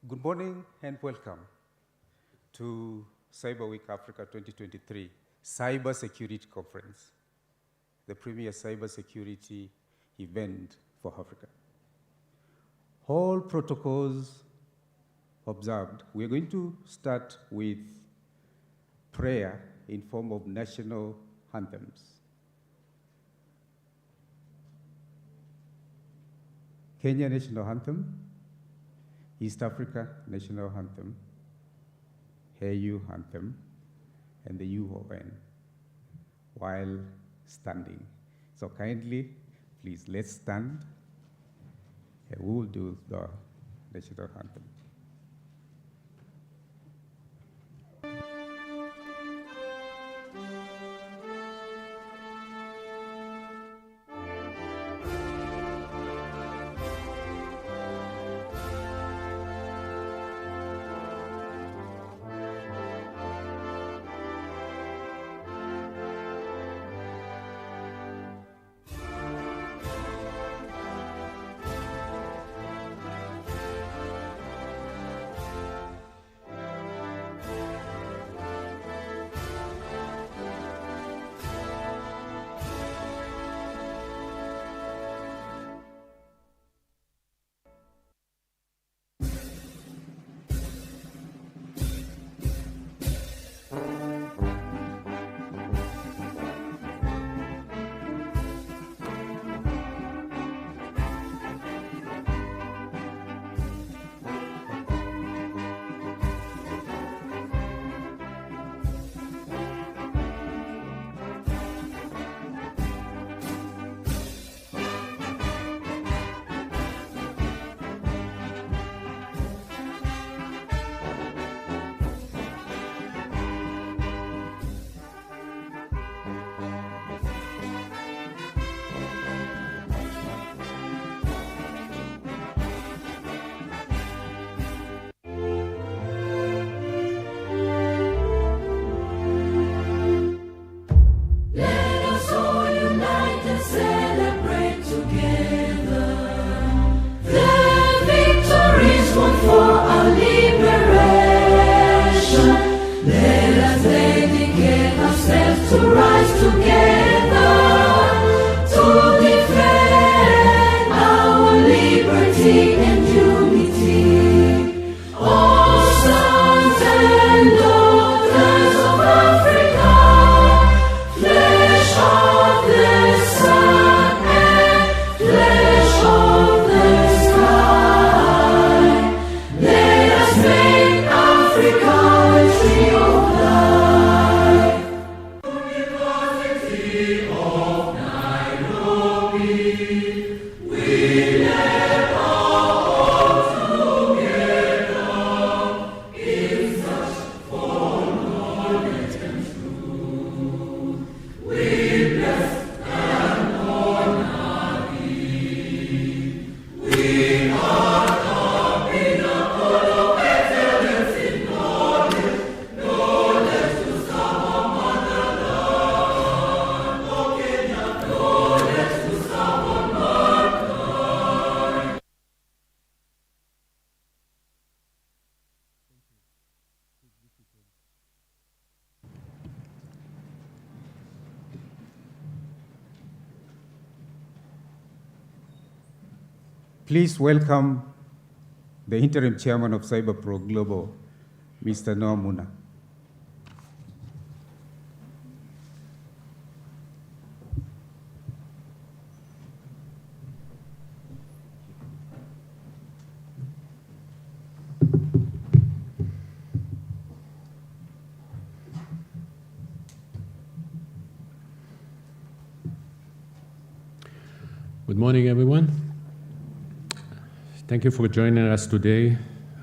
Good morning and welcome to Cyberweek Africa 2023 Cyber Security Conference, the premier cybersecurity event for Africa. All protocols observed. We're going to start with prayer in form of national anthems. Kenya National Anthem, East Africa National Anthem, AU Anthem, and the UN while standing. So kindly, please, let's stand, and we will do the national anthem. Please welcome the interim chairman of CyberPro Global, Mr. Noah Muna. Good morning, everyone. Thank you for joining us today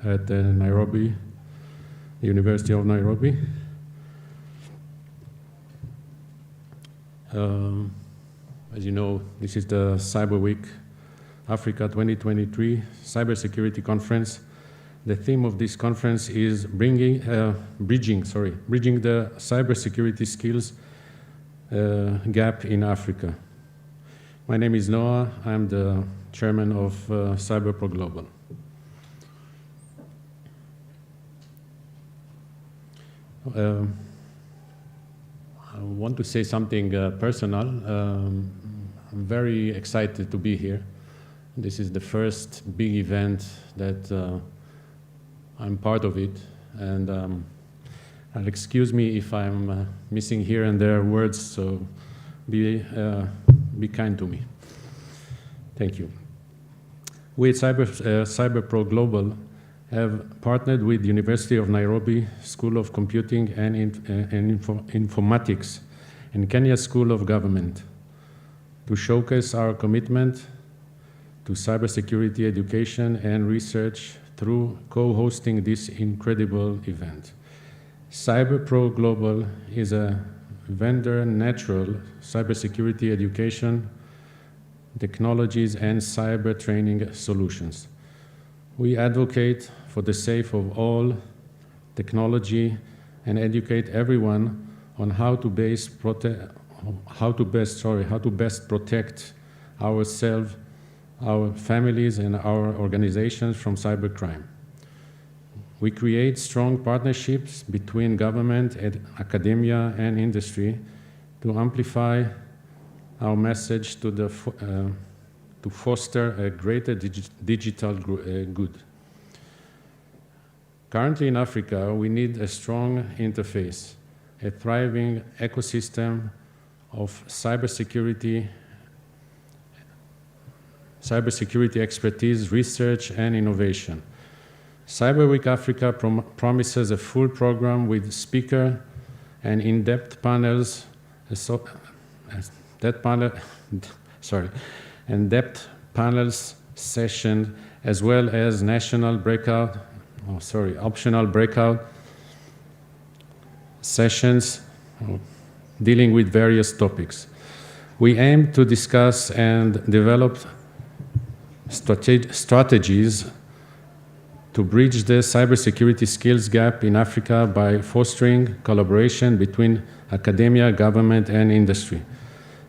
at Nairobi, the University of Nairobi. As you know, this is the Cyberweek Africa 2023 Cybersecurity Conference. The theme of this conference is bridging the cybersecurity skills gap in Africa. My name is Noah. I'm the chairman of CyberPro Global. I want to say something personal. I'm very excited to be here. This is the first big event that I'm part of it, and I'll excuse me if I'm missing here and there words, so be kind to me. Thank you. We at CyberPro Global have partnered with the University of Nairobi School of Computing and Informatics and Kenya School of Government to showcase our commitment to cybersecurity education and research through co-hosting this incredible event. CyberPro Global is a vendor natural cybersecurity education, technologies, and cyber training solutions. We advocate for the sake of all technology and educate everyone on how to best protect ourselves, our families, and our organizations from cybercrime. We create strong partnerships between government, academia, and industry to amplify our message to foster a greater digital good. Currently in Africa, we need a strong interface, a thriving ecosystem of cybersecurity expertise, research, and innovation. Cyberweek Africa promises a full program with speaker and in-depth panels, in-depth panels session, as well as optional breakout sessions dealing with various topics. We aim to discuss and develop strategies to bridge the cybersecurity skills gap in Africa by fostering collaboration between academia, government, and industry.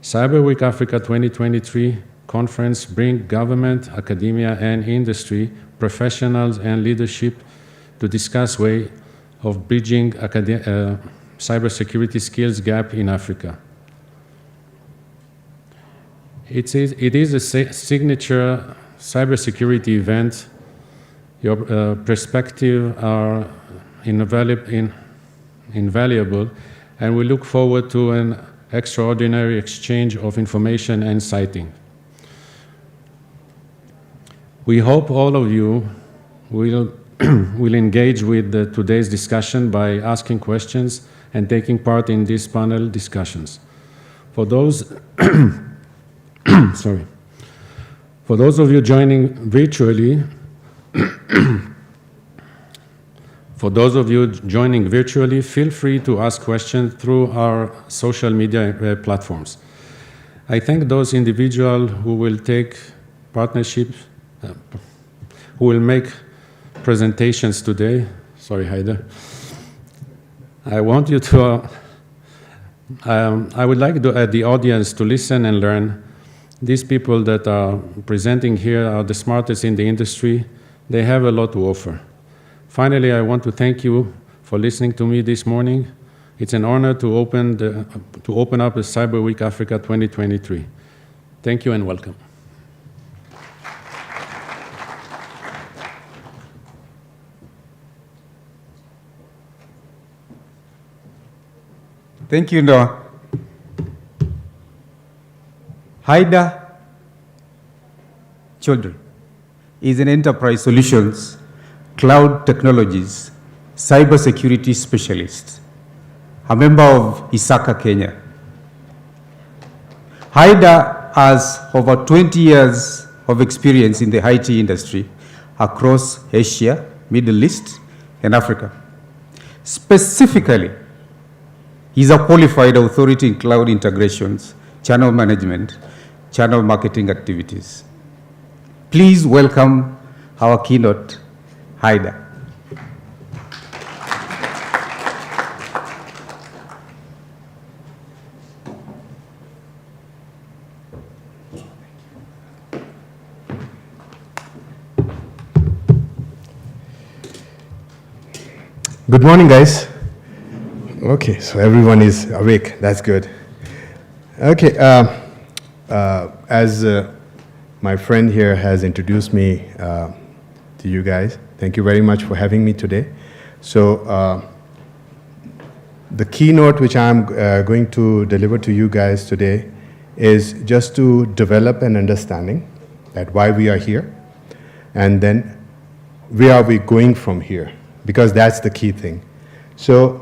Cyberweek Africa 2023 conference brings government, academia, and industry professionals and leadership to discuss ways of bridging cybersecurity skills gap in Africa. It is a signature cybersecurity event. Your perspectives are invaluable, and we look forward to an extraordinary exchange of information and citing. We hope all of you will engage with today's discussion by asking questions and taking part in these panel discussions. For those For those of you joining virtually, feel free to ask questions through our social media platforms. I thank those individuals who will take partnerships, who will make presentations today. Sorry, Haida. I want you to, I would like the audience to listen and learn. These people that are presenting here are the smartest in the industry. They have a lot to offer. Finally, I want to thank you for listening to me this morning. It's an honor to open up the Cyberweek Africa 2023. Thank you and welcome. Thank you, Noah. Haida Children is an enterprise solutions, cloud technologies, cybersecurity specialist, a member of ISACA Kenya. Haida has over 20 years of experience in the IT industry across Asia, Middle East, and Africa. Specifically, he's a qualified authority in cloud integrations, channel management, channel marketing activities. Please welcome our keynote, Haida. Good morning, guys. Okay, so everyone is awake. That's good. Okay, as my friend here has introduced me to you guys, thank you very much for having me today. So the keynote which I'm going to deliver to you guys today is just to develop an understanding that why we are here, and then where are we going from here, because that's the key thing. So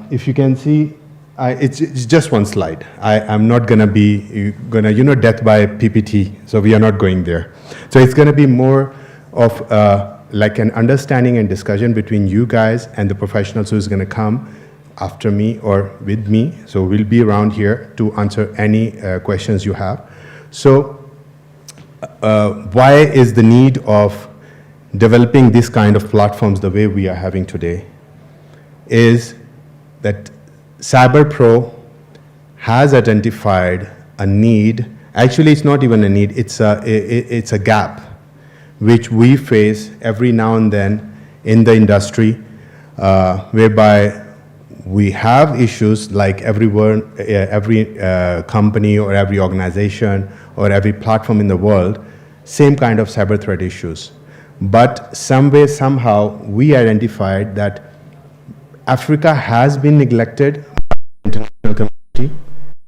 if you can see, it's just one slide. I'm not gonna be death by PPT, so we are not going there. So it's gonna be more of like an understanding and discussion between you guys and the professionals who's gonna come after me or with me. So we'll be around here to answer any questions you have. So why is the need of developing this kind of platforms the way we are having today is that CyberPro has identified a need. Actually, it's not even a need, it's a gap which we face every now and then in the industry, whereby we have issues like every company or every organization or every platform in the world, same kind of cyber threat issues. But some way, somehow, we identified that Africa has been neglected by the international community.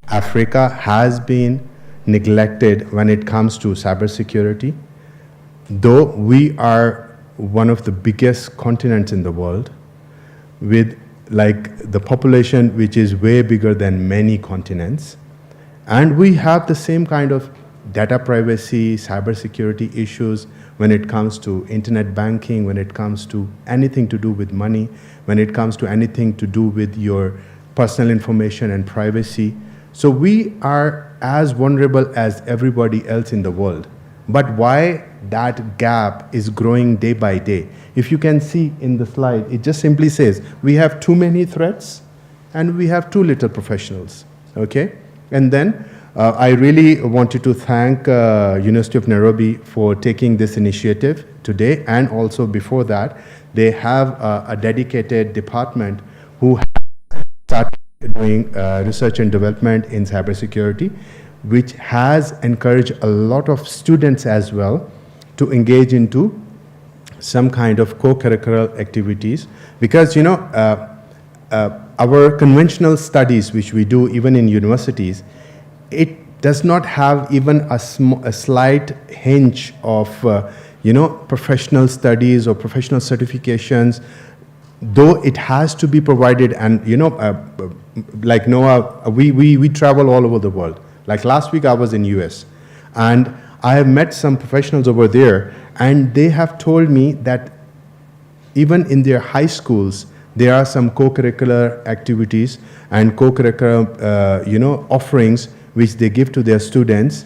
Africa has been neglected when it comes to cybersecurity. Though we are one of the biggest continents in the world, with like the population which is way bigger than many continents, and we have the same kind of data privacy, cybersecurity issues when it comes to internet banking, when it comes to anything to do with money, when it comes to anything to do with your personal information and privacy. So we are as vulnerable as everybody else in the world. But why that gap is growing day by day? If you can see in the slide, it just simply says, we have too many threats and we have too little professionals, okay? And then I really wanted to thank University of Nairobi for taking this initiative today, and also before that, they have a dedicated department who has started doing research and development in cybersecurity, which has encouraged a lot of students as well to engage into some kind of co-curricular activities, because our conventional studies which we do even in universities, it does not have even a slight hinge of professional studies or professional certifications, though it has to be provided. And like Noah, we travel all over the world. Like last week I was in US, and I have met some professionals over there, and they have told me that even in their high schools there are some co-curricular activities and co-curricular offerings which they give to their students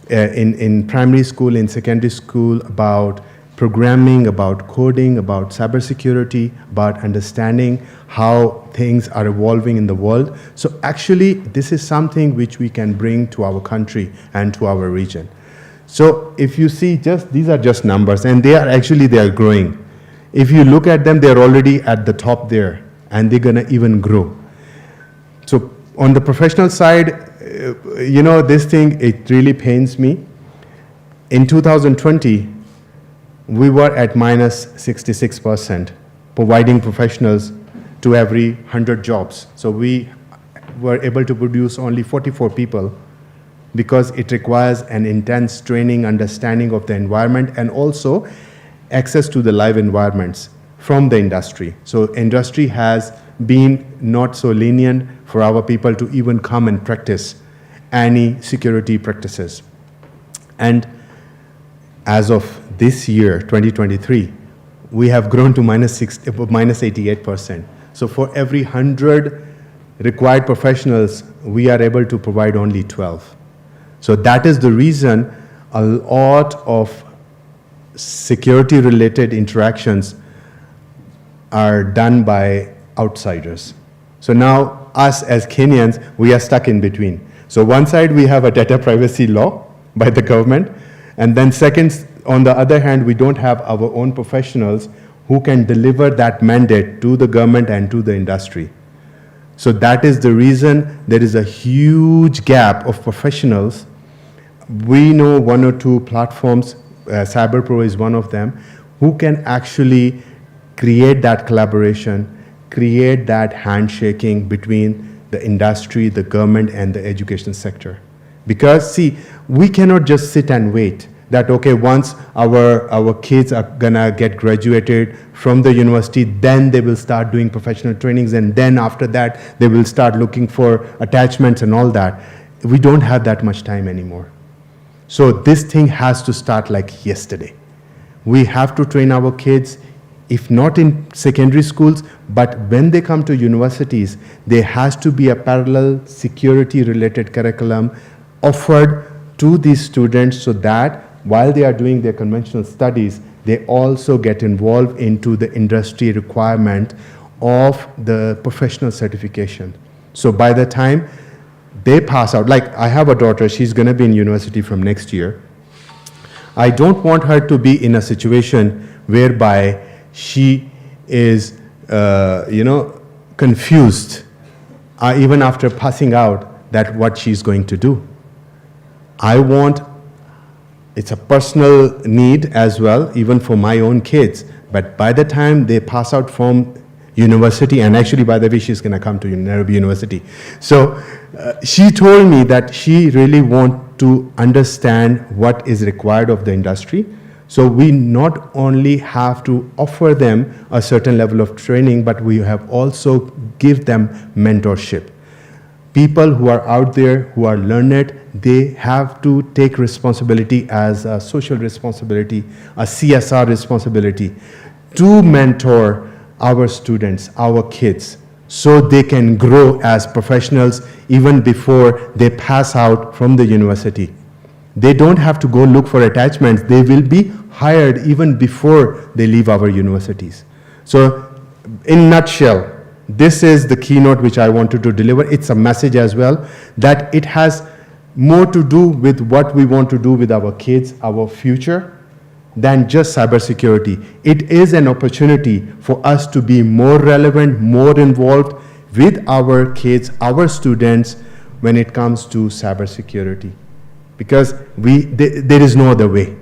in primary school, in secondary school, about programming, about coding, about cybersecurity, about understanding how things are evolving in the world. So actually, this is something which we can bring to our country and to our region. So if you see, these are just numbers, and they are growing. If you look at them, they're already at the top there, and they're gonna even grow. So on the professional side, this thing, it really pains me. In 2020, we were at minus 66%, providing professionals to every 100 jobs. So we were able to produce only 44 people, because it requires an intense training, understanding of the environment, and also access to the live environments from the industry. So industry has been not so lenient for our people to even come and practice any security practices. And as of this year, 2023, we have grown to minus 88%. So for every 100 required professionals, we are able to provide only 12. So that is the reason a lot of security-related interactions are done by outsiders. So now us as Kenyans, we are stuck in between. So one side we have a data privacy law by the government, and then second, on the other hand, we don't have our own professionals who can deliver that mandate to the government and to the industry. So that is the reason there is a huge gap of professionals. We know one or two platforms, CyberPro is one of them, who can actually create that collaboration, create that handshaking between the industry, the government, and the education sector. Because, see, we cannot just sit and wait that, okay, once our kids are gonna get graduated from the university, then they will start doing professional trainings, and then after that, they will start looking for attachments and all that. We don't have that much time anymore. So this thing has to start like yesterday. We have to train our kids, if not in secondary schools, but when they come to universities, there has to be a parallel security-related curriculum offered to these students so that while they are doing their conventional studies, they also get involved into the industry requirement of the professional certification. So by the time they pass out, like I have a daughter, she's going to be in university from next year. I don't want her to be in a situation whereby she is, confused, even after passing out, that what she's going to do. I want, it's a personal need as well, even for my own kids, but by the time they pass out from university, and actually, by the way, she's going to come to Nairobi University. So she told me that she really wants to understand what is required of the industry. So we not only have to offer them a certain level of training, but we have also give them mentorship. People who are out there, who are learned, they have to take responsibility as a social responsibility, a CSR responsibility, to mentor our students, our kids, so they can grow as professionals even before they pass out from the university. They don't have to go look for attachments. They will be hired even before they leave our universities. So in a nutshell, this is the keynote which I wanted to deliver. It's a message as well, that it has more to do with what we want to do with our kids, our future, than just cybersecurity. It is an opportunity for us to be more relevant, more involved with our kids, our students, when it comes to cybersecurity. Because there is no other way.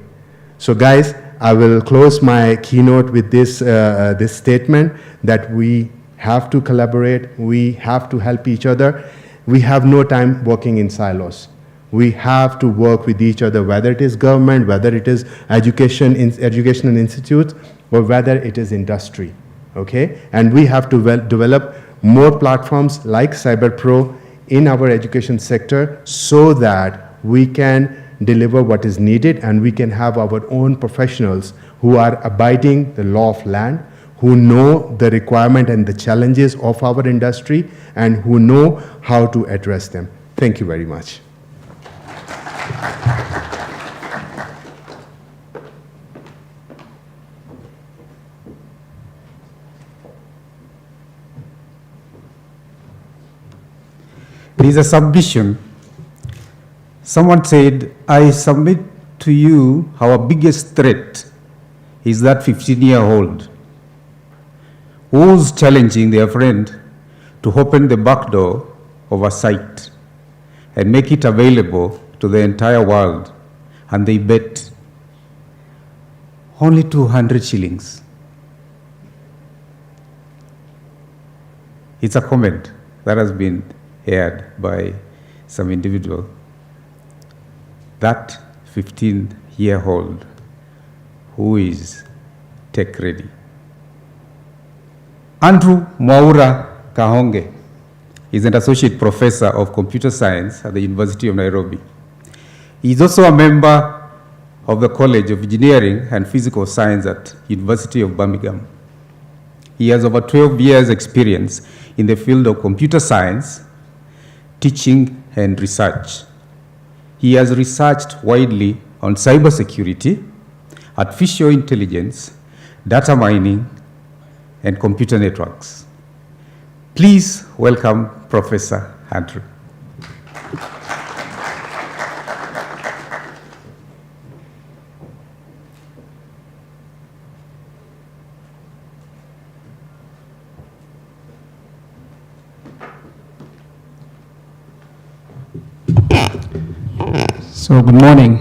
So guys, I will close my keynote with this, this statement that we have to collaborate, we have to help each other. We have no time working in silos. We have to work with each other, whether it is government, whether it is educational institutes, or whether it is industry, okay? And we have to develop more platforms like CyberPro in our education sector so that we can deliver what is needed and we can have our own professionals who are abiding the law of land, who know the requirement and the challenges of our industry, and who know how to address them. Thank you very much. There is a submission. Someone said, I submit to you our biggest threat is that 15-year-old who's challenging their friend to open the back door of a site and make it available to the entire world, and they bet only 200 shillings. It's a comment that has been aired by some individual. That 15-year-old who is tech ready. Andrew Mwaura Kahonge is an associate professor of computer science at the University of Nairobi. He is also a member of the College of Engineering and Physical Science at University of Birmingham. He has over 12 years experience in the field of computer science, teaching and research. He has researched widely on cybersecurity, artificial intelligence, data mining, and computer networks. Please welcome Professor Andrew. So good morning.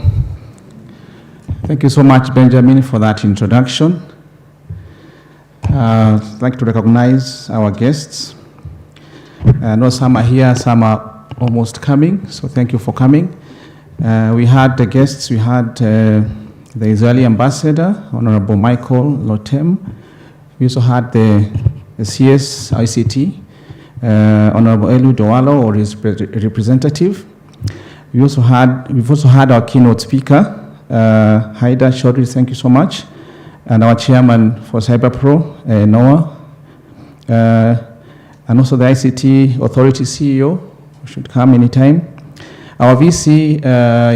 Thank you so much, Benjamin, for that introduction. I'd like to recognize our guests. I know some are here, some are almost coming, so thank you for coming. We had the guests, we had the Israeli ambassador, Honorable Michael Lotem. We also had the CS ICT, Honorable Elu Dowalo, or his representative. We've also had our keynote speaker, Haida Chaudhry, thank you so much, and our chairman for CyberPro, Noah, and also the ICT Authority CEO, who should come anytime. Our VC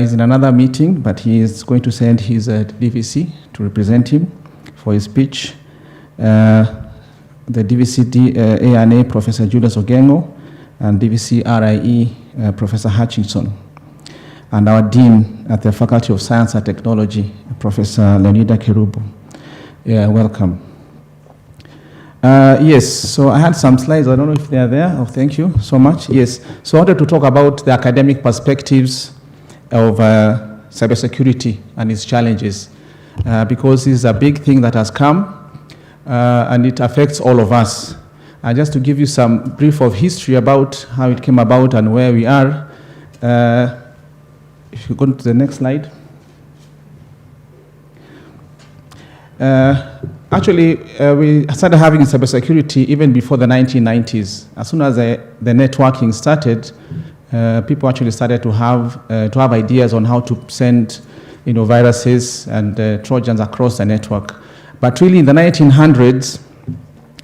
is in another meeting, but he is going to send his DVC to represent him for his speech. The DVC ANA, Professor Julius Ogengo, and DVC RIE, Professor Hutchinson. And our Dean at the Faculty of Science and Technology, Professor Leonida Kerubu. Yeah, welcome. Yes, so I had some slides. I don't know if they are there. Oh, thank you so much. Yes, so I wanted to talk about the academic perspectives of cybersecurity and its challenges, because this is a big thing that has come, and it affects all of us. And just to give you some brief of history about how it came about and where we are, if you go to the next slide. Actually, we started having cybersecurity even before the 1990s. As soon as the networking started, people actually started to have ideas on how to send, viruses and Trojans across the network. But really, in the 1900s,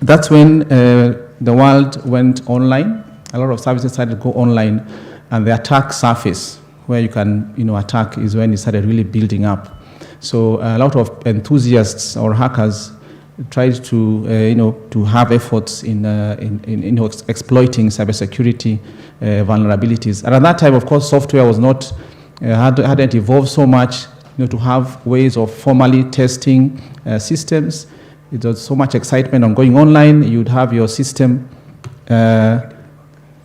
that's when the world went online. A lot of services started to go online, and the attack surface, where you can, attack, is when it started really building up. So a lot of enthusiasts or hackers tried to have efforts in exploiting cybersecurity vulnerabilities. And at that time, of course, software was not hadn't evolved so much, to have ways of formally testing systems. It was so much excitement on going online. You'd have your system.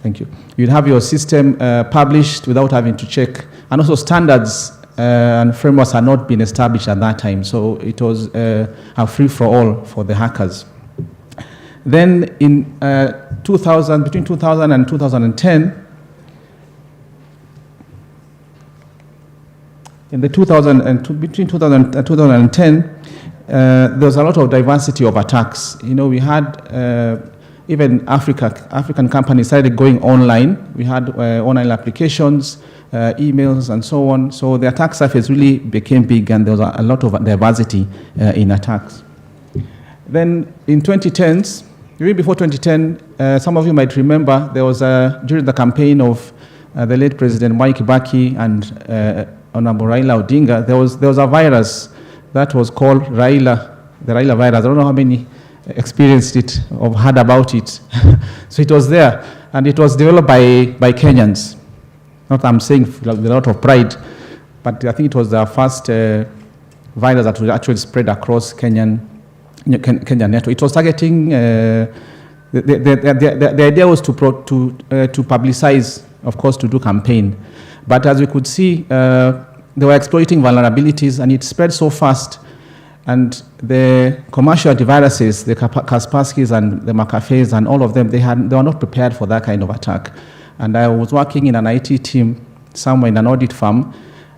Thank you. You'd have your system published without having to check. And also standards and frameworks had not been established at that time. So it was a free-for-all for the hackers. Then in between 2000 and 2010, between 2000 and 2010, there was a lot of diversity of attacks. We had even African companies started going online. We had online applications, emails, and so on. So the attack surface really became big, and there was a lot of diversity in attacks. Then in 2010s, even before 2010, some of you might remember there was during the campaign of the late President Mwai Kibaki and Honorable Raila Odinga, there was a virus that was called the Raila virus. I don't know how many experienced it or heard about it. So it was there, and it was developed by Kenyans. Not I'm saying with a lot of pride, but I think it was the first virus that was actually spread across Kenyan network. It was targeting. The idea was to publicize, of course, to do campaign, but as we could see, they were exploiting vulnerabilities, and it spread so fast. And the commercial antiviruses, the Kasperskys and the McAfees and all of them, they were not prepared for that kind of attack. And I was working in an IT team somewhere in an audit firm,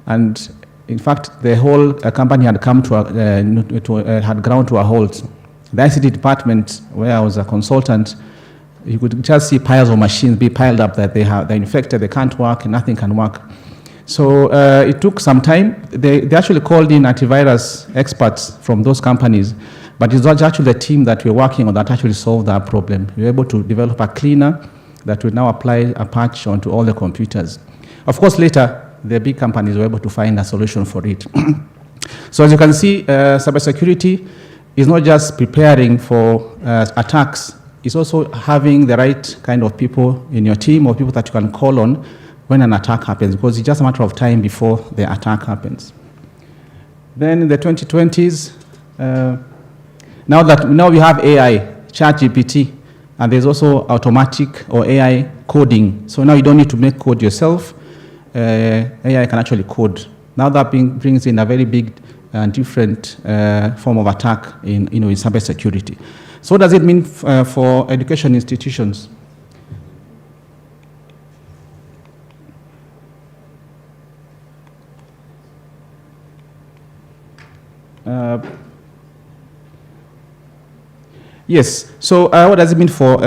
and in fact, the whole company had come had ground to a halt. The ICT department, where I was a consultant, you could just see piles of machines be piled up that they're infected, they can't work, and nothing can work. So it took some time. They actually called in antivirus experts from those companies, but it was actually the team that we're working on that actually solved that problem. We were able to develop a cleaner that will now apply a patch onto all the computers. Of course, later, the big companies were able to find a solution for it. So as you can see, cybersecurity is not just preparing for attacks, it's also having the right kind of people in your team or people that you can call on when an attack happens, because it's just a matter of time before the attack happens. Then in the 2020s, now we have AI, ChatGPT, and there's also automatic or AI coding. So now you don't need to make code yourself. AI can actually code. Now that brings in a very big and different form of attack in cybersecurity. So what does it mean for education institutions? Yes, so what does it mean for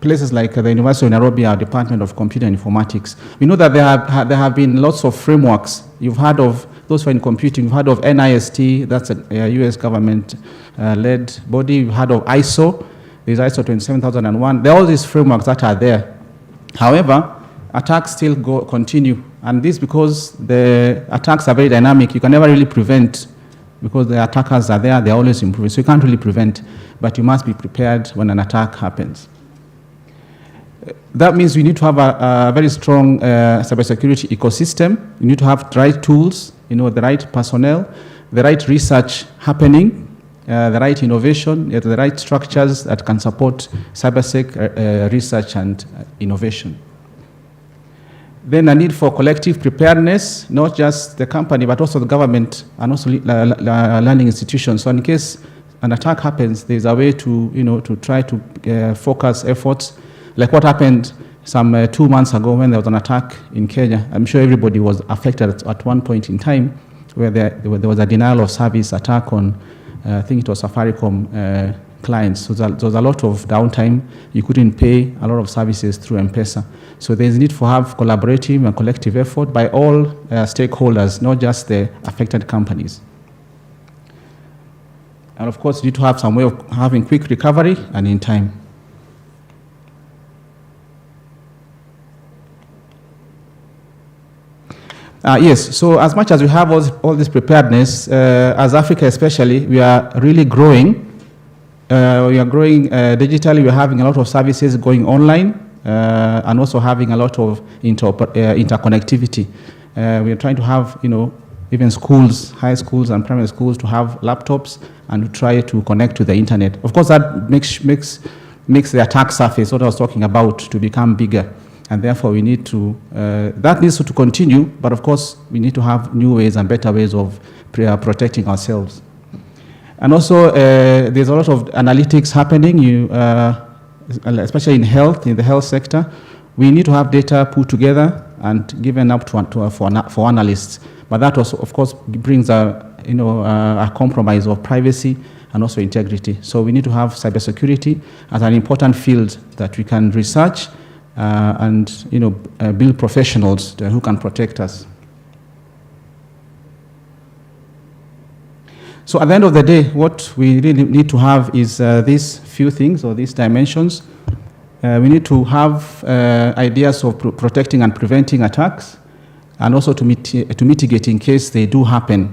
places like the University of Nairobi, our Department of Computer and Informatics? We know that there have been lots of frameworks. You've heard of those who are in computing, you've heard of NIST, that's a US government-led body. You've heard of ISO, there's ISO 27001. There are all these frameworks that are there. However, attacks still continue, and this because the attacks are very dynamic. You can never really prevent, because the attackers are there, they're always improving, so you can't really prevent, but you must be prepared when an attack happens. That means we need to have a very strong cybersecurity ecosystem. You need to have the right tools, the right personnel, the right research happening, the right innovation, the right structures that can support cybersec research and innovation. Then a need for collective preparedness, not just the company, but also the government and also learning institutions. So in case an attack happens, there's a way to, to try to focus efforts. Like what happened some 2 months ago when there was an attack in Kenya. I'm sure everybody was affected at one point in time where there was a denial of service attack on, I think it was Safaricom clients. So there was a lot of downtime. You couldn't pay a lot of services through M-Pesa. So there's a need for have collaborative and collective effort by all stakeholders, not just the affected companies. And of course, you need to have some way of having quick recovery and in time. Yes, so as much as we have all this preparedness, as Africa especially, we are really growing. We are growing digitally. We are having a lot of services going online and also having a lot of interconnectivity. We are trying to have, even schools, high schools and primary schools to have laptops and to try to connect to the internet. Of course, that makes the attack surface, what I was talking about, to become bigger. And therefore, we need to, that needs to continue, but of course, we need to have new ways and better ways of protecting ourselves. And also, there's a lot of analytics happening, especially in health, in the health sector. We need to have data put together and given up for analysts. But that also, of course, brings a compromise of privacy and also integrity. So we need to have cybersecurity as an important field that we can research and build professionals who can protect us. So at the end of the day, what we really need to have is these few things or these dimensions. We need to have ideas of protecting and preventing attacks, and also to mitigate in case they do happen,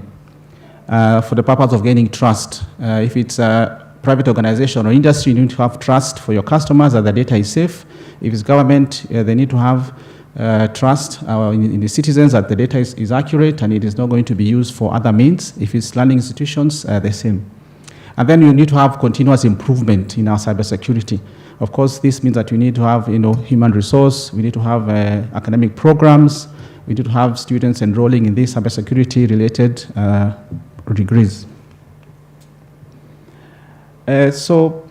for the purpose of gaining trust. If it's a private organization or industry, you need to have trust for your customers that the data is safe. If it's government, they need to have trust in the citizens that the data is accurate and it is not going to be used for other means. If it's learning institutions, the same. And then you need to have continuous improvement in our cybersecurity. Of course, this means that we need to have human resource, we need to have academic programs, we need to have students enrolling in these cybersecurity related degrees. So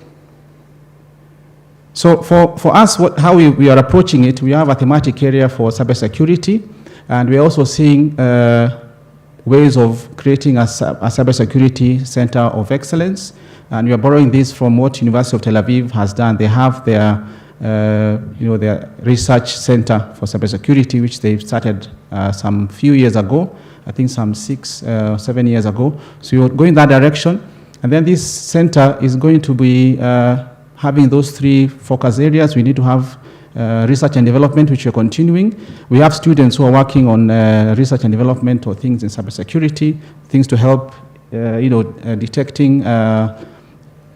for us, how we are approaching it, we have a thematic area for cybersecurity, and we're also seeing ways of creating a cybersecurity center of excellence, and we are borrowing this from what University of Tel Aviv has done. They have their research center for cybersecurity, which they started some few years ago, I think some 6 or 7 years ago. So you're going that direction, and then this center is going to be having those 3 focus areas. We need to have research and development, which we're continuing. We have students who are working on research and development or things in cybersecurity, things to help, detecting,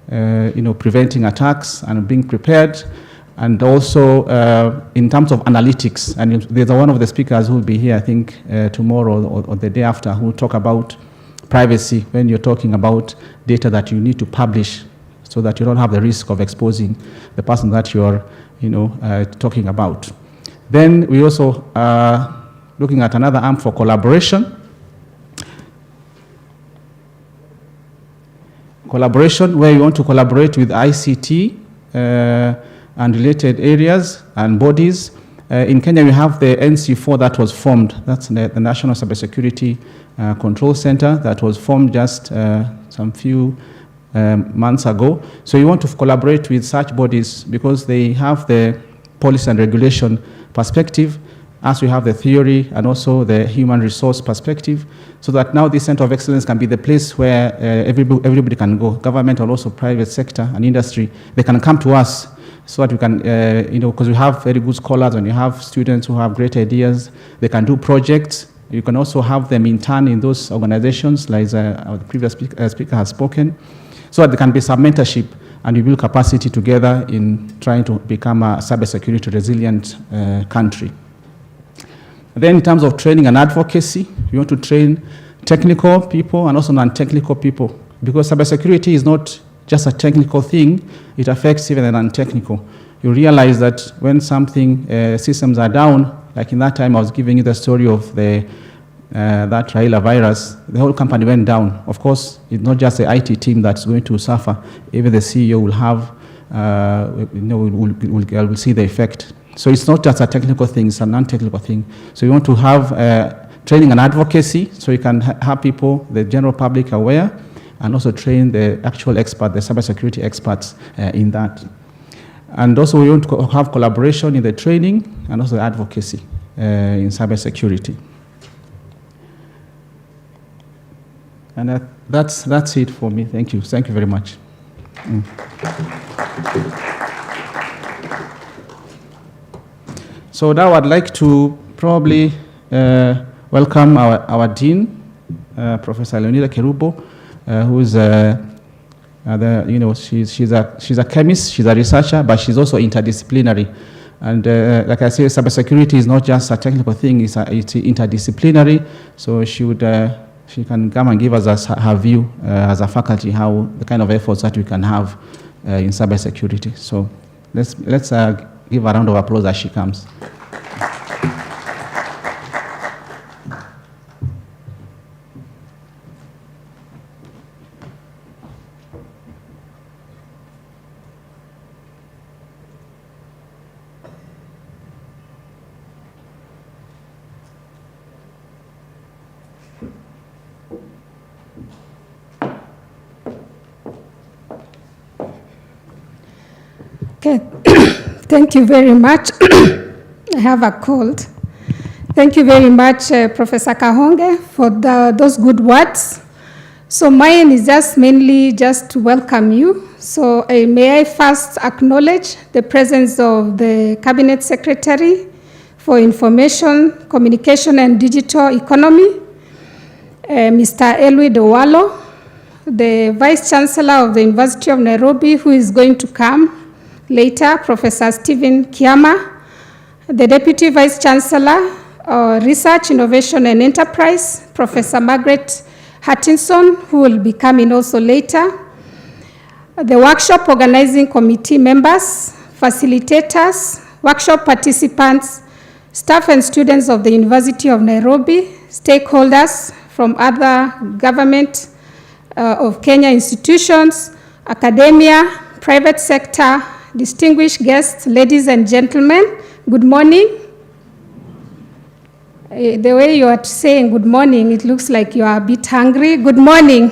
preventing attacks and being prepared. And also in terms of analytics, and there's one of the speakers who will be here, I think, tomorrow or the day after, who will talk about privacy when you're talking about data that you need to publish, so that you don't have the risk of exposing the person that you're talking about. Then we also looking at another arm for collaboration. Collaboration, where you want to collaborate with ICT and related areas and bodies. In Kenya, we have the NC4 that was formed. That's the National Cybersecurity Control Center that was formed just some few months ago. So you want to collaborate with such bodies because they have the policy and regulation perspective, as we have the theory and also the human resource perspective, so that now this center of excellence can be the place where everybody can go, government and also private sector and industry. They can come to us so that we can, because we have very good scholars and you have students who have great ideas. They can do projects. You can also have them intern in those organizations, like our previous speaker has spoken, so that there can be some mentorship and we build capacity together in trying to become a cybersecurity resilient country. Then in terms of training and advocacy, we want to train technical people and also non-technical people, because cybersecurity is not just a technical thing, it affects even the non-technical. You realize that when something, systems are down, like in that time I was giving you the story of that Raila virus, the whole company went down. Of course, it's not just the IT team that's going to suffer, even the CEO will have, will see the effect. So it's not just a technical thing, it's a non-technical thing. So you want to have training and advocacy, so you can have people, the general public aware, and also train the actual expert, the cybersecurity experts in that. And also we want to have collaboration in the training and also advocacy in cybersecurity. And that's it for me. Thank you. Thank you very much. So now I'd like to probably welcome our Dean, Professor Leonida Kerubo, who is she's a chemist, she's a researcher, but she's also interdisciplinary. And like I say, cybersecurity is not just a technical thing; it's interdisciplinary. So she can come and give us her view as a faculty, how the kind of efforts that we can have in cybersecurity. So let's give a round of applause as she comes. Okay, thank you very much. I have a cold. Thank you very much, Professor Kahonge, for those good words. So mine is just mainly just to welcome you. So may I first acknowledge the presence of the Cabinet Secretary for Information, Communication and Digital Economy, Mr. Elwid Owalo, the Vice Chancellor of the University of Nairobi, who is going to come later, Professor Stephen Kiama, the Deputy Vice Chancellor, Research, Innovation and Enterprise, Professor Margaret Hutchinson, who will be coming also later, the workshop organizing committee members, facilitators, workshop participants, staff and students of the University of Nairobi, stakeholders from other government of Kenya institutions, academia, private sector, distinguished guests, ladies and gentlemen, good morning. The way you are saying good morning, it looks like you are a bit hungry. Good morning.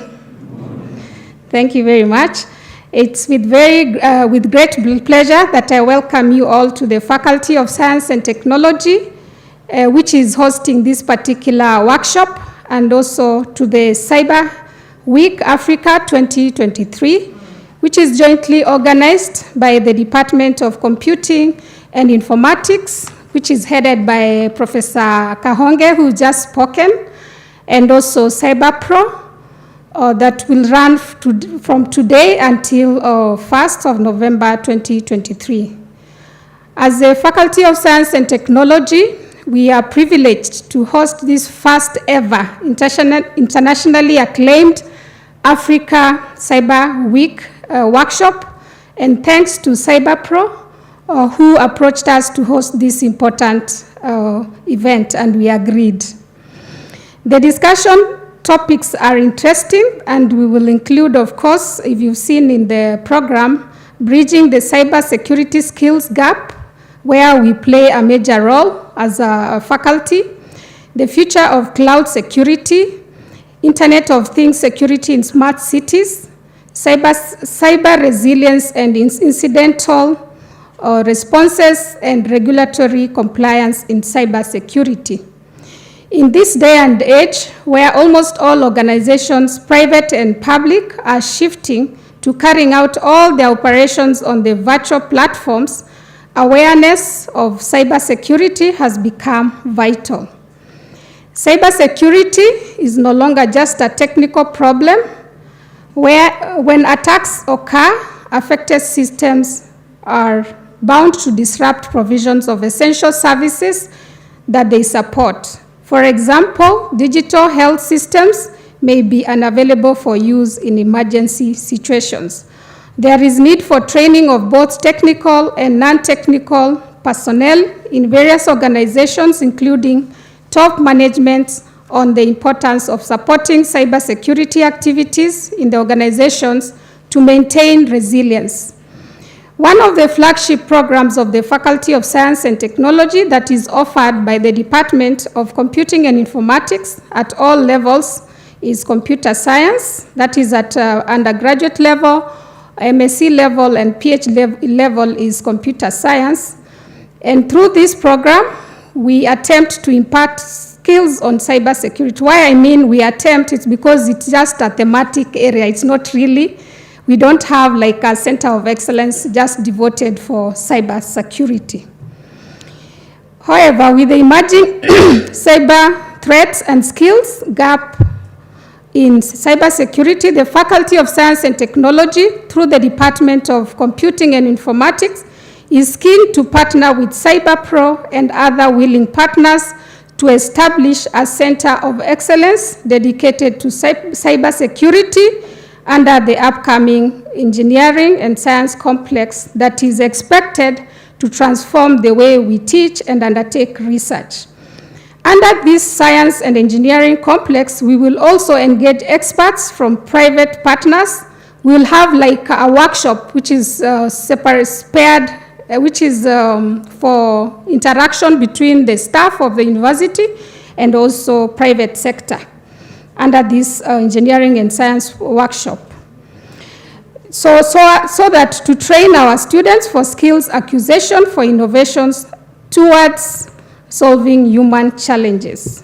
Thank you very much. It's with great pleasure that I welcome you all to the Faculty of Science and Technology, which is hosting this particular workshop, and also to the Cyberweek Africa 2023, which is jointly organized by the Department of Computing and Informatics, which is headed by Professor Kahonge, who just spoken, and also CyberPro, that will run from today until 1st of November 2023. As a Faculty of Science and Technology, we are privileged to host this first ever internationally acclaimed Africa Cyber Week workshop, and thanks to CyberPro, who approached us to host this important event, and we agreed. The discussion topics are interesting, and we will include, of course, if you've seen in the program, bridging the cybersecurity skills gap, where we play a major role as a faculty, the future of cloud security, Internet of Things security in smart cities, cyber resilience and incidental responses, and regulatory compliance in cybersecurity. In this day and age, where almost all organizations, private and public, are shifting to carrying out all their operations on the virtual platforms, awareness of cybersecurity has become vital. Cybersecurity is no longer just a technical problem, where when attacks occur, affected systems are bound to disrupt provisions of essential services that they support. For example, digital health systems may be unavailable for use in emergency situations. There is need for training of both technical and non-technical personnel in various organizations, including top management, on the importance of supporting cybersecurity activities in the organizations to maintain resilience. One of the flagship programs of the Faculty of Science and Technology that is offered by the Department of Computing and Informatics at all levels is computer science. That is at undergraduate level, MSc level, and PhD level is computer science. And through this program, we attempt to impart skills on cybersecurity. Why I mean we attempt, it's because it's just a thematic area. It's not really, we don't have like a center of excellence just devoted for cybersecurity. However, with the emerging cyber threats and skills gap in cybersecurity, the Faculty of Science and Technology, through the Department of Computing and Informatics, is keen to partner with CyberPro and other willing partners to establish a center of excellence dedicated to cybersecurity under the upcoming engineering and science complex that is expected to transform the way we teach and undertake research. Under this science and engineering complex, we will also engage experts from private partners. We'll have like a workshop which is which is for interaction between the staff of the university and also private sector under this engineering and science workshop. So that to train our students for skills acquisition for innovations towards solving human challenges.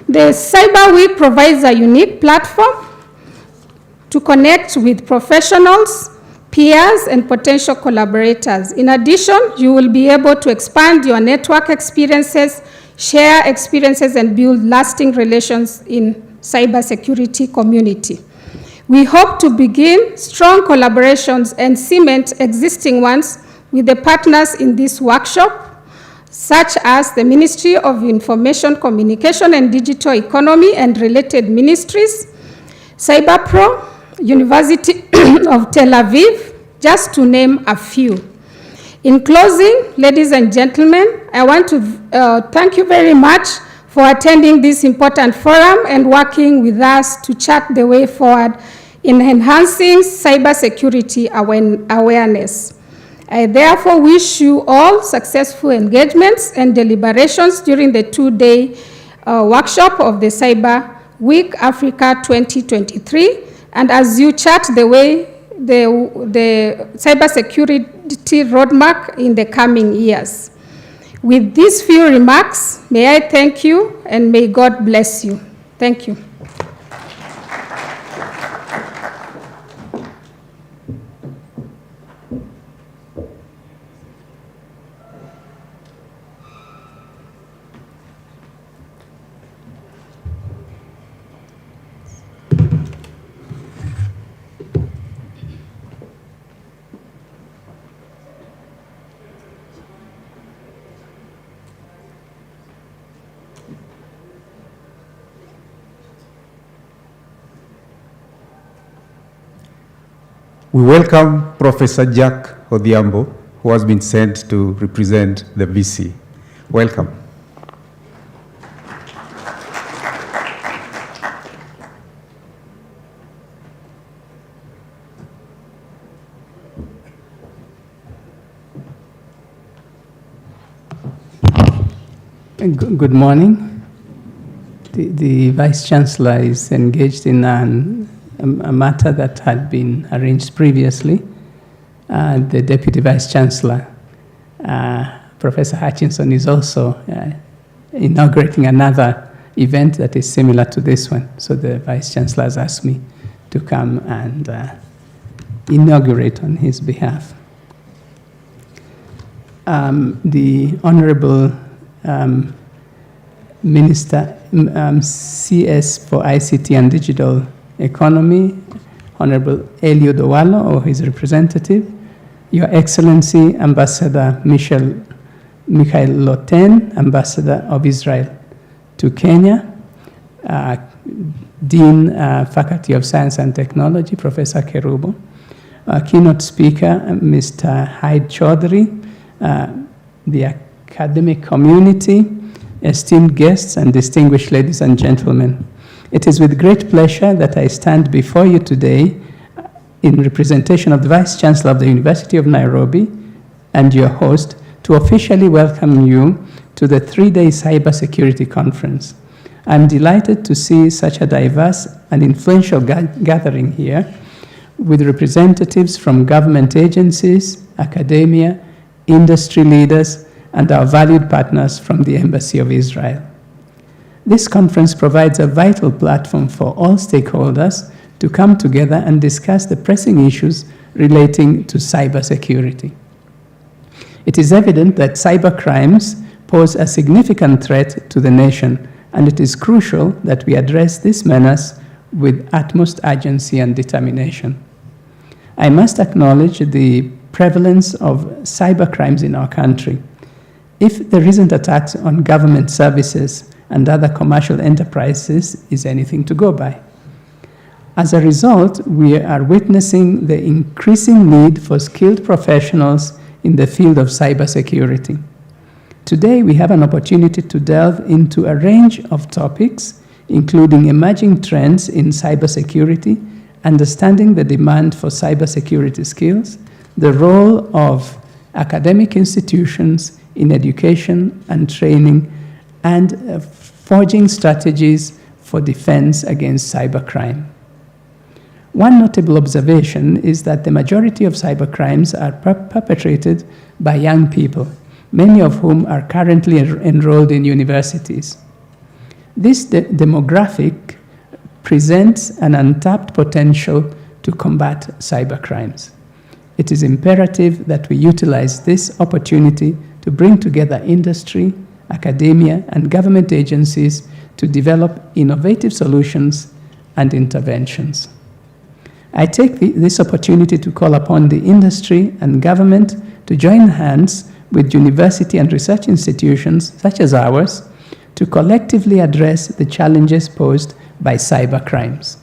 The Cyberweek provides a unique platform to connect with professionals, peers, and potential collaborators. In addition, you will be able to expand your network experiences, share experiences, and build lasting relations in cybersecurity community. We hope to begin strong collaborations and cement existing ones with the partners in this workshop, such as the Ministry of Information Communication and Digital Economy and related ministries, CyberPro, University of Tel Aviv, just to name a few. In closing, ladies and gentlemen, I want to thank you very much for attending this important forum and working with us to chart the way forward in enhancing cybersecurity awareness. I therefore wish you all successful engagements and deliberations during the two-day workshop of the Cyberweek Africa 2023. And as you chart the way, the cybersecurity roadmap in the coming years. With these few remarks, may I thank you and may God bless you. Thank you. We welcome Professor Jack Odhiambo, who has been sent to represent the VC. Welcome. Good morning. The Vice Chancellor is engaged in a matter that had been arranged previously. The Deputy Vice Chancellor, Professor Hutchinson, is also inaugurating another event that is similar to this one. So the Vice Chancellor has asked me to come and inaugurate on his behalf. The Honorable Minister, CS for ICT and Digital Economy, Honorable Eliud Owalo, or his representative, Your Excellency Ambassador Michael Loten, Ambassador of Israel to Kenya, Dean, Faculty of Science and Technology, Professor Kerubo, keynote speaker, Mr. Hyde Chaudhry, the academic community, esteemed guests, and distinguished ladies and gentlemen. It is with great pleasure that I stand before you today in representation of the Vice Chancellor of the University of Nairobi and your host to officially welcome you to the 3-day Cybersecurity Conference. I'm delighted to see such a diverse and influential gathering here with representatives from government agencies, academia, industry leaders, and our valued partners from the Embassy of Israel. This conference provides a vital platform for all stakeholders to come together and discuss the pressing issues relating to cybersecurity. It is evident that cybercrimes pose a significant threat to the nation, and it is crucial that we address this menace with utmost urgency and determination. I must acknowledge the prevalence of cybercrimes in our country. If the recent attacks on government services and other commercial enterprises is anything to go by. As a result, we are witnessing the increasing need for skilled professionals in the field of cybersecurity. Today, we have an opportunity to delve into a range of topics, including emerging trends in cybersecurity, understanding the demand for cybersecurity skills, the role of academic institutions in education and training, and forging strategies for defense against cybercrime. One notable observation is that the majority of cybercrimes are perpetrated by young people, many of whom are currently enrolled in universities. This demographic presents an untapped potential to combat cybercrimes. It is imperative that we utilize this opportunity to bring together industry, academia, and government agencies to develop innovative solutions and interventions. I take this opportunity to call upon the industry and government to join hands with university and research institutions such as ours to collectively address the challenges posed by cybercrimes.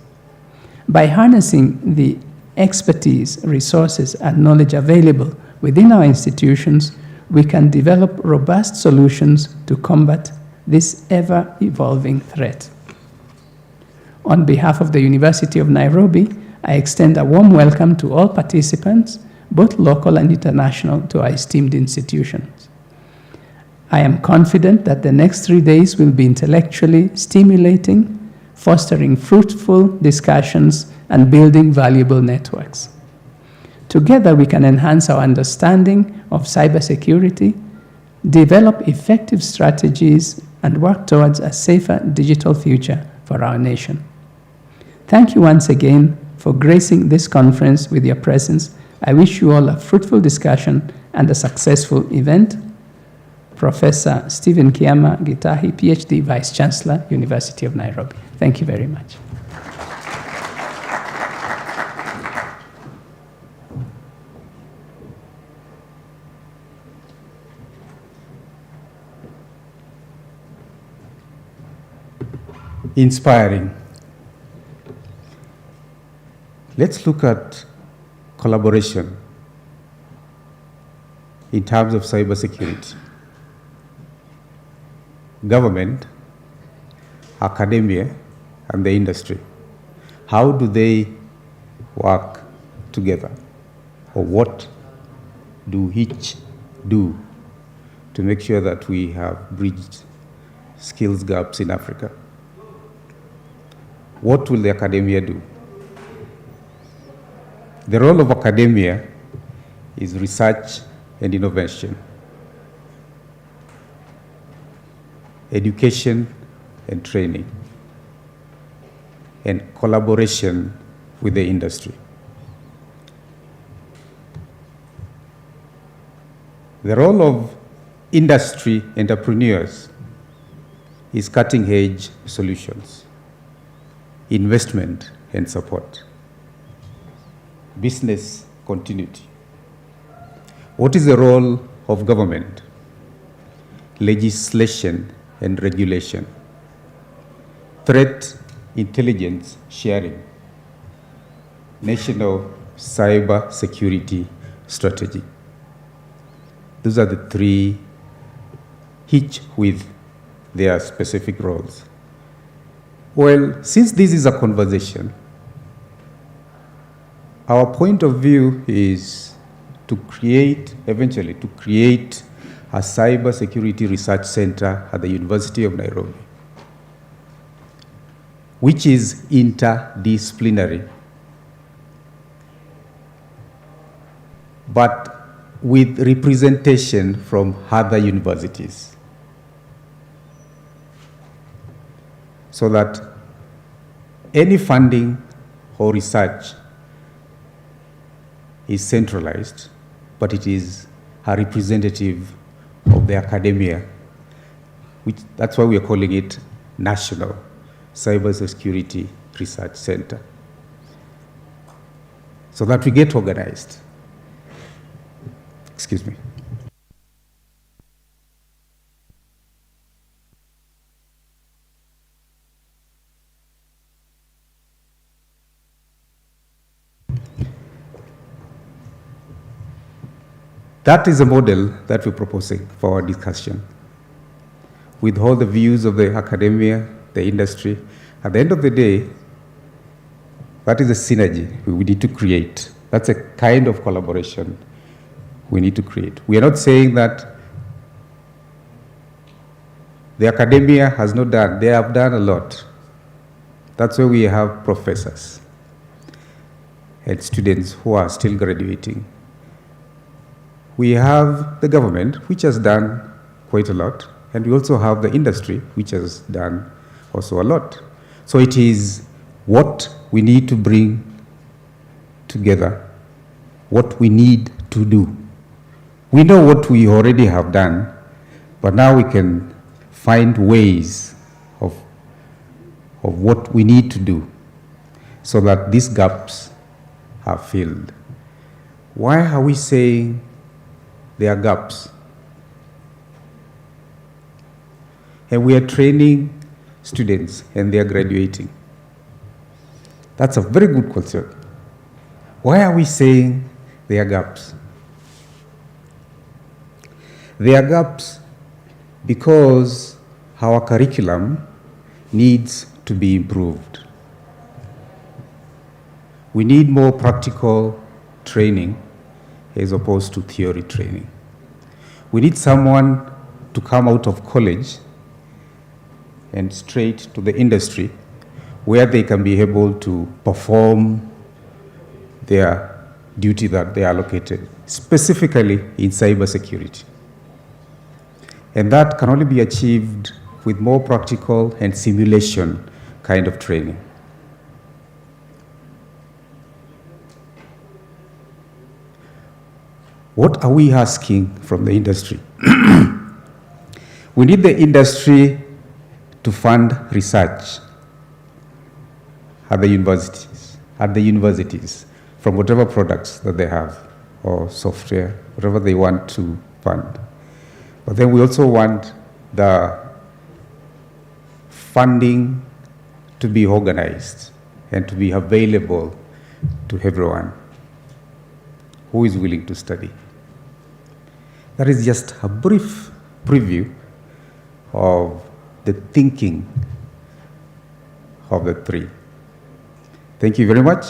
By harnessing the expertise, resources, and knowledge available within our institutions, we can develop robust solutions to combat this ever-evolving threat. On behalf of the University of Nairobi, I extend a warm welcome to all participants, both local and international, to our esteemed institutions. I am confident that the next 3 days will be intellectually stimulating, fostering fruitful discussions, and building valuable networks. Together, we can enhance our understanding of cybersecurity, develop effective strategies, and work towards a safer digital future for our nation. Thank you once again for gracing this conference with your presence. I wish you all a fruitful discussion and a successful event. Professor Stephen Kiama Gitahi, PhD, Vice Chancellor, University of Nairobi. Thank you very much. Inspiring. Let's look at collaboration in terms of cybersecurity. Government, academia, and the industry. How do they work together? Or what do each do to make sure that we have bridged skills gaps in Africa? What will the academia do? The role of academia is research and innovation, education and training, and collaboration with the industry. The role of industry entrepreneurs is cutting-edge solutions, investment and support, business continuity. What is the role of government? Legislation and regulation, threat intelligence sharing, national cyber security strategy. Those are the three, each with their specific roles. Well, since this is a conversation, our point of view is to create, eventually, to create a cyber security research center at the University of Nairobi, which is interdisciplinary, but with representation from other universities, so that any funding or research is centralized, but it is a representative of the academia, which that's why we are calling it National Cybersecurity Research Center, so that we get organized. Excuse me. That is a model that we're proposing for our discussion, with all the views of the academia, the industry. At the end of the day, that is a synergy we need to create. That's a kind of collaboration we need to create. We are not saying that the academia has not done. They have done a lot. That's why we have professors and students who are still graduating. We have the government, which has done quite a lot, and we also have the industry, which has done also a lot. So it is what we need to bring together, what we need to do. We know what we already have done, but now we can find ways of what we need to do so that these gaps are filled. Why are we saying there are gaps? And we are training students and they are graduating. That's a very good question. Why are we saying there are gaps? There are gaps because our curriculum needs to be improved. We need more practical training as opposed to theory training. We need someone to come out of college and straight to the industry where they can be able to perform their duty that they are allocated, specifically in cybersecurity. And that can only be achieved with more practical and simulation kind of training. What are we asking from the industry? We need the industry to fund research at the universities from whatever products that they have or software, whatever they want to fund. But then we also want the funding to be organized and to be available to everyone. who is willing to study. That is just a brief preview of the thinking of the three. Thank you very much.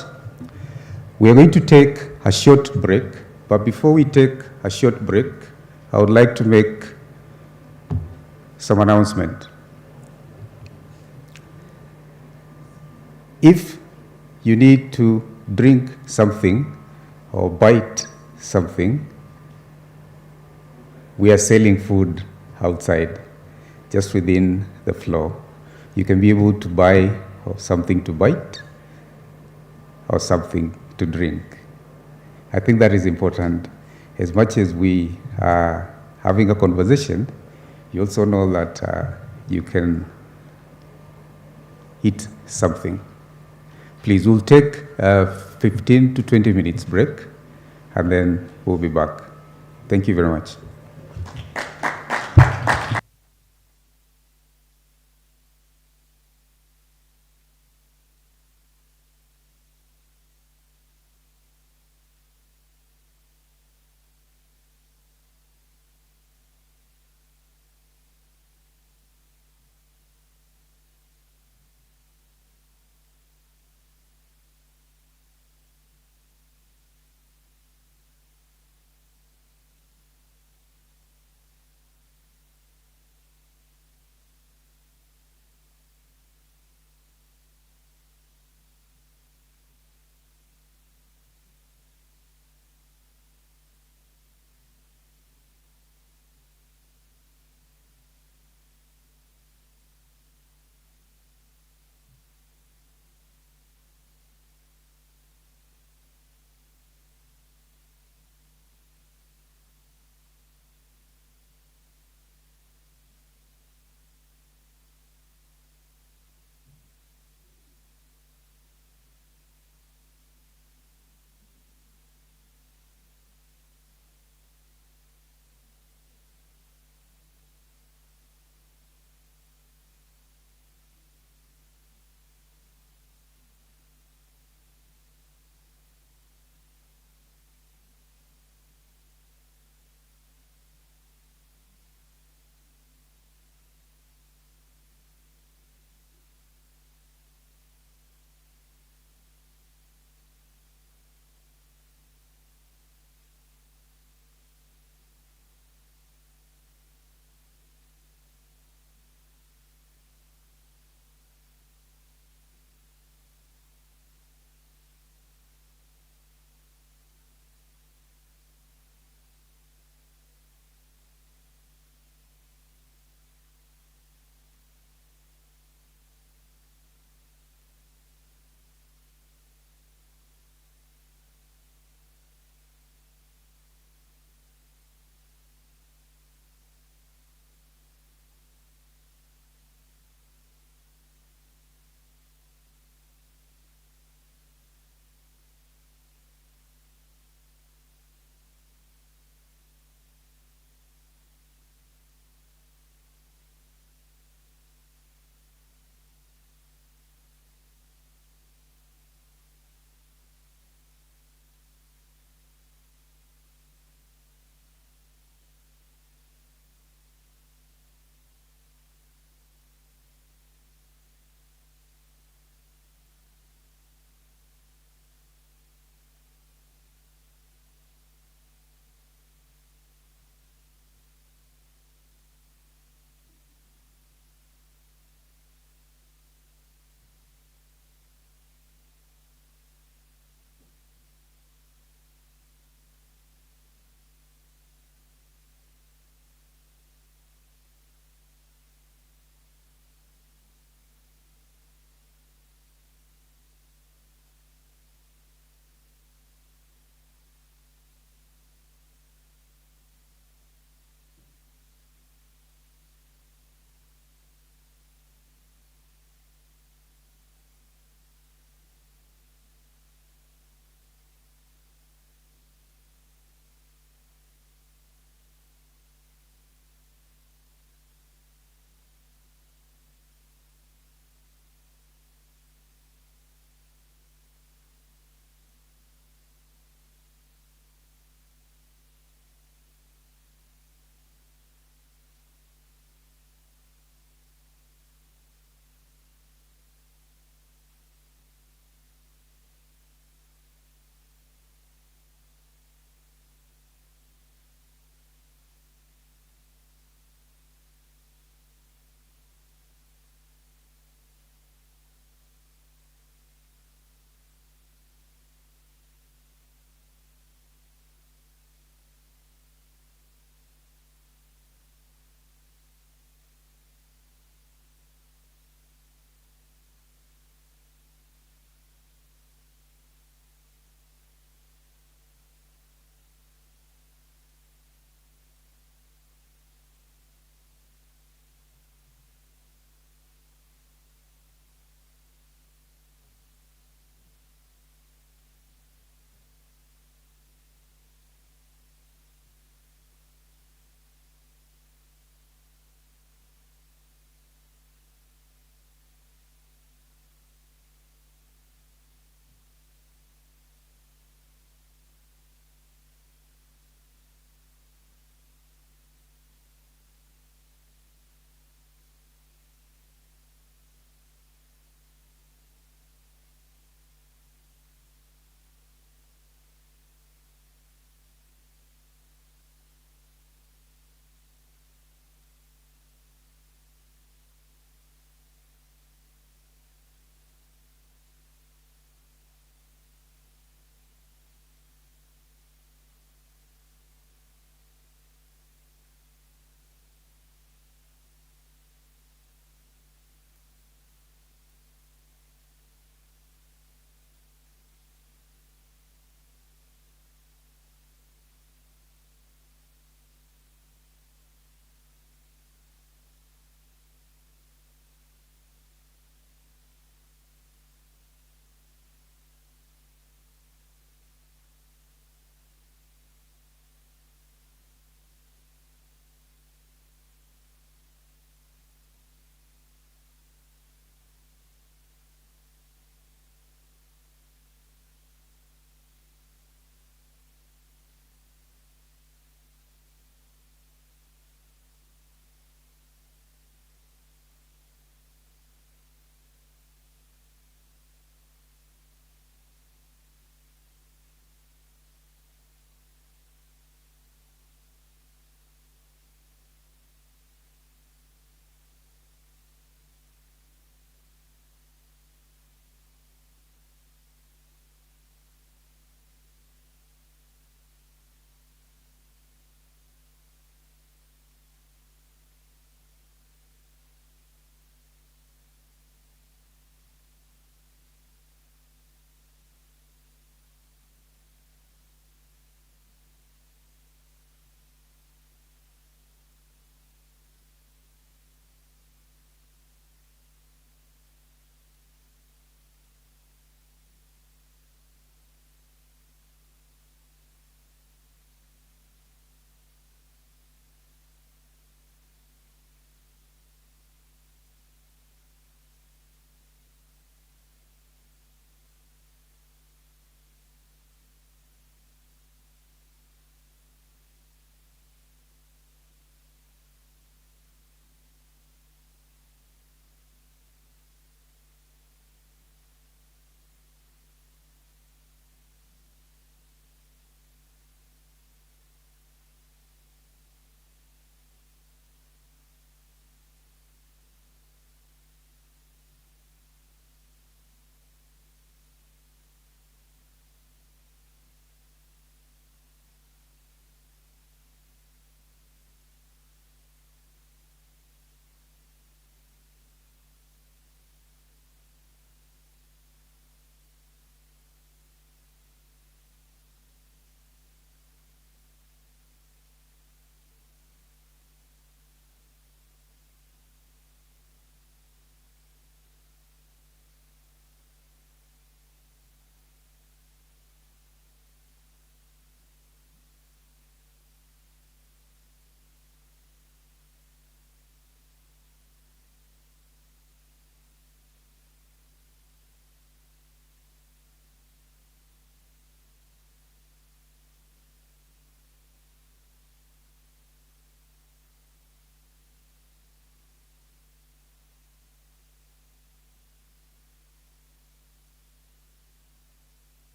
We are going to take a short break, but before we take a short break, I would like to make some announcement. If you need to drink something or bite something, we are selling food outside, just within the floor. You can be able to buy something to bite or something to drink. I think that is important. As much as we are having a conversation, you also know that you can eat something. Please, we'll take a 15 to 20 minutes break, and then we'll be back. Thank you very much.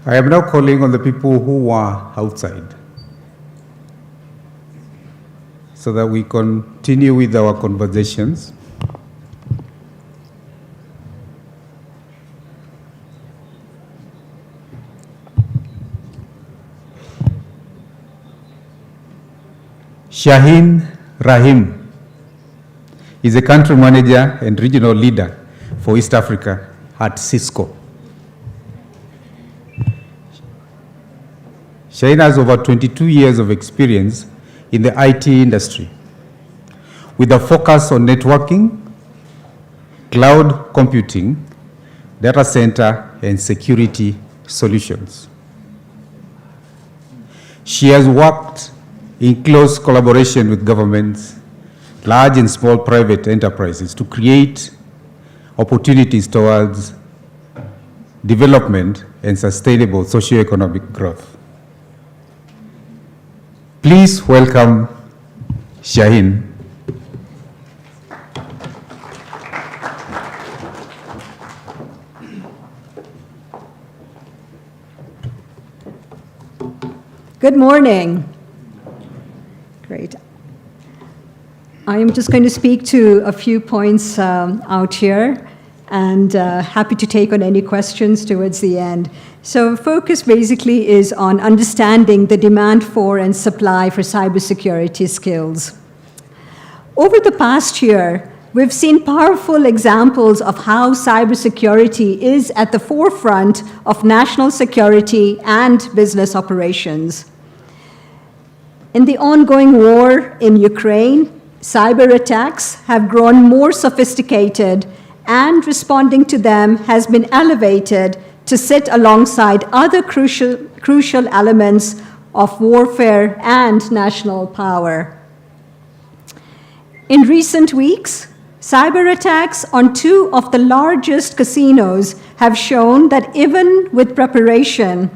I am now calling on the people who are outside so that we continue with our conversations. Shaheen Rahim is a country manager and regional leader for East Africa at Cisco. Shaheen has over 22 years of experience in the IT industry with a focus on networking, cloud computing, data center, and security solutions. She has worked in close collaboration with governments, large and small private enterprises to create opportunities towards development and sustainable socio-economic growth. Please welcome Shaheen. Good morning. Great. I am just going to speak to a few points out here, and happy to take on any questions towards the end. So focus basically is on understanding the demand for and supply for cybersecurity skills. Over the past year, we've seen powerful examples of how cybersecurity is at the forefront of national security and business operations. In the ongoing war in Ukraine, cyber attacks have grown more sophisticated, and responding to them has been elevated to sit alongside other crucial elements of warfare and national power. In recent weeks, cyber attacks on two of the largest casinos have shown that even with preparation,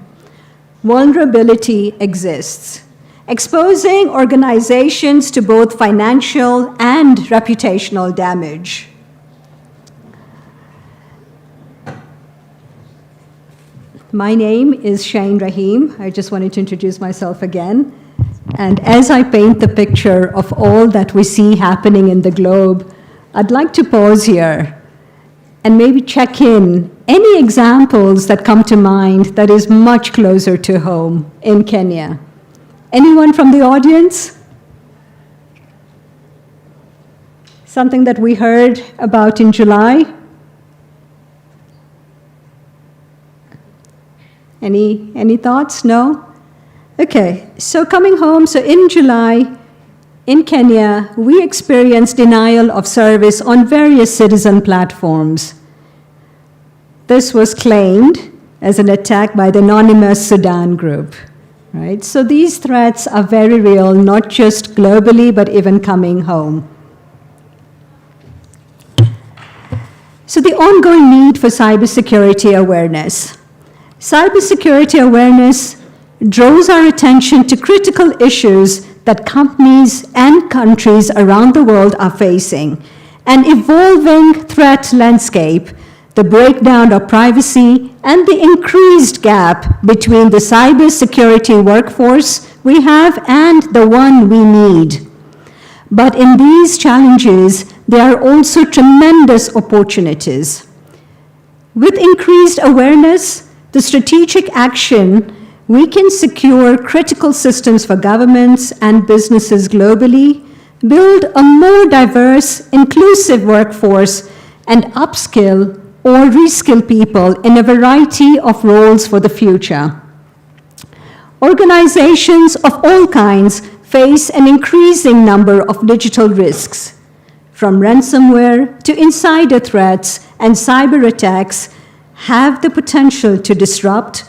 vulnerability exists, exposing organizations to both financial and reputational damage. My name is Shaheen Rahim. I just wanted to introduce myself again. And as I paint the picture of all that we see happening in the globe, I'd like to pause here and maybe check in any examples that come to mind that is much closer to home in Kenya. Anyone from the audience? Something that we heard about in July? Any thoughts? No? Okay, so coming home, so in July, in Kenya, we experienced denial of service on various citizen platforms. This was claimed as an attack by the anonymous Sudan group. Right? So these threats are very real, not just globally, but even coming home. So the ongoing need for cybersecurity awareness. Cybersecurity awareness draws our attention to critical issues that companies and countries around the world are facing: an evolving threat landscape, the breakdown of privacy, and the increased gap between the cybersecurity workforce we have and the one we need. But in these challenges, there are also tremendous opportunities. With increased awareness, the strategic action, we can secure critical systems for governments and businesses globally, build a more diverse, inclusive workforce, and upskill or reskill people in a variety of roles for the future. Organizations of all kinds face an increasing number of digital risks, from ransomware to insider threats and cyber attacks have the potential to disrupt,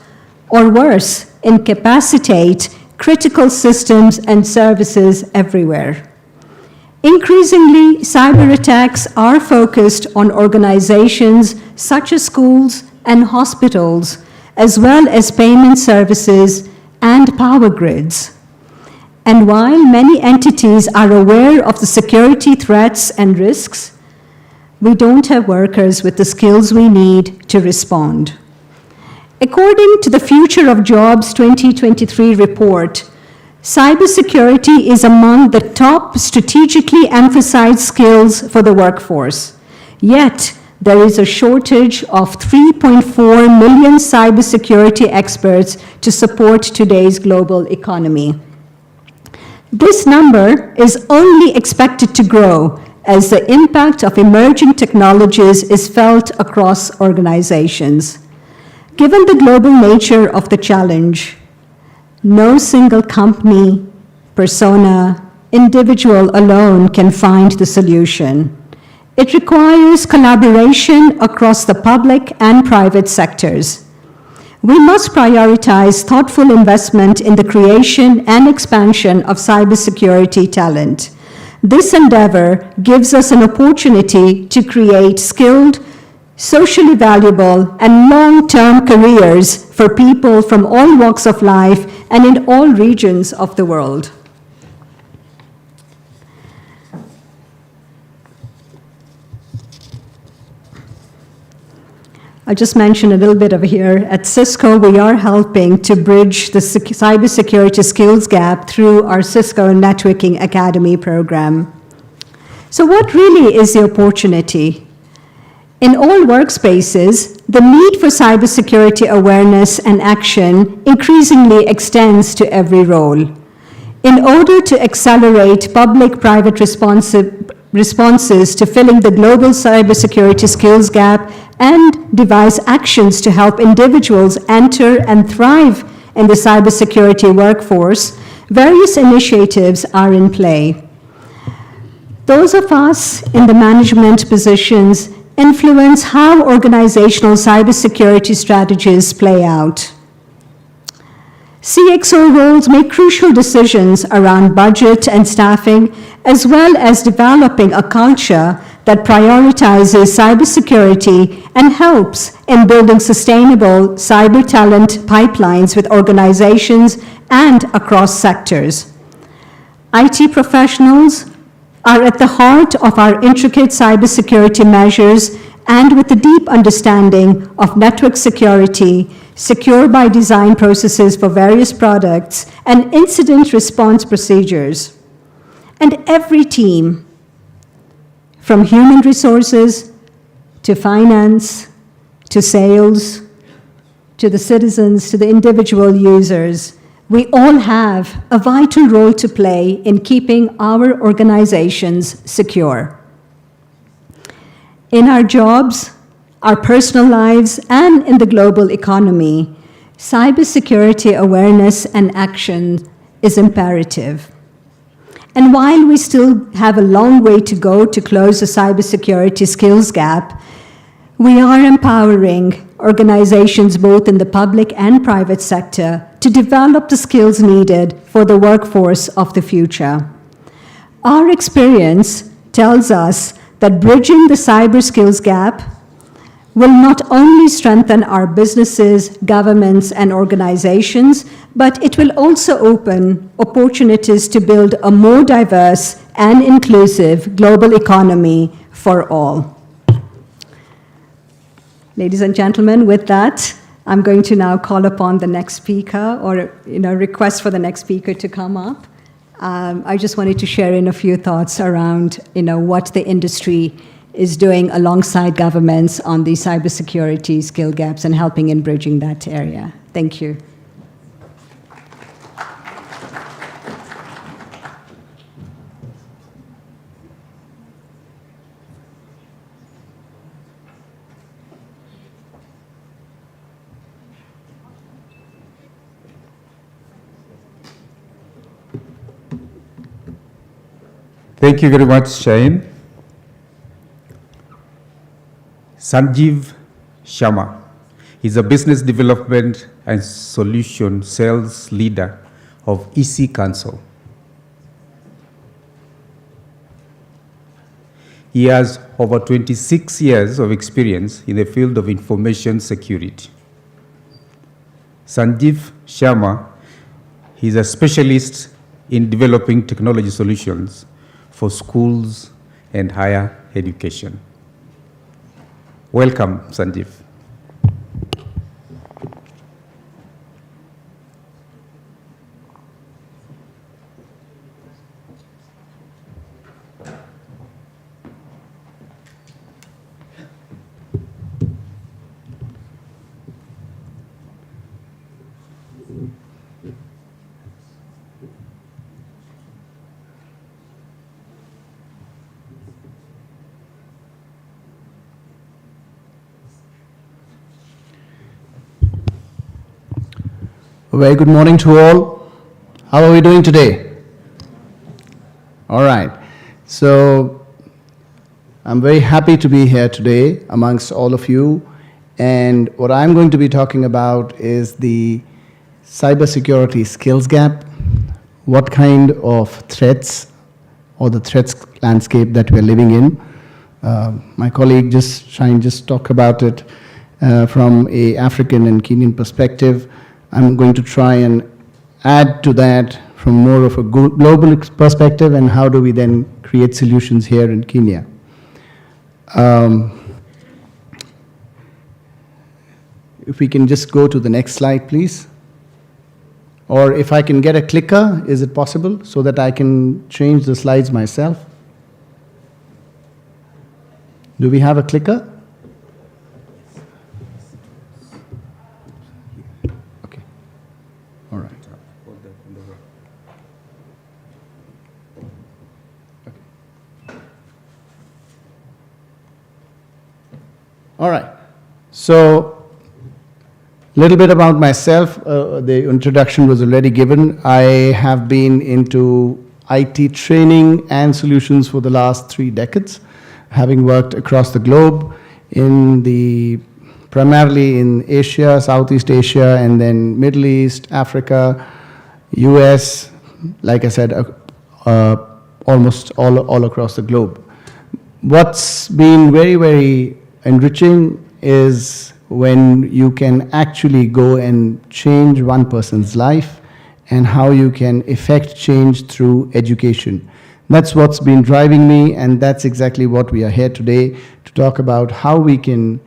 or worse, incapacitate critical systems and services everywhere. Increasingly, cyber attacks are focused on organizations such as schools and hospitals, as well as payment services and power grids. And while many entities are aware of the security threats and risks, we don't have workers with the skills we need to respond. According to the Future of Jobs 2023 report, cybersecurity is among the top strategically emphasized skills for the workforce. Yet, there is a shortage of 3.4 million cybersecurity experts to support today's global economy. This number is only expected to grow as the impact of emerging technologies is felt across organizations. Given the global nature of the challenge, no single company, persona, individual alone can find the solution. It requires collaboration across the public and private sectors. We must prioritize thoughtful investment in the creation and expansion of cybersecurity talent. This endeavor gives us an opportunity to create skilled, socially valuable, and long-term careers for people from all walks of life and in all regions of the world. I'll just mention a little bit over here. At Cisco, we are helping to bridge the cybersecurity skills gap through our Cisco Networking Academy program. So what really is the opportunity? In all workspaces, the need for cybersecurity awareness and action increasingly extends to every role. In order to accelerate public-private responses to filling the global cybersecurity skills gap and devise actions to help individuals enter and thrive in the cybersecurity workforce, various initiatives are in play. Those of us in the management positions influence how organizational cybersecurity strategies play out. CXO roles make crucial decisions around budget and staffing, as well as developing a culture that prioritizes cybersecurity and helps in building sustainable cyber talent pipelines with organizations and across sectors. IT professionals are at the heart of our intricate cybersecurity measures, and with a deep understanding of network security, secure by design processes for various products, and incident response procedures. And every team, from human resources to finance, to sales, to the citizens, to the individual users, we all have a vital role to play in keeping our organizations secure. In our jobs, our personal lives, and in the global economy, cybersecurity awareness and action is imperative. And while we still have a long way to go to close the cybersecurity skills gap, we are empowering organizations both in the public and private sector to develop the skills needed for the workforce of the future. Our experience tells us that bridging the cyber skills gap will not only strengthen our businesses, governments, and organizations, but it will also open opportunities to build a more diverse and inclusive global economy for all. Ladies and gentlemen, with that, I'm going to now call upon the next speaker, or request for the next speaker to come up. I just wanted to share in a few thoughts around what the industry is doing alongside governments on the cybersecurity skill gaps and helping in bridging that area. Thank you. Thank you very much, Shane. Sanjeev Sharma is a business development and solution sales leader of EC Council. He has over 26 years of experience in the field of information security. Sanjeev Sharma is a specialist in developing technology solutions for schools and higher education. Welcome, Sanjeev. A very good morning to all. How are we doing today? All right. So I'm very happy to be here today amongst all of you. And what I'm going to be talking about is the cybersecurity skills gap, what kind of threats or the threats landscape that we're living in. My colleague just talked about it from a African and Kenyan perspective. I'm going to try and add to that from more of a global perspective, and how do we then create solutions here in Kenya. If we can just go to the next slide, please. Or if I can get a clicker, is it possible, so that I can change the slides myself? Do we have a clicker? Okay. All right. Okay. All right. So, a little bit about myself. The introduction was already given. I have been into IT training and solutions for the last 3 decades, having worked across the globe primarily in Asia, Southeast Asia, and then Middle East, Africa, US, like I said, almost all across the globe. What's been very, very enriching is when you can actually go and change one person's life, and how you can effect change through education. That's what's been driving me, and that's exactly what we are here today to talk about, how we can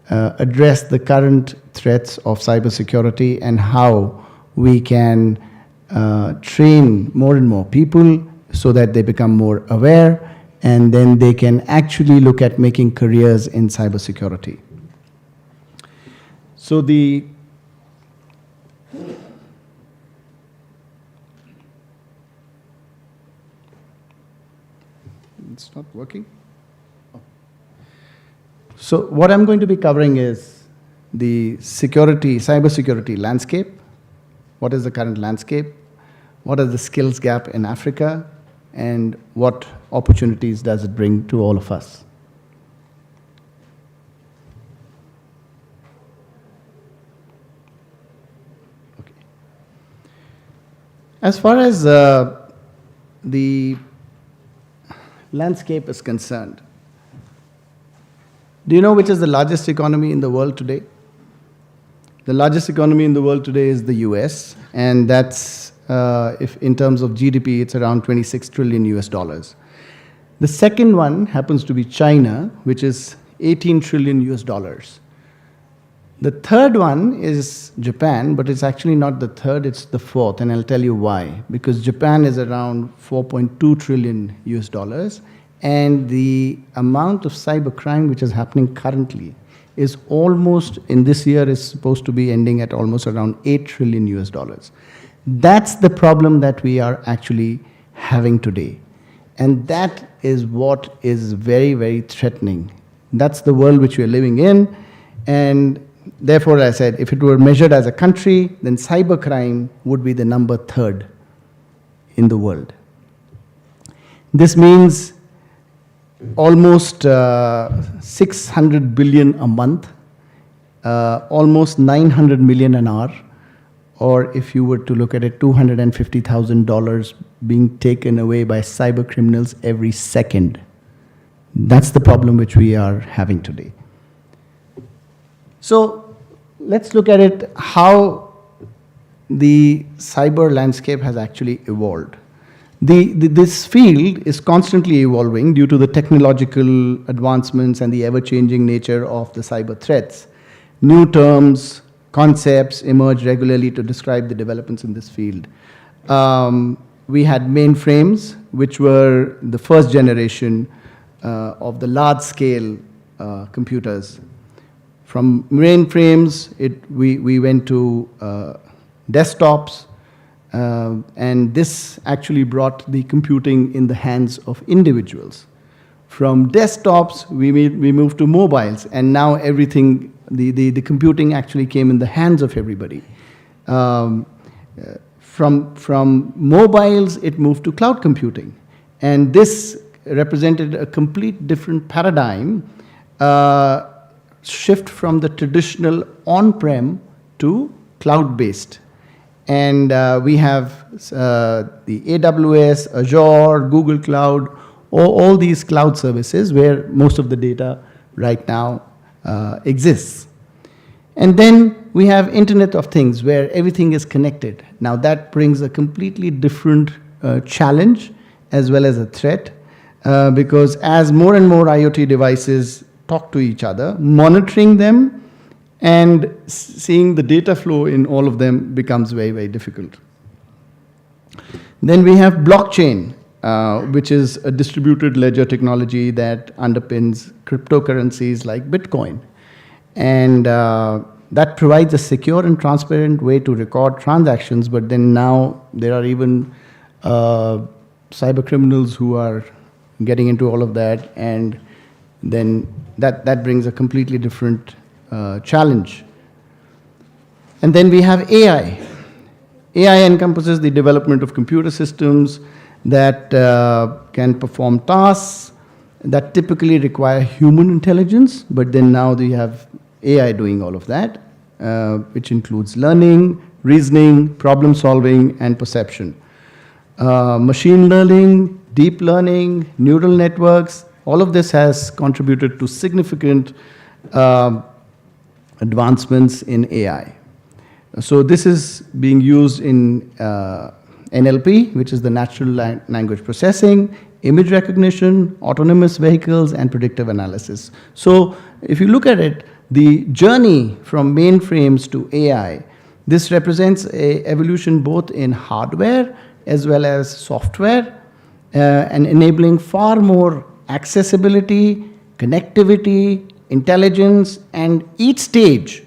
address the current threats of cybersecurity, and how we can train more and more people so that they become more aware, and then they can actually look at making careers in cybersecurity. So it's not working. Oh. So what I'm going to be covering is the cybersecurity landscape. What is the current landscape? What is the skills gap in Africa? And what opportunities does it bring to all of us? As far as the landscape is concerned, do you know which is the largest economy in the world today? The largest economy in the world today is the US, and that's, if in terms of GDP, it's around 26 trillion US dollars. The second one happens to be China, which is 18 trillion US dollars. The third one is Japan, but it's actually not the third, it's the fourth, and I'll tell you why. Because Japan is around 4.2 trillion US dollars, and the amount of cybercrime which is happening currently is almost, in this year, is supposed to be ending at almost around 8 trillion US dollars. That's the problem that we are actually having today. And that is what is very, very threatening. That's the world which we are living in, and therefore, I said, if it were measured as a country, then cybercrime would be the number 3rd in the world. This means almost 600 billion a month, almost 900 million an hour, or if you were to look at it, $250,000 being taken away by cyber criminals every second. That's the problem which we are having today. So let's look at it, how the cyber landscape has actually evolved. This field is constantly evolving due to the technological advancements and the ever-changing nature of the cyber threats. New terms, concepts emerge regularly to describe the developments in this field. We had mainframes, which were the first generation of the large-scale computers. From mainframes, we went to desktops, and this actually brought the computing in the hands of individuals. From desktops, we moved to mobiles, and now everything, the computing actually came in the hands of everybody. From mobiles, it moved to cloud computing. And this represented a complete different paradigm, shift from the traditional on-prem to cloud-based. And we have the AWS, Azure, Google Cloud, all these cloud services where most of the data right now exists. And then we have Internet of Things where everything is connected. Now that brings a completely different challenge as well as a threat, because as more and more IoT devices talk to each other, monitoring them and seeing the data flow in all of them becomes very, very difficult. Then we have blockchain, which is a distributed ledger technology that underpins cryptocurrencies like Bitcoin. And that provides a secure and transparent way to record transactions, but then now there are even cyber criminals who are getting into all of that, and then that brings a completely different challenge. And then we have AI. AI encompasses the development of computer systems that can perform tasks that typically require human intelligence, but then now we have AI doing all of that, which includes learning, reasoning, problem solving, and perception. Machine learning, deep learning, neural networks, all of this has contributed to significant advancements in AI. So this is being used in NLP, which is the natural language processing, image recognition, autonomous vehicles, and predictive analysis. So if you look at it, the journey from mainframes to AI, this represents an evolution both in hardware as well as software, and enabling far more accessibility, connectivity, intelligence, and each stage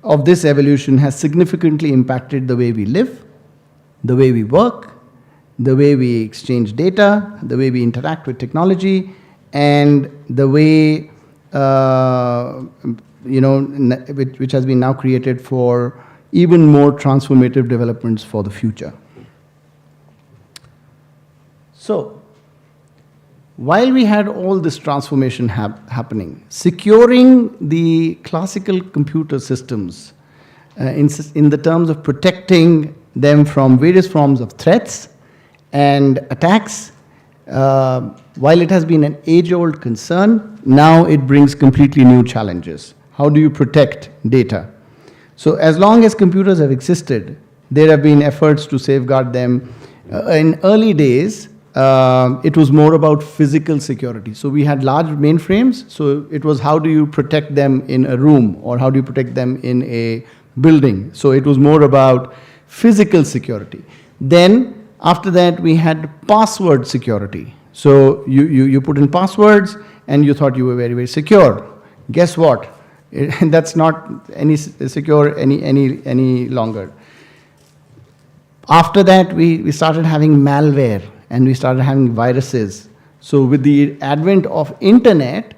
of this evolution has significantly impacted the way we live, the way we work, the way we exchange data, the way we interact with technology, and the way which has been now created for even more transformative developments for the future. So, while we had all this transformation happening, securing the classical computer systems in the terms of protecting them from various forms of threats and attacks, while it has been an age-old concern, now it brings completely new challenges. How do you protect data? So as long as computers have existed, there have been efforts to safeguard them. In early days, it was more about physical security. So we had large mainframes, so it was how do you protect them in a room, or how do you protect them in a building. So it was more about physical security. Then after that, we had password security. So you put in passwords and you thought you were very, very secure. Guess what? That's not any secure any longer. After that, we started having malware and we started having viruses. So with the advent of internet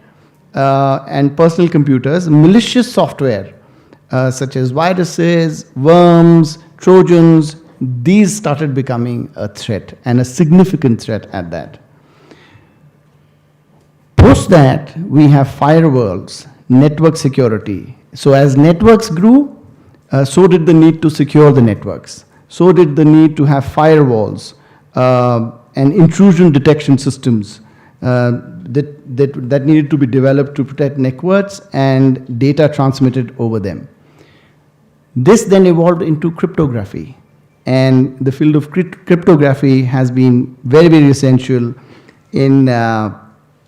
and personal computers, malicious software such as viruses, worms, Trojans, these started becoming a threat, and a significant threat at that. Post that, we have firewalls, network security. So as networks grew, so did the need to secure the networks. So did the need to have firewalls and intrusion detection systems that needed to be developed to protect networks and data transmitted over them. This then evolved into cryptography. And the field of cryptography has been very, very essential in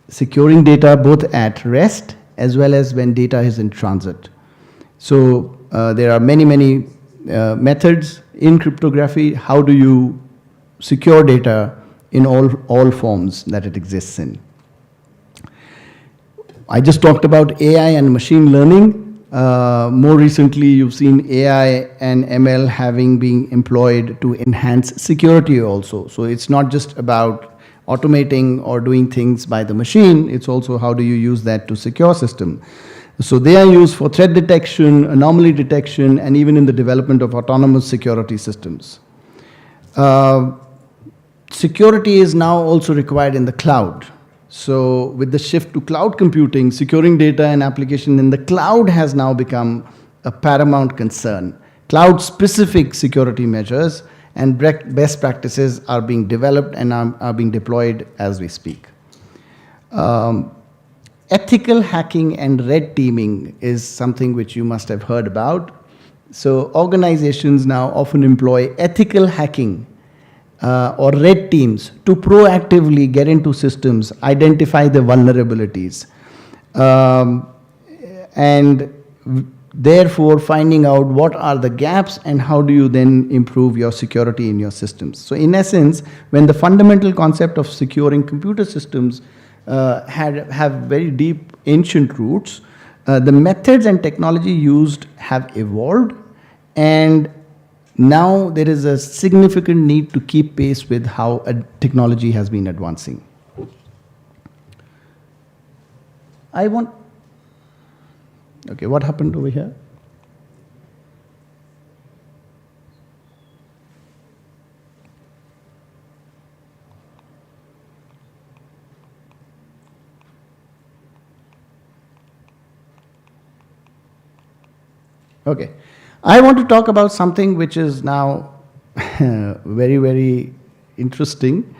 securing data both at rest as well as when data is in transit. So there are many, many methods in cryptography. How do you secure data in all forms that it exists in? I just talked about AI and machine learning. More recently, you've seen AI and ML having been employed to enhance security also. So it's not just about automating or doing things by the machine, it's also how do you use that to secure system. So they are used for threat detection, anomaly detection, and even in the development of autonomous security systems. Security is now also required in the cloud. So with the shift to cloud computing, securing data and application in the cloud has now become a paramount concern. Cloud-specific security measures and best practices are being developed and are being deployed as we speak. Ethical hacking and red teaming is something which you must have heard about. So organizations now often employ ethical hacking or red teams to proactively get into systems, identify the vulnerabilities, and therefore finding out what are the gaps and how do you then improve your security in your systems. So in essence, when the fundamental concept of securing computer systems have very deep ancient roots, the methods and technology used have evolved, and now there is a significant need to keep pace with how technology has been advancing. Okay, what happened over here? Okay, I want to talk about something which is now very, very interesting.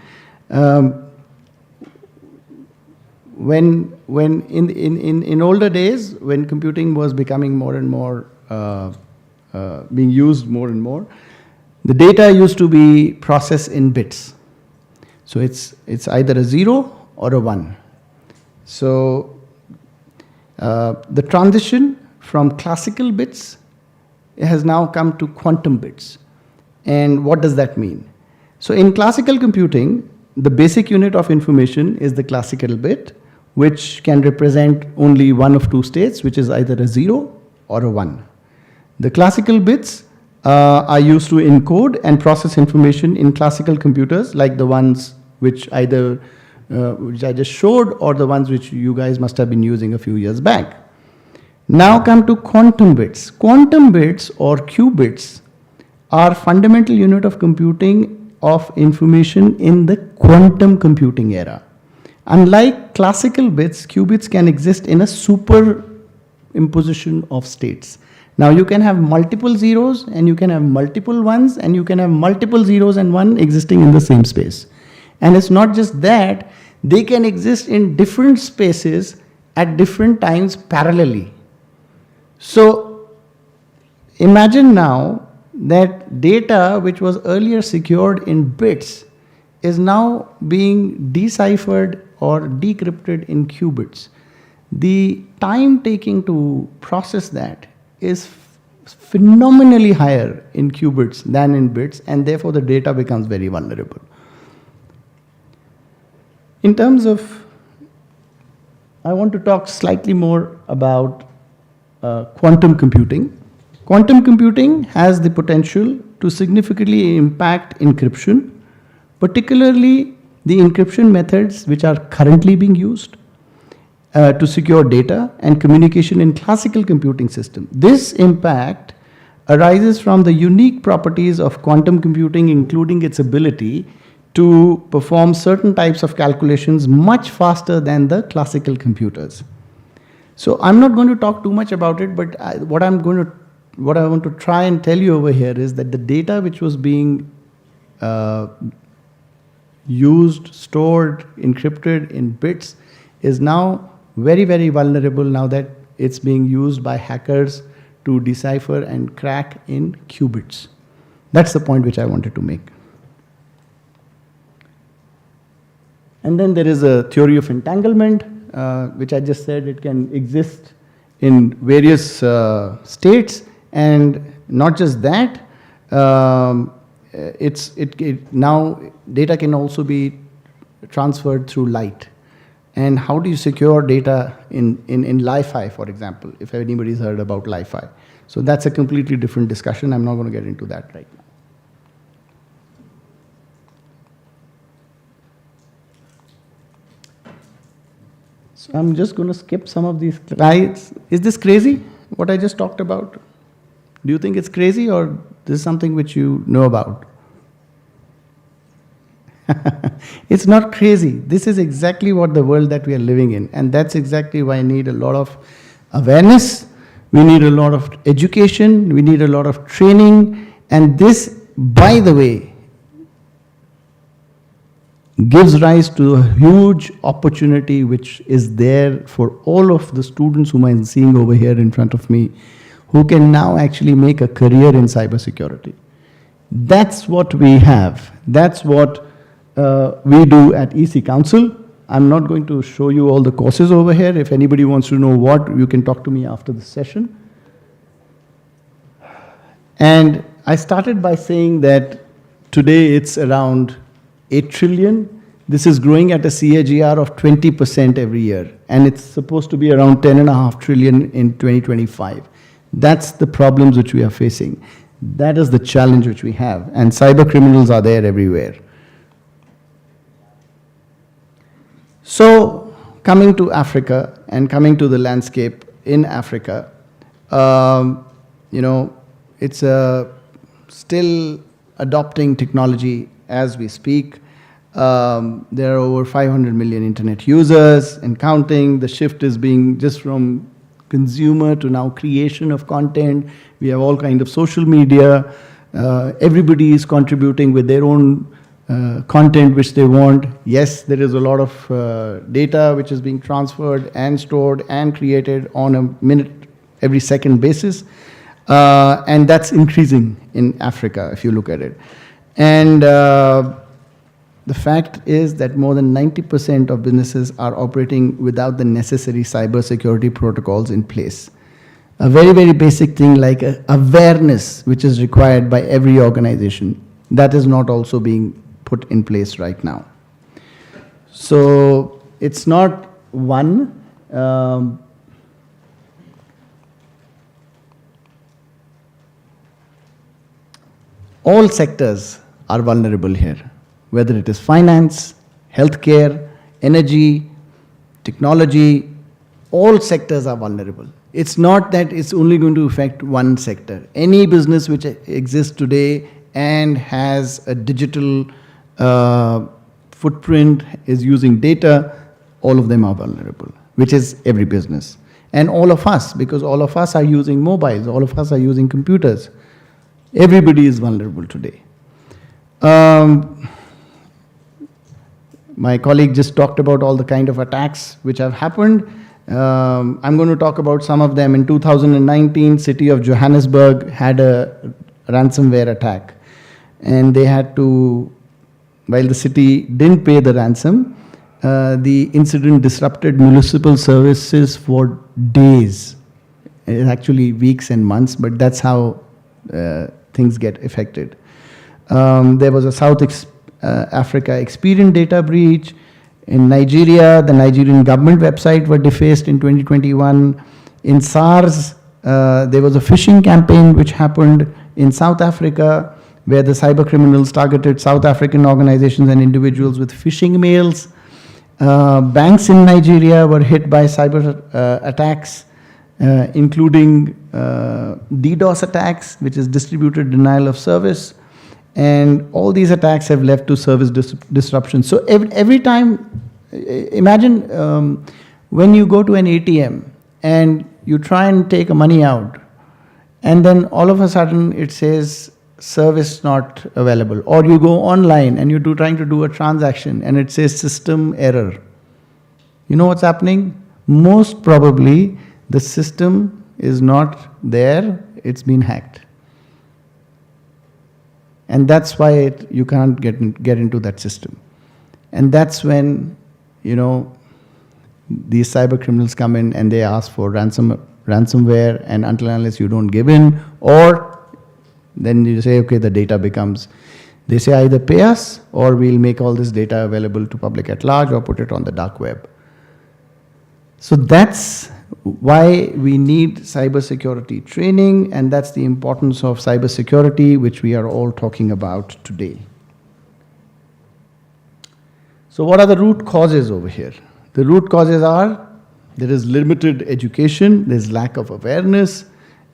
When in older days, when computing was becoming more and more, being used more and more, the data used to be processed in bits. So it's either a 0 or a 1. So the transition from classical bits has now come to quantum bits. And what does that mean? So in classical computing, the basic unit of information is the classical bit, which can represent only one of two states, which is either a 0 or a 1. The classical bits are used to encode and process information in classical computers, like the ones which I just showed, or the ones which you guys must have been using a few years back. Now come to quantum bits. Quantum bits or qubits are fundamental unit of computing of information in the quantum computing era. Unlike classical bits, qubits can exist in a superimposition of states. Now you can have multiple zeros and you can have multiple ones and you can have multiple zeros and one existing in the same space. And it's not just that, they can exist in different spaces at different times parallelly. So imagine now that data which was earlier secured in bits is now being deciphered or decrypted in qubits. The time taking to process that is phenomenally higher in qubits than in bits, and therefore the data becomes very vulnerable. In terms of, I want to talk slightly more about quantum computing. Quantum computing has the potential to significantly impact encryption, particularly the encryption methods which are currently being used to secure data and communication in classical computing systems. This impact arises from the unique properties of quantum computing, including its ability to perform certain types of calculations much faster than the classical computers. So I'm not going to talk too much about it, but what I want to try and tell you over here is that the data which was being used, stored, encrypted in bits is now very, very vulnerable now that it's being used by hackers to decipher and crack in qubits. That's the point which I wanted to make. And then there is a theory of entanglement, which I just said it can exist in various states, and not just that, now data can also be transferred through light. And how do you secure data in Li-Fi, for example, if anybody's heard about Li-Fi? So that's a completely different discussion. I'm not going to get into that right now. So I'm just going to skip some of these slides. Is this crazy, what I just talked about? Do you think it's crazy, or this is something which you know about? It's not crazy. This is exactly what the world that we are living in. And that's exactly why I need a lot of awareness. We need a lot of education. We need a lot of training. And this, by the way, gives rise to a huge opportunity which is there for all of the students whom I'm seeing over here in front of me, who can now actually make a career in cybersecurity. That's what we have. That's what we do at EC Council. I'm not going to show you all the courses over here. If anybody wants to know what, you can talk to me after the session. And I started by saying that today it's around 8 trillion. This is growing at a CAGR of 20% every year. And it's supposed to be around 10.5 trillion in 2025. That's the problems which we are facing. That is the challenge which we have. And cyber criminals are there everywhere. So, coming to Africa and coming to the landscape in Africa, you know, it's still adopting technology as we speak. There are over 500 million internet users and counting. The shift is being just from consumer to now creation of content. We have all kinds of social media. Everybody is contributing with their own content which they want. Yes, there is a lot of data which is being transferred and stored and created on a minute, every second basis. And that's increasing in Africa if you look at it. And the fact is that more than 90% of businesses are operating without the necessary cybersecurity protocols in place. A very, very basic thing like awareness, which is required by every organization, that is not also being put in place right now. So it's not one. All sectors are vulnerable here, whether it is finance, healthcare, energy, technology, all sectors are vulnerable. It's not that it's only going to affect one sector. Any business which exists today and has a digital footprint, is using data, all of them are vulnerable, which is every business. And all of us, because all of us are using mobiles, all of us are using computers. Everybody is vulnerable today. My colleague just talked about all the kind of attacks which have happened. I'm going to talk about some of them. In 2019, city of Johannesburg had a ransomware attack. And they had to, while the city didn't pay the ransom, the incident disrupted municipal services for days. Actually weeks and months, but that's how things get affected. There was a South Africa Experian data breach. In Nigeria, the Nigerian government website was defaced in 2021. In SARS, there was a phishing campaign which happened in South Africa, where the cyber criminals targeted South African organizations and individuals with phishing mails. Banks in Nigeria were hit by cyber attacks, including DDoS attacks, which is distributed denial of service. And all these attacks have led to service disruption. So every time, imagine when you go to an ATM and you try and take money out, and then all of a sudden it says service not available. Or you go online and you're trying to do a transaction and it says system error. You know what's happening? Most probably the system is not there, it's been hacked. And that's why you can't get into that system. And that's when, you know, these cyber criminals come in and they ask for ransomware, and until and unless you don't give in, or then you say, okay, the data becomes, they say either pay us or we'll make all this data available to public at large or put it on the dark web. So that's why we need cybersecurity training, and that's the importance of cybersecurity, which we are all talking about today. So what are the root causes over here? The root causes are There is limited education, there's lack of awareness,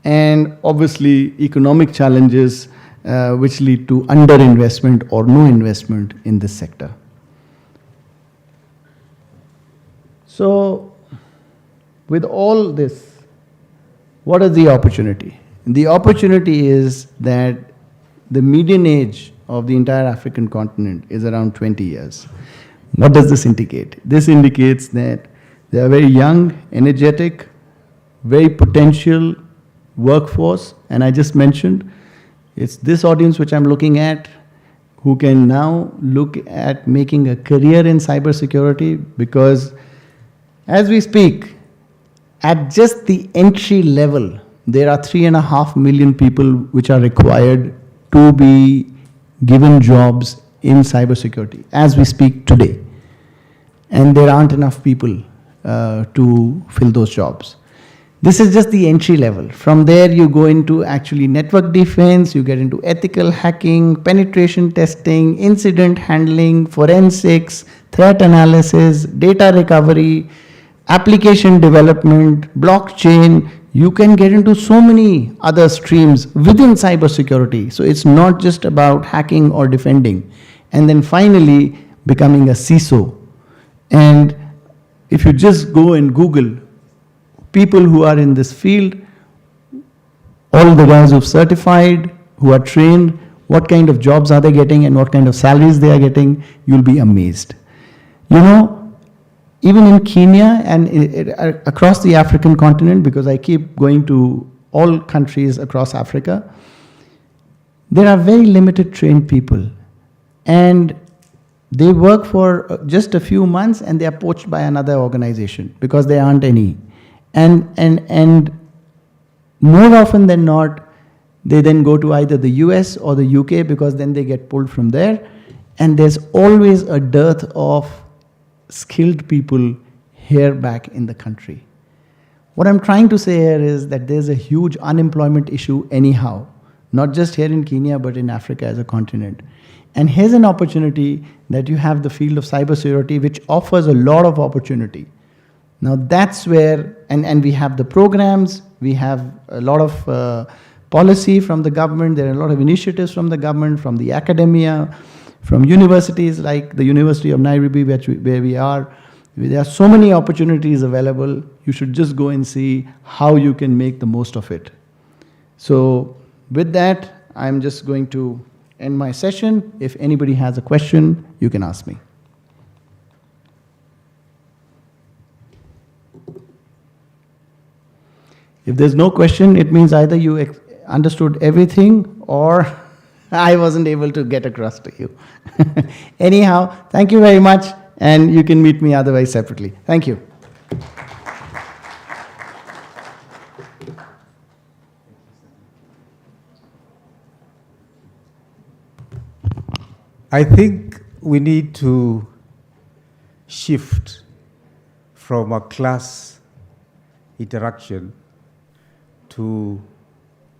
and obviously economic challenges which lead to underinvestment or no investment in this sector. So, with all this, what is the opportunity? The opportunity is that the median age of the entire African continent is around 20 years. What does this indicate? This indicates that they are very young, energetic, very potential workforce, and I just mentioned, it's this audience which I'm looking at who can now look at making a career in cybersecurity, because as we speak, at just the entry level, there are 3.5 million people which are required to be given jobs in cybersecurity as we speak today. And there aren't enough people to fill those jobs. This is just the entry level. From there, you go into actually network defense, you get into ethical hacking, penetration testing, incident handling, forensics, threat analysis, data recovery, application development, blockchain. You can get into so many other streams within cybersecurity. So it's not just about hacking or defending. And then finally, becoming a CISO. And if you just go and Google people who are in this field, all the guys who've certified, who are trained, what kind of jobs are they getting and what kind of salaries they are getting, you'll be amazed. You know, even in Kenya and across the African continent, because I keep going to all countries across Africa, there are very limited trained people. And they work for just a few months and they are poached by another organization because there aren't any. And more often than not, they then go to either the US or the UK because then they get pulled from there. And there's always a dearth of skilled people here back in the country. What I'm trying to say here is that there's a huge unemployment issue anyhow, not just here in Kenya, but in Africa as a continent. And here's an opportunity that you have the field of cybersecurity, which offers a lot of opportunity. Now that's where, and we have the programs, we have a lot of policy from the government, there are a lot of initiatives from the government, from the academia, from universities like the University of Nairobi, where we are. There are so many opportunities available. You should just go and see how you can make the most of it. So with that, I'm just going to end my session. If anybody has a question, you can ask me. If there's no question, it means either you understood everything or I wasn't able to get across to you. Anyhow, thank you very much, and you can meet me otherwise separately. Thank you. I think we need to shift from a class interaction to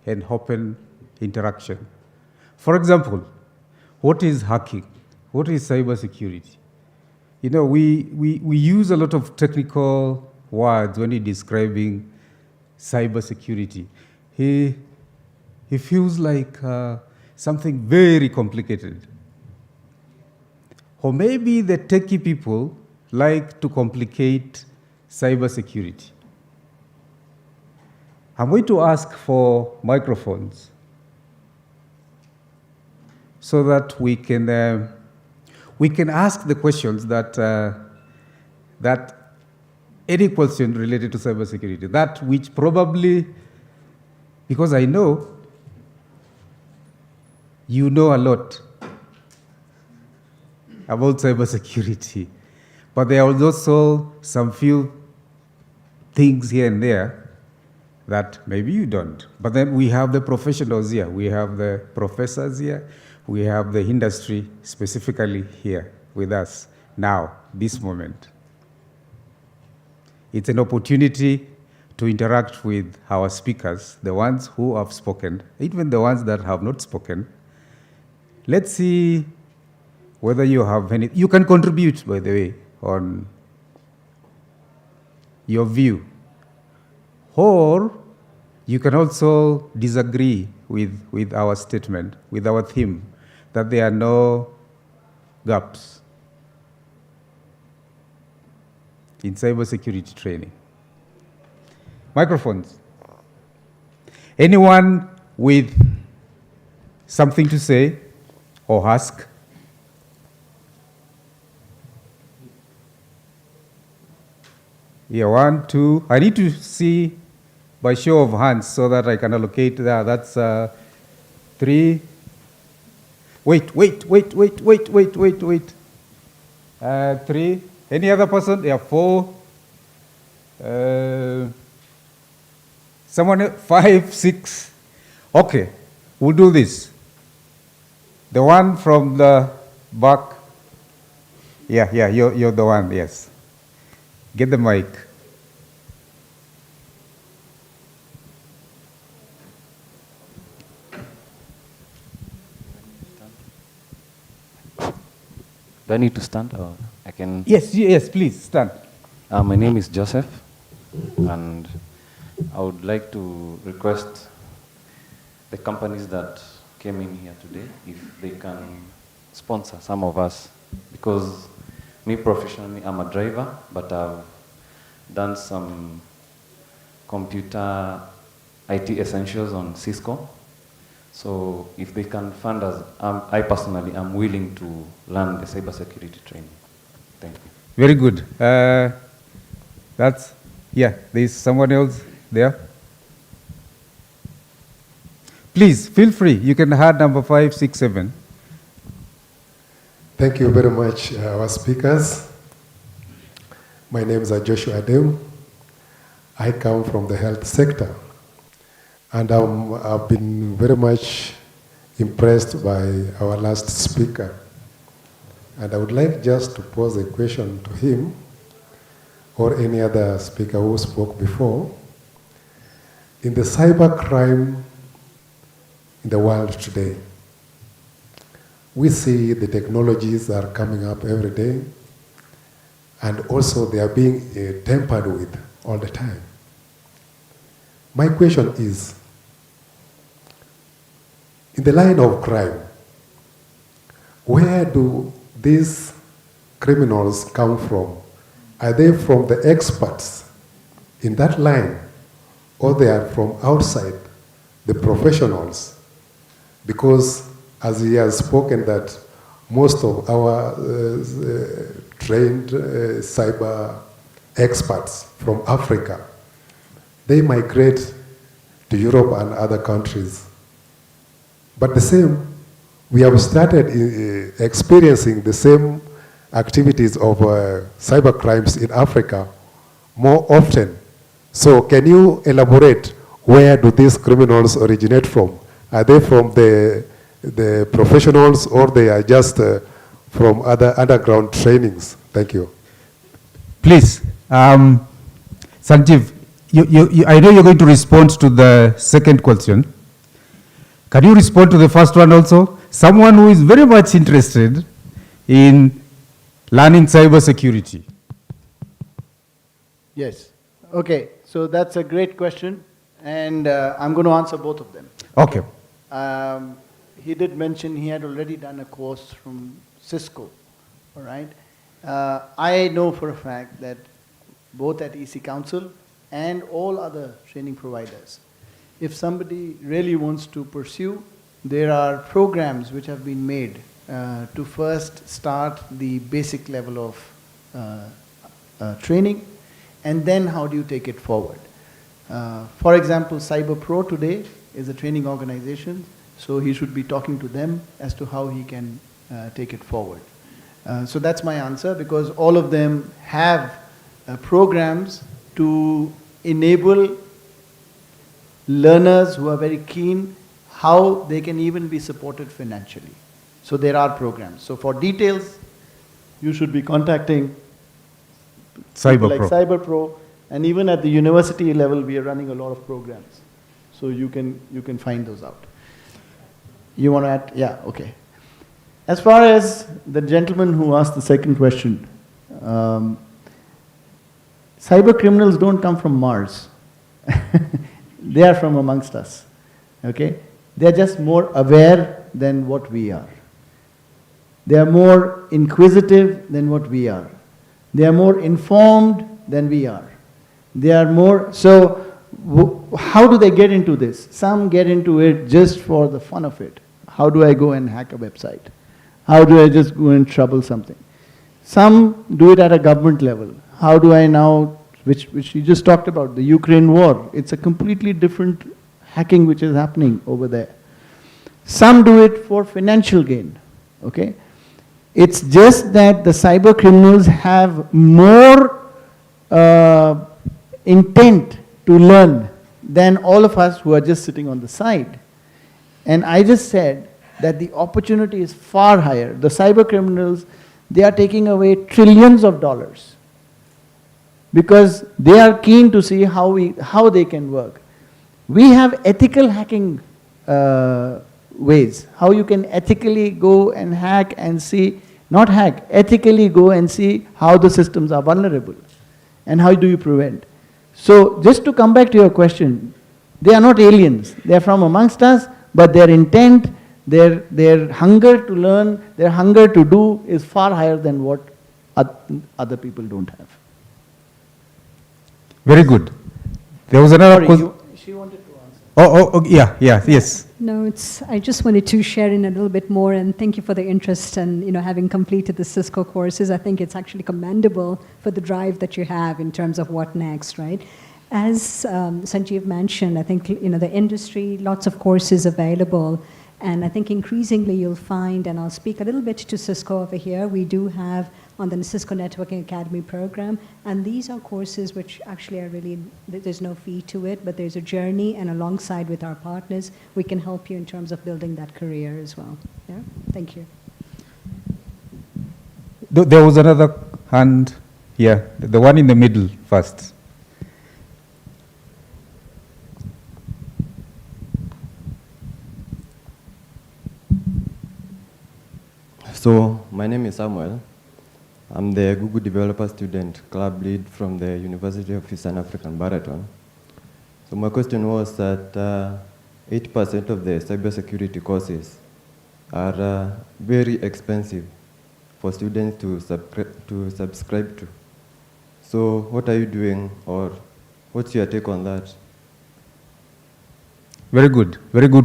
an open interaction. For example, what is hacking? What is cybersecurity? You know, we use a lot of technical words when we're describing cybersecurity. He feels like something very complicated. Or maybe the techie people like to complicate cybersecurity. I'm going to ask for microphones so that we can ask the questions that any question related to cybersecurity, that which probably, because I know you know a lot about cybersecurity, but there are also some few things here and there that maybe you don't. But then we have the professionals here, we have the professors here, we have the industry specifically here with us now, this moment. It's an opportunity to interact with our speakers, the ones who have spoken, even the ones that have not spoken. Let's see whether you have any, you can contribute, by the way, on your view. Or you can also disagree with our statement, with our theme, that there are no gaps in cybersecurity training. Microphones. Anyone with something to say or ask? Yeah, 1, 2. I need to see by show of hands so that I can allocate that. That's 3. Wait. 3. Any other person? Yeah, 4. Someone else? 5, 6. Okay, we'll do this. The one from the back. Yeah, you're the one, yes. Get the mic. Do I need to stand or I can? Yes, please, stand. My name is Joseph, and I would like to request the companies that came in here today if they can sponsor some of us, because me professionally, I'm a driver, but I've done some computer IT essentials on Cisco. So if they can fund us, I personally am willing to learn the cybersecurity training. Thank you. Very good. There's someone else there. Please, feel free. You can add number 5, 6, 7. Thank you very much, our speakers. My name is Joshua Adem. I come from the health sector, and I've been very much impressed by our last speaker. And I would like just to pose a question to him or any other speaker who spoke before. In the cybercrime in the world today, we see the technologies are coming up every day, and also they are being tampered with all the time. My question is, in the line of crime, where do these criminals come from? Are they from the experts in that line, or they are from outside, the professionals? Because as he has spoken that most of our trained cyber experts from Africa, they migrate to Europe and other countries. But the same, we have started experiencing the same activities of cyber crimes in Africa more often. So can you elaborate, where do these criminals originate from? Are they from the professionals, or they are just from other underground trainings? Thank you. Please, Sanjeev, I know you're going to respond to the second question. Can you respond to the first one also? Someone who is very much interested in learning cybersecurity. Yes. Okay. So that's a great question, and I'm going to answer both of them. Okay. He did mention he had already done a course from Cisco. All right. I know for a fact that both at EC Council and all other training providers, if somebody really wants to pursue, there are programs which have been made to first start the basic level of training, and then how do you take it forward. For example, Cyber Pro today is a training organization, so he should be talking to them as to how he can take it forward. So that's my answer, because all of them have programs to enable learners who are very keen how they can even be supported financially. So there are programs. So for details, you should be contacting people like Cyber Pro, and even at the university level, we are running a lot of programs. So you can find those out. You want to add? Yeah, okay. As far as the gentleman who asked the second question, Cyber criminals don't come from Mars. They are from amongst us. Okay? They are just more aware than what we are. They are more inquisitive than what we are. They are more informed than we are. They are more, so how do they get into this? Some get into it just for the fun of it. How do I go and hack a website? How do I just go and trouble something? Some do it at a government level. How do I now, which you just talked about, the Ukraine war. It's a completely different hacking which is happening over there. Some do it for financial gain, okay? It's just that the cyber criminals have more intent to learn than all of us who are just sitting on the side. And I just said that the opportunity is far higher. The cyber criminals, they are taking away trillions of dollars because they are keen to see how they can work. We have ethical hacking ways, how you can ethically go and hack and see, not hack, ethically go and see how the systems are vulnerable and how do you prevent. So just to come back to your question, they are not aliens. They are from amongst us, but their intent, their hunger to learn, their hunger to do is far higher than what other people don't have. Very good. There was another question. She wanted to answer. Yes. No, I just wanted to share in a little bit more, and thank you for the interest and having completed the Cisco courses. I think it's actually commendable for the drive that you have in terms of what next, right? As Sanjeev mentioned, I think the industry, lots of courses available, and I think increasingly you'll find, and I'll speak a little bit to Cisco over here, we do have on the Cisco Networking Academy program, and these are courses which actually are really, there's no fee to it, but there's a journey, and alongside with our partners, we can help you in terms of building that career as well. Yeah, thank you. There was another hand here, the one in the middle first. So, my name is Samuel. I'm the Google Developer Student Club Lead from the University of Eastern African Baraton. So my question was that 80% of the cybersecurity courses are very expensive for students to subscribe to. So what are you doing, or what's your take on that? Very good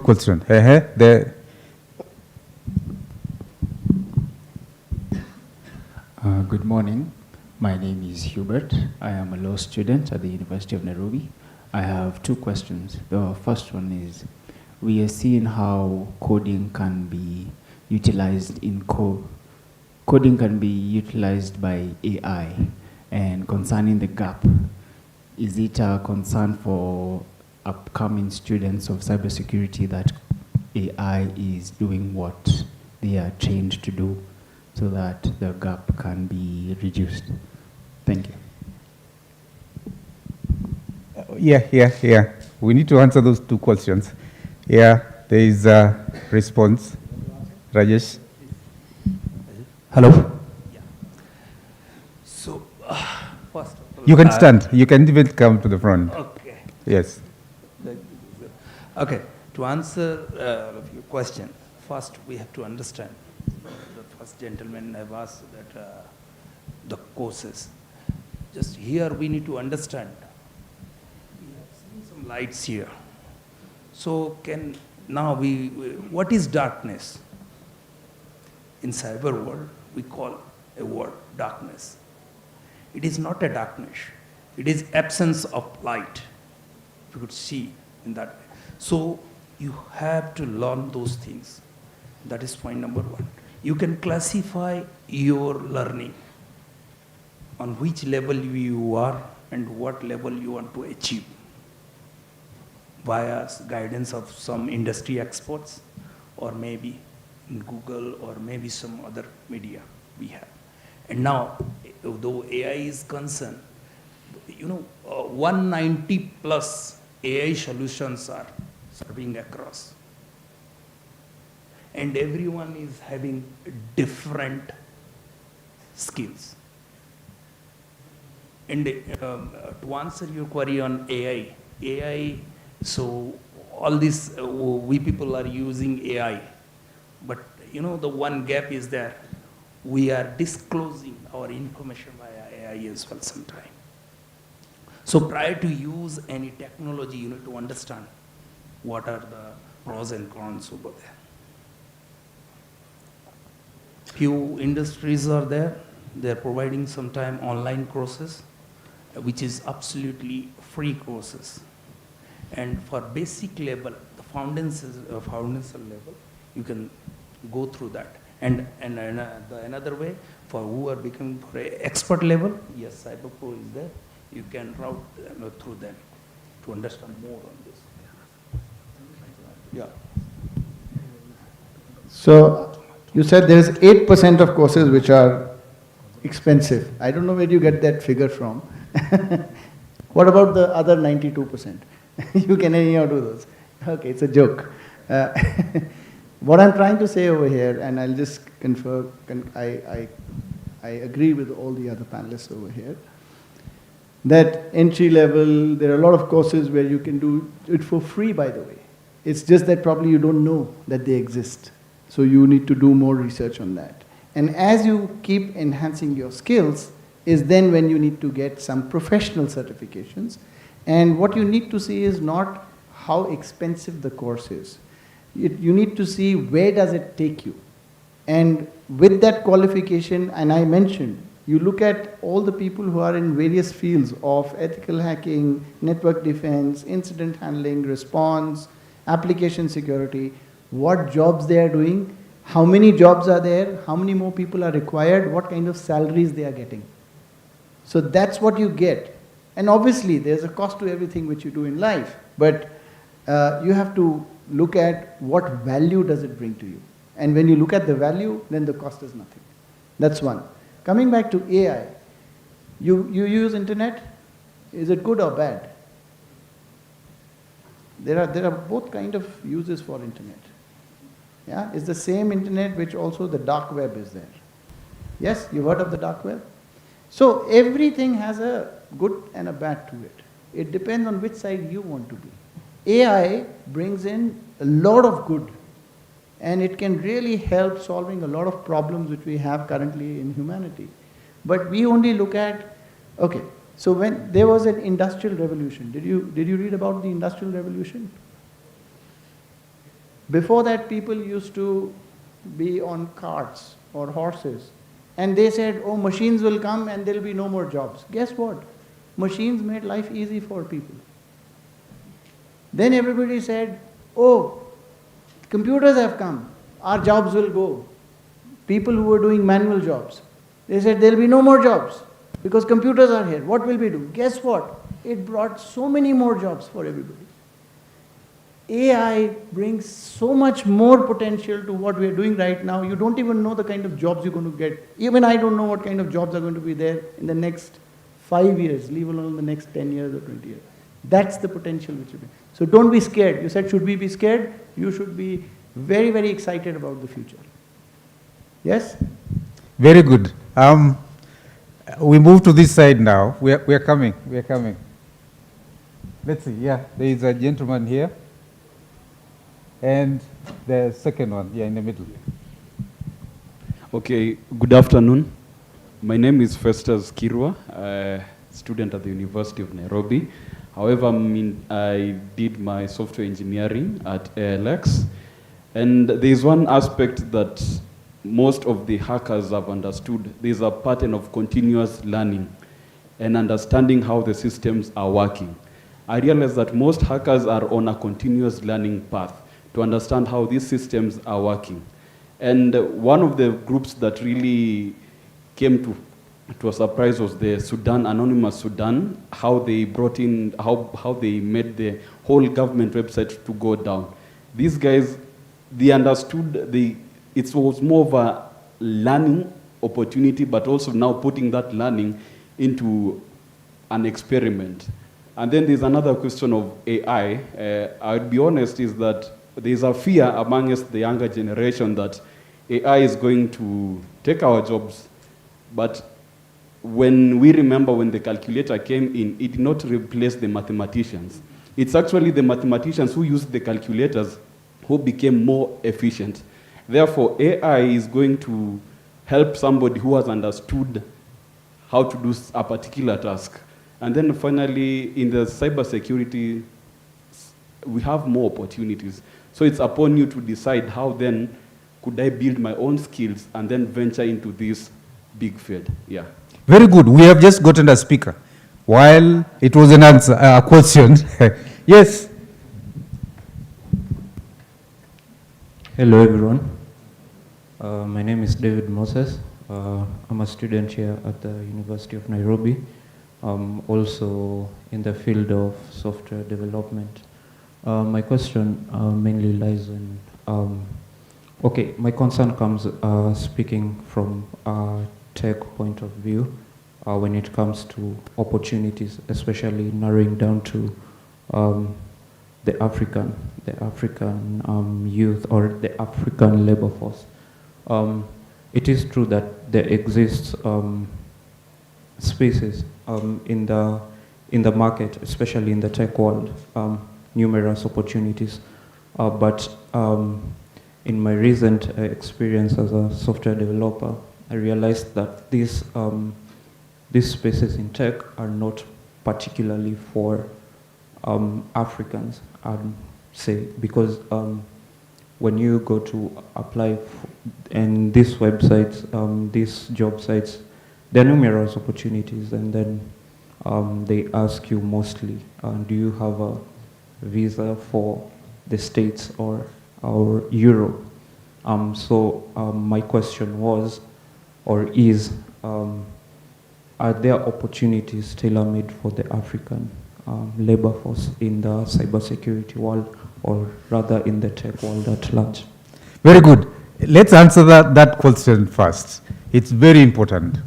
question. Good morning. My name is Hubert. I am a law student at the University of Nairobi. I have two questions. The first one is, we are seeing how coding can be utilized coding can be utilized by AI, and concerning the gap, is it a concern for upcoming students of cybersecurity that AI is doing what they are trained to do, so that the gap can be reduced? Thank you. Yeah. We need to answer those two questions. Yeah, there is a response. Rajesh? Hello? Yeah. So, first of all, you can stand. You can even come to the front. Okay. Yes. Okay. To answer your question, first we have to understand. The first gentleman have asked that the courses. Just here we need to understand. We have seen some lights here. So what is darkness? In cyber world, we call a word darkness. It is not a darkness. It is absence of light. You could see in that way. So you have to learn those things. That is point number one. You can classify your learning on which level you are and what level you want to achieve via guidance of some industry experts, or maybe in Google, or maybe some other media we have. And now, though AI is concerned, 190 plus AI solutions are serving across. And everyone is having different skills. And to answer your query on AI, so all this, we people are using AI, but you know, the one gap is that we are disclosing our information via AI as well sometime. So prior to use any technology, you need to understand what are the pros and cons over there. Few industries are there, they're providing sometime online courses, which is absolutely free courses. And for basic level, the foundation level, you can go through that. And another way, for who are becoming for a expert level, yes, CyberPro is there. You can route through them to understand more on this. Yeah. So you said there is 8% of courses which are expensive. I don't know where you get that figure from. What about the other 92%? You can anyhow do those. Okay, it's a joke. What I'm trying to say over here, and I'll just confirm, I agree with all the other panelists over here, that entry level, there are a lot of courses where you can do it for free, by the way. It's just that probably you don't know that they exist. So you need to do more research on that. And as you keep enhancing your skills, is then when you need to get some professional certifications. And what you need to see is not how expensive the course is. You need to see where does it take you. And with that qualification, and I mentioned, you look at all the people who are in various fields of ethical hacking, network defense, incident handling, response, application security, what jobs they are doing, how many jobs are there, how many more people are required, what kind of salaries they are getting. So that's what you get. And obviously, there's a cost to everything which you do in life, but you have to look at what value does it bring to you. And when you look at the value, then the cost is nothing. That's one. Coming back to AI, you use internet, is it good or bad? There are both kind of uses for internet. Yeah, it's the same internet which also the dark web is there. Yes, you've heard of the dark web? So everything has a good and a bad to it. It depends on which side you want to be. AI brings in a lot of good, and it can really help solving a lot of problems which we have currently in humanity. But we only look at, okay, so when there was an industrial revolution, did you read about the industrial revolution? Before that, people used to be on carts or horses, and they said, oh, machines will come and there will be no more jobs. Guess what? Machines made life easy for people. Then everybody said, oh, computers have come, our jobs will go. People who were doing manual jobs, they said there will be no more jobs because computers are here. What will we do? Guess what? It brought so many more jobs for everybody. AI brings so much more potential to what we are doing right now. You don't even know the kind of jobs you're going to get. Even I don't know what kind of jobs are going to be there in the next 5 years, leave alone the next 10 years or 20 years. That's the potential which you bring. So don't be scared. You said, should we be scared? You should be very, very excited about the future. Yes? Very good. We move to this side now. We are coming. Let's see. Yeah, there is a gentleman here. And the second one, in the middle. Okay, good afternoon. My name is Festus Kirwa, a student at the University of Nairobi. However, I did my software engineering at ALX. And there's one aspect that most of the hackers have understood. There's a pattern of continuous learning and understanding how the systems are working. I realize that most hackers are on a continuous learning path to understand how these systems are working. And one of the groups that really came to a surprise was the Anonymous Sudan, how they brought in, how they made the whole government website to go down. These guys, they understood it was more of a learning opportunity, but also now putting that learning into an experiment. And then there's another question of AI. I'll be honest, is that there's a fear amongst the younger generation that AI is going to take our jobs. But when we remember when the calculator came in, it did not replace the mathematicians. It's actually the mathematicians who used the calculators who became more efficient. Therefore, AI is going to help somebody who has understood how to do a particular task. And then finally, in the cybersecurity, we have more opportunities. So it's upon you to decide how then could I build my own skills and then venture into this big field. Yeah. Very good. We have just gotten a speaker. While it was an answer, a question. Yes. Hello, everyone. My name is David Moses. I'm a student here at the University of Nairobi. I'm also in the field of software development. My question mainly lies in, okay, my concern comes speaking from a tech point of view when it comes to opportunities, especially narrowing down to the African youth or the African labor force. It is true that there exists spaces in the market, especially in the tech world, numerous opportunities. But in my recent experience as a software developer, I realized that these spaces in tech are not particularly for Africans, say, because when you go to apply in these websites, these job sites, there are numerous opportunities, and then they ask you mostly, do you have a visa for the States or Europe? So my question was, or is, are there opportunities tailor-made for the African labor force in the cybersecurity world, or rather in the tech world at large? Very good. Let's answer that question first. It's very important.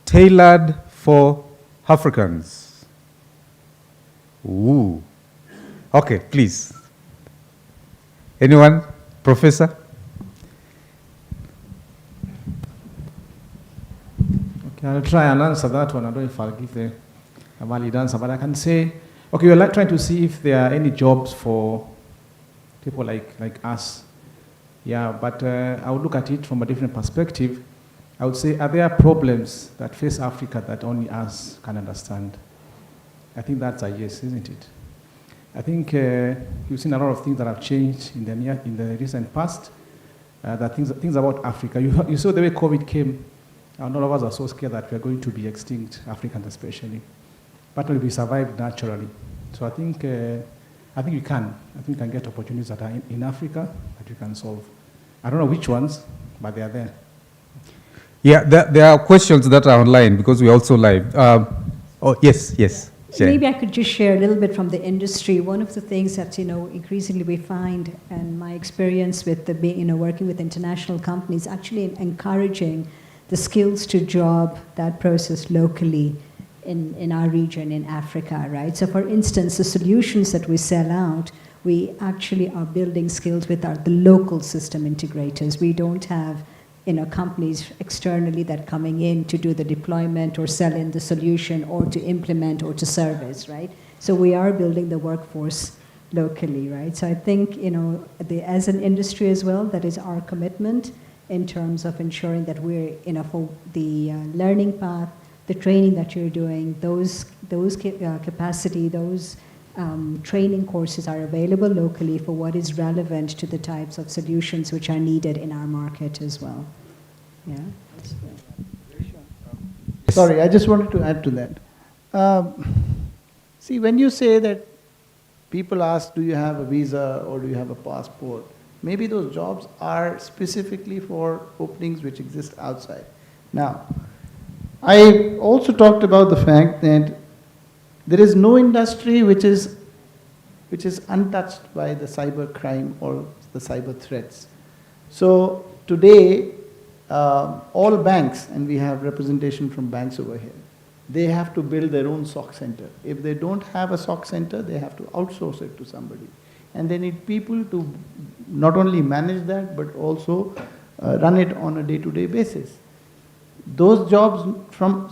Tailored for Africans. Ooh. Okay, please. Anyone? Professor? Okay, I'll try and answer that one. I don't know if I'll give a valid answer, but I can say, okay, we're trying to see if there are any jobs for people like us. Yeah, but I would look at it from a different perspective. I would say, are there problems that face Africa that only us can understand? I think that's a yes, isn't it? I think you've seen a lot of things that have changed in the recent past. That things about Africa. You saw the way COVID came, and all of us are so scared that we are going to be extinct, Africans especially. But we survived naturally. So I think we can. I think we can get opportunities that are in Africa that we can solve. I don't know which ones, but they are there. Yeah, there are questions that are online because we're also live. Oh, yes. Maybe I could just share a little bit from the industry. One of the things that increasingly we find, and my experience with working with international companies, actually encouraging the skills to job that process locally in our region in Africa, right? So, for instance, the solutions that we sell out, we actually are building skills with the local system integrators. We don't have companies externally that coming in to do the deployment or sell in the solution or to implement or to service, right? So we are building the workforce locally, right? So I think, as an industry as well, that is our commitment in terms of ensuring that we're, for the learning path, the training that you're doing, those capacity, those training courses are available locally for what is relevant to the types of solutions which are needed in our market as well. Yeah. Sorry, I just wanted to add to that. See, when you say that people ask, do you have a visa or do you have a passport? Maybe those jobs are specifically for openings which exist outside. Now, I also talked about the fact that there is no industry which is untouched by the cyber crime or the cyber threats. So today, all banks, and we have representation from banks over here, they have to build their own SOC center. If they don't have a SOC center, they have to outsource it to somebody. And they need people to not only manage that, but also run it on a day-to-day basis. Those jobs,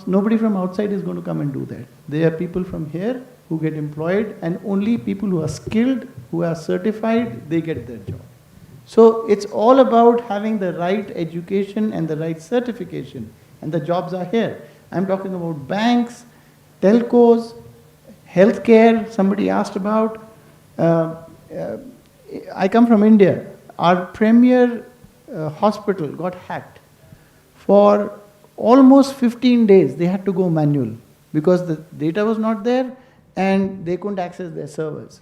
nobody from outside is going to come and do that. There are people from here who get employed, and only people who are skilled, who are certified, they get their job. So it's all about having the right education and the right certification, and the jobs are here. I'm talking about banks, telcos, healthcare, somebody asked about. I come from India. Our premier hospital got hacked. For almost 15 days, they had to go manual because the data was not there and they couldn't access their servers.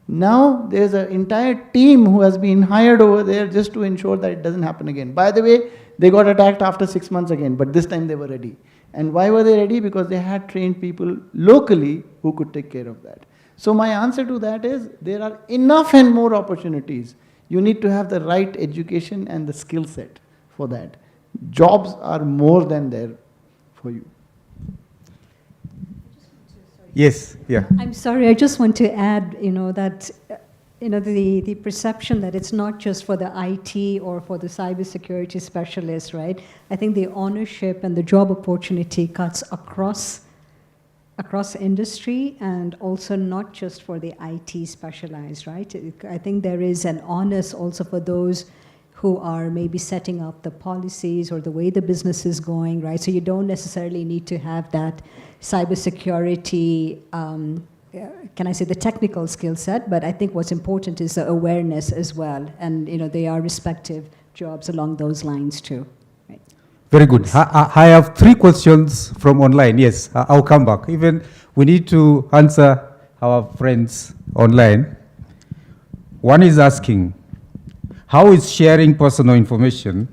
Now there's an entire team who has been hired over there just to ensure that it doesn't happen again. By the way, they got attacked after 6 months again, but this time they were ready. And why were they ready? Because they had trained people locally who could take care of that. So my answer to that is there are enough and more opportunities. You need to have the right education and the skill set for that. Jobs are more than there for you. Yes, yeah. I'm sorry, I just want to add, that, the perception that it's not just for the IT or for the cybersecurity specialist, right? I think the ownership and the job opportunity cuts across industry, and also not just for the IT specialized, right? I think there is an onus also for those who are maybe setting up the policies or the way the business is going, right? So you don't necessarily need to have that cybersecurity, can I say the technical skill set, but I think what's important is the awareness as well. And they are respective jobs along those lines too. Right. Very good. I have 3 questions from online. Yes, I'll come back. Even we need to answer our friends online. One is asking, how is sharing personal information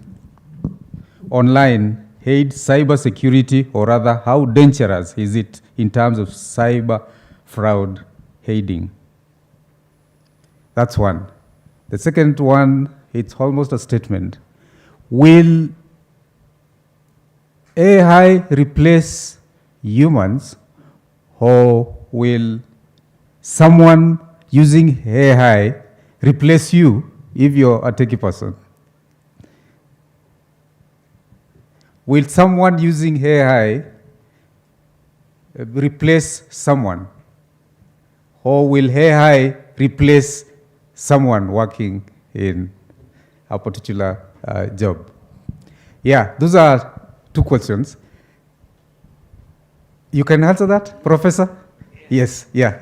online aid cybersecurity, or rather, how dangerous is it in terms of cyber fraud aiding? That's one. The second one, it's almost a statement. Will AI replace humans, or will someone using AI replace you if you're a techie person? Will someone using AI replace someone? Or will AI replace someone working in a particular job? Yeah, those are 2 questions. You can answer that, Professor? Yes, yeah.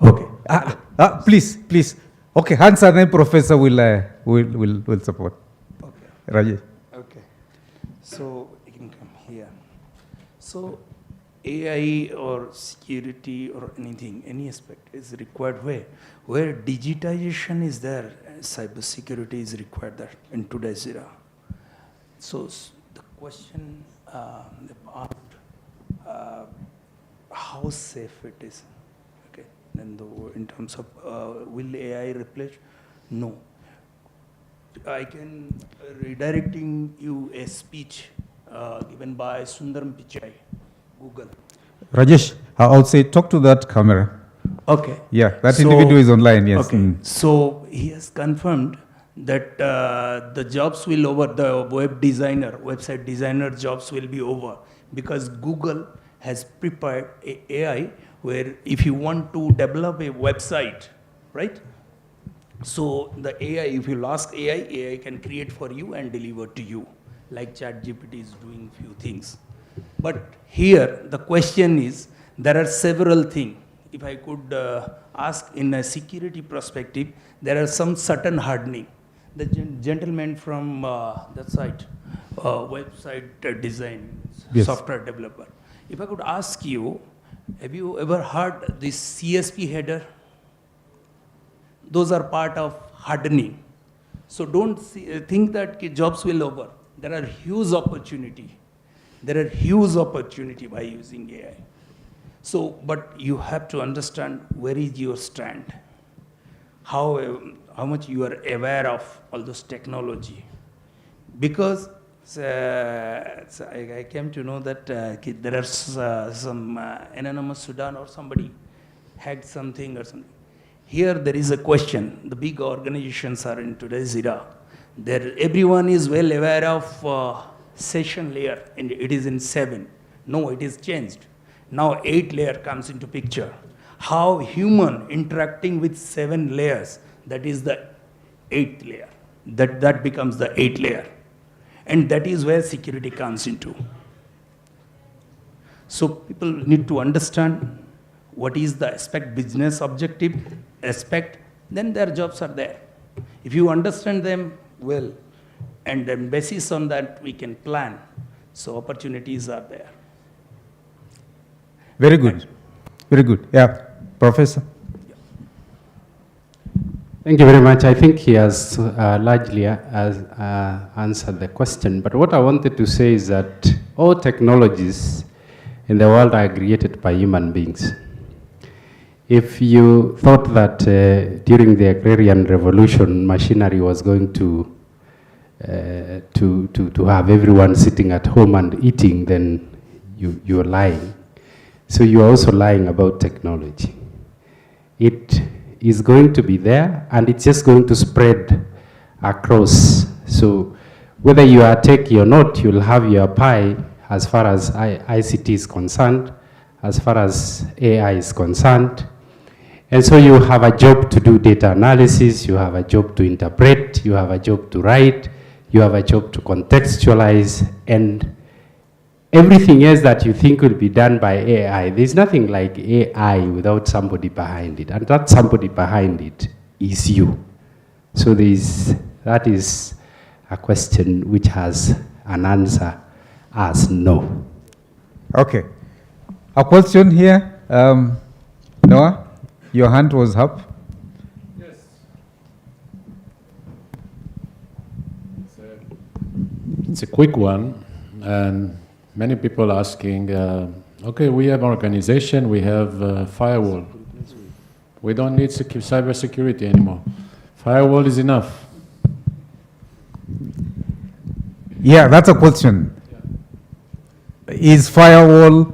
Okay. Please. Okay, answer, then Professor will support. Okay. Rajesh. Okay. So you can come here. So AI or security or anything, any aspect is required where digitization is there, cybersecurity is required there in today's era. So the question about how safe it is, okay, and in terms of will AI replace? No. I can redirecting you a speech given by Sundaram Pichai, Google. Rajesh, I'll say talk to that camera. Okay. Yeah, that individual is online, yes. Okay. So he has confirmed that the jobs will over, the website designer jobs will be over, because Google has prepared a AI where if you want to develop a website, right? So the AI, if you ask AI can create for you and deliver to you, like ChatGPT is doing few things. But here the question is, there are several things. If I could ask in a security perspective, there are some certain hardening. The gentleman from that site, website design, yes, software developer. If I could ask you, have you ever heard this CSP header? Those are part of hardening. So don't think that jobs will over. There are huge opportunity. There are huge opportunity by using AI. So, but you have to understand where is your stand. How much you are aware of all those technology. Because I came to know that there are some anonymous Sudan or somebody hacked something or something. Here there is a question. The big organizations are in today's era. There, everyone is well aware of session layer, and it is in 7. No, it is changed. Now 8 layer comes into picture. How human interacting with 7 layers, that is the 8th layer. That becomes the 8th layer. And that is where security comes into. So people need to understand what is the aspect, business objective aspect, then their jobs are there. If you understand them well, and then basis on that we can plan, so opportunities are there. Very good. Very good. Yeah, Professor. Thank you very much. I think he has largely answered the question. But what I wanted to say is that all technologies in the world are created by human beings. If you thought that during the agrarian revolution, machinery was going to have everyone sitting at home and eating, then you're lying. So you're also lying about technology. It is going to be there, and it's just going to spread across. So whether you are techie or not, you'll have your pie as far as ICT is concerned, as far as AI is concerned. And so you have a job to do data analysis, you have a job to interpret, you have a job to write, you have a job to contextualize, and everything else that you think will be done by AI. There's nothing like AI without somebody behind it, and that somebody behind it is you. So that is a question which has an answer as no. Okay. A question here. Noah, your hand was up. Yes. It's a quick one, and many people asking, okay, we have organization, we have firewall. We don't need cyber security anymore. Firewall is enough. Yeah, that's a question. Is firewall,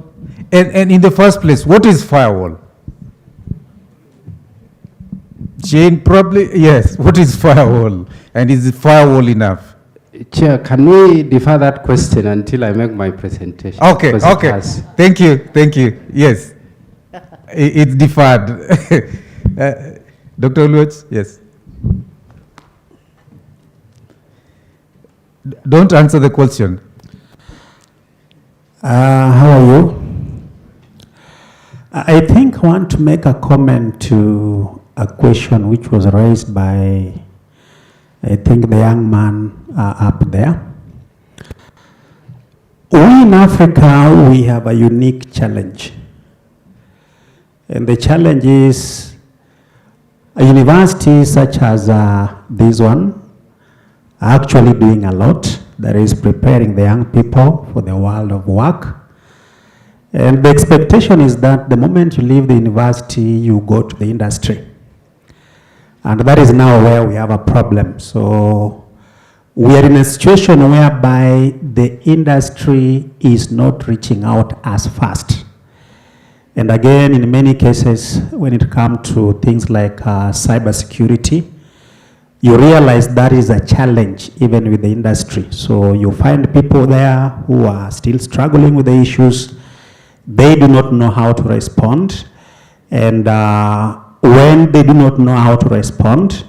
and in the first place, what is firewall? Jane, probably, yes. What is firewall? And is firewall enough? Chair, can we defer that question until I make my presentation? Okay, okay. Thank you. Yes. It's deferred. Dr. Oluoch, yes. Don't answer the question. How are you? I think I want to make a comment to a question which was raised by, I think, the young man up there. We in Africa, we have a unique challenge. And the challenge is a university such as this one are actually doing a lot. That is preparing the young people for the world of work. And the expectation is that the moment you leave the university, you go to the industry. And that is now where we have a problem. So we are in a situation whereby the industry is not reaching out as fast. And again, in many cases, when it comes to things like cybersecurity, you realize that is a challenge even with the industry. So you find people there who are still struggling with the issues. They do not know how to respond. And when they do not know how to respond,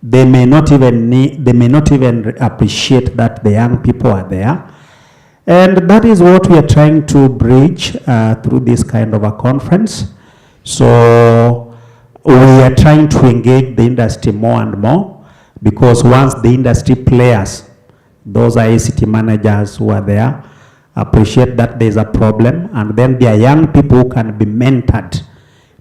they may not even appreciate that the young people are there. And that is what we are trying to bridge through this kind of a conference. So we are trying to engage the industry more and more, because once the industry players, those are ICT managers who are there, appreciate that there's a problem, and then there are young people who can be mentored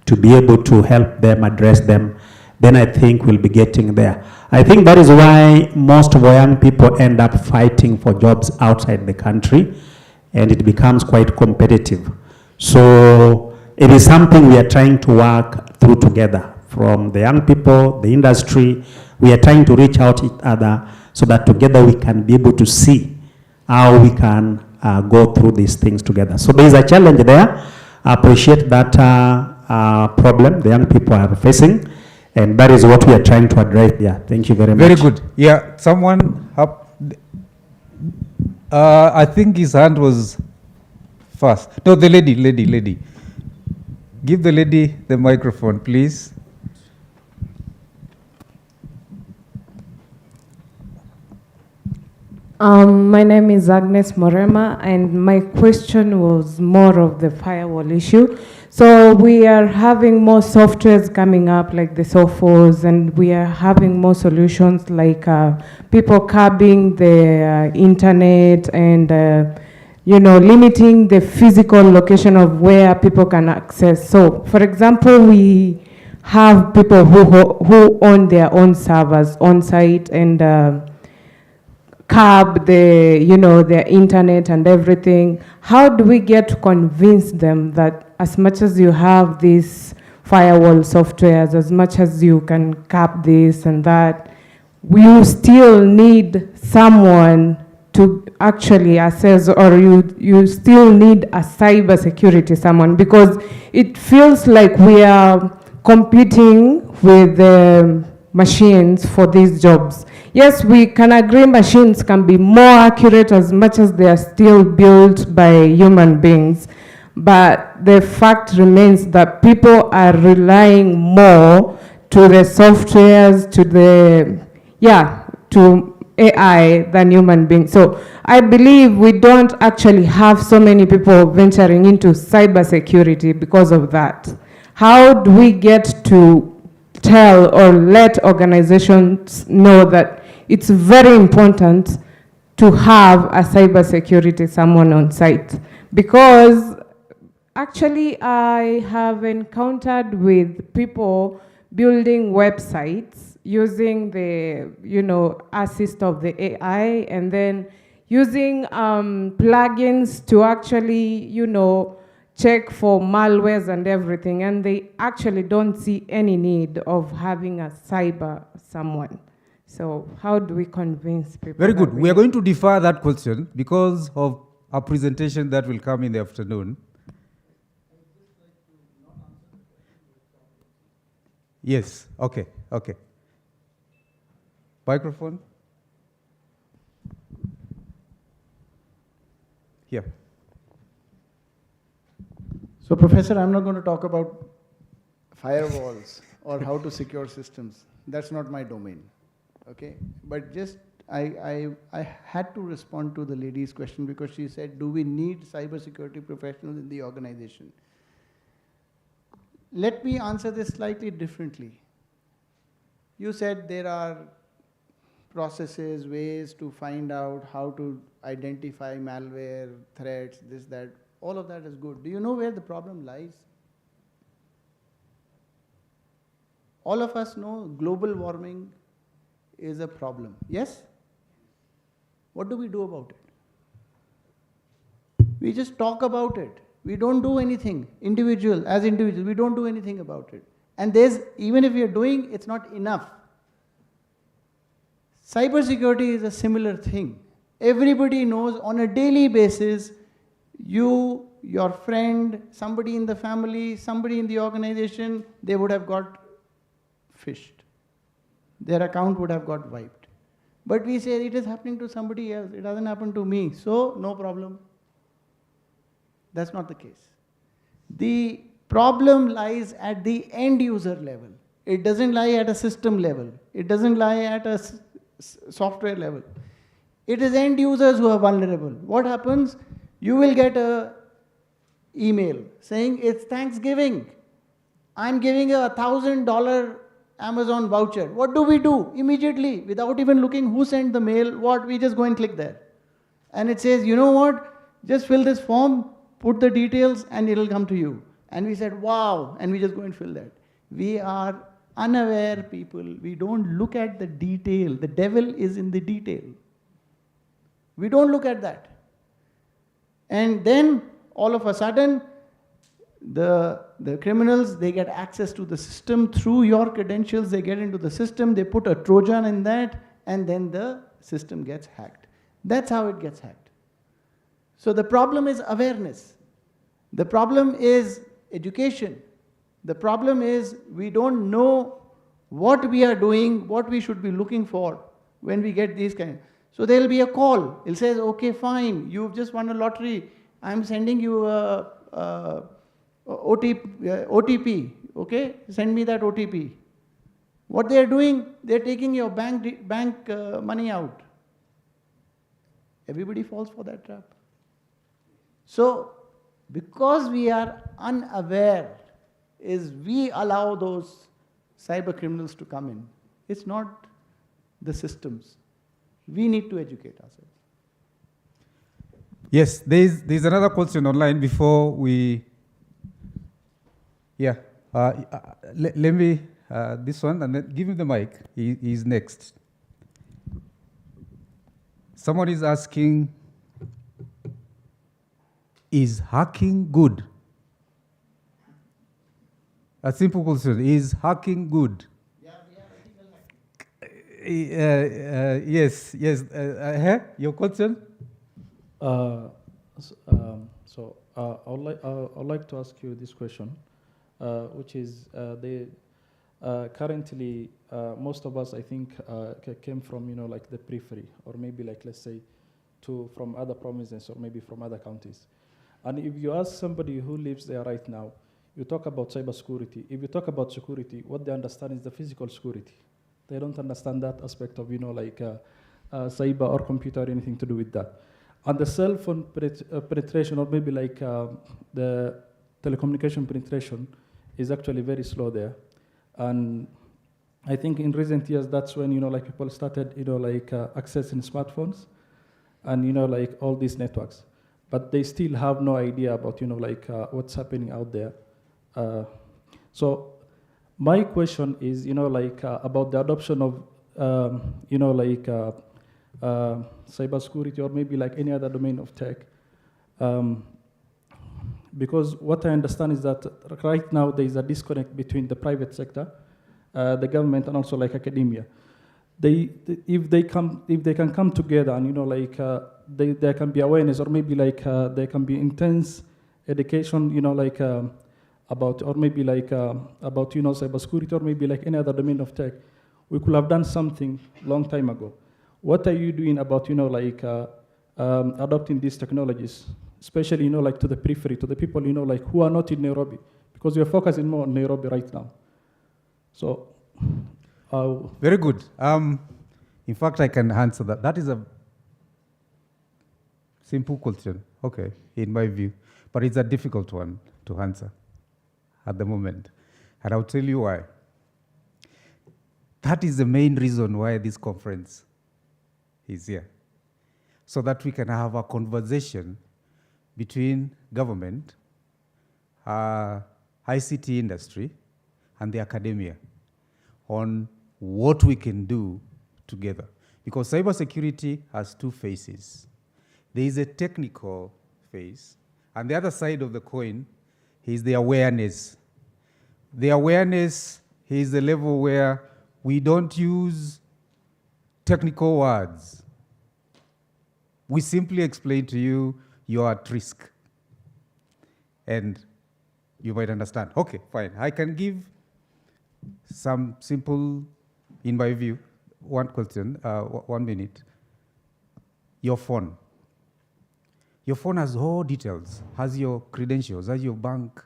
to be able to help them address them, then I think we'll be getting there. I think that is why most of our young people end up fighting for jobs outside the country, and it becomes quite competitive. So it is something we are trying to work through together, from the young people, the industry. We are trying to reach out each other so that together we can be able to see how we can go through these things together. So there is a challenge there. I appreciate that problem the young people are facing. And that is what we are trying to address. Yeah, thank you very much. Very good. Yeah, someone up. I think his hand was first. No, the lady. Give the lady the microphone, please. My name is Agnes Morema, and my question was more of the firewall issue. So we are having more softwares coming up, like the softwares, and we are having more solutions like people curbing the internet and limiting the physical location of where people can access. So, for example, we have people who own their own servers on site and curb their internet and everything. How do we get to convince them that as much as you have these firewall softwares, as much as you can curb this and that, you still need someone to actually assess, or you still need a cybersecurity someone, because it feels like we are competing with the machines for these jobs. Yes, we can agree machines can be more accurate as much as they are still built by human beings, but the fact remains that people are relying more to the softwares, to AI than human beings. So I believe we don't actually have so many people venturing into cybersecurity because of that. How do we get to tell or let organizations know that it's very important to have a cybersecurity someone on site? Because actually I have encountered with people building websites using the assist of the AI, and then using plugins to actually check for malwares and everything, and they actually don't see any need of having a cyber someone. So how do we convince people? Very good. We are going to defer that question because of a presentation that will come in the afternoon. Yes, okay. Microphone? Here. So, Professor, I'm not going to talk about firewalls or how to secure systems. That's not my domain. Okay? But just, I had to respond to the lady's question because she said, do we need cybersecurity professionals in the organization? Let me answer this slightly differently. You said there are processes, ways to find out how to identify malware, threats, this, that. All of that is good. Do you know where the problem lies? All of us know global warming is a problem. Yes? What do we do about it? We just talk about it. We don't do anything. As individuals, we don't do anything about it. And even if we are doing, it's not enough. Cybersecurity is a similar thing. Everybody knows on a daily basis, you, your friend, somebody in the family, somebody in the organization, they would have got phished. Their account would have got wiped. But we say it is happening to somebody else. It doesn't happen to me. So, no problem. That's not the case. The problem lies at the end user level. It doesn't lie at a system level. It doesn't lie at a software level. It is end users who are vulnerable. What happens? You will get an email saying it's Thanksgiving. I'm giving a $1,000 Amazon voucher. What do we do? Immediately, without even looking who sent the mail, we just go and click there. And it says, you know what? Just fill this form, put the details, and it'll come to you. And we said, wow, and we just go and fill that. We are unaware people. We don't look at the detail. The devil is in the detail. We don't look at that. And then, all of a sudden, the criminals, they get access to the system through your credentials. They get into the system, they put a Trojan in that, and then the system gets hacked. That's how it gets hacked. So the problem is awareness. The problem is education. The problem is we don't know what we are doing, what we should be looking for when we get these kind. So there will be a call. It says, okay, fine, you've just won a lottery. I'm sending you a OTP, okay? Send me that OTP. What they are doing, they're taking your bank money out. Everybody falls for that trap. So, because we are unaware, we allow those cyber criminals to come in. It's not the systems. We need to educate ourselves. Yes, there's another question online before we. Yeah, let me this one, and then give him the mic. He's next. Someone is asking, is hacking good? A simple question, is hacking good? Yes, your question? I'd like to ask you this question, which is currently most of us, I think, came from like the periphery, or maybe like, let's say, from other provinces or maybe from other counties. And if you ask somebody who lives there right now, you talk about cybersecurity. If you talk about security, what they understand is the physical security. They don't understand that aspect of cyber or computer or anything to do with that. And the cell phone penetration, or maybe like the telecommunication penetration, is actually very slow there. And I think in recent years, that's when people started accessing smartphones and like all these networks. But they still have no idea about what's happening out there. So my question is about the adoption of cybersecurity, or maybe like any other domain of tech. Because what I understand is that right now there is a disconnect between the private sector, the government, and also like academia. If they can come together and there can be awareness, or maybe like there can be intense education, about, or maybe like about cybersecurity, or maybe like any other domain of tech, we could have done something long time ago. What are you doing about adopting these technologies, especially like to the periphery, to the people who are not in Nairobi, because we are focusing more on Nairobi right now. So, very good. In fact, I can answer that. That is a simple question, okay, in my view, but it's a difficult one to answer at the moment, and I'll tell you why. That is the main reason why this conference is here, so that we can have a conversation between government, ICT industry, and the academia on what we can do together. Because cybersecurity has two phases. There is a technical phase, and the other side of the coin is the awareness. The awareness is the level where we don't use technical words. We simply explain to you, you are at risk. And you might understand. Okay, fine. I can give some simple, in my view, one question, 1 minute. Your phone. Your phone has all details, has your credentials, has your bank,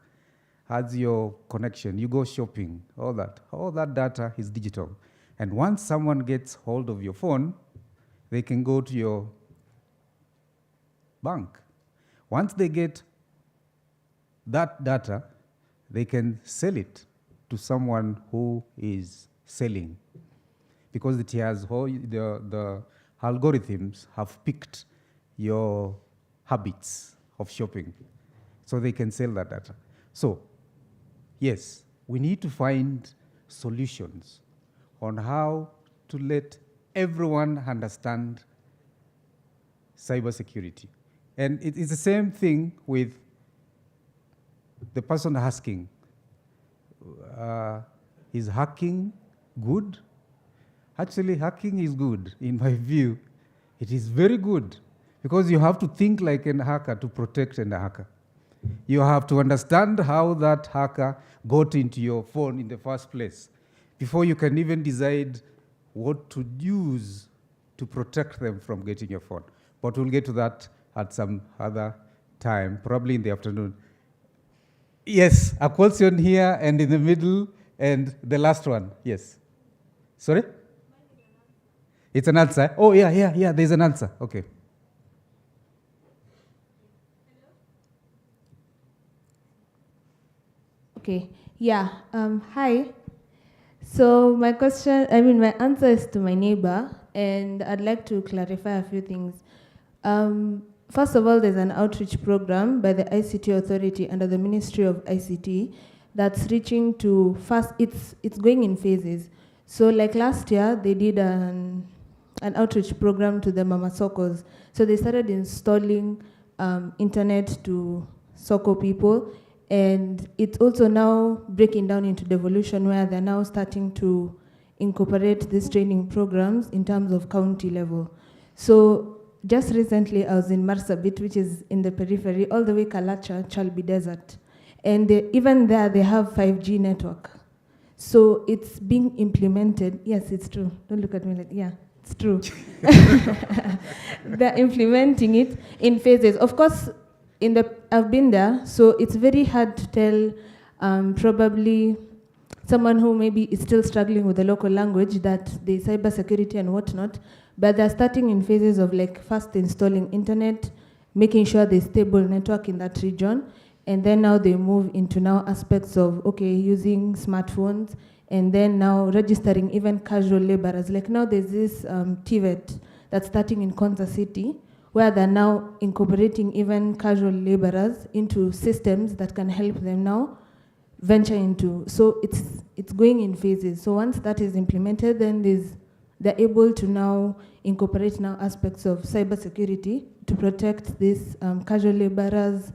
has your connection, you go shopping, all that. All that data is digital. And once someone gets hold of your phone, they can go to your bank. Once they get that data, they can sell it to someone who is selling. Because it has the algorithms have picked your habits of shopping, so they can sell that data. So, yes, we need to find solutions on how to let everyone understand cybersecurity. And it is the same thing with the person asking, is hacking good? Actually, hacking is good, in my view. It is very good, because you have to think like a hacker to protect a hacker. You have to understand how that hacker got into your phone in the first place, before you can even decide what to use to protect them from getting your phone. But we'll get to that at some other time, probably in the afternoon. Yes, a question here and in the middle, and the last one. Yes. Sorry? It's an answer. Oh, yeah, there's an answer. Okay. Okay, yeah, hi. So my answer is to my neighbor, and I'd like to clarify a few things. First of all, there's an outreach program by the ICT Authority under the Ministry of ICT that's reaching to it's going in phases. So like last year, they did an outreach program to the Mama Sokos. So they started installing internet to Soko people, and it's also now breaking down into devolution, where they're now starting to incorporate these training programs in terms of county level. So just recently, I was in Marsabit, which is in the periphery, all the way Kalacha, Chalbi Desert. And even there, they have 5G network. So it's being implemented. Yes, it's true. Don't look at me like, yeah, it's true. They're implementing it in phases. Of course, I've been there, so it's very hard to tell probably someone who maybe is still struggling with the local language that the cybersecurity and whatnot, but they're starting in phases of like first installing internet, making sure there's stable network in that region, and then now they move into now aspects of, okay, using smartphones, and then now registering even casual laborers. Like now there's this TVET that's starting in Konza City, where they're now incorporating even casual laborers into systems that can help them now venture into. So it's going in phases. So once that is implemented, then they're able to now incorporate now aspects of cybersecurity to protect these casual laborers,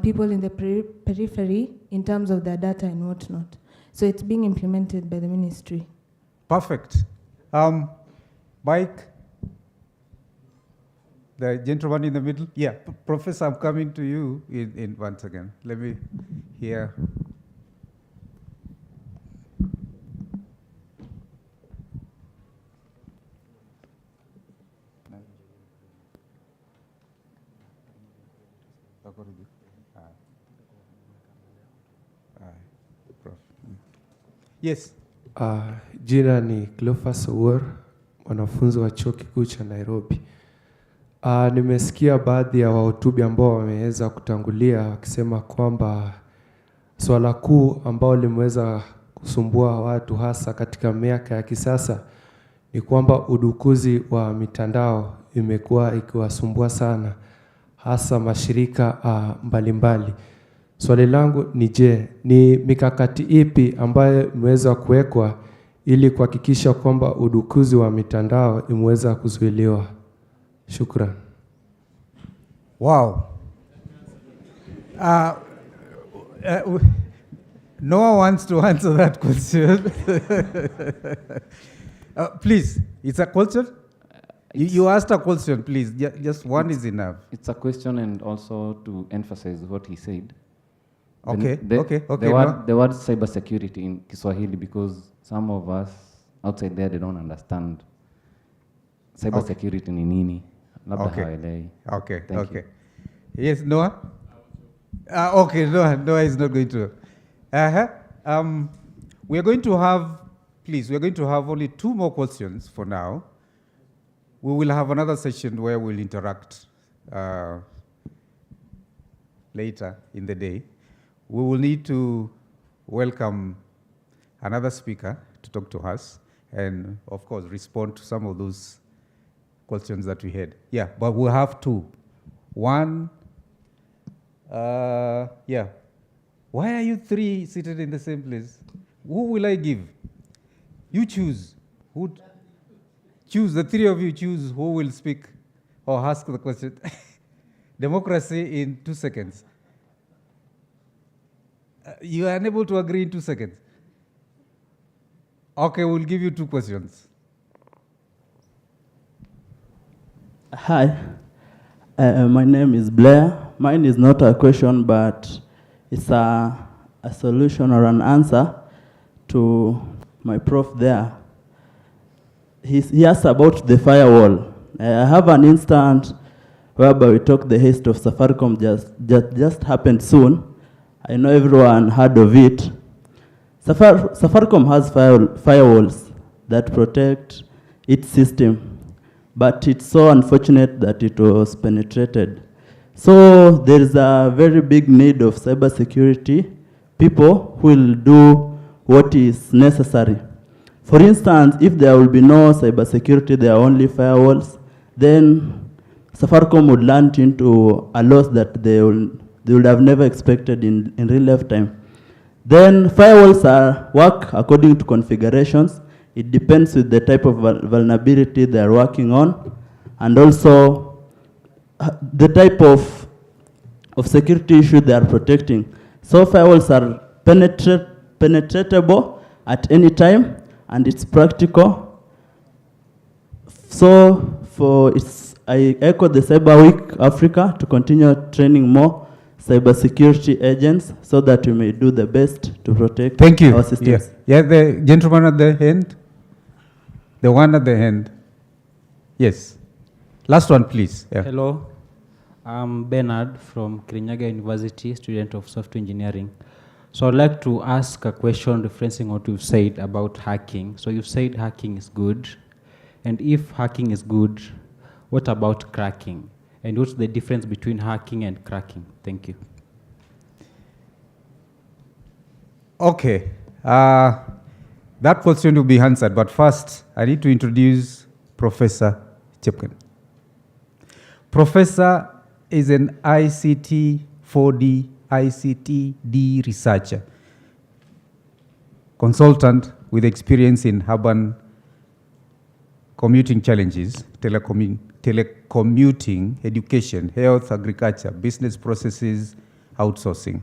people in the periphery in terms of their data and whatnot. So it's being implemented by the ministry. Perfect. Mike, the gentleman in the middle. Yeah, Professor, I'm coming to you in 1 second. Let me hear. Yes. Jina ni Cleophas Owuor, mwanafunzi wa chuo kikuu cha Nairobi. Nimesikia baadhi ya wahutubi ambao wameweza kutangulia wakisema kwamba swala kuu ambao limeweza kusumbua watu hasa katika miaka ya kisasa ni kwamba udukuzi wa mitandao imekuwa ikiwasumbua sana hasa mashirika mbalimbali. Swali langu ni je, ni mikakati ipi ambayo imeweza kuwekwa ili kuhakikisha kwamba udukuzi wa mitandao imeweza kuzuiliwa? Shukran. Wow. No one wants to answer that question. Please, it's a question? You asked a question, please. Just one is enough. It's a question and also to emphasize what he said. Okay, The word cybersecurity in Kiswahili, because some of us outside there, they don't understand cybersecurity ni nini. Okay. Yes, Noah? Okay, Noah is not going to. We are going to have only 2 more questions for now. We will have another session where we'll interact later in the day. We will need to welcome another speaker to talk to us and, of course, respond to some of those questions that we had. Yeah, but we'll have 2. One, yeah. Why are you 3 seated in the same place? Who will I give? You choose. Choose, the 3 of you choose who will speak or ask the question. Democracy in 2 seconds. You are unable to agree in 2 seconds. Okay, we'll give you 2 questions. Hi, my name is Blair. Mine is not a question, but it's a solution or an answer to my prof there, he asked about the firewall. I have an instance whereby we took the haste of Safaricom just happened soon. I know everyone heard of it. Safaricom has firewalls that protect its system, but it's so unfortunate that it was penetrated. So there is a very big need of cybersecurity people who will do what is necessary. For instance, if there will be no cybersecurity, there are only firewalls, then Safaricom would land into a loss that they would have never expected in real lifetime. Then firewalls work according to configurations. It depends with the type of vulnerability they are working on, and also the type of security issue they are protecting. So firewalls are penetratable at any time, and it's practical. So I echo the Cyberweek Africa to continue training more cybersecurity agents so that we may do the best to protect our systems. Yeah, the gentleman at the end. The one at the end. Yes. Last one, please. Yeah. Hello. I'm Bernard from Kirinyaga University, student of software engineering. So I'd like to ask a question referencing what you've said about hacking. So you've said hacking is good. And if hacking is good, what about cracking? And what's the difference between hacking and cracking? Thank you. Okay. That question will be answered, but first I need to introduce Professor Chepken. Professor is an ICT 4D, ICT-D researcher, consultant with experience in urban commuting challenges, telecommuting, education, health, agriculture, business processes, outsourcing.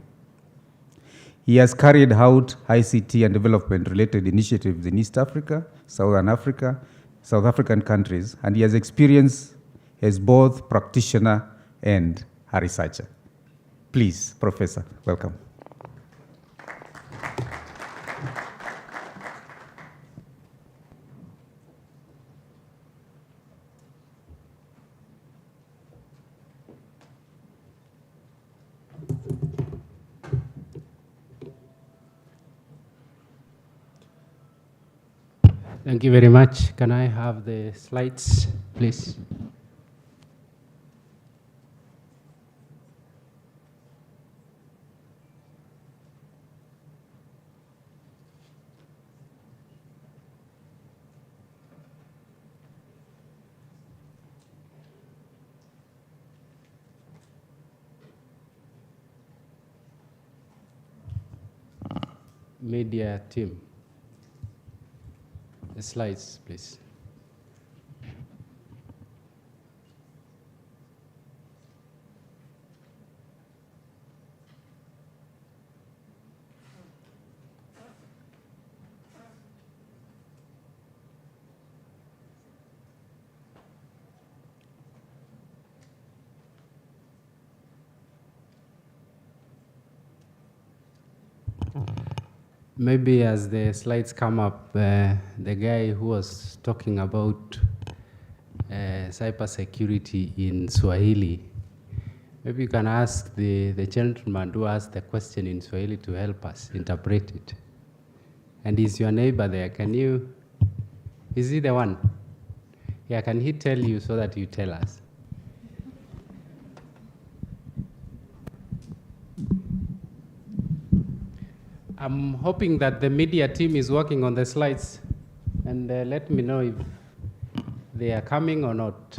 He has carried out ICT and development-related initiatives in East Africa, Southern Africa, South African countries, and he has experience as both practitioner and a researcher. Please, Professor, welcome. Thank you very much. Can I have the slides, please? Media team. The slides, please. Maybe as the slides come up, the guy who was talking about cybersecurity in Swahili, maybe you can ask the gentleman who asked the question in Swahili to help us interpret it. And is your neighbor there? Is he the one? Yeah, can he tell you so that you tell us? I'm hoping that the media team is working on the slides, and let me know if they are coming or not.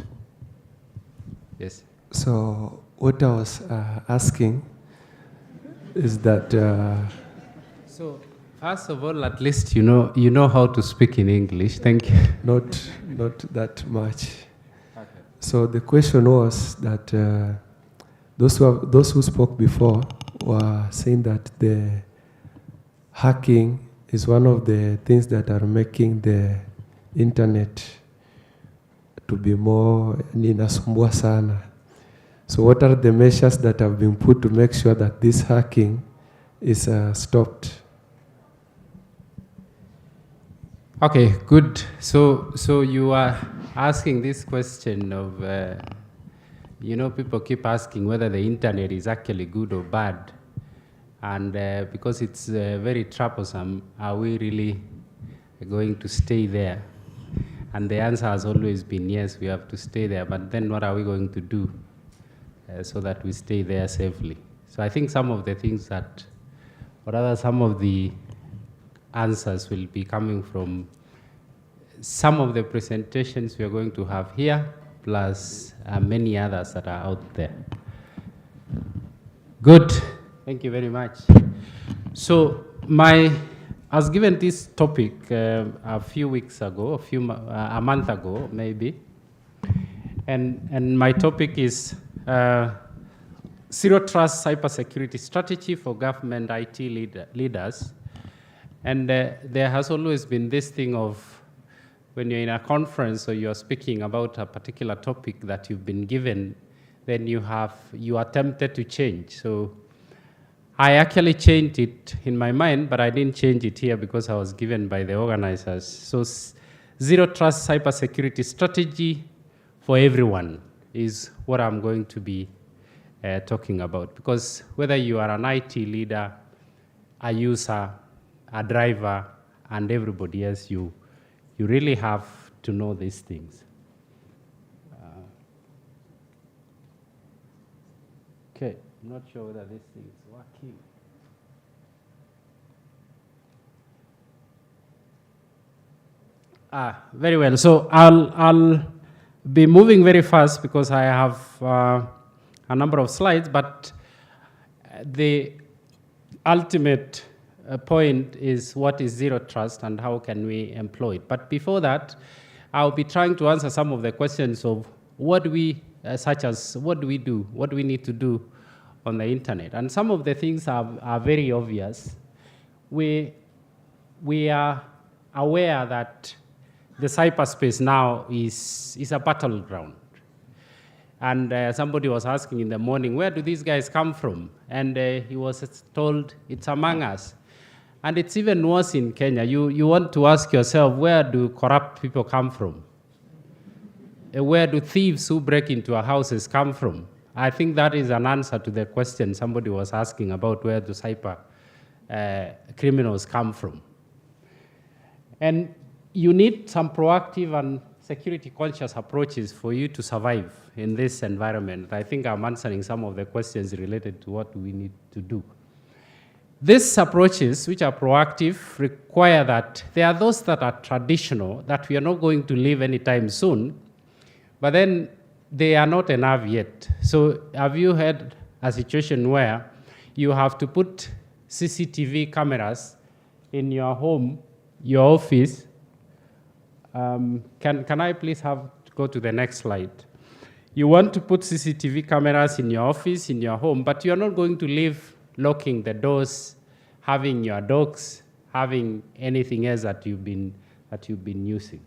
Yes. So what I was asking is that. So first of all, at least you know how to speak in English. Thank you. Not that much. Okay. So the question was that those who spoke before were saying that the hacking is one of the things that are making the internet to be more inasumbua sana. So what are the measures that have been put to make sure that this hacking is stopped? Okay, good. So you are asking this question of, people keep asking whether the internet is actually good or bad. And because it's very troublesome, are we really going to stay there? And the answer has always been yes, we have to stay there. But then what are we going to do so that we stay there safely? So I think some of the things that, or rather some of the answers will be coming from some of the presentations we are going to have here, plus many others that are out there. Good. Thank you very much. So I was given this topic a few weeks ago, a month ago, maybe. And my topic is Zero Trust Cybersecurity Strategy for Government IT Leaders. And there has always been this thing of when you're in a conference or you're speaking about a particular topic that you've been given, then you are tempted to change. So I actually changed it in my mind, but I didn't change it here because I was given by the organizers. So Zero Trust Cybersecurity Strategy for everyone is what I'm going to be talking about. Because whether you are an IT leader, a user, a driver, and everybody else, you really have to know these things. Okay, I'm not sure whether this thing is working. Very well. So I'll be moving very fast because I have a number of slides, but the ultimate point is what is zero trust and how can we employ it. But before that, I'll be trying to answer some of the questions of such as what do we do, what do we need to do on the internet. And some of the things are very obvious. We are aware that the cyberspace now is a battleground. And somebody was asking in the morning, where do these guys come from? And he was told, it's among us. And it's even worse in Kenya. You want to ask yourself, where do corrupt people come from? Where do thieves who break into our houses come from? I think that is an answer to the question somebody was asking about where do cyber criminals come from. And you need some proactive and security conscious approaches for you to survive in this environment. I think I'm answering some of the questions related to what we need to do. These approaches, which are proactive, require that there are those that are traditional, that we are not going to leave anytime soon, but then they are not enough yet. So have you had a situation where you have to put CCTV cameras in your home, your office? Can I please go to the next slide? You want to put CCTV cameras in your office, in your home, but you're not going to leave locking the doors, having your dogs, having anything else that you've been using.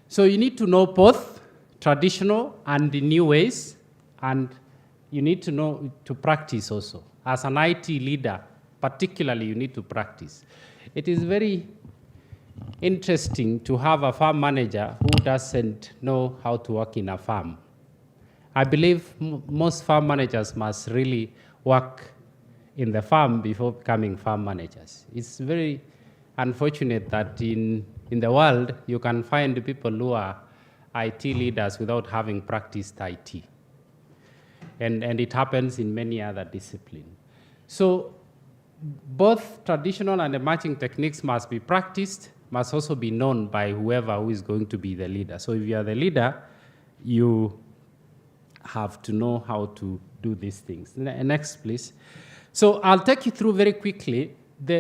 So you need to know both traditional and the new ways, and you need to know to practice also. As an IT leader, particularly, you need to practice. It is very interesting to have a farm manager who doesn't know how to work in a farm. I believe most farm managers must really work in the farm before becoming farm managers. It's very unfortunate that in the world you can find people who are IT leaders without having practiced IT. And it happens in many other disciplines. So both traditional and emerging techniques must be practiced, must also be known by whoever who is going to be the leader. So if you are the leader, you have to know how to do these things. Next, please. So I'll take you through very quickly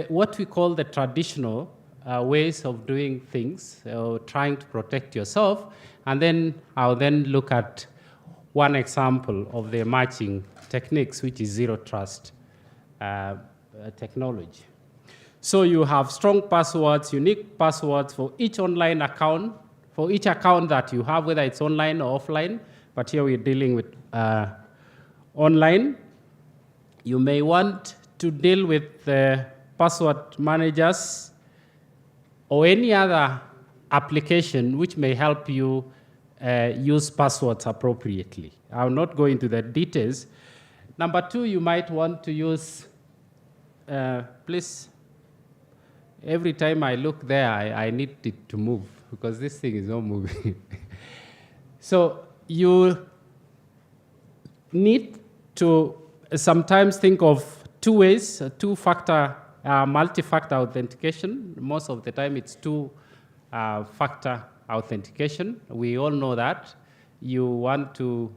what we call the traditional ways of doing things, trying to protect yourself, and then I'll then look at one example of the emerging techniques, which is zero trust technology. So you have strong passwords, unique passwords for each online account, for each account that you have, whether it's online or offline, but here we're dealing with online. You may want to deal with password managers or any other application which may help you use passwords appropriately. I'll not go into the details. Number two, you might want to use, please, every time I look there, I need it to move because this thing is not moving. So you need to sometimes think of two ways, two-factor, multi-factor authentication. Most of the time it's two-factor authentication. We all know that. You want to,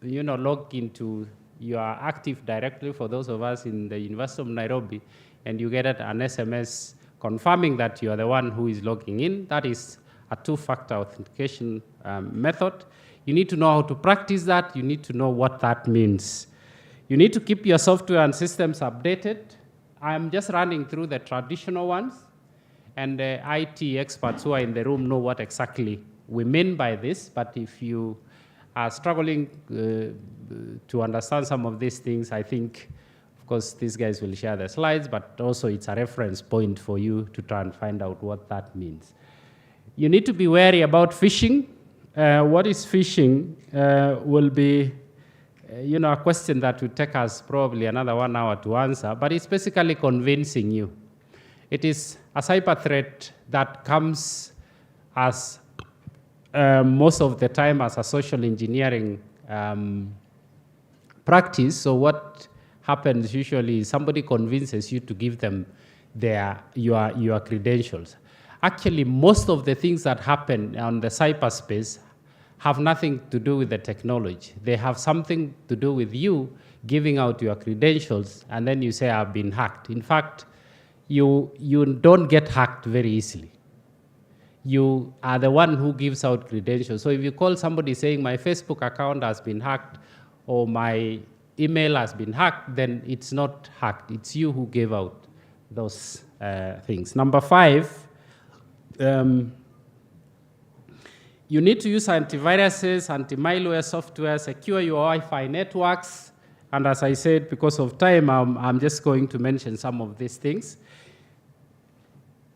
log into your Active Directory for those of us in the University of Nairobi, and you get an SMS confirming that you are the one who is logging in. That is a two-factor authentication method. You need to know how to practice that. You need to know what that means. You need to keep your software and systems updated. I'm just running through the traditional ones, and the IT experts who are in the room know what exactly we mean by this, but if you are struggling to understand some of these things, I think, of course, these guys will share the slides, but also it's a reference point for you to try and find out what that means. You need to be wary about phishing. What is phishing will be a question that would take us probably another 1 hour to answer, but it's basically convincing you. It is a cyber threat that comes as most of the time as a social engineering practice. So what happens usually is somebody convinces you to give them your credentials. Actually, most of the things that happen on the cyberspace have nothing to do with the technology. They have something to do with you giving out your credentials, and then you say, I've been hacked. In fact, you don't get hacked very easily. You are the one who gives out credentials. So if you call somebody saying, my Facebook account has been hacked, or my email has been hacked, then it's not hacked. It's you who gave out those things. Number 5, you need to use antiviruses, anti-malware software, secure your Wi-Fi networks. And as I said, because of time, I'm just going to mention some of these things.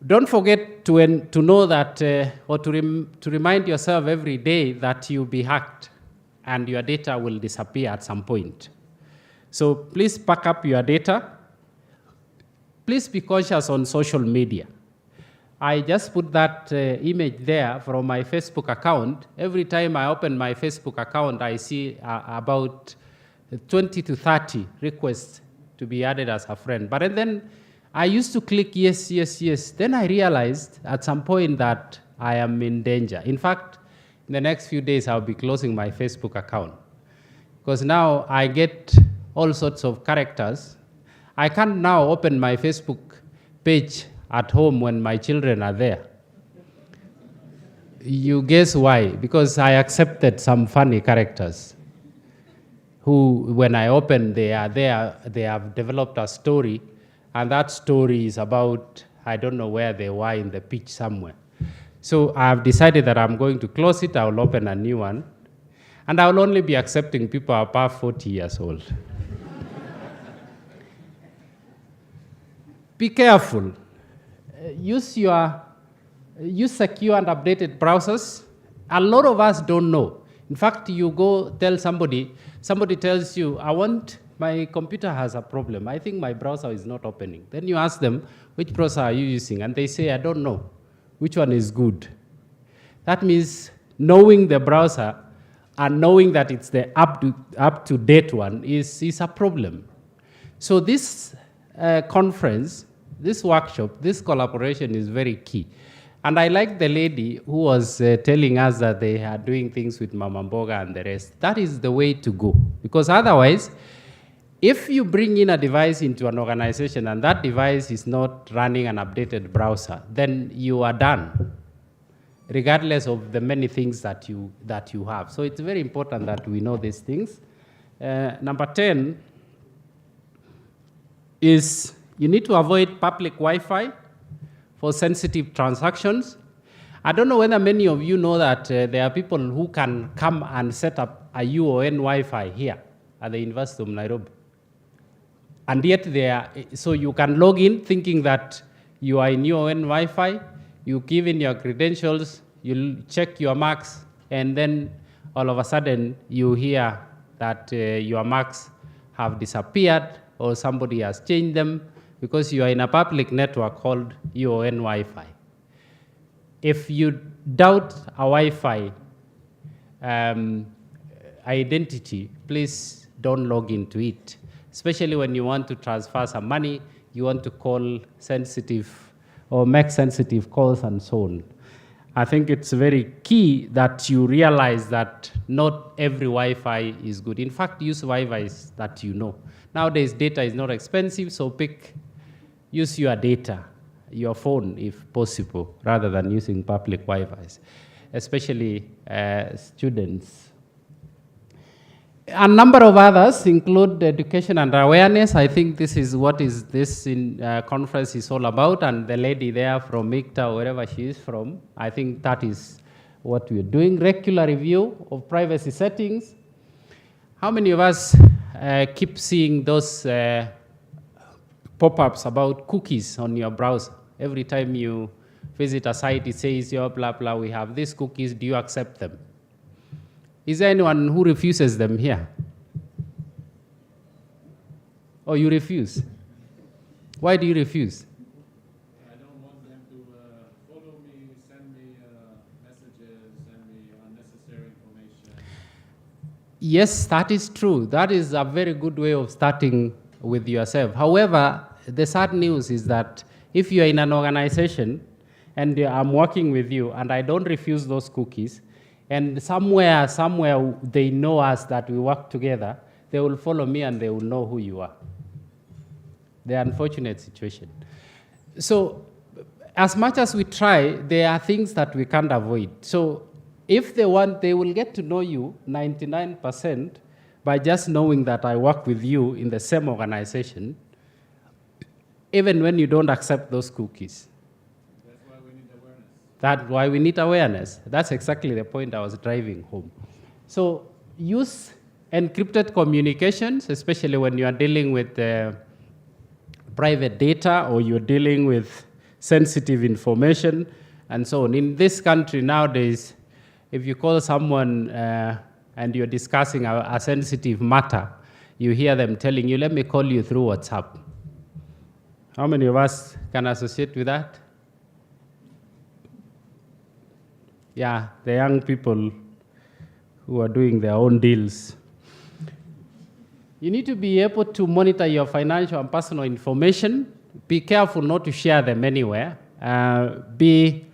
Don't forget to know that, or to remind yourself every day that you'll be hacked and your data will disappear at some point. So please back up your data. Please be cautious on social media. I just put that image there from my Facebook account. Every time I open my Facebook account, I see about 20 to 30 requests to be added as a friend. But then I used to click yes, yes, yes. Then I realized at some point that I am in danger. In fact, in the next few days, I'll be closing my Facebook account, because now I get all sorts of characters. I can't now open my Facebook page at home when my children are there. You guess why? Because I accepted some funny characters who, when I open, they are there, they have developed a story, and that story is about, I don't know where they were in the pitch somewhere. So I've decided that I'm going to close it. I'll open a new one, and I'll only be accepting people above 40 years old. Be careful. Use secure and updated browsers. A lot of us don't know. In fact, you go tell somebody tells you, my computer has a problem. I think my browser is not opening. Then you ask them, which browser are you using? And they say, I don't know. Which one is good? That means knowing the browser and knowing that it's the up-to-date one is a problem. So this conference, this workshop, this collaboration is very key. And I like the lady who was telling us that they are doing things with Mama Mboga and the rest. That is the way to go. Because otherwise, if you bring in a device into an organization and that device is not running an updated browser, then you are done, regardless of the many things that you have. So it's very important that we know these things. Number 10 is you need to avoid public Wi-Fi for sensitive transactions. I don't know whether many of you know that there are people who can come and set up a UON Wi-Fi here at the University of Nairobi. And yet so you can log in thinking that you are in UON Wi-Fi, You give in your credentials, you check your marks, and then all of a sudden you hear that your marks have disappeared or somebody has changed them because you are in a public network called UON Wi-Fi. If you doubt a Wi-Fi identity, please don't log into it. Especially when you want to transfer some money, you want to call sensitive or make sensitive calls and so on. I think it's very key that you realize that not every Wi-Fi is good. In fact, use Wi-Fi that you know. Nowadays, data is not expensive, so use your data, your phone if possible, rather than using public Wi-Fis, especially students. A number of others include education and awareness. I think this is what this conference is all about, and the lady there from ICTA, wherever she is from, I think that is what we're doing. Regular review of privacy settings. How many of us keep seeing those pop-ups about cookies on your browser? Every time you visit a site, it says, blah, blah, we have these cookies, do you accept them? Is there anyone who refuses them here? Oh, you refuse? Why do you refuse? I don't want them to follow me, send me messages, send me unnecessary information. Yes, that is true. That is a very good way of starting with yourself. However, the sad news is that if you're in an organization and I'm working with you and I don't refuse those cookies, and somewhere they know us that we work together, they will follow me and they will know who you are. The unfortunate situation. So as much as we try, there are things that we can't avoid. So if they want, they will get to know you 99% by just knowing that I work with you in the same organization, even when you don't accept those cookies. That's why we need awareness. That's exactly the point I was driving home. So use encrypted communications, especially when you are dealing with private data or you're dealing with sensitive information and so on. In this country nowadays, if you call someone and you're discussing a sensitive matter, you hear them telling you, let me call you through WhatsApp. How many of us can associate with that? Yeah, the young people who are doing their own deals. You need to be able to monitor your financial and personal information. Be careful not to share them anywhere. Be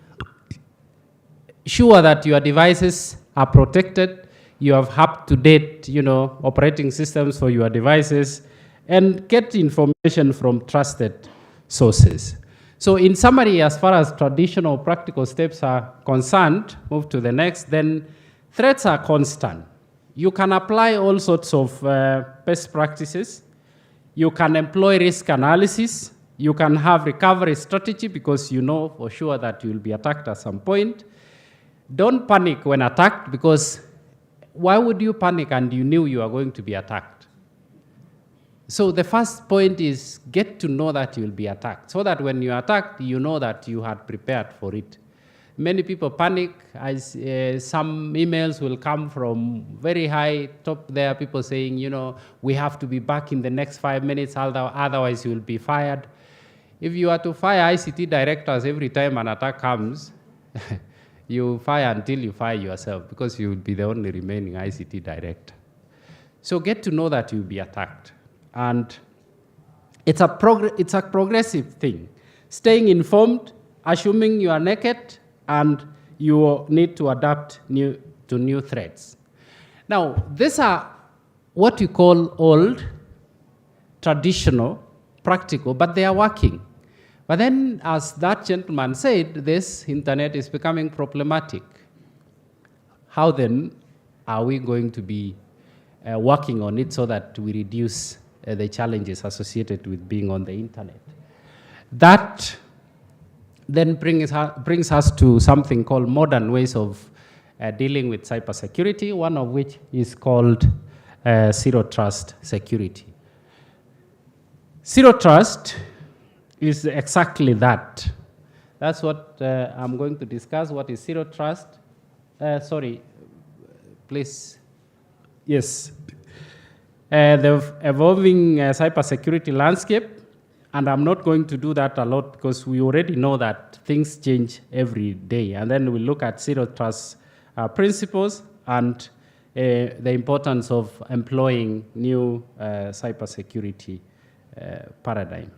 sure that your devices are protected. You have up-to-date, operating systems for your devices, and get information from trusted sources. So in summary, as far as traditional practical steps are concerned, move to the next, then threats are constant. You can apply all sorts of best practices. You can employ risk analysis. You can have recovery strategy because you know for sure that you'll be attacked at some point. Don't panic when attacked, because why would you panic and you knew you are going to be attacked? So the first point is get to know that you'll be attacked, so that when you're attacked, you know that you had prepared for it. Many people panic as some emails will come from very high top there, people saying, we have to be back in the next 5 minutes, otherwise you will be fired. If you are to fire ICT directors every time an attack comes, you fire until you fire yourself, because you will be the only remaining ICT director. So get to know that you'll be attacked. And it's a progressive thing. Staying informed, assuming you are naked, and you need to adapt to new threats. Now, these are what we call old, traditional, practical, but they are working. But then, as that gentleman said, this internet is becoming problematic. How then are we going to be working on it so that we reduce the challenges associated with being on the internet? That then brings us to something called modern ways of dealing with cybersecurity, one of which is called zero trust security. Zero trust is exactly that. That's what I'm going to discuss. What is zero trust? Sorry, please. Yes. The evolving cybersecurity landscape, and I'm not going to do that a lot because we already know that things change every day. And then we look at zero trust principles and the importance of employing new cybersecurity paradigm.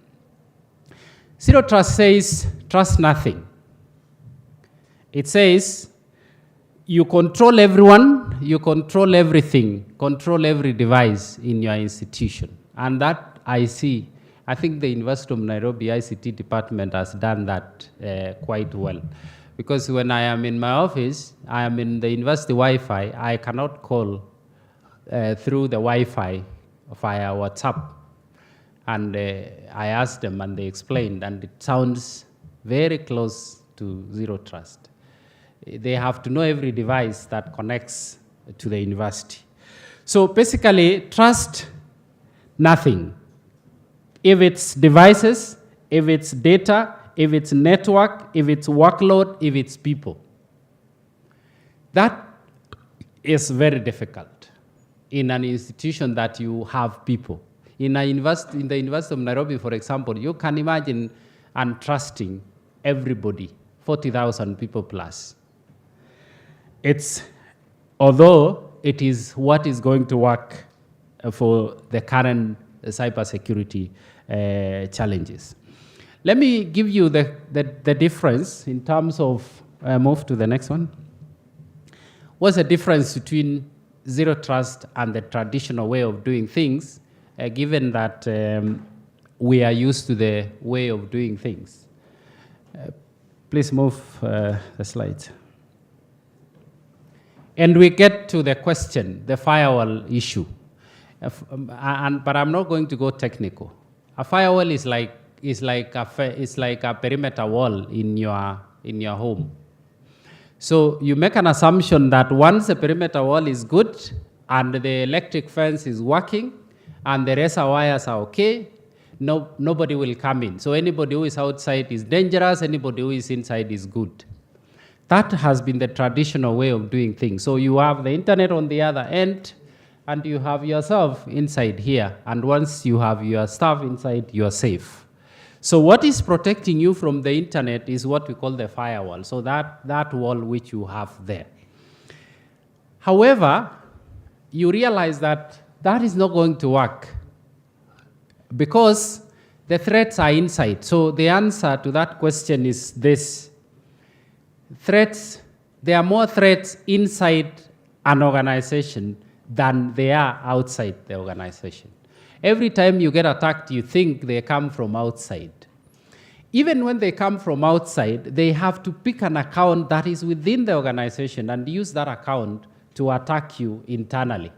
Zero trust says, trust nothing. It says, you control everyone, you control everything, control every device in your institution. And that I think the University of Nairobi ICT department has done that quite well. Because when I am in my office, I am in the university Wi-Fi, I cannot call through the Wi-Fi via WhatsApp. And I asked them and they explained, and it sounds very close to zero trust. They have to know every device that connects to the university. So basically, trust nothing. If it's devices, if it's data, if it's network, if it's workload, if it's people. That is very difficult in an institution that you have people. In the University of Nairobi, for example, you can imagine untrusting everybody, 40,000 people plus. Although it is what is going to work for the current cybersecurity challenges. Let me give you the difference in terms of, move to the next one. What's the difference between zero trust and the traditional way of doing things, given that we are used to the way of doing things? Please move the slides. And we get to the question, the firewall issue. But I'm not going to go technical. A firewall is like a perimeter wall in your home. So you make an assumption that once the perimeter wall is good and the electric fence is working and the rest of wires are okay, nobody will come in. So anybody who is outside is dangerous, anybody who is inside is good. That has been the traditional way of doing things. So you have the internet on the other end, and you have yourself inside here. And once you have your stuff inside, you're safe. So what is protecting you from the internet is what we call the firewall. So that wall which you have there. However, you realize that that is not going to work because the threats are inside. So the answer to that question is this. There are more threats inside an organization than they are outside the organization. Every time you get attacked, you think they come from outside. Even when they come from outside, they have to pick an account that is within the organization and use that account to attack you internally.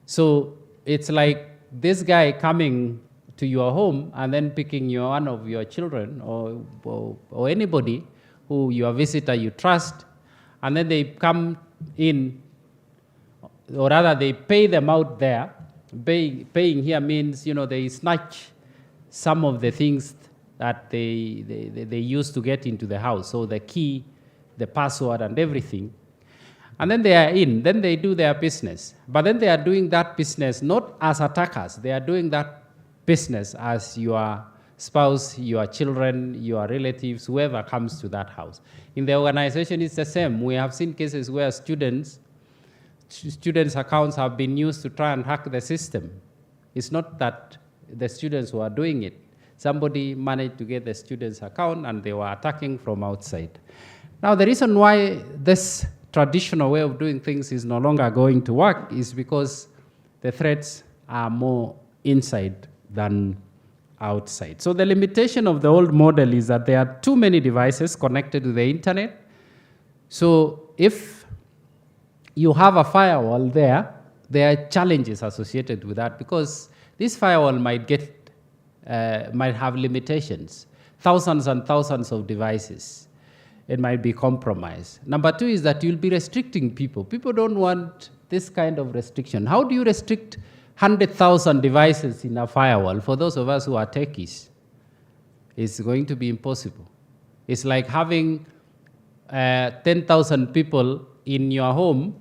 So it's like this guy coming to your home and then picking one of your children or anybody who your visitor you trust, and then they come in, or rather they pay them out there. Paying here means, they snatch some of the things that they use to get into the house. So the key, the password and everything. And then they are in, then they do their business. But then they are doing that business not as attackers, they are doing that business as your spouse, your children, your relatives, whoever comes to that house. In the organization, it's the same. We have seen cases where students' accounts have been used to try and hack the system. It's not that the students who are doing it. Somebody managed to get the student's account and they were attacking from outside. Now, the reason why this traditional way of doing things is no longer going to work is because the threats are more inside than outside. So the limitation of the old model is that there are too many devices connected to the internet. So if you have a firewall there are challenges associated with that because this firewall might have limitations, thousands and thousands of devices. It might be compromised. Number two is that you'll be restricting people. People don't want this kind of restriction. How do you restrict 100,000 devices in a firewall? For those of us who are techies, it's going to be impossible. It's like having 10,000 people in your home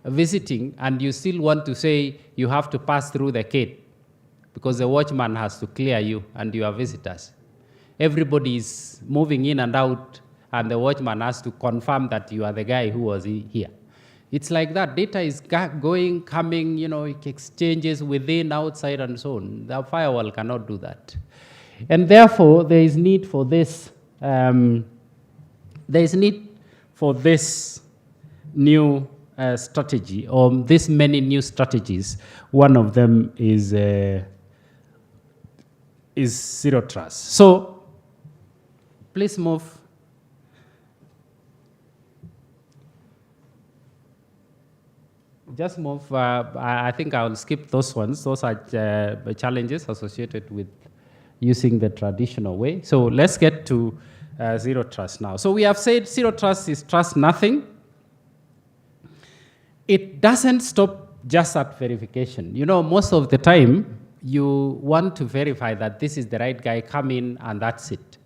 visiting, and you still want to say you have to pass through the gate because the watchman has to clear you and you are visitors. Everybody is moving in and out, and the watchman has to confirm that you are the guy who was here. It's like that. Data is going, coming, it exchanges within, outside, and so on. The firewall cannot do that. And therefore, there is need for this. There is need for this new strategy, or this many new strategies. One of them is zero trust. So, please move. Just move. I think I'll skip those ones. Those are challenges associated with using the traditional way. So let's get to zero trust now. So we have said zero trust is trust nothing. It doesn't stop just at verification. Most of the time, you want to verify that this is the right guy, come in, and that's it.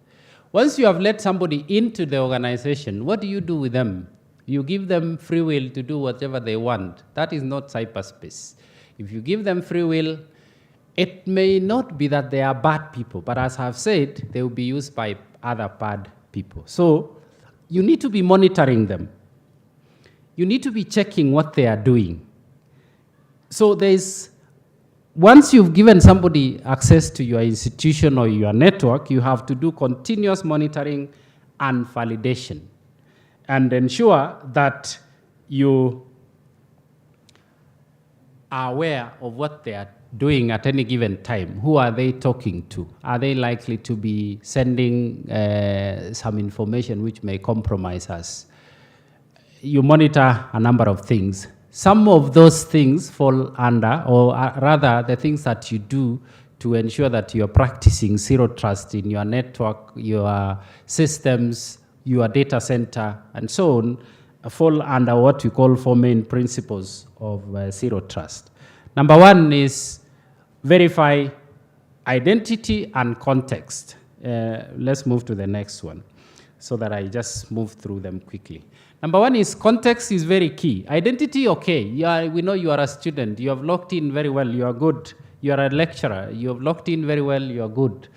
Once you have let somebody into the organization, what do you do with them? You give them free will to do whatever they want. That is not cyberspace. If you give them free will, it may not be that they are bad people, but as I've said, they will be used by other bad people. So you need to be monitoring them. You need to be checking what they are doing. So once you've given somebody access to your institution or your network, you have to do continuous monitoring and validation, and ensure that you are aware of what they are doing at any given time. Who are they talking to? Are they likely to be sending some information which may compromise us? You monitor a number of things. Some of those things fall under, or rather the things that you do to ensure that you're practicing zero trust in your network, your systems, your data center, and so on, fall under what we call 4 main principles of zero trust. Number one is verify identity and context. Let's move to the next one so that I just move through them quickly. Number one is context is very key. Identity, okay, we know you are a student, you have logged in very well, you are good. You are a lecturer, you have logged in very well, you are good.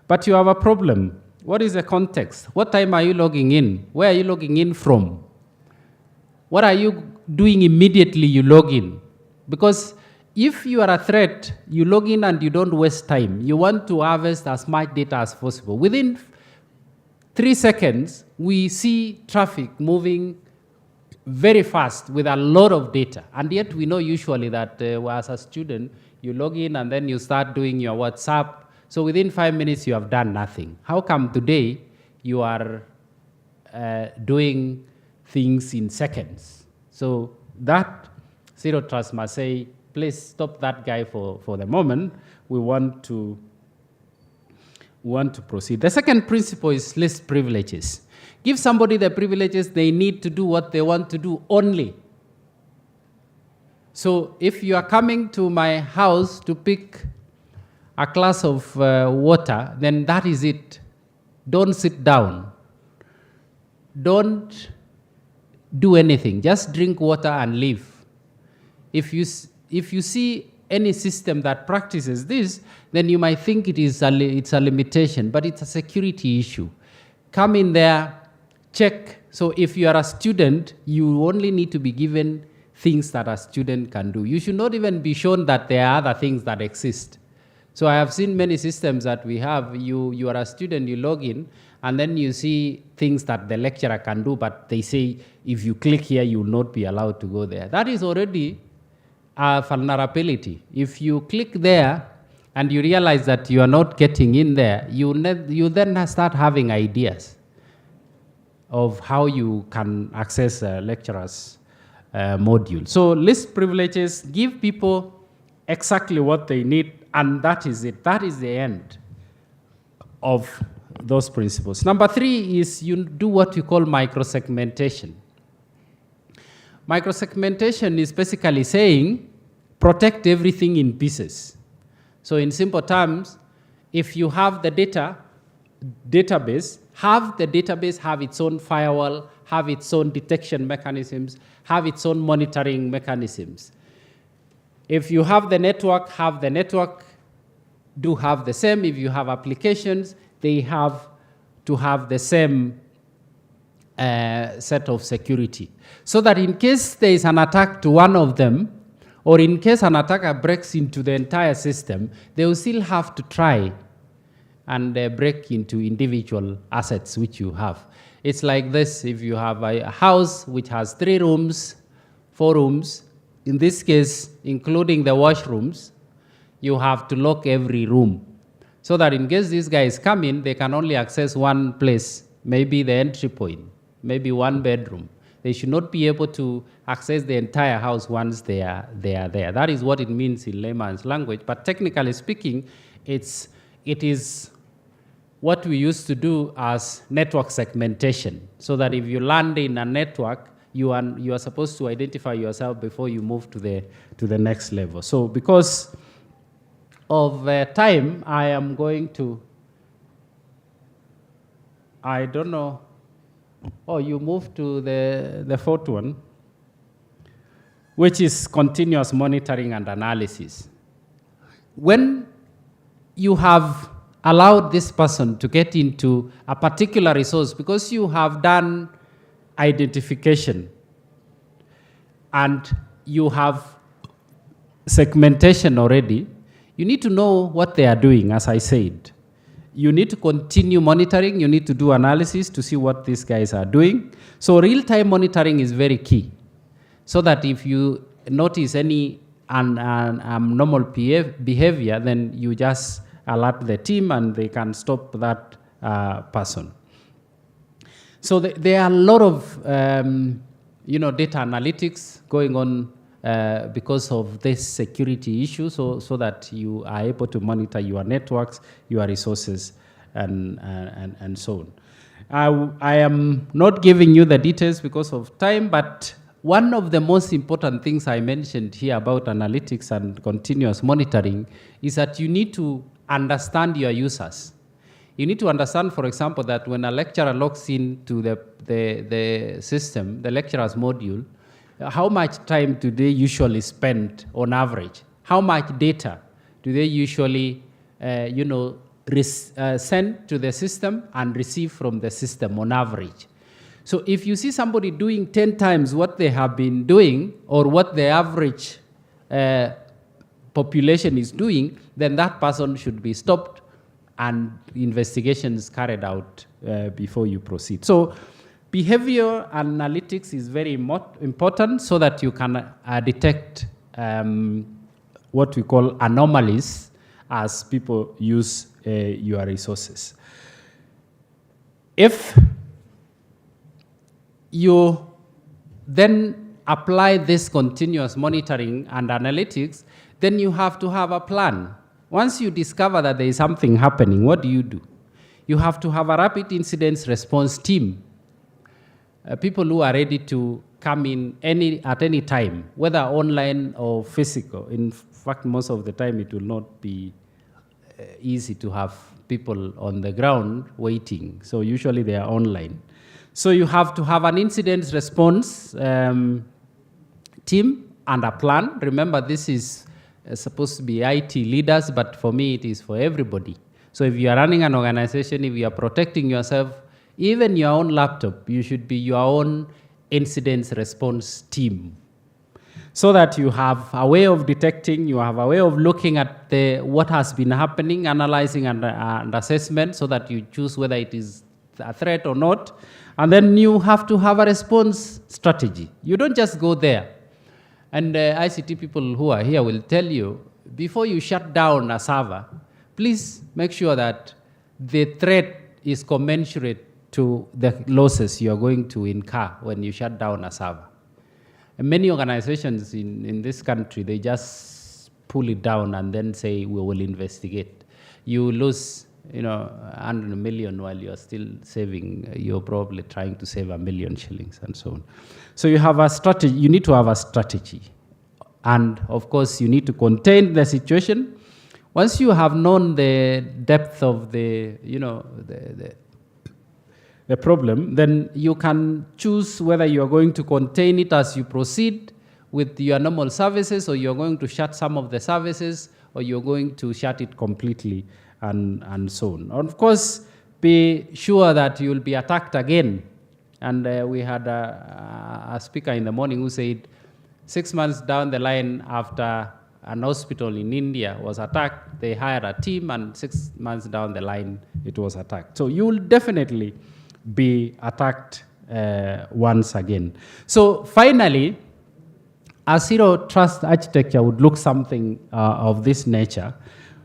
But you have a problem. What is the context? What time are you logging in? Where are you logging in from? What are you doing immediately you log in? Because if you are a threat, you log in and you don't waste time. You want to harvest as much data as possible. Within 3 seconds, we see traffic moving very fast with a lot of data. And yet we know usually that as a student, you log in and then you start doing your WhatsApp. So within 5 minutes, you have done nothing. How come today you are doing things in seconds? So that zero trust must say, please stop that guy for the moment. We want to proceed. The second principle is list privileges. Give somebody the privileges they need to do what they want to do only. So if you are coming to my house to pick a glass of water, then that is it. Don't sit down. Don't do anything. Just drink water and leave. If you see any system that practices this, then you might think it's a limitation, but it's a security issue. Come in there, check. So if you are a student, you only need to be given things that a student can do. You should not even be shown that there are other things that exist. So I have seen many systems that we have. You are a student, you log in, and then you see things that the lecturer can do, but they say, if you click here, you will not be allowed to go there. That is already a vulnerability. If you click there and you realize that you are not getting in there, you then start having ideas of how you can access a lecturer's module. So list privileges, give people exactly what they need, and that is it. That is the end of those principles. Number 3 is you do what you call microsegmentation. Microsegmentation is basically saying protect everything in pieces. So in simple terms, if you have the data database, have the database have its own firewall, have its own detection mechanisms, have its own monitoring mechanisms. If you have the network, do have the same. If you have applications, they have to have the same set of security. So that in case there is an attack to one of them, or in case an attacker breaks into the entire system, they will still have to try and break into individual assets which you have. It's like this: if you have a house which has 3 rooms, 4 rooms, in this case, including the washrooms, you have to lock every room. So that in case these guys come in, they can only access one place, maybe the entry point, maybe 1 bedroom. They should not be able to access the entire house once they are there. That is what it means in layman's language. But technically speaking, it is what we used to do as network segmentation. So that if you land in a network, you are supposed to identify yourself before you move to the next level. So because of time, I am going to, I don't know. Oh, you move to the 4th one, which is continuous monitoring and analysis. When you have allowed this person to get into a particular resource because you have done identification and you have segmentation already, you need to know what they are doing, as I said. You need to continue monitoring, you need to do analysis to see what these guys are doing. So real-time monitoring is very key, so that if you notice any abnormal behavior, then you just alert the team and they can stop that person. So there are a lot of data analytics going on because of this security issue, so that you are able to monitor your networks, your resources, and so on. I am not giving you the details because of time, but one of the most important things I mentioned here about analytics and continuous monitoring is that you need to understand your users. You need to understand, for example, that when a lecturer logs into the system, the lecturer's module, how much time do they usually spend on average? How much data do they usually, send to the system and receive from the system on average? So if you see somebody doing 10 times what they have been doing or what the average population is doing, then that person should be stopped and investigations carried out before you proceed. So behavior analytics is very important so that you can detect what we call anomalies as people use your resources. If you then apply this continuous monitoring and analytics, then you have to have a plan. Once you discover that there is something happening, what do? You have to have a rapid incident response team. People who are ready to come in at any time, whether online or physical. In fact, most of the time it will not be easy to have people on the ground waiting. So usually they are online. So you have to have an incident response team and a plan. Remember, this is supposed to be IT leaders, but for me it is for everybody. So if you are running an organization, if you are protecting yourself, even your own laptop, you should be your own incident response team. So that you have a way of detecting, you have a way of looking at what has been happening, analyzing and assessment, so that you choose whether it is a threat or not. And then you have to have a response strategy. You don't just go there. And ICT people who are here will tell you, before you shut down a server, please make sure that the threat is commensurate to the losses you are going to incur when you shut down a server. And many organizations in this country, they just pull it down and then say, we will investigate. You lose 100 million while you're still saving, you're probably trying to save 1 million shillings and so on. So you have a strategy, you need to have a strategy. And of course, you need to contain the situation. Once you have known the depth of the problem, then you can choose whether you are going to contain it as you proceed with your normal services, or you're going to shut some of the services, or you're going to shut it completely, and so on. Of course, be sure that you will be attacked again. And we had a speaker in the morning who said 6 months down the line, after an hospital in India was attacked, they hired a team, and 6 months down the line, it was attacked. So you will definitely be attacked once again. So finally, a zero trust architecture would look something of this nature.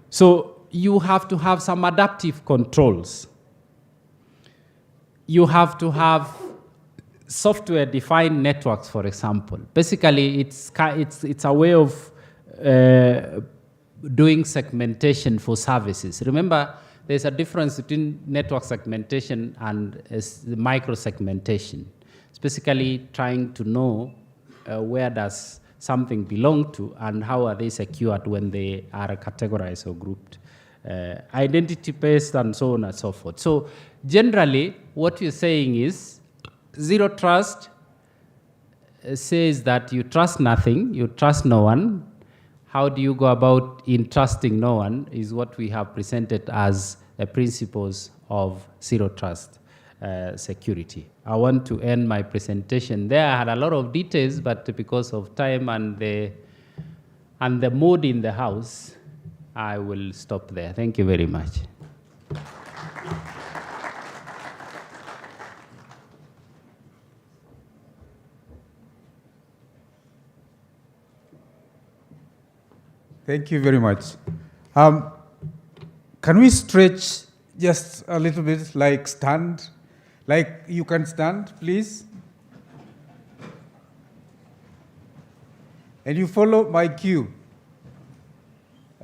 So you have to have some adaptive controls. You have to have software-defined networks, for example. Basically, it's a way of doing segmentation for services. Remember, there's a difference between network segmentation and micro-segmentation. It's basically trying to know where does something belong to, and how are they secured when they are categorized or grouped. Identity-based and so on and so forth. So generally, what you're saying is zero trust says that you trust nothing, you trust no one. How do you go about in trusting no one is what we have presented as the principles of zero trust security. I want to end my presentation there. I had a lot of details, but because of time and the mood in the house, I will stop there. Thank you very much. Thank you very much. Can we stretch just a little bit, like stand? Like you can stand, please? And you follow my cue.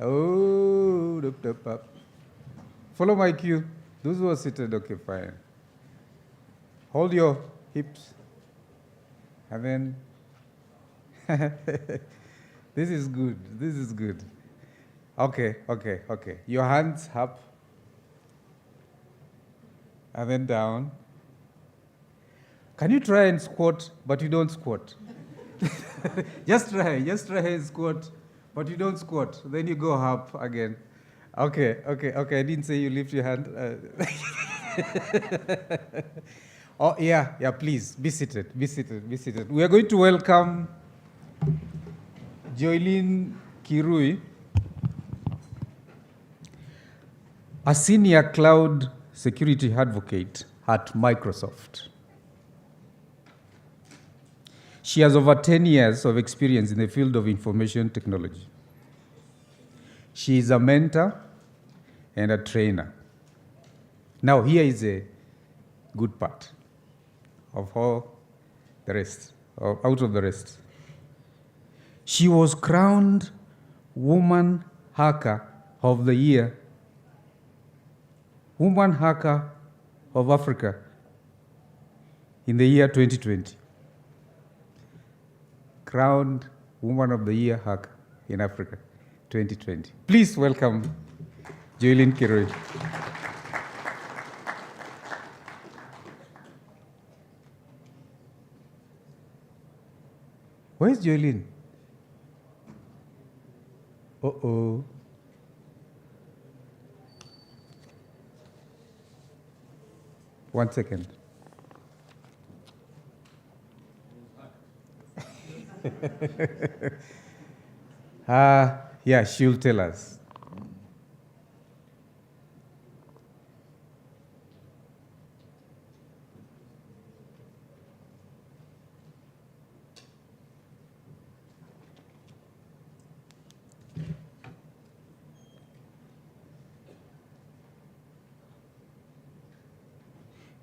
Oh, follow my cue. Those who are seated, okay, fine. Hold your hips. And then, this is good, this is good. Okay. Your hands up. And then down. Can you try and squat, but you don't squat? just try and squat, but you don't squat. Then you go up again. Okay. I didn't say you lift your hand. Oh, yeah, please, be seated. We are going to welcome Joylene Kirui, a senior cloud security advocate at Microsoft. She has over 10 years of experience in the field of information technology. She is a mentor and a trainer. Now, here is a good part of all the rest, or out of the rest. She was crowned Woman Hacker of the Year, Woman Hacker of Africa in the year 2020. Crowned Woman of the Year Hacker in Africa 2020. Please welcome Joylene Kirui. Where's Joylene? Uh-oh. One second. Yeah, she'll tell us.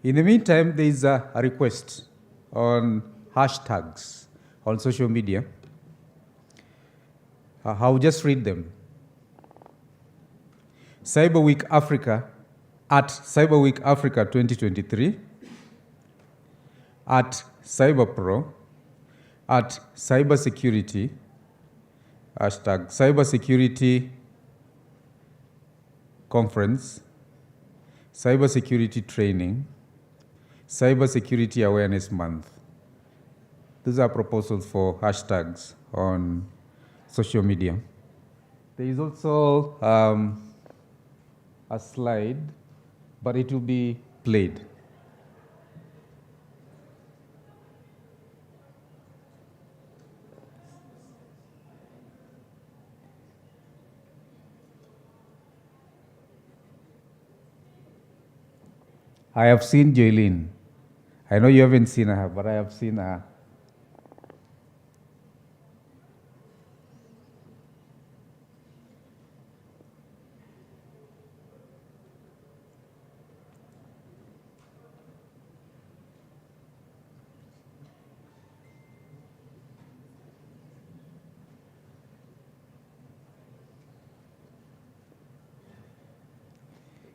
In the meantime, there is a request on hashtags on social media. I'll just read them. Cyberweek Africa, at Cyberweek Africa 2023, at CyberPro, at Cybersecurity, hashtag Cybersecurity conference, cybersecurity training, cybersecurity awareness month. These are proposals for hashtags on social media. There is also a slide, but it will be played. I have seen Jaylene. I know you haven't seen her, but I have seen her.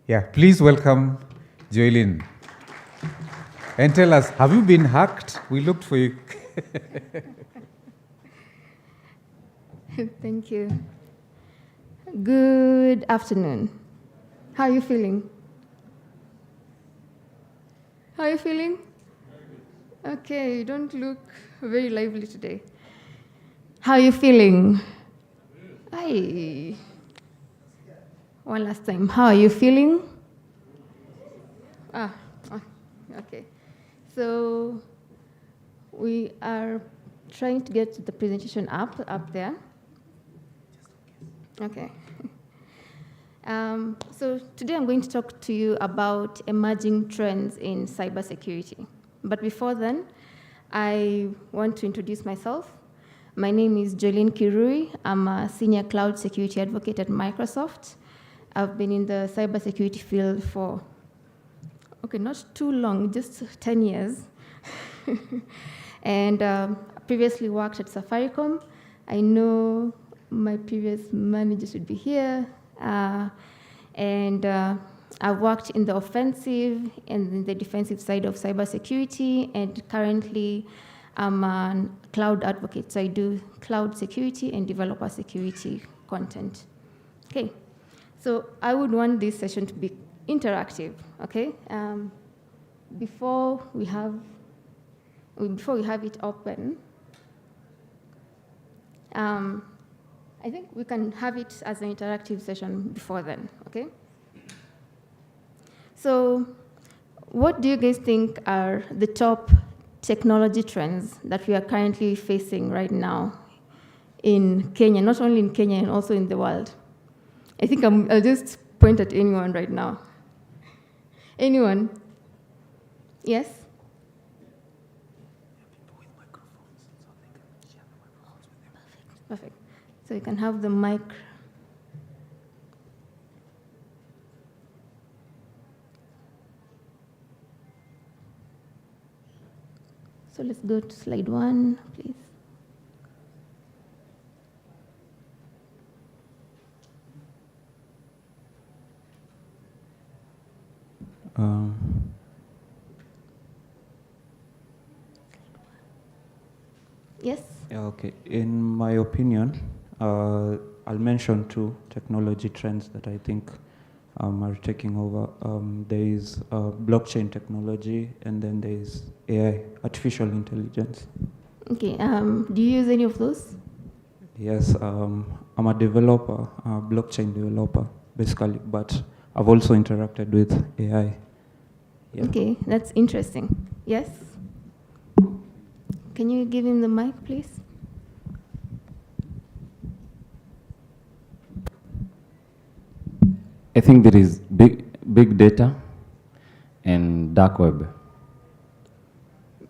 Yeah, please welcome Joylin. And tell us, have you been hacked? We looked for you. Thank you. Good afternoon. How are you feeling? How are you feeling? Okay, you don't look very lively today. How are you feeling? Aye. One last time. How are you feeling? Okay. So we are trying to get the presentation up there. Okay. So today I'm going to talk to you about emerging trends in cybersecurity. But before then, I want to introduce myself. My name is Jolene Kirui. I'm a senior cloud security advocate at Microsoft. I've been in the cybersecurity field for, not too long, just 10 years. And previously worked at Safaricom. I know my previous manager should be here. And I've worked in the offensive and in the defensive side of cybersecurity, and currently I'm a cloud advocate, so I do cloud security and developer security content. Okay, so I would want this session to be interactive, okay? Before we have it open, I think we can have it as an interactive session before then, okay? So what do you guys think are the top technology trends that we are currently facing right now in Kenya, not only in Kenya and also in the world? I think I'll just point at anyone right now. Anyone? Yes? Perfect. So you can have the mic. So let's go to slide 1, please. Yes? Yeah, okay. In my opinion, I'll mention 2 technology trends that I think are taking over. There is blockchain technology, and then there is AI, artificial intelligence. Okay, do you use any of those? Yes, I'm a developer, a blockchain developer, basically, but I've also interacted with AI. Yeah. Okay, that's interesting. Yes? Can you give him the mic, please? I think there is big data and dark web.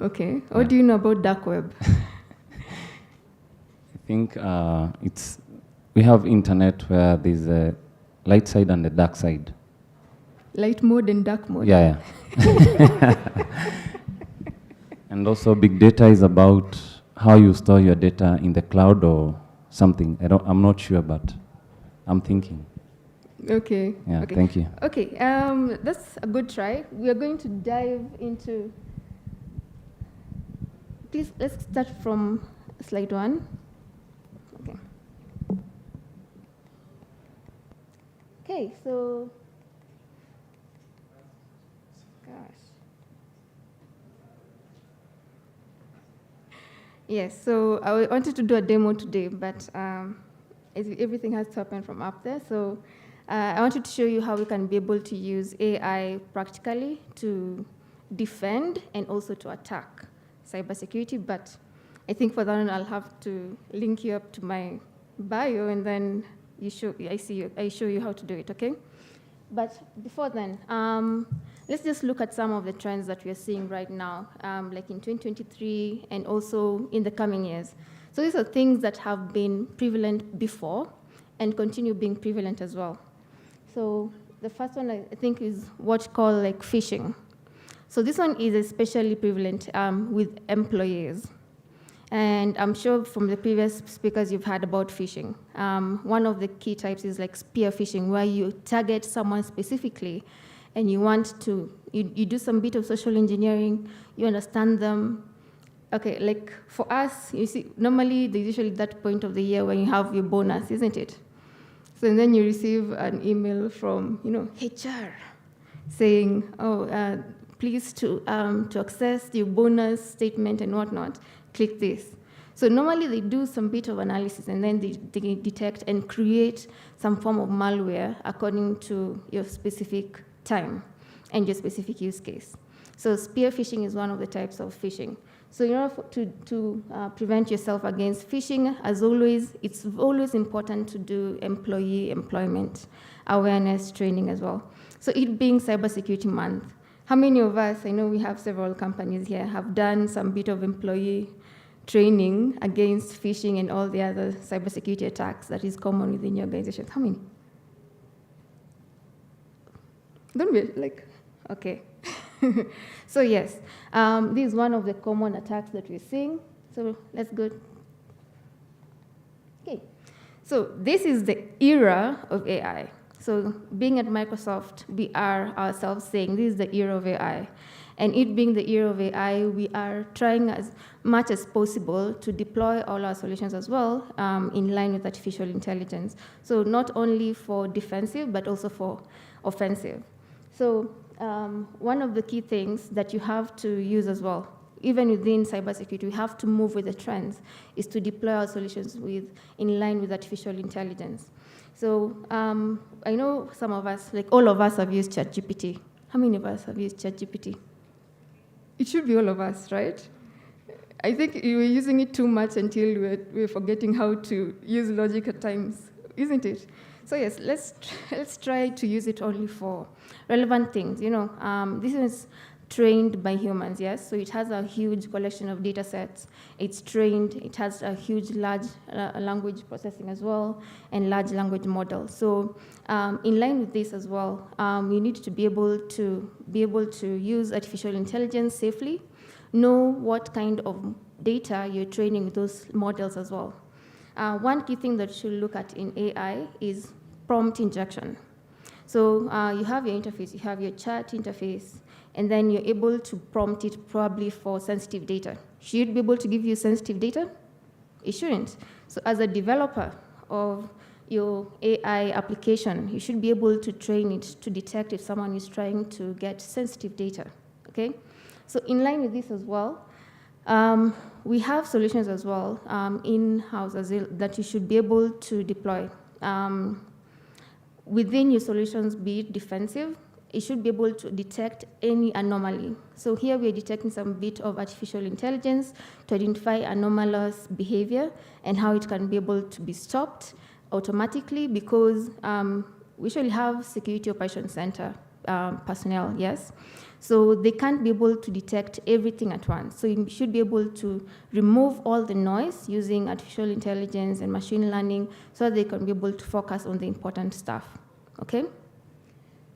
Okay, what do you know about dark web? I think we have internet where there's a light side and a dark side. Light mode and dark mode. Yeah. And also big data is about how you store your data in the cloud or something. I'm not sure, but I'm thinking. Okay. Yeah, okay. Thank you. Okay, that's a good try. We are going to dive into, please, let's start from slide 1. Okay. Okay, so, gosh. Yes, so I wanted to do a demo today, but everything has to happen from up there. So I wanted to show you how we can be able to use AI practically to defend and also to attack cybersecurity. But I think for that one, I'll have to link you up to my bio, and then I show you how to do it, okay? But before then, let's just look at some of the trends that we are seeing right now, like in 2023 and also in the coming years. So these are things that have been prevalent before and continue being prevalent as well. So the first one I think is what's called like phishing. So this one is especially prevalent with employees. And I'm sure from the previous speakers you've heard about phishing. One of the key types is like spear phishing, where you target someone specifically and you want to, you do some bit of social engineering, you understand them. Okay, like for us, you see, normally there's usually that point of the year when you have your bonus, isn't it? So and then you receive an email from, HR saying, please to access your bonus statement and whatnot, click this. So normally they do some bit of analysis and then they detect and create some form of malware according to your specific time and your specific use case. So spear phishing is one of the types of phishing. So in order to prevent yourself against phishing, as always, it's always important to do employee employment awareness training as well. So it being Cybersecurity Month, how many of us, I know we have several companies here, have done some bit of employee training against phishing and all the other cybersecurity attacks that is common within your organization? How many? Don't be like, okay. So yes, this is one of the common attacks that we're seeing. So let's go. Okay, so this is the era of AI. So being at Microsoft, we are ourselves saying this is the era of AI. And it being the era of AI, we are trying as much as possible to deploy all our solutions as well in line with artificial intelligence. So not only for defensive, but also for offensive. So one of the key things that you have to use as well, even within cybersecurity, we have to move with the trends, is to deploy our solutions in line with artificial intelligence. So I know some of us, like all of us have used ChatGPT. How many of us have used ChatGPT? It should be all of us, right? I think we were using it too much until we were forgetting how to use logic at times, isn't it? So yes, let's try to use it only for relevant things. This is trained by humans, yes? So it has a huge collection of data sets. It's trained, it has a huge large language processing as well, and large language model. So in line with this as well, you need to be able to use artificial intelligence safely, know what kind of data you're training with those models as well. One key thing that you should look at in AI is prompt injection. So you have your interface, you have your chat interface, and then you're able to prompt it probably for sensitive data. Should it be able to give you sensitive data? It shouldn't. So as a developer of your AI application, you should be able to train it to detect if someone is trying to get sensitive data, okay? So in line with this as well, we have solutions as well in-house that you should be able to deploy. Within your solutions, be it defensive, it should be able to detect any anomaly. So here we are detecting some bit of artificial intelligence to identify anomalous behavior and how it can be able to be stopped automatically, because we usually have security operations center personnel, yes? So they can't be able to detect everything at once. So you should be able to remove all the noise using artificial intelligence and machine learning so that they can be able to focus on the important stuff, okay?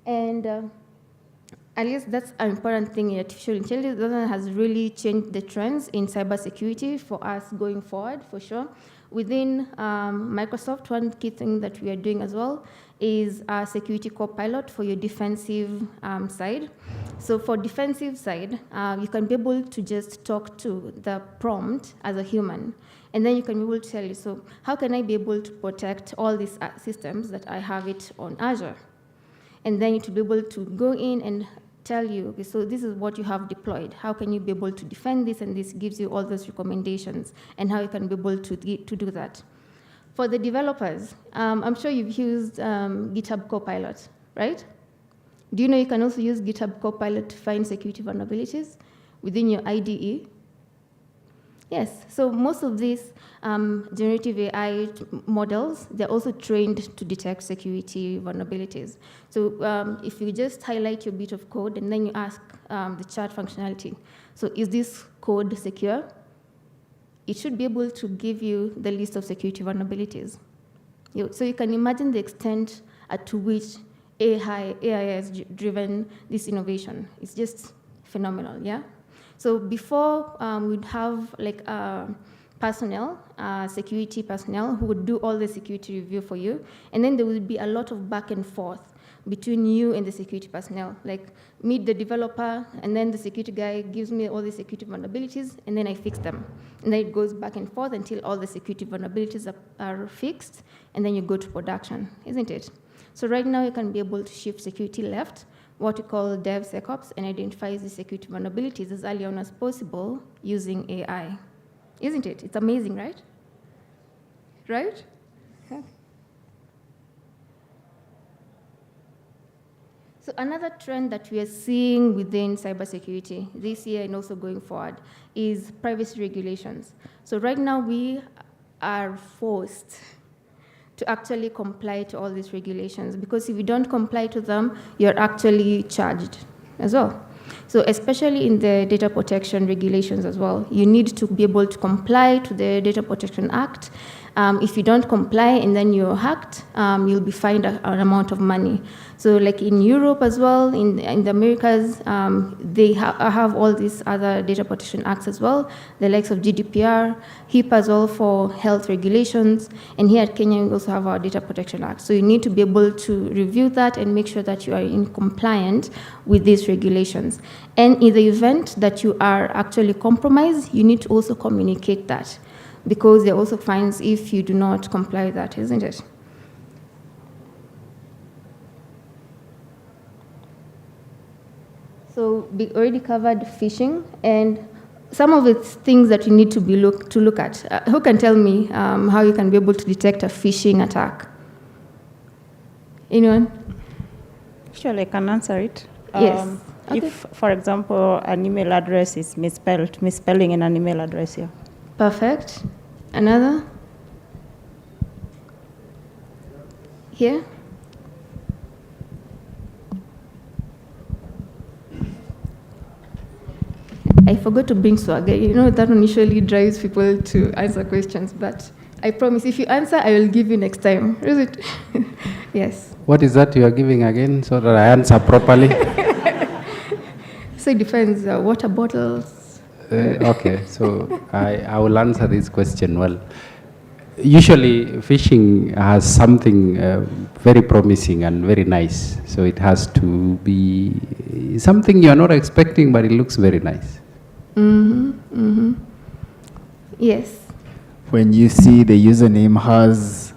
And at least that's an important thing in artificial intelligence. That has really changed the trends in cybersecurity for us going forward, for sure. Within Microsoft, one key thing that we are doing as well is a security co-pilot for your defensive side. So for defensive side, you can be able to just talk to the prompt as a human, and then you can be able to tell you, so how can I be able to protect all these systems that I have it on Azure? and then to be able to go in and tell you, okay, so this is what you have deployed. How can you be able to defend this? And this gives you all those recommendations and how you can be able to do that. For the developers, I'm sure you've used GitHub Copilot, right? Do you know you can also use GitHub Copilot to find security vulnerabilities within your IDE? Yes, so most of these generative AI models, they're also trained to detect security vulnerabilities. So if you just highlight your bit of code and then you ask the chat functionality, so is this code secure? It should be able to give you the list of security vulnerabilities. So you can imagine the extent to which AI has driven this innovation. It's just phenomenal, yeah? So before, we'd have like personnel, security personnel, who would do all the security review for you, and then there would be a lot of back and forth between you and the security personnel. Like, meet the developer, and then the security guy gives me all the security vulnerabilities, and then I fix them. And then it goes back and forth until all the security vulnerabilities are fixed, and then you go to production, isn't it? So right now, you can be able to shift security left, what we call DevSecOps, and identifies the security vulnerabilities as early on as possible using AI. Isn't it? It's amazing, right? Right? Okay. So another trend that we are seeing within cybersecurity this year and also going forward is privacy regulations. So right now we are forced to actually comply to all these regulations, because if you don't comply to them, you're actually charged as well. So especially in the data protection regulations as well, you need to be able to comply to the Data Protection Act. If you don't comply and then you're hacked, you'll be fined an amount of money. So like in Europe as well, in the Americas, they have all these other data protection acts as well, the likes of GDPR, HIPAA as well for health regulations, and here at Kenya we also have our Data Protection Act. So you need to be able to review that and make sure that you are in compliant with these regulations. And in the event that you are actually compromised, you need to also communicate that, because there are also fines if you do not comply with that, isn't it? So we already covered phishing, and some of it's things that you need to look at. Who can tell me how you can be able to detect a phishing attack? Anyone? Sure, I can answer it. Yes. Okay. If, for example, an email address is misspelling in an email address here. Perfect. Another? Here? I forgot to bring swagger. You know, that one usually drives people to answer questions, but I promise if you answer, I will give you next time. Is it? Yes. What is that you are giving again, so that I answer properly? So it depends. Water bottles. Okay, so I will answer this question well. Usually, phishing has something very promising and very nice. So it has to be something you are not expecting, but it looks very nice. Mm-hmm. Mm-hmm. Yes. When you see the username has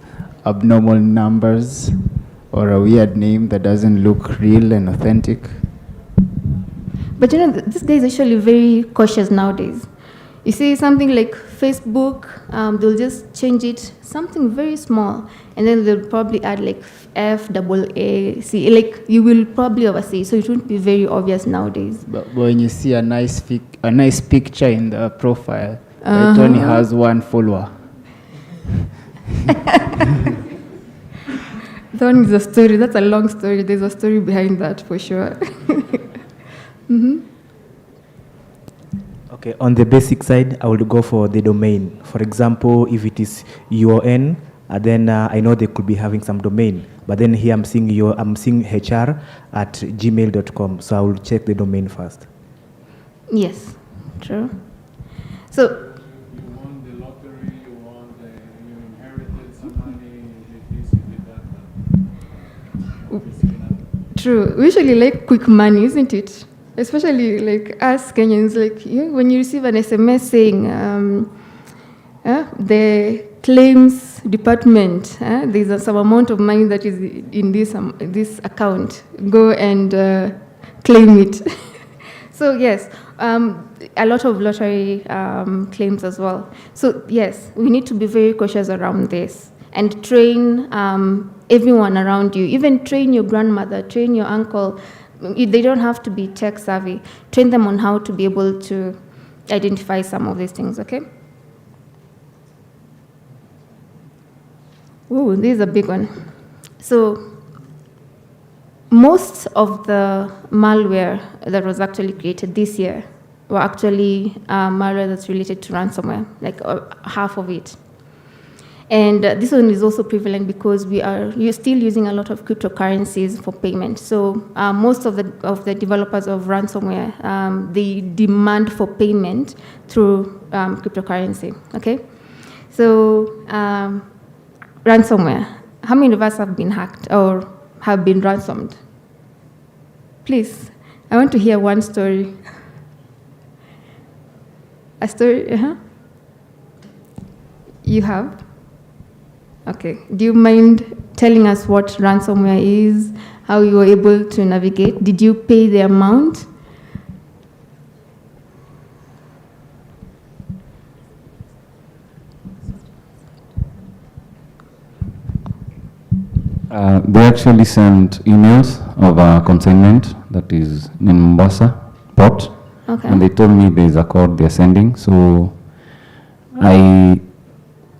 abnormal numbers or a weird name that doesn't look real and authentic. But you know, this guy is actually very cautious nowadays. You see something like Facebook, they'll just change it, something very small, and then they'll probably add like FAAC, like you will probably oversee, so it won't be very obvious nowadays. But when you see a nice picture in the profile, it only has one follower. That one is a story, that's a long story, there's a story behind that for sure. Mm-hmm. Okay, on the basic side, I will go for the domain. For example, if it is UON, then I know they could be having some domain. But then here I'm seeing hr@gmail.com, so I will check the domain first. Yes, true. So, you won the lottery, you inherited some money, you did this, you did that. True. We usually like quick money, isn't it? Especially like us Kenyans, like when you receive an SMS saying the claims department, there's some amount of money that is in this account. Go and claim it. So yes, a lot of lottery claims as well. So yes, we need to be very cautious around this and train everyone around you. Even train your grandmother, train your uncle. They don't have to be tech savvy. Train them on how to be able to identify some of these things, okay? Oh, this is a big one. So most of the malware that was actually created this year were actually malware that's related to ransomware, like half of it. And this one is also prevalent because you're still using a lot of cryptocurrencies for payment. So most of the developers of ransomware, they demand for payment through cryptocurrency, okay? So ransomware, how many of us have been hacked or have been ransomed? Please, I want to hear one story. A story, You have? Okay. Do you mind telling us what ransomware is, how you were able to navigate? Did you pay the amount? They actually sent emails of a consignment that is in Mombasa port, okay. And they told me there's a code they're sending. So I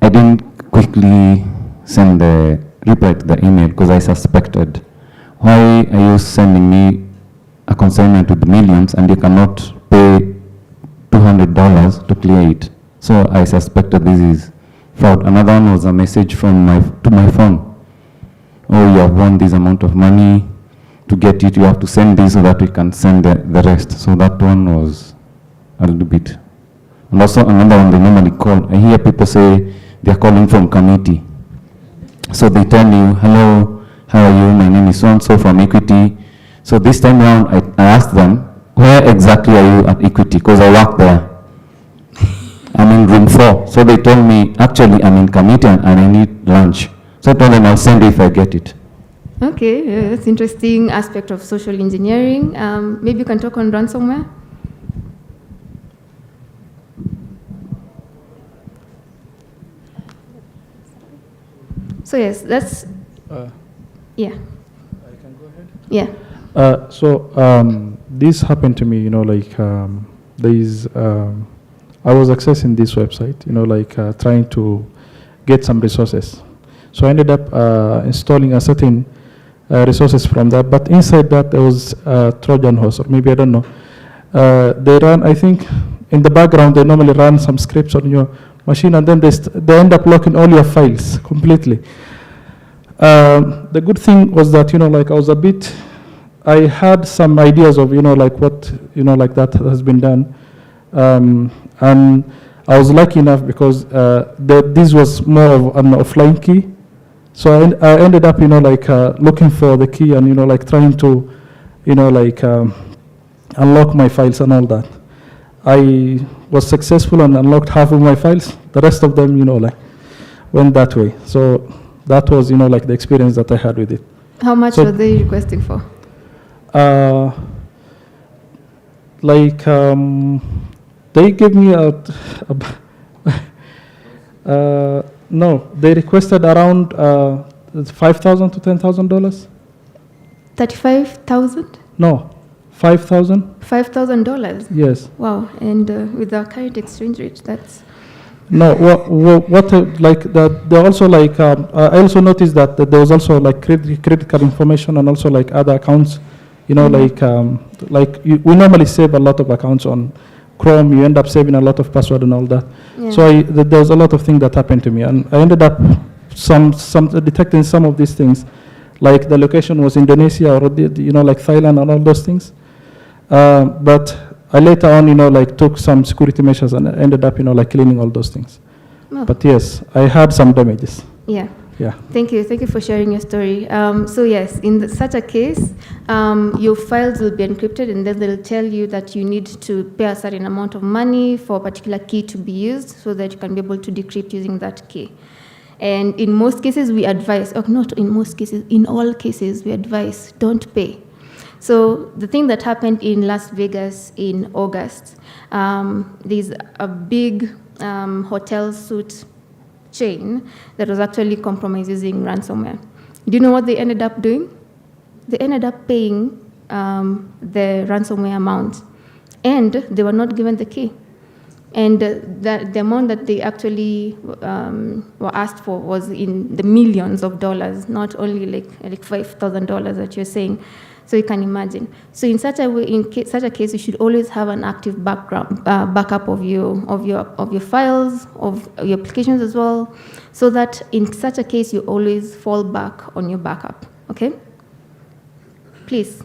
didn't quickly send the reply to the email because I suspected, why are you sending me a consignment with millions and you cannot pay $200 to clear it? So I suspected this is fraud. Another one was a message from to my phone. Oh, you have won this amount of money. To get it, you have to send this so that we can send the rest. So that one was a little bit. And also another one they normally call. I hear people say they're calling from committee. So they tell you, hello, how are you? My name is so-and-so from Equity. So this time around, I asked them, where exactly are you at Equity? Because I work there. I'm in room 4. So they told me, actually, I'm in committee and I need lunch. So I told them I'll send it if I get it. Okay, that's interesting aspect of social engineering. Maybe you can talk on ransomware. So yes, that's yeah. I can go ahead. Yeah. So this happened to me. I was accessing this website. Trying to get some resources. So I ended up installing a certain resources from that, but inside that there was a Trojan horse, or maybe I don't know. They run, I think, in the background they normally run some scripts on your machine, and then they end up locking all your files completely. The good thing was that I had some ideas of what that has been done, and I was lucky enough because this was more of an offline key. So I ended up, looking for the key and, trying to, unlock my files and all that. I was successful and unlocked half of my files. The rest of them, went that way. So that was, the experience that I had with it. How much were they requesting for? They gave me no, they requested around $5,000 to $10,000. $35,000? No, $5,000. $5,000? Yes. Wow, and with the current exchange rate, that's... No, they also I also noticed that there was also credit card information and also other accounts, we normally save a lot of accounts on Chrome, you end up saving a lot of password and all that. Yeah. So there was a lot of things that happened to me, and I ended up detecting some of these things, like the location was Indonesia or Thailand and all those things. But I later on took some security measures and ended up cleaning all those things. Oh. But yes, I had some damages. Yeah. Yeah. Thank you for sharing your story. So yes, in such a case, your files will be encrypted, and then they'll tell you that you need to pay a certain amount of money for a particular key to be used, so that you can be able to decrypt using that key. And in most cases, we advise, or not in most cases, in all cases, we advise, don't pay. So the thing that happened in Las Vegas in August, there's a big hotel suite chain that was actually compromised using ransomware. Do you know what they ended up doing? They ended up paying the ransomware amount, and they were not given the key. And the amount that they actually were asked for was in the millions of dollars, not only like $5,000 that you're saying. So you can imagine. So in such a way, such a case, you should always have an active backup of your files, of your applications as well, so that in such a case, you always fall back on your backup. Okay? Please,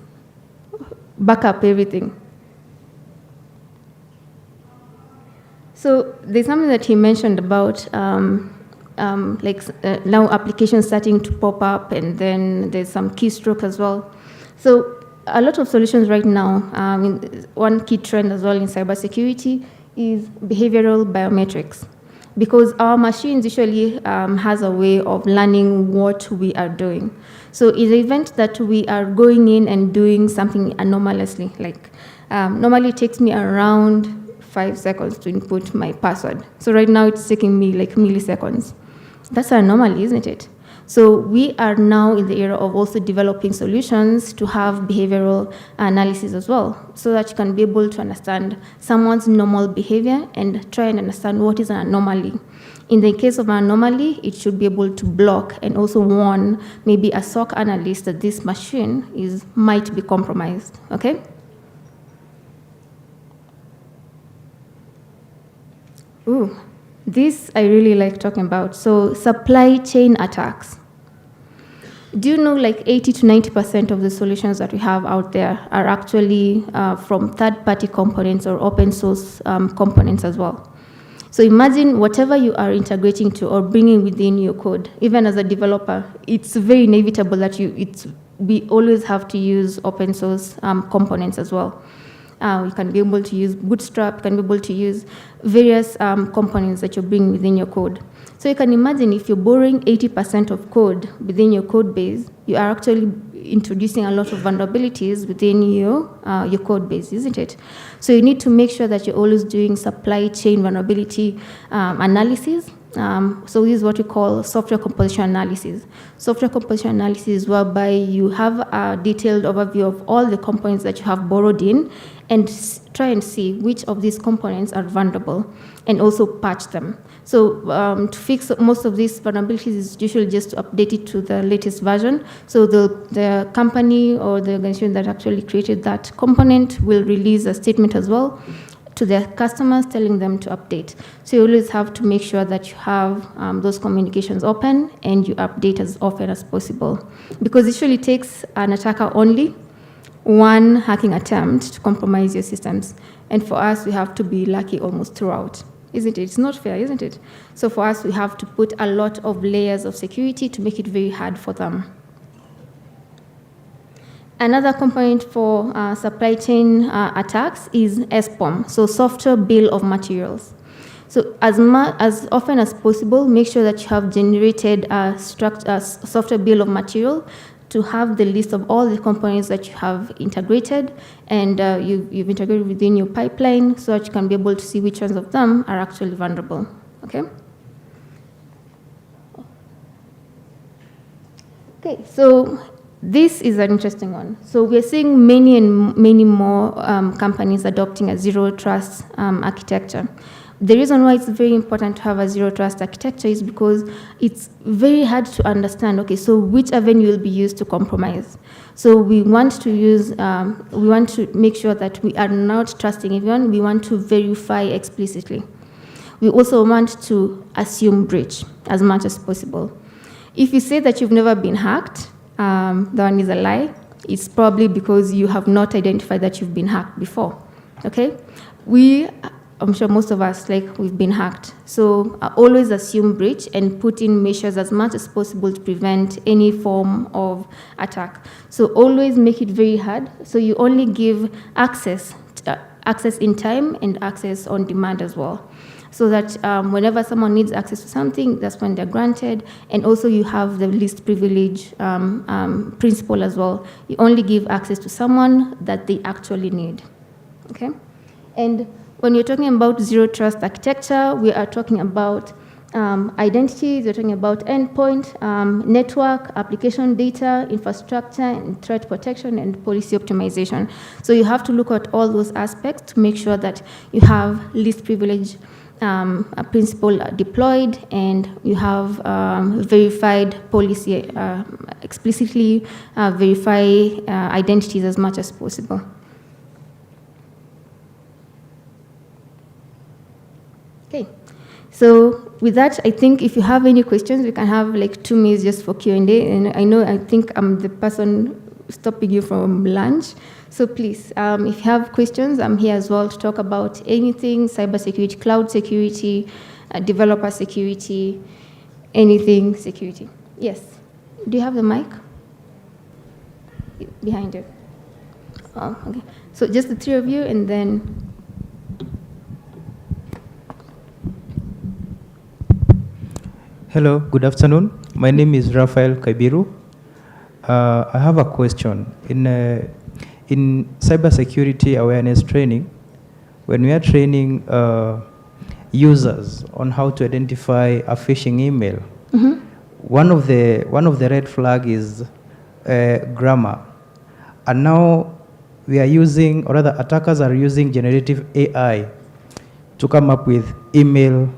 back up everything. So there's something that he mentioned about now applications starting to pop up, and then there's some keystroke as well. So a lot of solutions right now, one key trend as well in cybersecurity is behavioral biometrics, because our machines usually has a way of learning what we are doing. So in the event that we are going in and doing something anomalously, like normally it takes me around 5 seconds to input my password. So right now it's taking me like milliseconds. That's an anomaly, isn't it? So we are now in the era of also developing solutions to have behavioral analysis as well, so that you can be able to understand someone's normal behavior and try and understand what is an anomaly. In the case of an anomaly, it should be able to block and also warn maybe a SOC analyst that this machine might be compromised, okay? Ooh, this I really like talking about. So supply chain attacks. Do you know like 80 to 90% of the solutions that we have out there are actually from third-party components or open source components as well? So imagine whatever you are integrating to or bringing within your code, even as a developer, it's very inevitable that we always have to use open source components as well. You can be able to use Bootstrap, you can be able to use various components that you bring within your code. So you can imagine if you're borrowing 80% of code within your code base, you are actually introducing a lot of vulnerabilities within your code base, isn't it? So you need to make sure that you're always doing supply chain vulnerability analysis. So this is what we call software composition analysis. Software composition analysis is whereby you have a detailed overview of all the components that you have borrowed in and try and see which of these components are vulnerable and also patch them. So to fix most of these vulnerabilities is usually just to update it to the latest version. So the company or the organization that actually created that component will release a statement as well to their customers telling them to update. So you always have to make sure that you have those communications open and you update as often as possible. Because it usually takes an attacker only one hacking attempt to compromise your systems. And for us, we have to be lucky almost throughout. Isn't it? It's not fair, isn't it? So for us, we have to put a lot of layers of security to make it very hard for them. Another component for supply chain attacks is SBOM, so software bill of materials. So as often as possible, make sure that you have generated a software bill of material to have the list of all the components that you have integrated and you've integrated within your pipeline so that you can be able to see which ones of them are actually vulnerable, okay? Okay, so this is an interesting one. So we're seeing many and many more companies adopting a zero trust architecture. The reason why it's very important to have a zero trust architecture is because it's very hard to understand, okay, so which avenue will be used to compromise. So we want to make sure that we are not trusting everyone. We want to verify explicitly. We also want to assume breach as much as possible. If you say that you've never been hacked, that one is a lie. It's probably because you have not identified that you've been hacked before, okay? We I'm sure most of us, like, we've been hacked. So always assume breach and put in measures as much as possible to prevent any form of attack. So always make it very hard. So you only give access in time and access on demand as well. So that whenever someone needs access to something, that's when they're granted. And also you have the least privilege principle as well. You only give access to someone that they actually need, okay? And when you're talking about zero trust architecture, we are talking about identities, we're talking about endpoint, network, application data, infrastructure, and threat protection, and policy optimization. So you have to look at all those aspects to make sure that you have least privilege principle deployed, and you have verified policy, explicitly verify identities as much as possible. Okay, so with that, I think if you have any questions, we can have like 2 minutes just for Q&A. And I think I'm the person stopping you from lunch. So please, if you have questions, I'm here as well to talk about anything, cybersecurity, cloud security, developer security, anything security. Yes. Do you have the mic? Behind you. Oh, okay. So just the 3 of you, and then... Hello, good afternoon. My name is Rafael Kaibiru. I have a question. In cybersecurity awareness training, when we are training users on how to identify a phishing email, one of the red flag is grammar. And now we are using, or rather attackers are using generative AI to come up with email,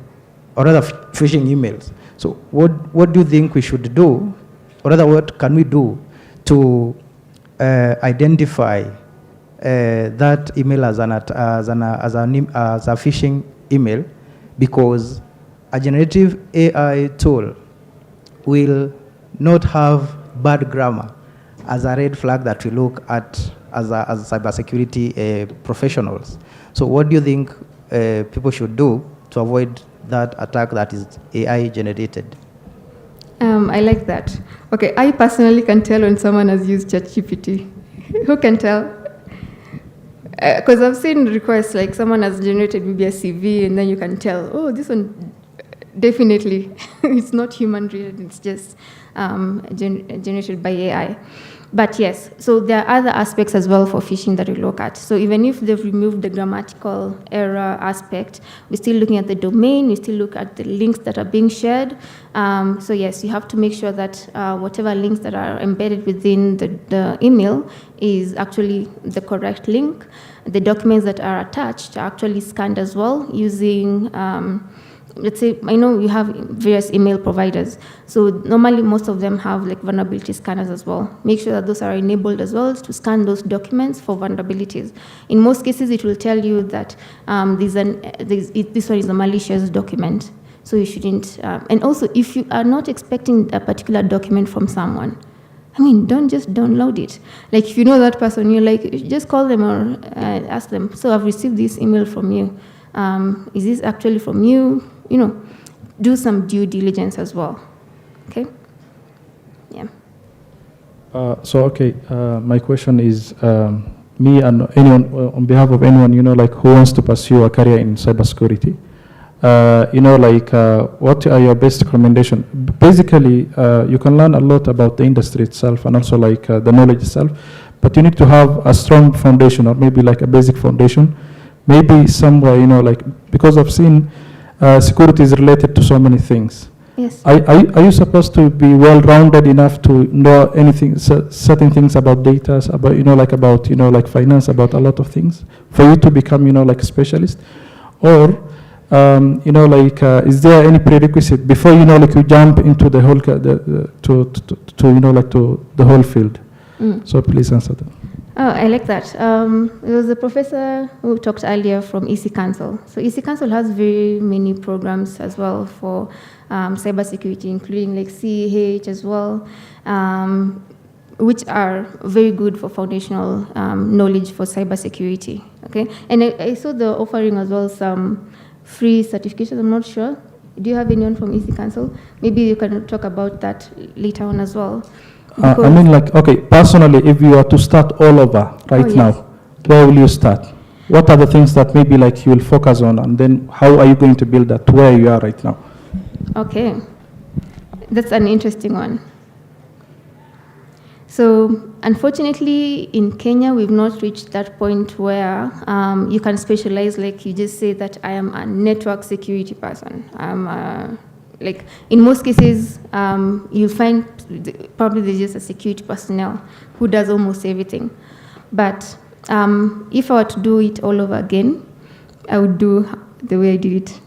or rather phishing emails. So what do you think we should do, or rather what can we do to identify that email as a phishing email? Because a generative AI tool will not have bad grammar as a red flag that we look at as cybersecurity professionals. So what do you think people should do to avoid that attack that is AI generated? I like that. Okay, I personally can tell when someone has used ChatGPT. Who can tell? Because I've seen requests like someone has generated maybe a CV, and then you can tell, oh, this one definitely it's not human related, it's just generated by AI. But yes, so there are other aspects as well for phishing that we look at. So even if they've removed the grammatical error aspect, we're still looking at the domain, we still look at the links that are being shared. So yes, you have to make sure that whatever links that are embedded within the email is actually the correct link. The documents that are attached are actually scanned as well using let's say, I know you have various email providers. So normally most of them have like vulnerability scanners as well. Make sure that those are enabled as well to scan those documents for vulnerabilities. In most cases, it will tell you that this one is a malicious document. So you shouldn't, and also if you are not expecting a particular document from someone, I mean, don't just download it. Like if you know that person, you're like, just call them or ask them, so I've received this email from you. Is this actually from you? You know, do some due diligence as well, okay? Yeah. My question is, me and anyone, on behalf of anyone, you know, like who wants to pursue a career in cybersecurity, you know, like what are your best recommendations? Basically, you can learn a lot about the industry itself and also like the knowledge itself, but you need to have a strong foundation or maybe like a basic foundation, maybe somewhere, you know, like, because I've seen security is related to so many things. Yes. Are you supposed to be well-rounded enough to know anything, certain things about data, about, you know, like finance, about a lot of things, for you to become, you know, like a specialist? Or, you know, like, is there any prerequisite before, you know, like you jump into the whole, you know, like to the whole field? So please answer that. Oh, I like that. There was a professor who talked earlier from EC Council. So EC Council has very many programs as well for cybersecurity, including like CEH as well, which are very good for foundational knowledge for cybersecurity. Okay, and I saw the offering as well some free certifications. I'm not sure. Do you have anyone from EC Council? Maybe you can talk about that later on as well. I mean, like, okay, personally, if you are to start all over right now, where will you start? What are the things that maybe like you will focus on, and then how are you going to build that where you are right now? Okay, that's an interesting one. So unfortunately, in Kenya, we've not reached that point where you can specialize, like you just say that I am a network security person. Like in most cases, you'll find probably there's just a security personnel who does almost everything. But if I were to do it all over again, I would do the way I did it.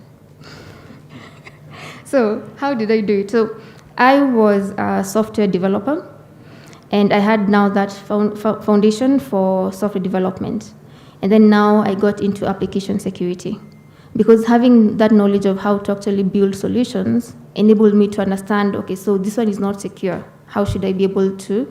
So how did I do it? So I was a software developer, and I had now that foundation for software development. And then now I got into application security, because having that knowledge of how to actually build solutions enabled me to understand, okay, so this one is not secure. How should I be able to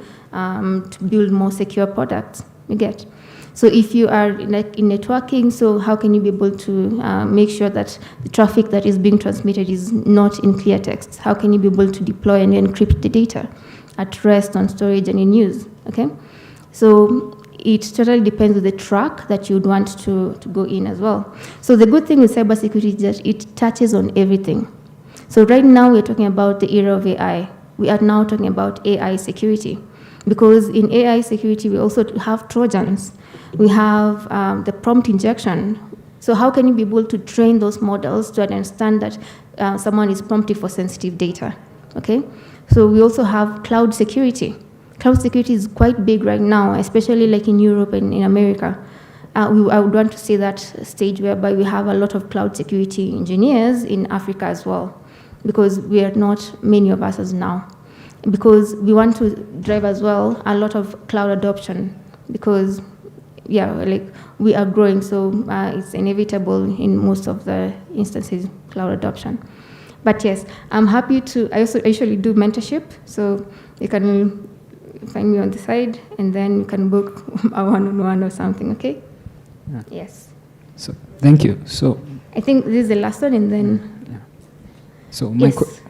build more secure products? You get? So if you are like in networking, so how can you be able to make sure that the traffic that is being transmitted is not in clear text? How can you be able to deploy and encrypt the data at rest, on storage, and in use? Okay, so it totally depends on the track that you'd want to go in as well. So the good thing with cybersecurity is that it touches on everything. So right now we're talking about the era of AI. We are now talking about AI security, because in AI security we also have Trojans. We have the prompt injection. So how can you be able to train those models to understand that someone is prompting for sensitive data? Okay, so we also have cloud security. Cloud security is quite big right now, especially like in Europe and in America. I would want to see that stage whereby we have a lot of cloud security engineers in Africa as well, because we are not many of us as now. Because we want to drive as well a lot of cloud adoption, because yeah, like we are growing, so it's inevitable in most of the instances, cloud adoption. But yes, I'm happy to, I usually do mentorship, so you can find me on the side, and then you can book a one-on-one or something, okay? Yeah. Yes. So, thank you. So, I think this is the last one, and then... Yeah. So,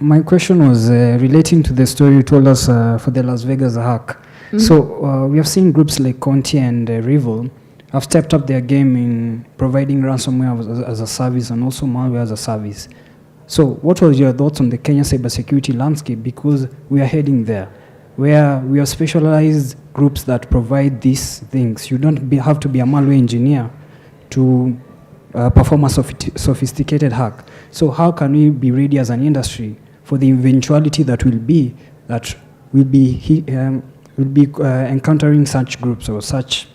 my question was relating to the story you told us for the Las Vegas hack. Mm-hmm. So, we have seen groups like Conti and Revol have stepped up their game in providing ransomware as a service and also malware as a service. So, what was your thoughts on the Kenya cybersecurity landscape? Because we are heading there, where we have specialized groups that provide these things. You don't have to be a malware engineer to perform a sophisticated hack. So how can we be ready as an industry for the eventuality that will be encountering such groups or such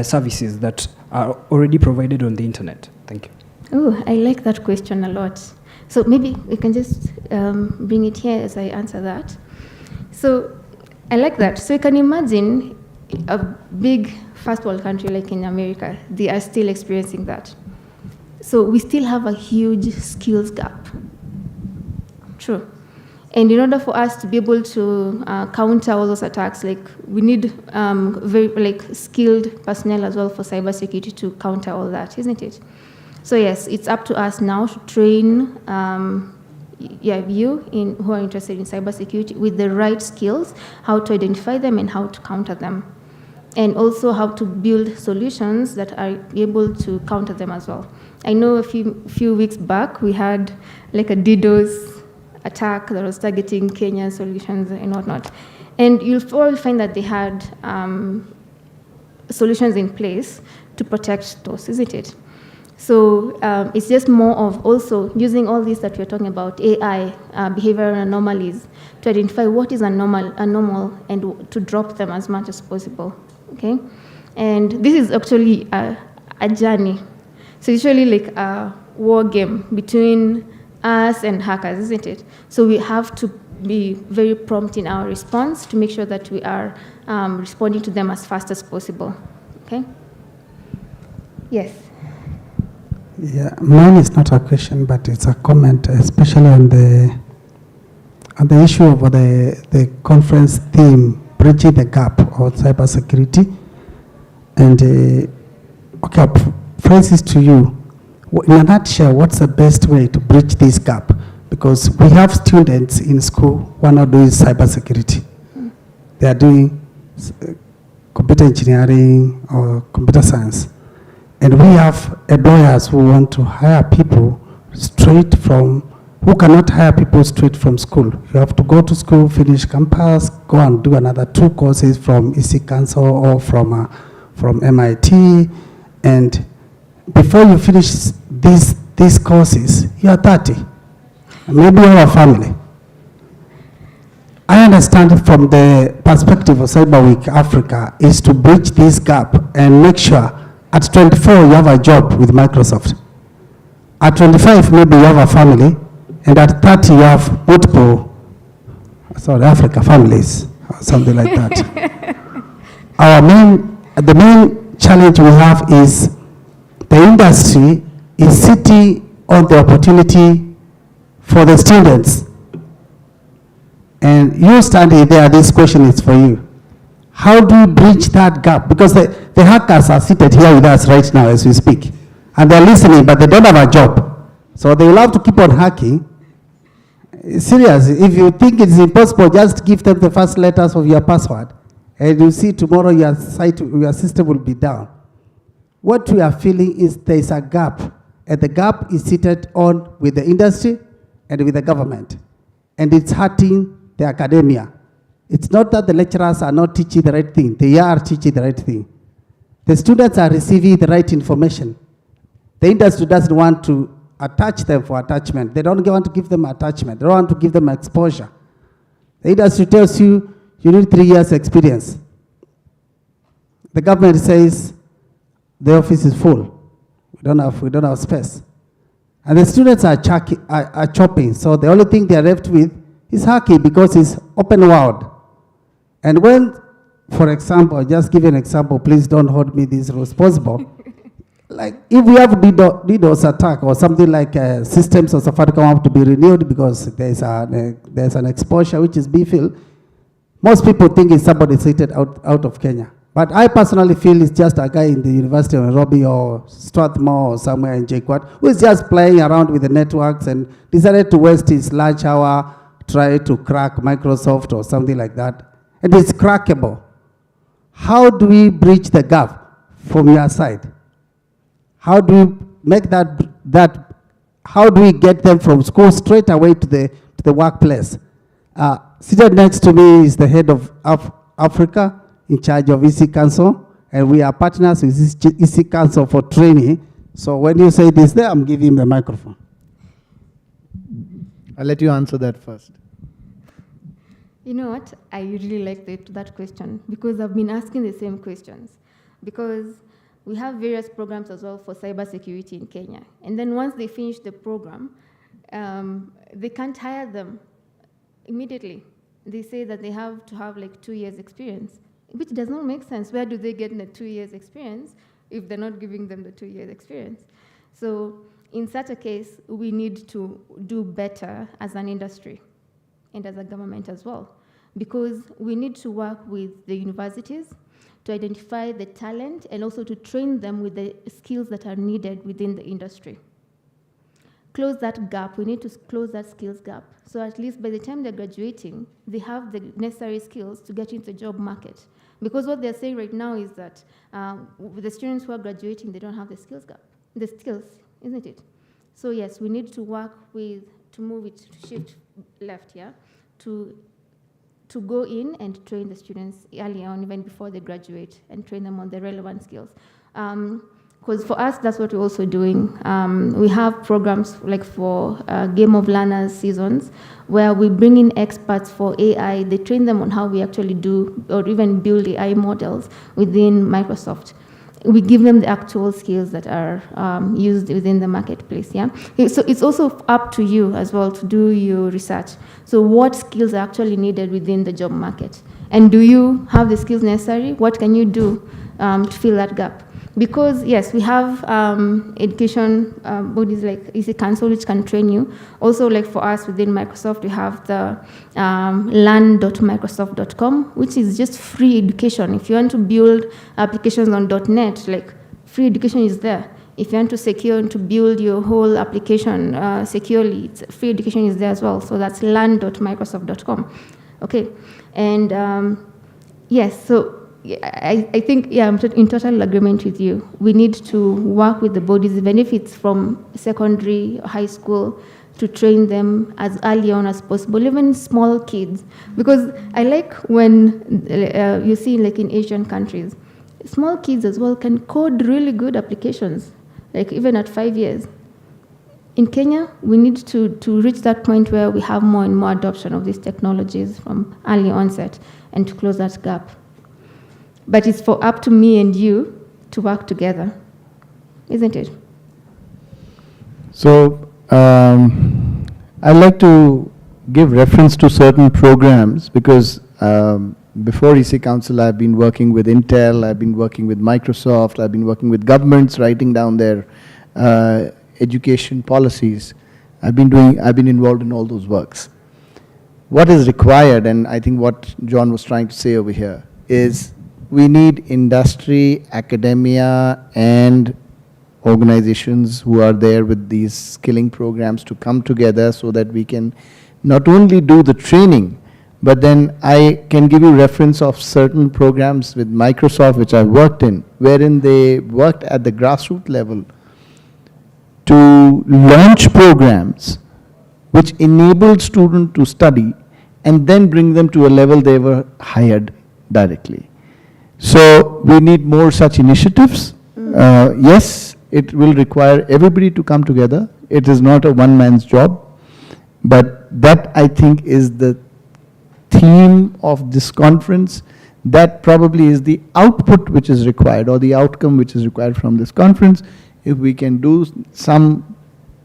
services that are already provided on the internet? Thank you. Oh, I like that question a lot. So maybe we can just bring it here as I answer that. So I like that. So you can imagine a big first world country like in America, they are still experiencing that. So we still have a huge skills gap. True. And in order for us to be able to counter all those attacks, like we need very skilled personnel as well for cybersecurity to counter all that, isn't it? So yes, it's up to us now to train you who are interested in cybersecurity with the right skills, how to identify them and how to counter them, and also how to build solutions that are able to counter them as well. I know a few weeks back we had like a DDoS attack that was targeting Kenya solutions and whatnot, and you'll all find that they had solutions in place to protect those, isn't it? So it's just more of also using all this that we're talking about, AI, behavioral anomalies, to identify what is normal, and to drop them as much as possible, okay? And this is actually a journey. So it's usually like a war game between us and hackers, isn't it? So we have to be very prompt in our response to make sure that we are responding to them as fast as possible, okay? Yes. Yeah, mine is not a question, but it's a comment, especially on the issue of the conference theme, bridging the gap of cybersecurity. And okay, Francis, to you, in a nutshell, what's the best way to bridge this gap? Because we have students in school who are not doing cybersecurity. They are doing computer engineering or computer science. And we have employers who want to hire people straight from, who cannot hire people straight from school. You have to go to school, finish campus, go and do another 2 courses from EC Council or from MIT. And before you finish these courses, you are 30. Maybe you have a family. I understand it from the perspective of Cyberweek Africa is to bridge this gap and make sure at 24 you have a job with Microsoft. At 25 maybe you have a family, and at 30 you have multiple Africa families or something like that. The main challenge we have is the industry is sitting on the opportunity for the students. And you standing there, this question is for you. How do you bridge that gap? Because the hackers are seated here with us right now as we speak. And they're listening, but they don't have a job. So they will have to keep on hacking. Serious, if you think it's impossible, just give them the first letters of your password. And you see tomorrow your system will be down. What we are feeling is there is a gap. And the gap is seated on with the industry and with the government. And it's hurting the academia. It's not that the lecturers are not teaching the right thing. They are teaching the right thing. The students are receiving the right information. The industry doesn't want to attach them for attachment. They don't want to give them attachment. They don't want to give them exposure. The industry tells you, you need 3 years experience. The government says, the office is full. We don't have space. And the students are chopping. So the only thing they are left with is hacking because it's open world. And when, for example, just give an example, please don't hold me this responsible. Like if we have DDoS attack or something like systems of Safaricom have to be renewed because there's an exposure which is B-filled, most people think it's somebody seated out of Kenya. But I personally feel it's just a guy in the University of Nairobi or Strathmore or somewhere in JKUAT who is just playing around with the networks and decided to waste his lunch hour, try to crack Microsoft or something like that. And it's crackable. How do we bridge the gap from your side? How do we make how do we get them from school straight away to the workplace? Seated next to me is the head of Africa in charge of EC Council, and we are partners with EC Council for training. So when you say this there, I'm giving him the microphone. I'll let you answer that first. You know what? I really like that question because I've been asking the same questions. Because we have various programs as well for cybersecurity in Kenya. And then once they finish the program, they can't hire them immediately. They say that they have to have like 2 years experience, which does not make sense. Where do they get the 2 years experience if they're not giving them the 2 years experience? So in such a case, we need to do better as an industry and as a government as well, because we need to work with the universities to identify the talent and also to train them with the skills that are needed within the industry. Close that gap. We need to close that skills gap. So at least by the time they're graduating, they have the necessary skills to get into the job market. Because what they're saying right now is that the students who are graduating, they don't have the skills gap, the skills, isn't it? So yes, we need to work with, to move it, to shift left, yeah, to go in and train the students early on, even before they graduate, and train them on the relevant skills. Because for us, that's what we're also doing. We have programs like for Game of Learners seasons, where we bring in experts for AI. They train them on how we actually do, or even build AI models within Microsoft. We give them the actual skills that are used within the marketplace, yeah? So it's also up to you as well to do your research. So what skills are actually needed within the job market? And do you have the skills necessary? What can you do to fill that gap? Because yes, we have education bodies like EC Council, which can train you. Also, like for us within Microsoft, we have the learn.microsoft.com, which is just free education. If you want to build applications on .NET, like free education is there. If you want to secure and to build your whole application securely, free education is there as well. So that's learn.microsoft.com. Okay, and yes, so I think, yeah, I'm in total agreement with you. We need to work with the bodies, even if it's from secondary, high school, to train them as early on as possible, even small kids. Because I like when you see, like in Asian countries, small kids as well can code really good applications, like even at 5 years. In Kenya, we need to reach that point where we have more and more adoption of these technologies from early onset and to close that gap. But it's for up to me and you to work together, isn't it? So I'd like to give reference to certain programs because before EC Council, I've been working with Intel, I've been working with Microsoft, I've been working with governments writing down their education policies. I've been involved in all those works. What is required, and I think what John was trying to say over here, is we need industry, academia, and organizations who are there with these skilling programs to come together so that we can not only do the training, but then I can give you reference of certain programs with Microsoft which I've worked in, wherein they worked at the grassroots level to launch programs which enabled students to study and then bring them to a level they were hired directly. So we need more such initiatives. Yes, it will require everybody to come together. It is not a one-man's job, but that I think is the theme of this conference. That probably is the output which is required, or the outcome which is required from this conference. If we can do some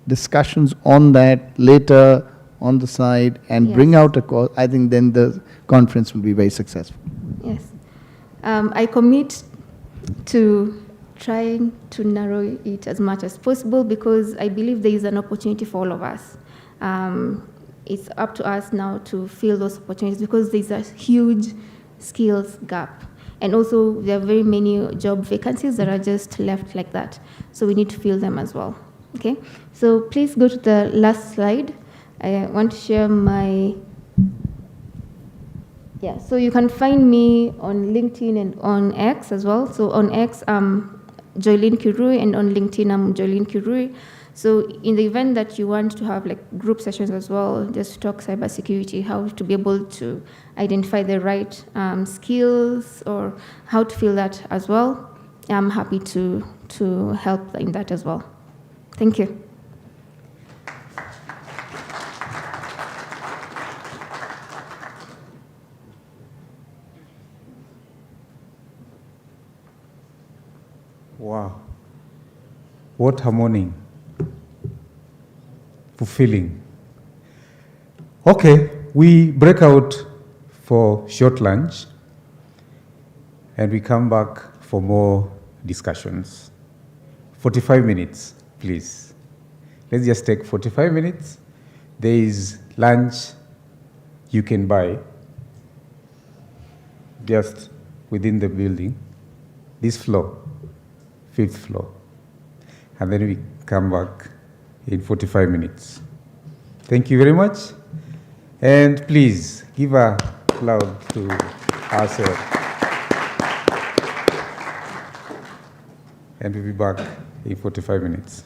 discussions on that later on the side and bring out a cause, I think then the conference will be very successful. Yes. I commit to trying to narrow it as much as possible because I believe there is an opportunity for all of us. It's up to us now to fill those opportunities because there's a huge skills gap. And also there are very many job vacancies that are just left like that. So we need to fill them as well. Okay, so please go to the last slide. I want to share my, so you can find me on LinkedIn and on X as well. So on X, I'm Joylene Kirui, and on LinkedIn, I'm Joylene Kirui. So in the event that you want to have like group sessions as well, just to talk cybersecurity, how to be able to identify the right skills or how to fill that as well, I'm happy to help in that as well. Thank you. Wow. What a morning. Fulfilling. Okay, we break out for short lunch and we come back for more discussions. 45 minutes, please. Let's just take 45 minutes. There is lunch you can buy just within the building, this floor, 5th floor. And then we come back in 45 minutes. Thank you very much. And please give a applaud to ourselves. And we'll be back in 45 minutes.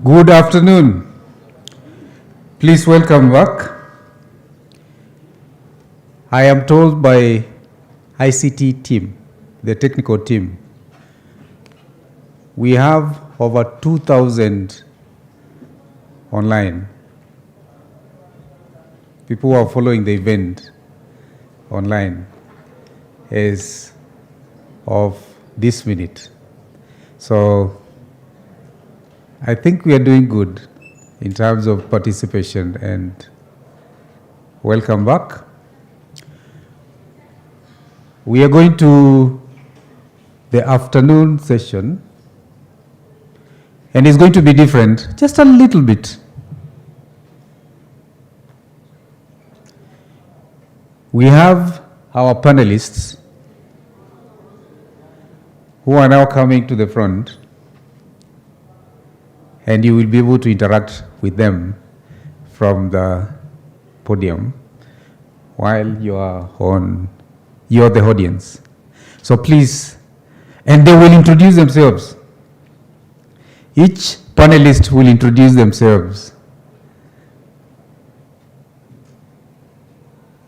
Good afternoon. Please welcome back. I am told by ICT team, the technical team, we have over 2,000 online. People who are following the event online as of this minute. So I think we are doing good in terms of participation, and welcome back. We are going to the afternoon session, and it's going to be different, just a little bit. We have our panelists who are now coming to the front, and you will be able to interact with them from the podium while you're the audience. So please, and they will introduce themselves. Each panelist will introduce themselves.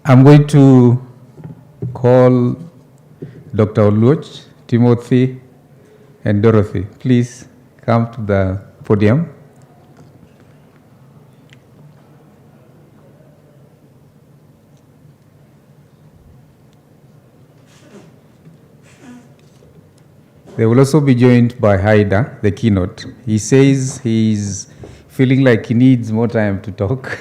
I'm going to call Dr. Oluoch, Timothy, and Dorothy. Please come to the podium. They will also be joined by Haida, the keynote. He says he's feeling like he needs more time to talk.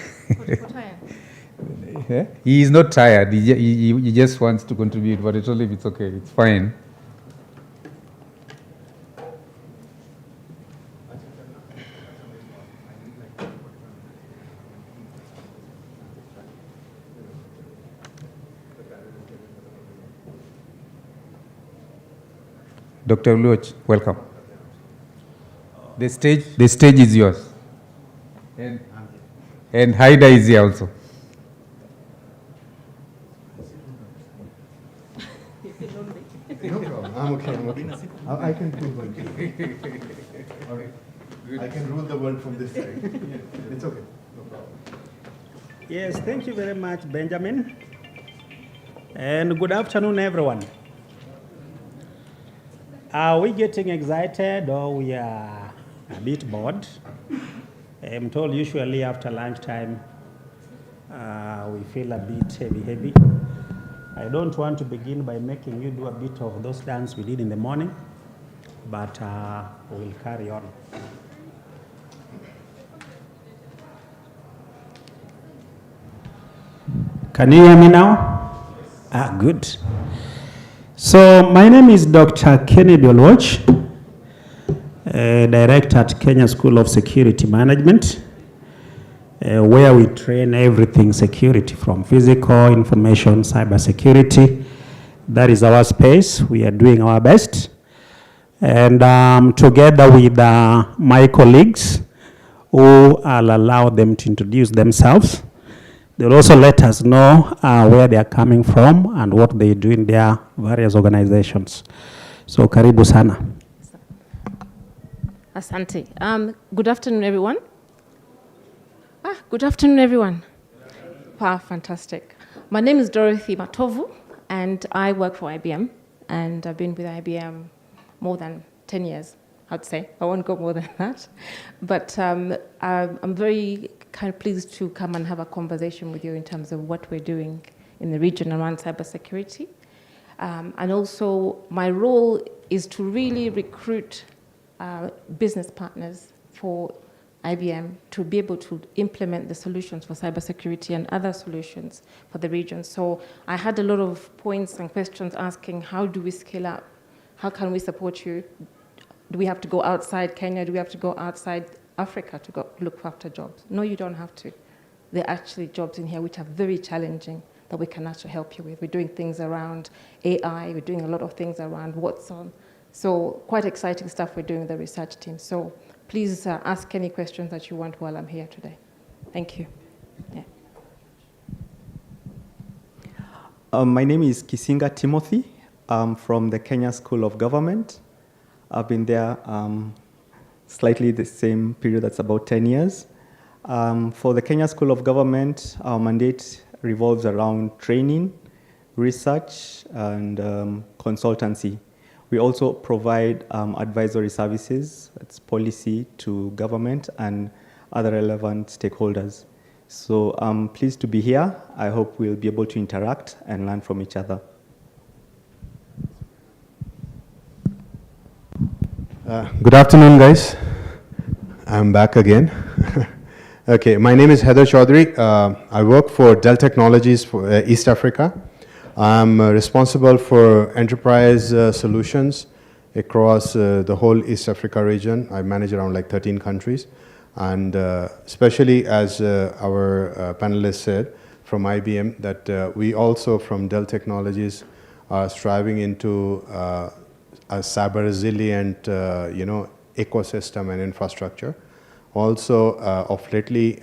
Yeah? He is not tired. He just wants to contribute, but I told him it's okay. It's fine. Dr. Oluoch, welcome. The stage is yours. And Haida is here also. No problem. I'm okay. I can do one. Okay. I can rule the world from this side. It's okay. No problem. Yes, thank you very much, Benjamin. And good afternoon, everyone. Are we getting excited or we are a bit bored? I'm told usually after lunchtime we feel a bit heavy. I don't want to begin by making you do a bit of those dance we did in the morning, but we'll carry on. Can you hear me now? Good. So my name is Dr. Kennedy Oluoch, Director at Kenya School of Security Management, where we train everything security from physical, information, cyber security. That is our space. We are doing our best. And together with my colleagues, who I'll allow them to introduce themselves, they'll also let us know where they are coming from and what they do in their various organizations. So, karibu sana. Asante. Good afternoon, everyone. Good afternoon, everyone. Fantastic. My name is Dorothy Matovu, and I work for IBM. And I've been with IBM more than 10 years, I'd say. I won't go more than that. But I'm very kind of pleased to come and have a conversation with you in terms of what we're doing in the region around cybersecurity. And also, my role is to really recruit business partners for IBM to be able to implement the solutions for cybersecurity and other solutions for the region. So I had a lot of points and questions asking, how do we scale up? How can we support you? Do we have to go outside Kenya? Do we have to go outside Africa to go look after jobs? No, you don't have to. There are actually jobs in here which are very challenging that we can actually help you with. We're doing things around AI. We're doing a lot of things around Watson. So quite exciting stuff we're doing with the research team. So please ask any questions that you want while I'm here today. Thank you. Yeah. My name is Kisinga Timothy. I'm from the Kenya School of Government. I've been there slightly the same period, that's about 10 years. For the Kenya School of Government, our mandate revolves around training, research, and consultancy. We also provide advisory services, that's policy to government and other relevant stakeholders. So I'm pleased to be here. I hope we'll be able to interact and learn from each other. Good afternoon, guys. I'm back again. Okay, my name is Heather Chaudhary. I work for Dell Technologies for East Africa. I'm responsible for enterprise solutions across the whole East Africa region. I manage around like 13 countries. And especially as our panelists said from IBM, that we also from Dell Technologies are striving into a cyber resilient ecosystem and infrastructure. Also, of lately,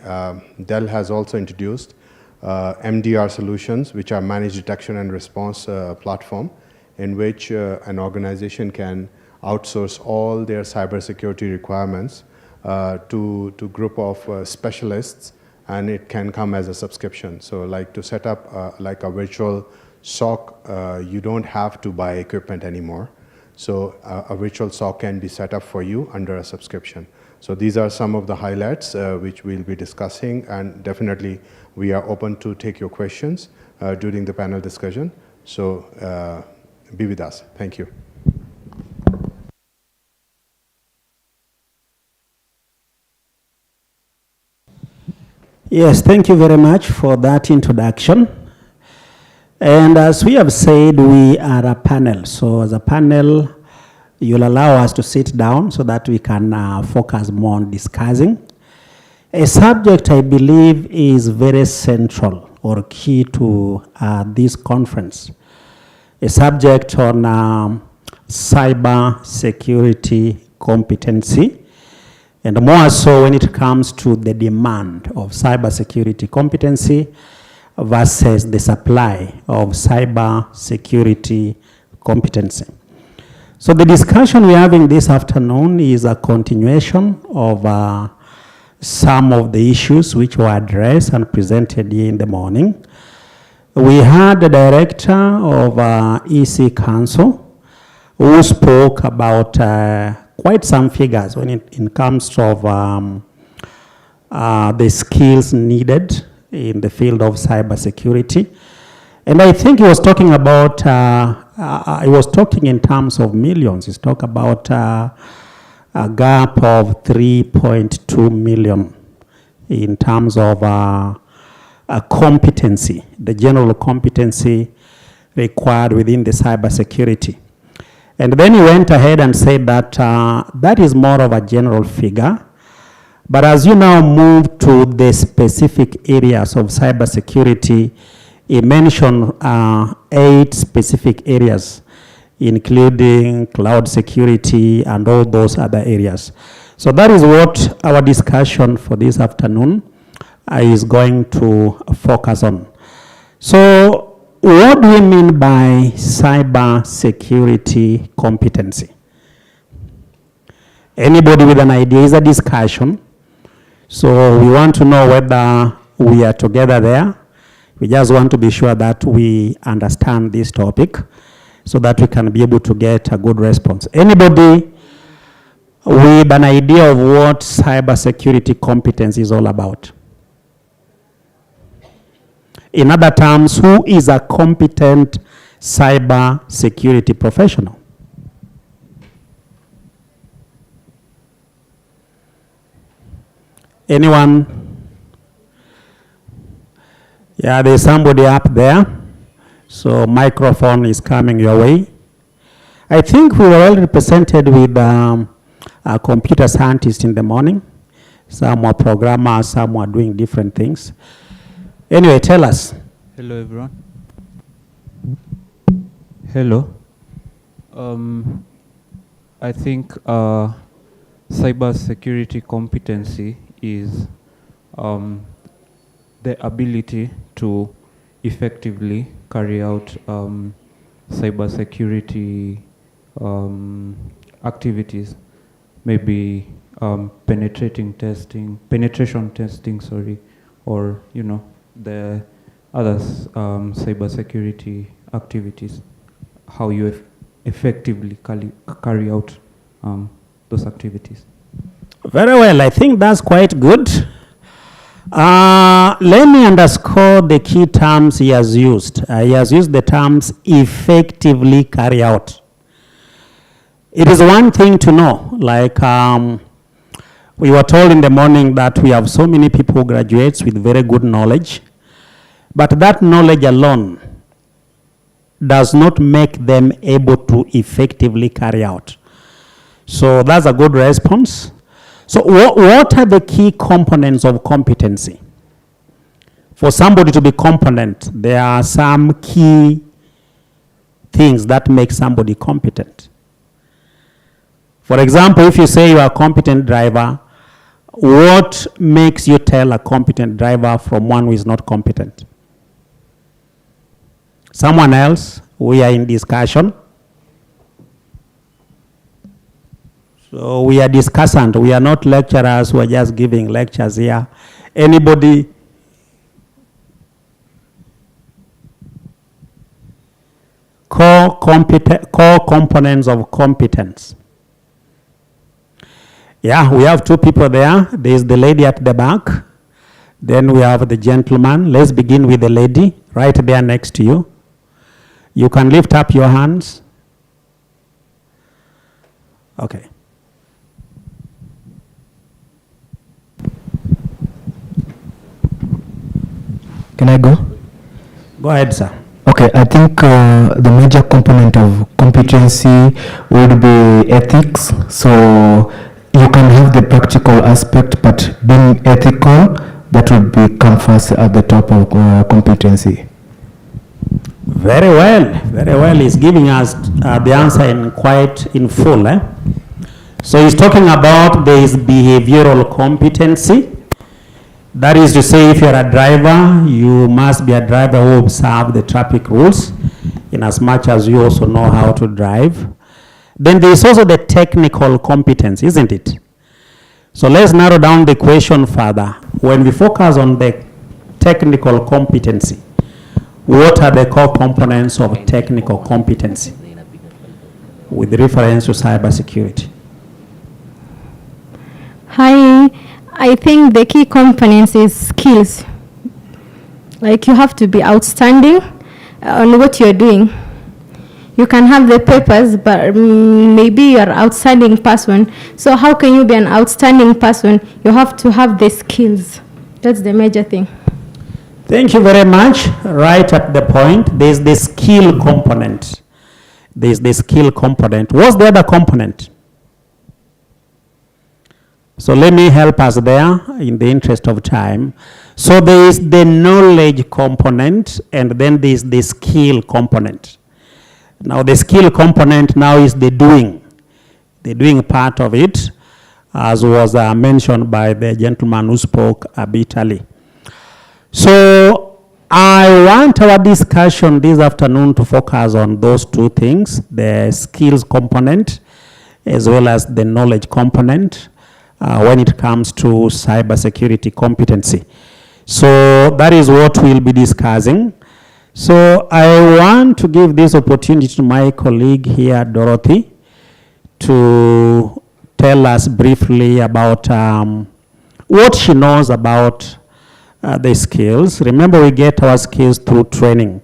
Dell has also introduced MDR solutions, which are managed detection and response platform, in which an organization can outsource all their cybersecurity requirements to group of specialists, and it can come as a subscription. So like to set up like a virtual SOC, you don't have to buy equipment anymore. So a virtual SOC can be set up for you under a subscription. So these are some of the highlights which we'll be discussing, and definitely we are open to take your questions during the panel discussion. So be with us. Thank you. Yes, thank you very much for that introduction. And as we have said, we are a panel. So as a panel, you'll allow us to sit down so that we can focus more on discussing a subject I believe is very central or key to this conference, a subject on cyber security competency, and more so when it comes to the demand of cybersecurity competency versus the supply of cybersecurity competency. So the discussion we're having this afternoon is a continuation of some of the issues which were addressed and presented here in the morning. We had the director of EC Council who spoke about quite some figures when it comes to the skills needed in the field of cybersecurity. And I think he was talking about, he was talking in terms of millions. He's talking about a gap of 3.2 million in terms of a competency, the general competency required within the cybersecurity. And then he went ahead and said that that is more of a general figure. But as you now move to the specific areas of cybersecurity, he mentioned 8 specific areas, including cloud security and all those other areas. So that is what our discussion for this afternoon is going to focus on. So what do we mean by cyber security competency? Anybody with an idea? Is a discussion. So we want to know whether we are together there. We just want to be sure that we understand this topic so that we can be able to get a good response. Anybody with an idea of what cybersecurity competence is all about? In other terms, who is a competent cyber security professional? Anyone? Yeah, there's somebody up there. So microphone is coming your way. I think we were all represented with a computer scientist in the morning. Some were programmers, some were doing different things. Anyway, tell us. Hello, everyone. Hello. I think cyber security competency is the ability to effectively carry out cyber security activities, maybe penetration testing, sorry, or the other cybersecurity activities, how you effectively carry out those activities. Very well, I think that's quite good. Let me underscore the key terms he has used. He has used the terms effectively carry out. It is one thing to know, like we were told in the morning that we have so many people who graduates with very good knowledge, but that knowledge alone does not make them able to effectively carry out. So that's a good response. So what are the key components of competency? For somebody to be competent, there are some key things that make somebody competent. For example, if you say you are a competent driver, what makes you tell a competent driver from one who is not competent? Someone else? We are in discussion. So we are discussant. We are not lecturers who are just giving lectures here. Anybody? Core components of competence. Yeah, we have two people there. There's the lady at the back. Then we have the gentleman. Let's begin with the lady right there next to you. You can lift up your hands. Okay. Can I go? Go ahead, sir. Okay, I think the major component of competency would be ethics. So you can have the practical aspect, but being ethical, that would come first at the top of competency. Very well, very well. He's giving us the answer in full. So he's talking about this behavioral competency. That is to say, if you're a driver, you must be a driver who observes the traffic rules, in as much as you also know how to drive. Then there is also the technical competence, isn't it? So let's narrow down the question further. When we focus on the technical competency, what are the core components of technical competency with reference to cybersecurity? Hi, I think the key components is skills. Like you have to be outstanding on what you're doing. You can have the papers, but maybe you're an outstanding person. So how can you be an outstanding person? You have to have the skills. That's the major thing. Thank you very much. Right at the point, there's the skill component. There's the skill component. What's the other component? So let me help us there in the interest of time. So there is the knowledge component, and then there is the skill component. Now the skill component now is the doing part of it, as was mentioned by the gentleman who spoke a bit early. So I want our discussion this afternoon to focus on those two things, the skills component as well as the knowledge component when it comes to cybersecurity competency. So that is what we'll be discussing. So I want to give this opportunity to my colleague here, Dorothy, to tell us briefly about what she knows about the skills. Remember, we get our skills through training.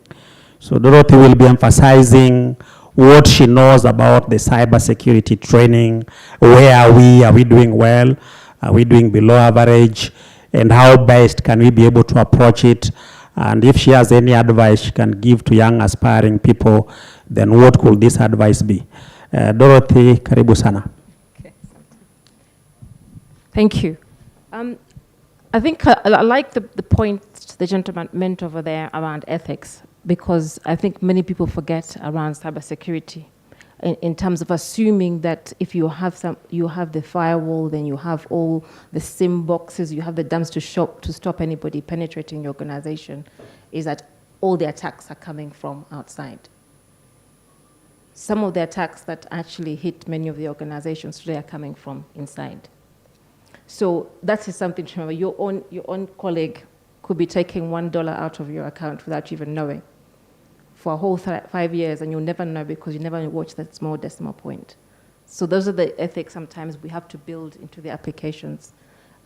So Dorothy will be emphasizing what she knows about the cybersecurity training. Where are we? Are we doing well? Are we doing below average? And how best can we be able to approach it? And if she has any advice she can give to young aspiring people, then what could this advice be? Dorothy, karibu sana. Okay. Thank you. I think I like the point the gentleman meant over there around ethics, because I think many people forget around cybersecurity in terms of assuming that if you have you have the firewall, then you have all the SIM boxes, you have the dumps to stop anybody penetrating your organization, is that all the attacks are coming from outside. Some of the attacks that actually hit many of the organizations today are coming from inside. So that is something to remember. Your own colleague could be taking $1 out of your account without you even knowing for a whole 5 years, and you'll never know because you never watch that small decimal point. So those are the ethics sometimes we have to build into the applications.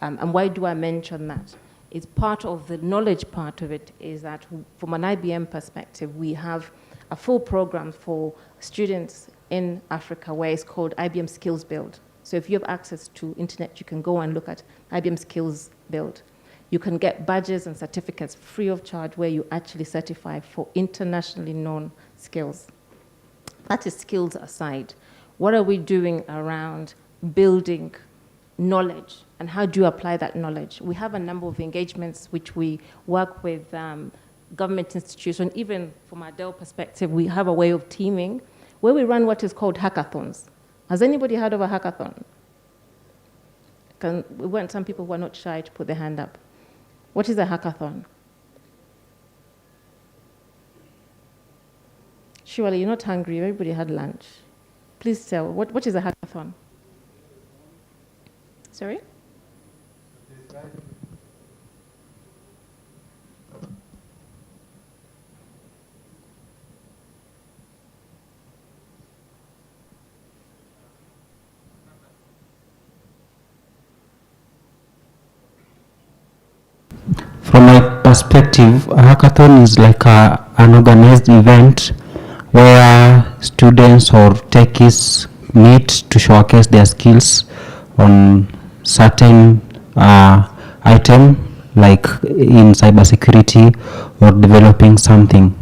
And why do I mention that? It's part of the knowledge part of it is that from an IBM perspective, we have a full program for students in Africa where it's called IBM Skills Build. So if you have access to internet, you can go and look at IBM Skills Build. You can get badges and certificates free of charge where you actually certify for internationally known skills. That is skills aside. What are we doing around building knowledge, and how do you apply that knowledge? We have a number of engagements which we work with government institutions. Even from our Dell perspective, we have a way of teaming where we run what is called hackathons. Has anybody heard of a hackathon? We want some people who are not shy to put their hand up. What is a hackathon? Surely you're not hungry, everybody had lunch. Please tell, what is a hackathon? Sorry? From my perspective, a hackathon is like an organized event where students or techies meet to showcase their skills on certain item, like in cybersecurity or developing something.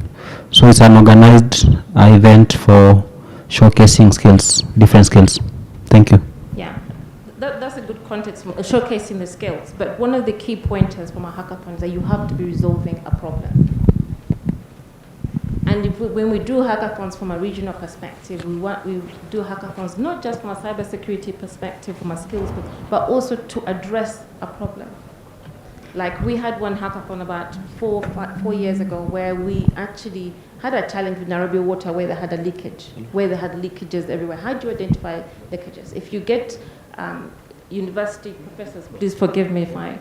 So it's an organized event for showcasing skills, different skills. Thank you. Yeah, that's a good context for showcasing the skills. But one of the key pointers from a hackathon is that you have to be resolving a problem. And when we do hackathons from a regional perspective, we do hackathons not just from a cybersecurity perspective, from a skills, but also to address a problem. Like we had one hackathon about 4 years ago where we actually had a challenge with Nairobi water where they had a leakage, where they had leakages everywhere. How do you identify leakages? If you get university professors, please forgive me if I,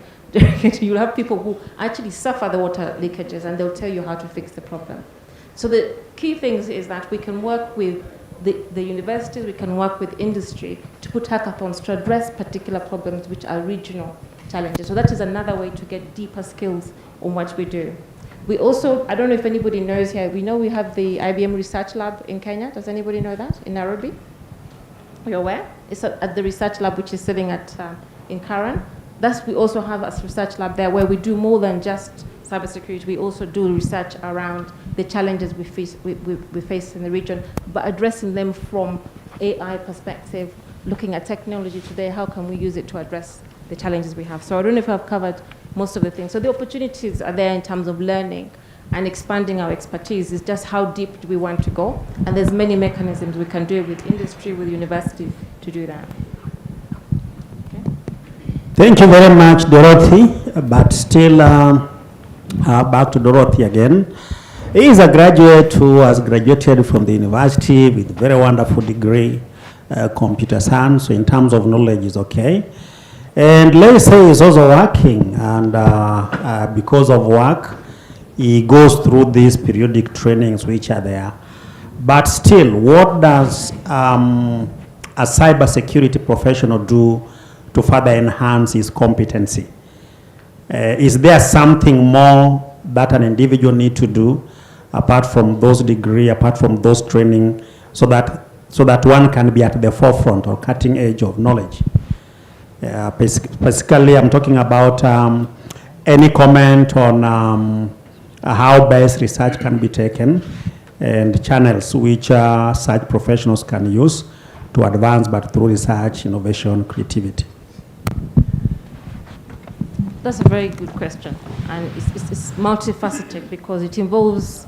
you'll have people who actually suffer the water leakages and they'll tell you how to fix the problem. So the key things is that we can work with the universities, we can work with industry to put hackathons to address particular problems which are regional challenges. So that is another way to get deeper skills on what we do. We also, I don't know if anybody knows here, we know we have the IBM Research Lab in Kenya. Does anybody know that? In Nairobi? Are you aware? It's at the Research Lab which is sitting at in Karen. We also have a research lab there where we do more than just cybersecurity. We also do research around the challenges we face in the region, but addressing them from AI perspective, looking at technology today, how can we use it to address the challenges we have. So I don't know if I've covered most of the things. So the opportunities are there in terms of learning and expanding our expertise. Is just how deep do we want to go? And there's many mechanisms we can do it with industry, with university to do that. Thank you very much, Dorothy. But still, back to Dorothy again. He is a graduate who has graduated from the university with a very wonderful degree, computer science. So in terms of knowledge, is okay. And let's say he's also working, and because of work, he goes through these periodic trainings which are there. But still, what does a cybersecurity professional do to further enhance his competency? Is there something more that an individual need to do apart from those degrees, apart from those training, so that one can be at the forefront or cutting edge of knowledge? Basically, I'm talking about any comment on how best research can be taken and channels which such professionals can use to advance, but through research, innovation, creativity. That's a very good question, and it's multifaceted because it involves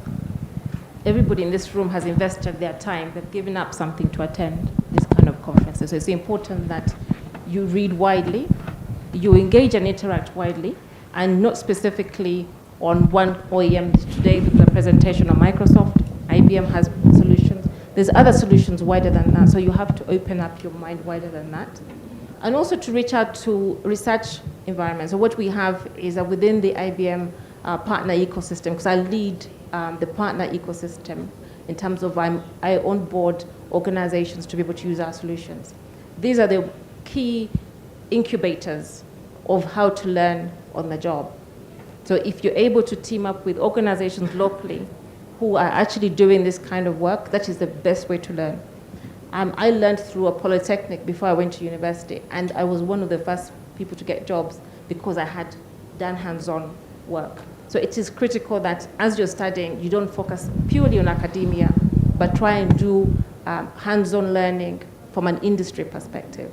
everybody in this room has invested their time, they've given up something to attend this kind of conferences. So it's important that you read widely, you engage and interact widely, and not specifically on one OEM. Today with the presentation on Microsoft, IBM has solutions. There's other solutions wider than that, so you have to open up your mind wider than that. and also to reach out to research environments. So what we have is within the IBM partner ecosystem, because I lead the partner ecosystem in terms of I onboard organizations to be able to use our solutions. These are the key incubators of how to learn on the job. So if you're able to team up with organizations locally who are actually doing this kind of work, that is the best way to learn. I learned through a polytechnic before I went to university, and I was one of the first people to get jobs because I had done hands-on work. So it is critical that as you're studying, you don't focus purely on academia, but try and do hands-on learning from an industry perspective.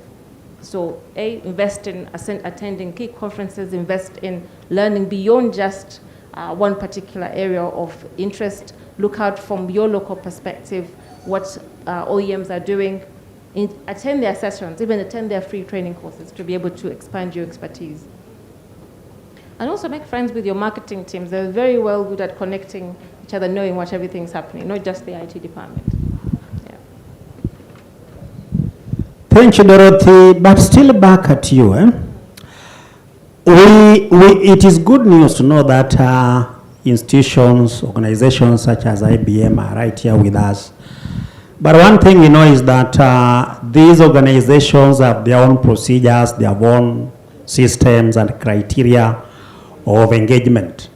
So invest in attending key conferences, invest in learning beyond just one particular area of interest. Look out from your local perspective what OEMs are doing. Attend their sessions, even attend their free training courses to be able to expand your expertise. And also make friends with your marketing teams. They're very well good at connecting each other, knowing what everything's happening, not just the IT department. Yeah. Thank you, Dorothy. But still back at you. It is good news to know that institutions, organizations such as IBM are right here with us. But one thing we know is that these organizations have their own procedures, their own systems and criteria of engagement.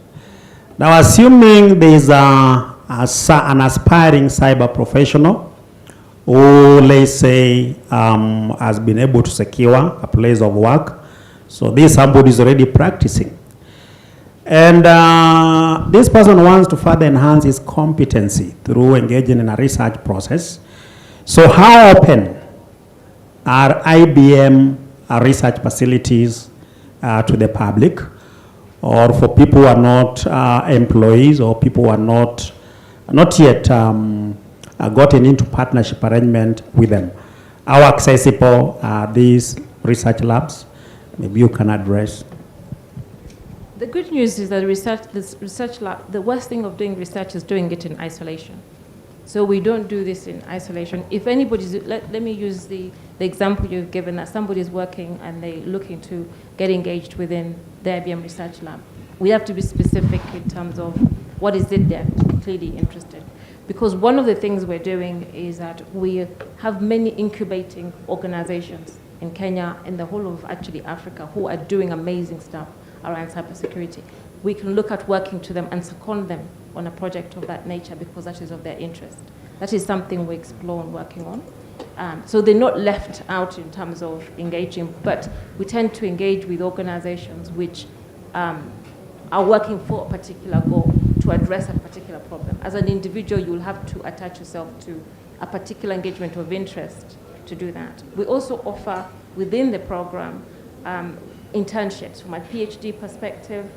Now, assuming there is an aspiring cyber professional who, let's say, has been able to secure a place of work, so this somebody is already practicing. And this person wants to further enhance his competency through engaging in a research process. So how open are IBM research facilities to the public, or for people who are not employees or people who are not yet gotten into partnership arrangement with them? How accessible are these research labs? Maybe you can address. The good news is that this research lab, the worst thing of doing research is doing it in isolation. So we don't do this in isolation. If anybody's, let me use the example you've given, that somebody's working and they're looking to get engaged within the IBM research lab. We have to be specific in terms of what is it they're clearly interested. Because one of the things we're doing is that we have many incubating organizations in Kenya and the whole of actually Africa who are doing amazing stuff around cybersecurity. We can look at working to them and second them on a project of that nature because that is of their interest. That is something we explore and working on. So they're not left out in terms of engaging, but we tend to engage with organizations which are working for a particular goal to address a particular problem. As an individual, you'll have to attach yourself to a particular engagement of interest to do that. We also offer within the program internships from a PhD perspective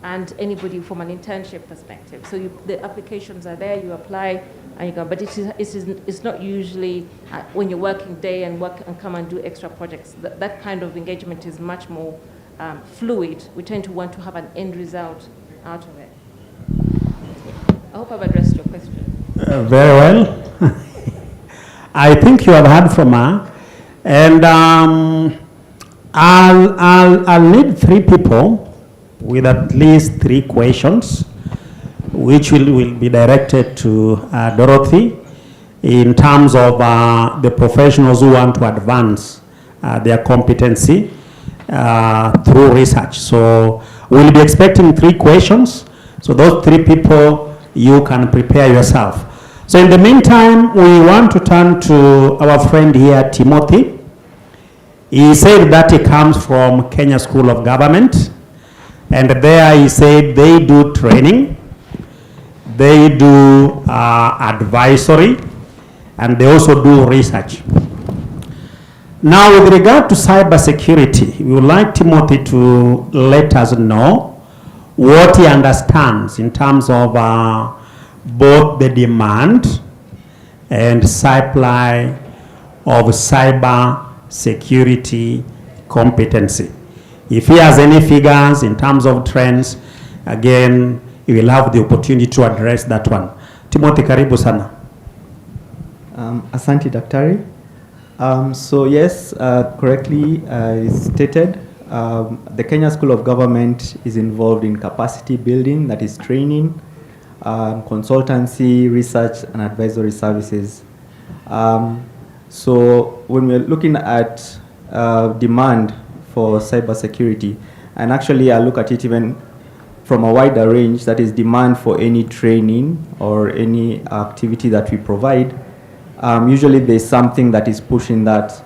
and anybody from an internship perspective. So the applications are there, you apply and you go, but it's not usually when you're working day and work and come and do extra projects. That kind of engagement is much more fluid. We tend to want to have an end result out of it. I hope I've addressed your question. Very well. I think you have heard from her, and I'll need 3 people with at least 3 questions, which will be directed to Dorothy in terms of the professionals who want to advance their competency through research. So we'll be expecting 3 questions. So those 3 people, you can prepare yourself. So in the meantime, we want to turn to our friend here, Timothy. He said that he comes from Kenya School of Government. And there he said they do training, they do advisory, and they also do research. Now, with regard to cybersecurity, we would like Timothy to let us know what he understands in terms of both the demand and supply of cyber security competency. If he has any figures in terms of trends, again, he will have the opportunity to address that one. Timothy, karibu sana. Asante Daktari. So yes, correctly stated, the Kenya School of Government is involved in capacity building, that is training, consultancy, research, and advisory services. So when we're looking at demand for cybersecurity, and actually I look at it even from a wider range, that is demand for any training or any activity that we provide, usually there's something that is pushing that.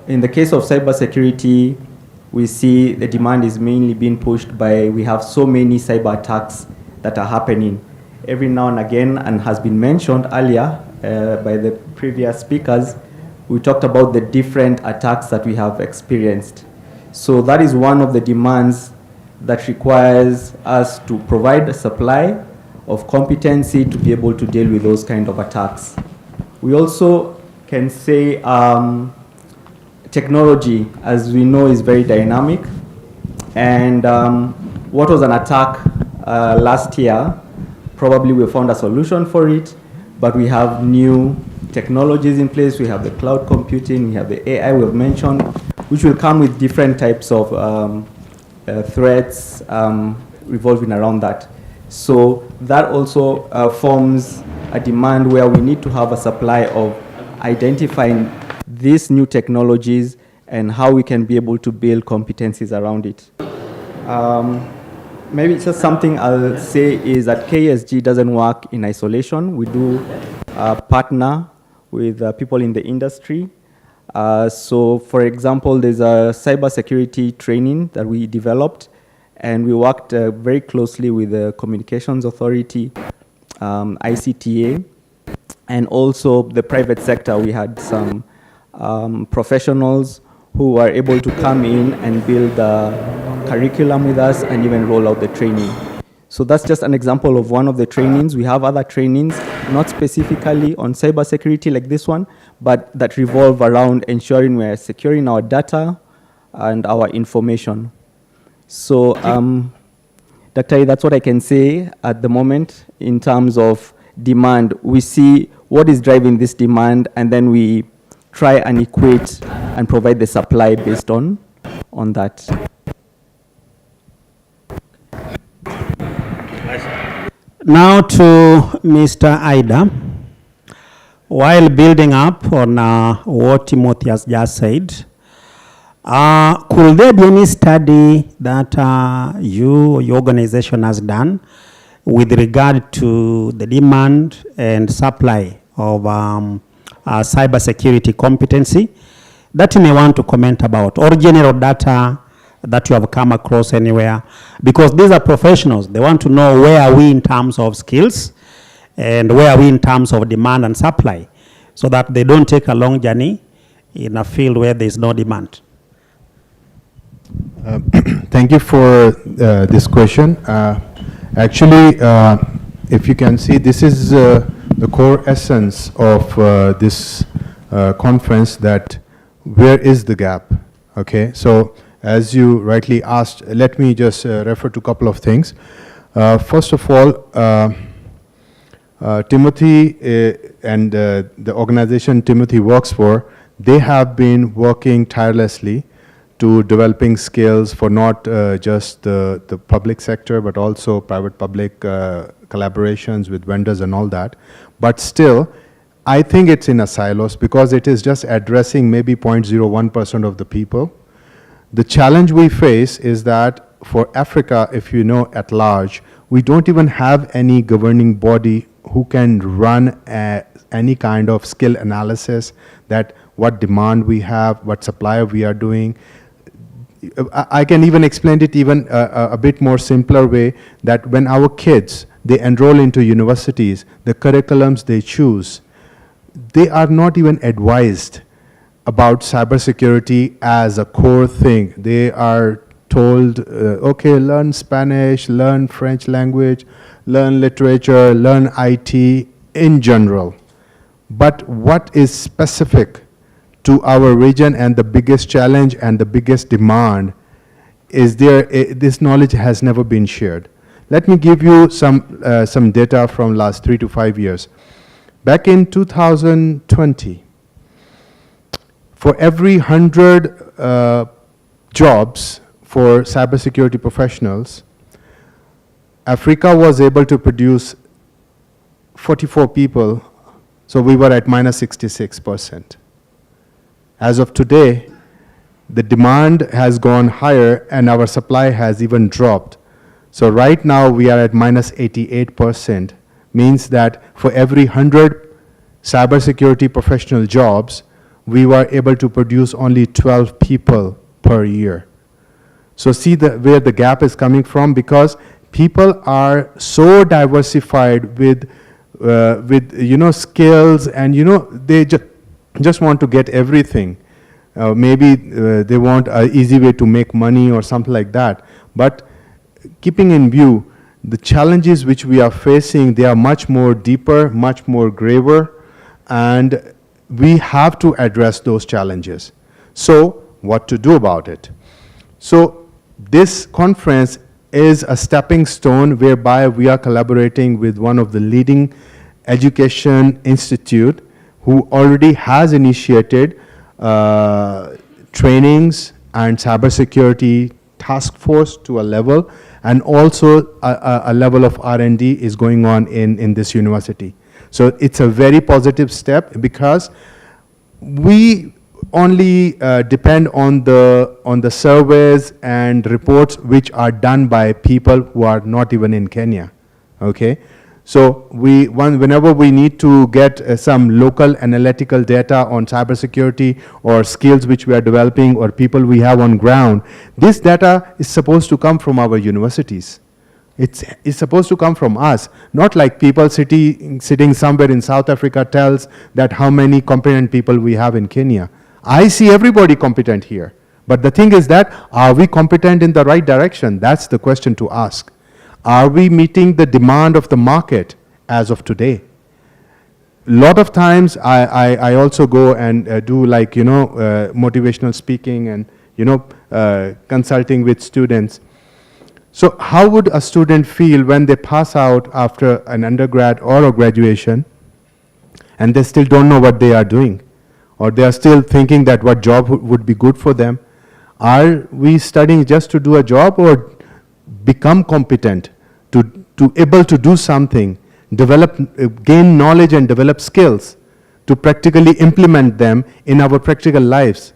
In the case of cybersecurity, we see the demand is mainly being pushed by, we have so many cyber attacks that are happening every now and again, and has been mentioned earlier by the previous speakers. We talked about the different attacks that we have experienced. So that is one of the demands that requires us to provide a supply of competency to be able to deal with those kind of attacks. We also can say technology, as we know, is very dynamic. And what was an attack last year, probably we found a solution for it, but we have new technologies in place. We have the cloud computing, we have the AI we have mentioned, which will come with different types of threats revolving around that. So that also forms a demand where we need to have a supply of identifying these new technologies and how we can be able to build competencies around it. Maybe just something I'll say is that KSG doesn't work in isolation. We do partner with people in the industry. So for example, there's a cybersecurity training that we developed, and we worked very closely with the Communications Authority, ICTA, and also the private sector. We had some professionals who were able to come in and build a curriculum with us and even roll out the training. So that's just an example of one of the trainings. We have other trainings, not specifically on cybersecurity like this one, but that revolve around ensuring we're securing our data and our information. So, Dr. that's what I can say at the moment in terms of demand. We see what is driving this demand, and then we try and equate and provide the supply based on that. Now to Mr. Ida. While building up on what Timothy has just said, could there be any study that your organization has done with regard to the demand and supply of cybersecurity competency that you may want to comment about, or general data that you have come across anywhere? Because these are professionals. They want to know where are we in terms of skills and where are we in terms of demand and supply, so that they don't take a long journey in a field where there is no demand. Thank you for this question. Actually, if you can see, this is the core essence of this conference, that where is the gap? Okay, so as you rightly asked, let me just refer to a couple of things. First of all, Timothy and the organization Timothy works for, they have been working tirelessly to developing skills for not just the public sector, but also private-public collaborations with vendors and all that. But still, I think it's in a silos, because it is just addressing maybe 0.01% of the people. The challenge we face is that for Africa, if you know at large, we don't even have any governing body who can run any kind of skill analysis, that what demand we have, what supply we are doing. I can even explain it even a bit more simpler way, that when our kids, they enroll into universities, the curriculums they choose, they are not even advised about cybersecurity as a core thing. They are told, okay, learn Spanish, learn French language, learn literature, learn IT in general. But what is specific to our region, and the biggest challenge and the biggest demand is this knowledge has never been shared. Let me give you some data from last 3 to 5 years. Back in 2020, for every 100 jobs for cybersecurity professionals, Africa was able to produce 44 people, so we were at minus 66%. As of today, the demand has gone higher and our supply has even dropped. So right now we are at minus 88%, means that for every 100 cybersecurity professional jobs, we were able to produce only 12 people per year. So see where the gap is coming from, because people are so diversified with skills, and they just want to get everything. Maybe they want an easy way to make money or something like that. But keeping in view the challenges which we are facing, they are much more deeper, much more graver, and we have to address those challenges. So what to do about it? So this conference is a stepping stone whereby we are collaborating with one of the leading education institute who already has initiated trainings and cybersecurity task force to a level, and also a level of R&D is going on in this university. So it's a very positive step, because we only depend on the surveys and reports which are done by people who are not even in Kenya. Okay, so whenever we need to get some local analytical data on cybersecurity or skills which we are developing or people we have on ground, this data is supposed to come from our universities. It's supposed to come from us, not like people sitting somewhere in South Africa tells that how many competent people we have in Kenya. I see everybody competent here. But the thing is that, are we competent in the right direction? That's the question to ask. Are we meeting the demand of the market as of today? A lot of times I also go and do motivational speaking and consulting with students. So how would a student feel when they pass out after an undergrad or a graduation and they still don't know what they are doing? Or they are still thinking that what job would be good for them? Are we studying just to do a job, or become competent, to able to do something, gain knowledge and develop skills to practically implement them in our practical lives?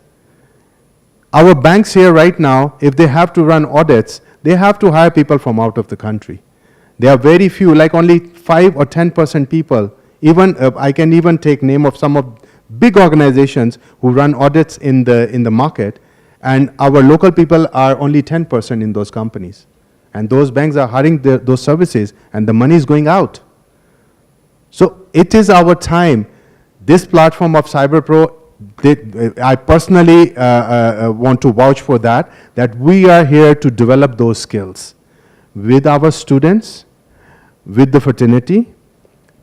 Our banks here right now, if they have to run audits, they have to hire people from out of the country. There are very few, like only 5 or 10% people. Even I can even take name of some of big organizations who run audits in the market, and our local people are only 10% in those companies. And those banks are hiring those services, and the money is going out. So it is our time. This platform of CyberPro, I personally want to vouch for that we are here to develop those skills with our students, with the fraternity,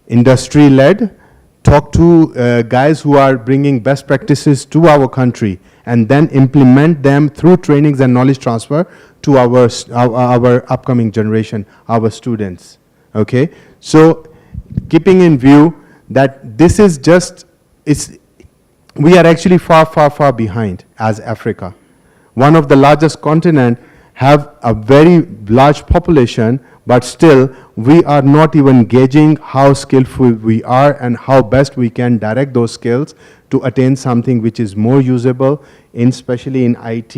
industry-led, talk to guys who are bringing best practices to our country, and then implement them through trainings and knowledge transfer to our upcoming generation, our students. Okay, so keeping in view that this is we are actually far behind as Africa. One of the largest continent, have a very large population, but still we are not even gauging how skillful we are and how best we can direct those skills to attain something which is more usable, especially in IT,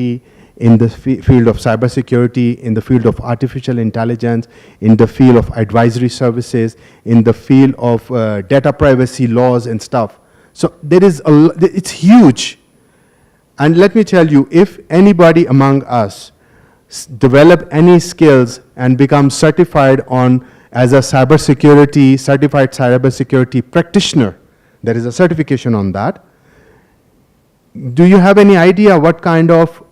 in the field of cybersecurity, in the field of artificial intelligence, in the field of advisory services, in the field of data privacy laws and stuff. So there is it's huge. And let me tell you, if anybody among us develop any skills and become certified as a certified cybersecurity practitioner, there is a certification on that. Do you have any idea what kind of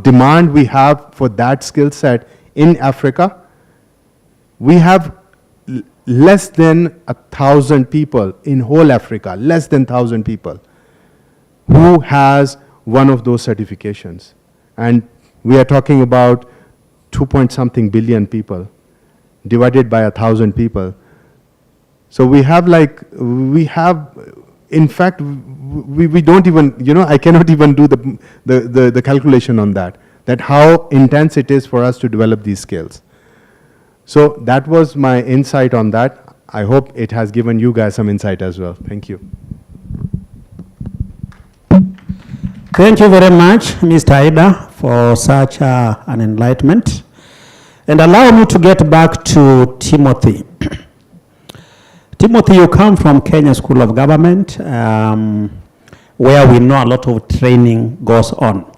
demand we have for that skill set in Africa? We have less than 1,000 people in whole Africa, less than 1,000 people who has one of those certifications. And we are talking about 2-point-something billion people divided by 1,000 people. So we have in fact, we don't even, I cannot even do the calculation on that how intense it is for us to develop these skills. So that was my insight on that. I hope it has given you guys some insight as well. Thank you. Thank you very much, Mr. Aida, for such an enlightenment. And allow me to get back to Timothy. Timothy, you come from Kenya School of Government, where we know a lot of training goes on.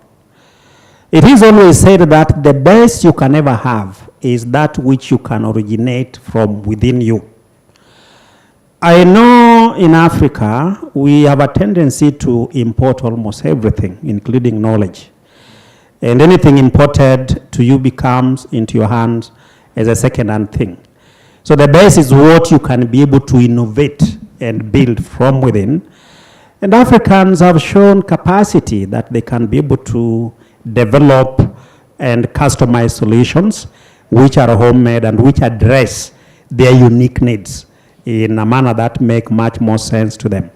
It is always said that the best you can ever have is that which you can originate from within you. I know in Africa, we have a tendency to import almost everything, including knowledge. And anything imported to you becomes into your hands as a second-hand thing. So the best is what you can be able to innovate and build from within. And Africans have shown capacity that they can be able to develop and customize solutions which are homemade and which address their unique needs in a manner that make much more sense to them.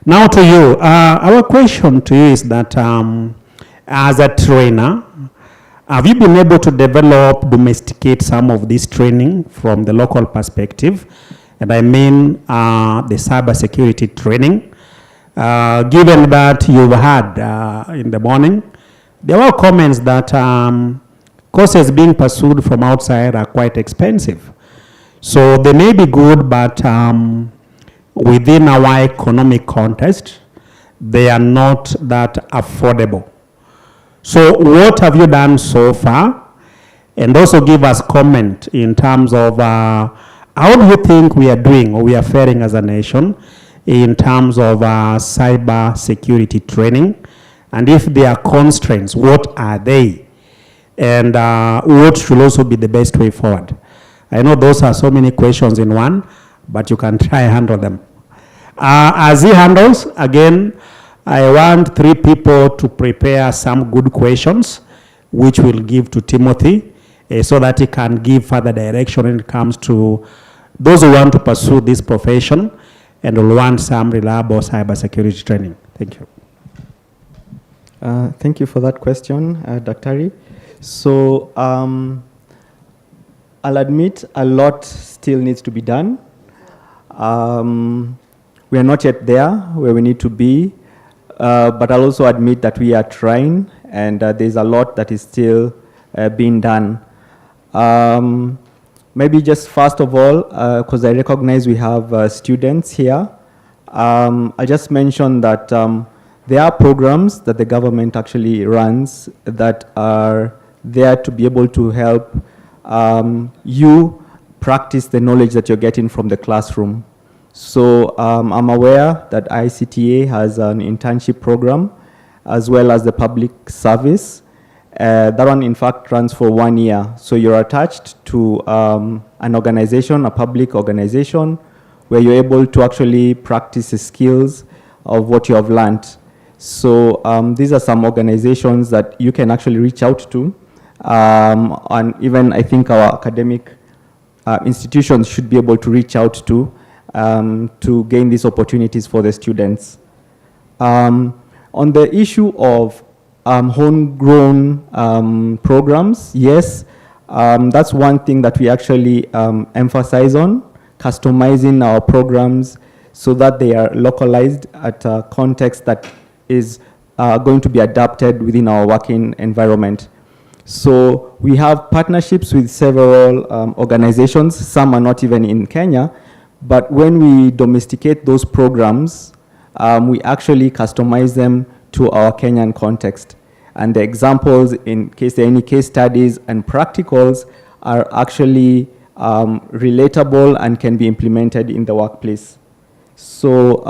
Now to you, our question to you is that as a trainer, have you been able to develop, domesticate some of this training from the local perspective? And I mean the cybersecurity training. Given that you've had in the morning, there were comments that courses being pursued from outside are quite expensive. So they may be good, but within our economic context, they are not that affordable. So what have you done so far? And also give us comment in terms of how do you think we are doing or we are faring as a nation in terms of cyber security training? And if there are constraints, what are they? And what should also be the best way forward? I know those are so many questions in one, but you can try and handle them. As he handles, again, I want 3 people to prepare some good questions, which we'll give to Timothy, so that he can give further direction when it comes to those who want to pursue this profession and will want some reliable cybersecurity training. Thank you. Thank you for that question, Dr. So I'll admit a lot still needs to be done. We are not yet there where we need to be, but I'll also admit that we are trying, and there's a lot that is still being done. Maybe just first of all, because I recognize we have students here, I'll just mention that there are programs that the government actually runs that are there to be able to help you practice the knowledge that you're getting from the classroom. So I'm aware that ICTA has an internship program as well as the public service. That one, in fact, runs for 1 year. So you're attached to an organization, a public organization, where you're able to actually practice the skills of what you have learned. So these are some organizations that you can actually reach out to. And even I think our academic institutions should be able to reach out to gain these opportunities for the students. On the issue of homegrown programs, yes, that's one thing that we actually emphasize on, customizing our programs so that they are localized at a context that is going to be adapted within our working environment. So we have partnerships with several organizations. Some are not even in Kenya, but when we domesticate those programs, we actually customize them to our Kenyan context. And the examples, in case there are any case studies and practicals, are actually relatable and can be implemented in the workplace. So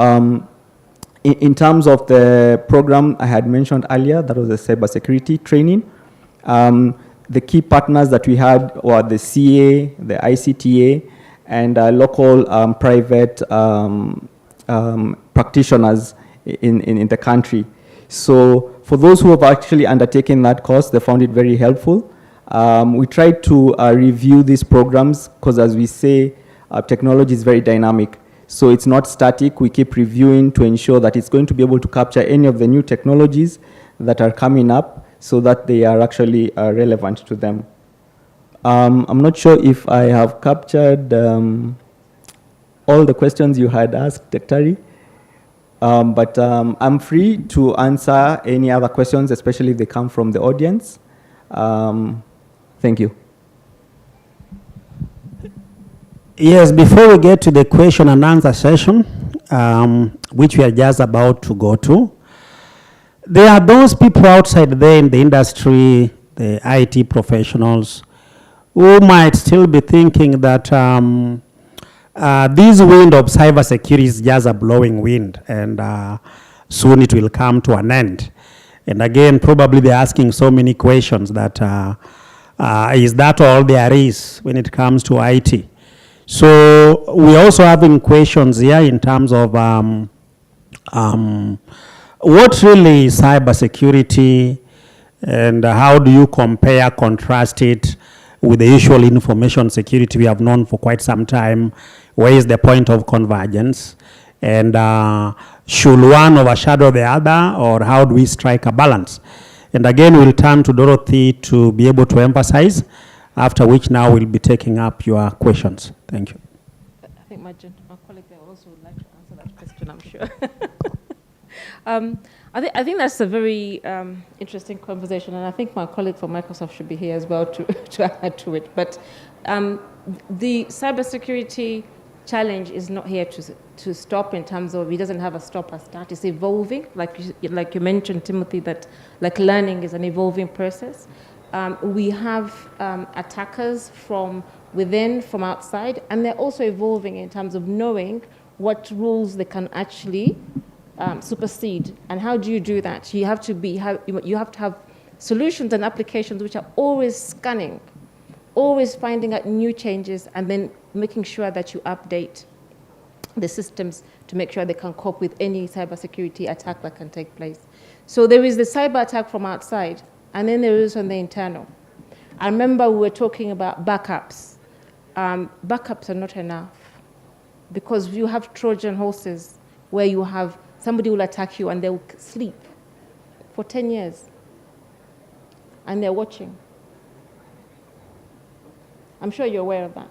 in terms of the program I had mentioned earlier, that was the cybersecurity training, the key partners that we had were the CA, the ICTA, and local private practitioners in the country. So for those who have actually undertaken that course, they found it very helpful. We tried to review these programs because, as we say, technology is very dynamic. So it's not static. We keep reviewing to ensure that it's going to be able to capture any of the new technologies that are coming up so that they are actually relevant to them. I'm not sure if I have captured all the questions you had asked, Daktari, but I'm free to answer any other questions, especially if they come from the audience. Thank you. Yes, before we get to the question and answer session, which we are just about to go to, there are those people outside there in the industry, the IT professionals, who might still be thinking that this wind of cybersecurity is just a blowing wind, and soon it will come to an end. And again, probably they're asking so many questions that is that all there is when it comes to IT? So we're also having questions here in terms of what really is cybersecurity, and how do you compare, contrast it with the usual information security we have known for quite some time? Where is the point of convergence? And should one overshadow the other, or how do we strike a balance? And again, we'll turn to Dorothy to be able to emphasize, after which now we'll be taking up your questions. Thank you. I think my colleague there also would like to answer that question, I'm sure. I think that's a very interesting conversation, and I think my colleague from Microsoft should be here as well to add to it. But the cybersecurity challenge is not here to stop in terms of, it doesn't have a stop or start. It's evolving, like you mentioned, Timothy, that like learning is an evolving process. We have attackers from within, from outside, and they're also evolving in terms of knowing what rules they can actually supersede. And how do you do that? You have to have solutions and applications which are always scanning, always finding out new changes, and then making sure that you update the systems to make sure they can cope with any cybersecurity attack that can take place. So there is the cyber attack from outside, and then there is on the internal. I remember we were talking about backups. Backups are not enough, because you have Trojan horses where you have somebody will attack you and they'll sleep for 10 years and they're watching. I'm sure you're aware of that.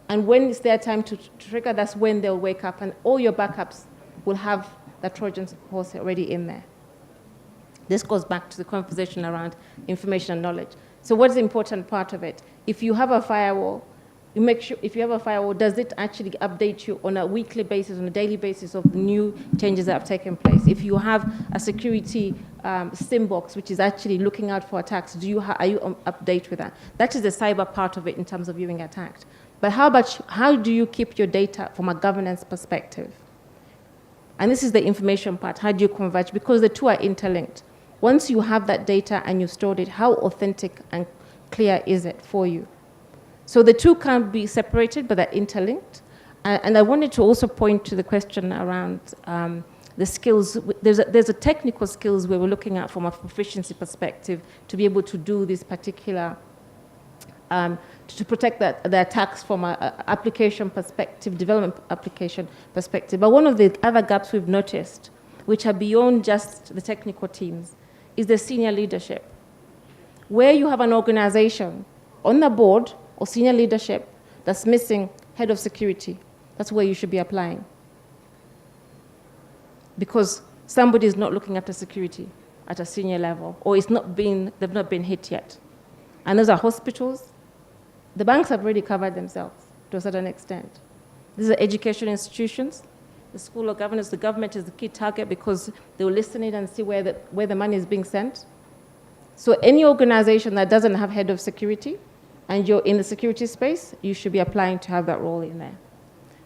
And when it's their time to trigger, that's when they'll wake up, and all your backups will have the Trojan horse already in there. This goes back to the conversation around information and knowledge. So what's the important part of it? If you have a firewall, you make sure, if you have a firewall, does it actually update you on a weekly basis, on a daily basis of new changes that have taken place? If you have a security SIM box, which is actually looking out for attacks, are you up to date with that? That is the cyber part of it in terms of being attacked. But how do you keep your data from a governance perspective? And this is the information part. How do you converge? Because the two are interlinked. Once you have that data and you've stored it, how authentic and clear is it for you? So the two can't be separated, but they're interlinked. And I wanted to also point to the question around the skills. There's a technical skills where we're looking at from a proficiency perspective to be able to do this particular, to protect the attacks from an application perspective, development application perspective. But one of the other gaps we've noticed, which are beyond just the technical teams, is the senior leadership. Where you have an organization on the board or senior leadership that's missing head of security, that's where you should be applying. Because somebody is not looking after security at a senior level, or they've not been hit yet. And those are hospitals. The banks have already covered themselves to a certain extent. These are education institutions. The School of Governance, the government is the key target because they will listen in and see where the money is being sent. So any organization that doesn't have head of security and you're in the security space, you should be applying to have that role in there.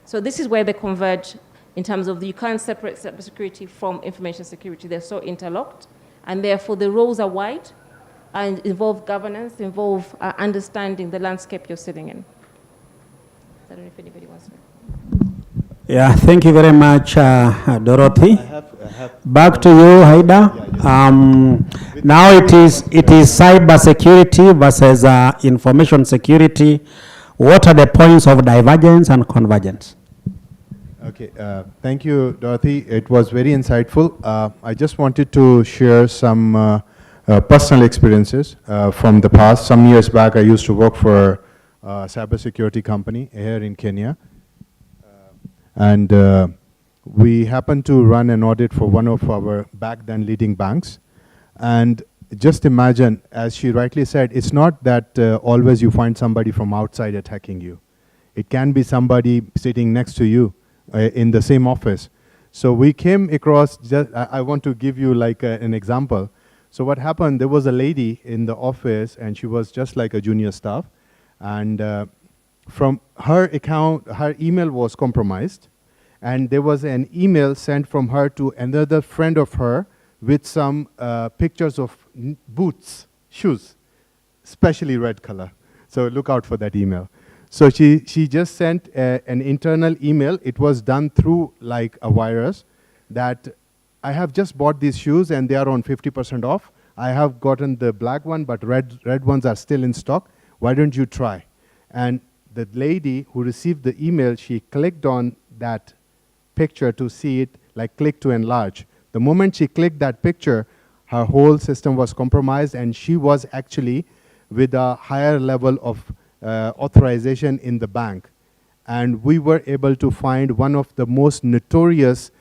So this is where they converge in terms of you can't separate cybersecurity from information security. They're so interlocked, and therefore the roles are wide and involve governance, involve understanding the landscape you're sitting in. I don't know if anybody wants to. Yeah, thank you very much, Dorothy. Back to you, Haida. Now it is cyber security versus information security. What are the points of divergence and convergence? Okay, thank you, Dorothy. It was very insightful. I just wanted to share some personal experiences from the past. Some years back, I used to work for a cybersecurity company here in Kenya. And we happened to run an audit for one of our back then leading banks. And just imagine, as she rightly said, it's not that always you find somebody from outside attacking you. It can be somebody sitting next to you in the same office. So we came across, I want to give you like an example. So what happened, there was a lady in the office and she was just like a junior staff. And from her account, her email was compromised. And there was an email sent from her to another friend of her with some pictures of boots, shoes, especially red color. So look out for that email. So she just sent an internal email. It was done through like a virus that I have just bought these shoes and they are on 50% off. I have gotten the black one, but red ones are still in stock. Why don't you try? And the lady who received the email, she clicked on that picture to see it, like click to enlarge. The moment she clicked that picture, her whole system was compromised and she was actually with a higher level of authorization in the bank. And we were able to find one of the most notorious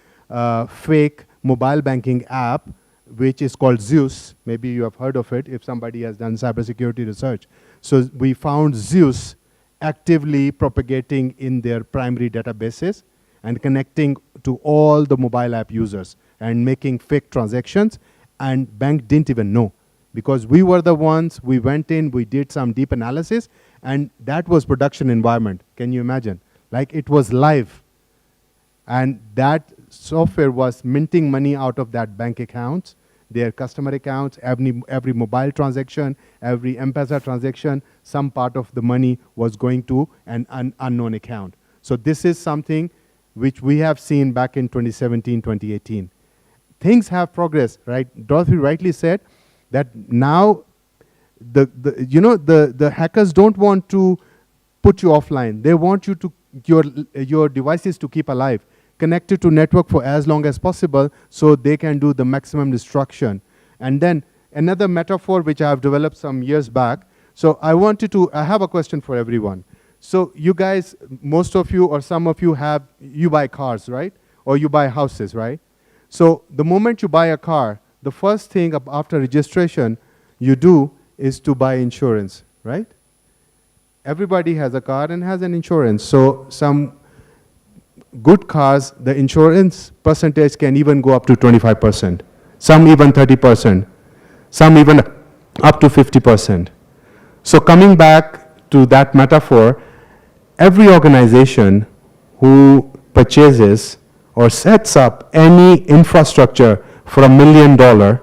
fake mobile banking app, which is called Zeus. Maybe you have heard of it if somebody has done cybersecurity research. So we found Zeus actively propagating in their primary databases and connecting to all the mobile app users and making fake transactions, and bank didn't even know. Because we were the ones, we went in, we did some deep analysis, and that was production environment. Can you imagine? Like it was live. And that software was minting money out of that bank accounts, their customer accounts, every mobile transaction, every M-Pesa transaction, some part of the money was going to an unknown account. So this is something which we have seen back in 2017, 2018. Things have progressed, right? Dorothy rightly said that now the hackers don't want to put you offline. They want you to your devices to keep alive, connected to network for as long as possible so they can do the maximum destruction. And then another metaphor which I have developed some years back. So I have a question for everyone. So you guys, most of you or some of you you buy cars, right? Or you buy houses, right? So the moment you buy a car, the first thing after registration you do is to buy insurance, right? Everybody has a car and has an insurance. So some good cars, the insurance percentage can even go up to 25%. Some even 30%. Some even up to 50%. So coming back to that metaphor, every organization who purchases or sets up any infrastructure for $1 million,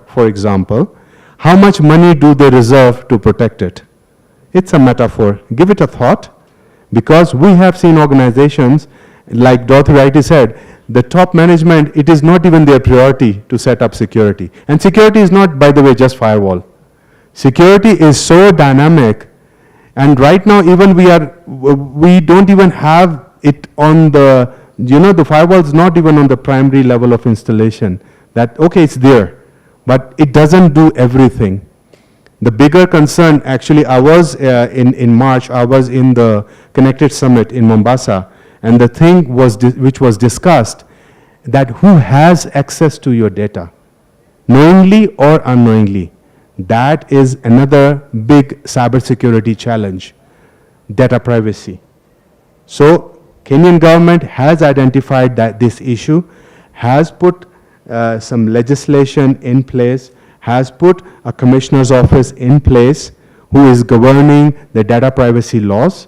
for example, how much money do they reserve to protect it? It's a metaphor. Give it a thought, because we have seen organizations, like Dorothy rightly said, the top management, it is not even their priority to set up security. And security is not, by the way, just firewall. Security is so dynamic, and right now even we don't even have it on the, the firewall is not even on the primary level of installation. That, okay, it's there, but it doesn't do everything. The bigger concern, actually, I was in March, I was in the Connected Summit in Mombasa, and the thing which was discussed, that who has access to your data, knowingly or unknowingly. That is another big cybersecurity challenge, data privacy. So Kenyan government has identified that this issue, has put some legislation in place, has put a commissioner's office in place who is governing the data privacy laws.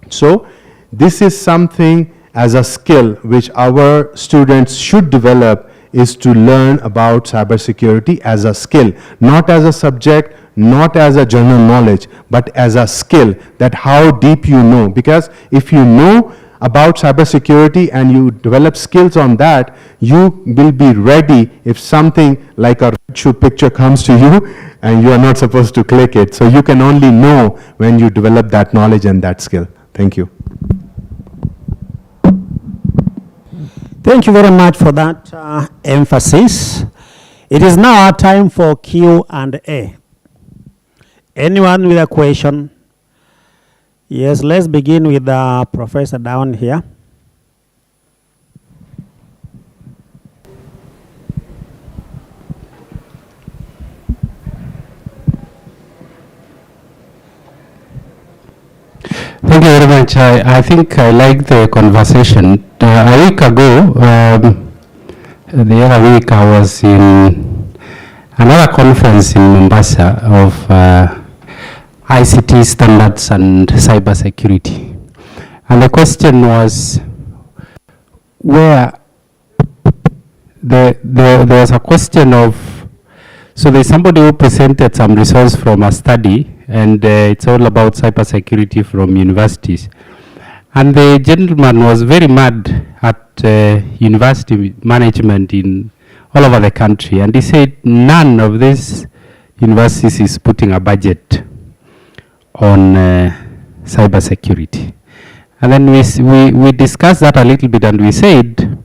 So this is something as a skill which our students should develop, is to learn about cybersecurity as a skill, not as a subject, not as a general knowledge, but as a skill, that how deep you know. Because if you know about cybersecurity and you develop skills on that, you will be ready if something like a red shoe picture comes to you and you are not supposed to click it. So you can only know when you develop that knowledge and that skill. Thank you. Thank you very much for that emphasis. It is now our time for Q&A. Anyone with a question? Yes, let's begin with the professor down here. Thank you very much. I think I like the conversation. A week ago, the other week, I was in another conference in Mombasa of ICT standards and cybersecurity. And the question was, where there was a question of, so there's somebody who presented some results from a study, and it's all about cybersecurity from universities. And the gentleman was very mad at university management in all over the country. And he said none of these universities is putting a budget on cybersecurity. And then we discussed that a little bit, and we said,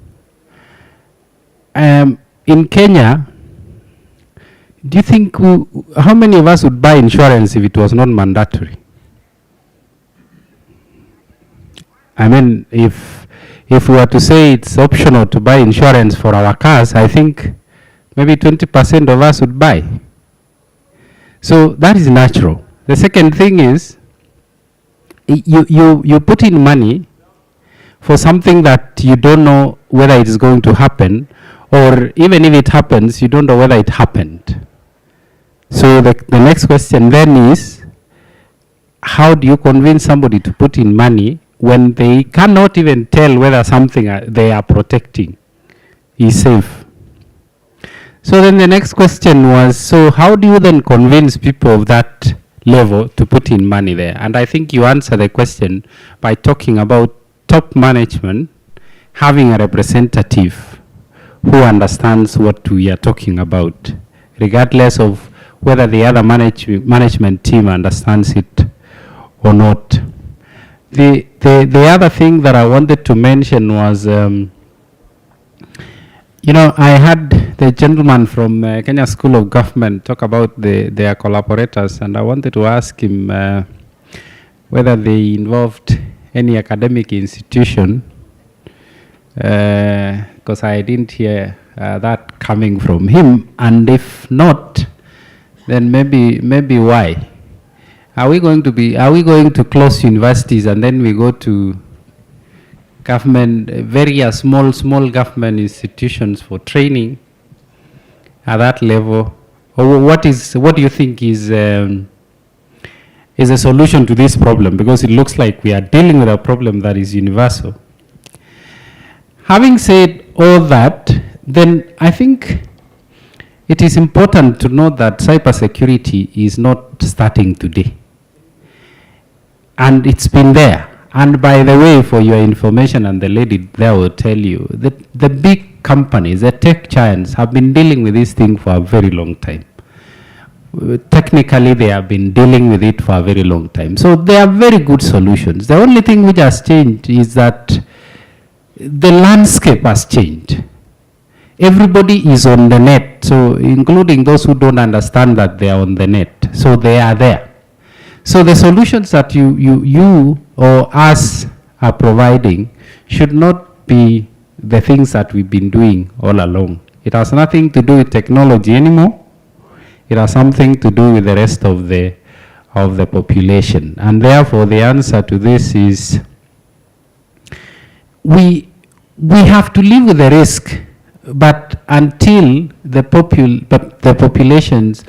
in Kenya, do you think, how many of us would buy insurance if it was not mandatory? I mean, if we were to say it's optional to buy insurance for our cars, I think maybe 20% of us would buy. So that is natural. The second thing is, you put in money for something that you don't know whether it is going to happen, or even if it happens, you don't know whether it happened. So the next question then is, how do you convince somebody to put in money when they cannot even tell whether something they are protecting is safe? So then the next question was, so how do you then convince people of that level to put in money there? And I think you answer the question by talking about top management having a representative who understands what we are talking about, regardless of whether the other management team understands it or not. The other thing that I wanted to mention was, I had the gentleman from Kenya School of Government talk about their collaborators, and I wanted to ask him whether they involved any academic institution, because I didn't hear that coming from him, and if not, then maybe why? Are we going to close universities and then we go to government, very small government institutions for training at that level? Or what do you think is a solution to this problem? Because it looks like we are dealing with a problem that is universal. Having said all that, then I think it is important to note that cybersecurity is not starting today. And it's been there. And by the way, for your information, and the lady there will tell you, that the big companies, the tech giants, have been dealing with this thing for a very long time. Technically, they have been dealing with it for a very long time. So they are very good solutions. The only thing which has changed is that the landscape has changed. Everybody is on the net, so including those who don't understand that they are on the net. So they are there. So the solutions that you or us are providing should not be the things that we've been doing all along. It has nothing to do with technology anymore. It has something to do with the rest of the population. And therefore, the answer to this is, we have to live with the risk, but until the populations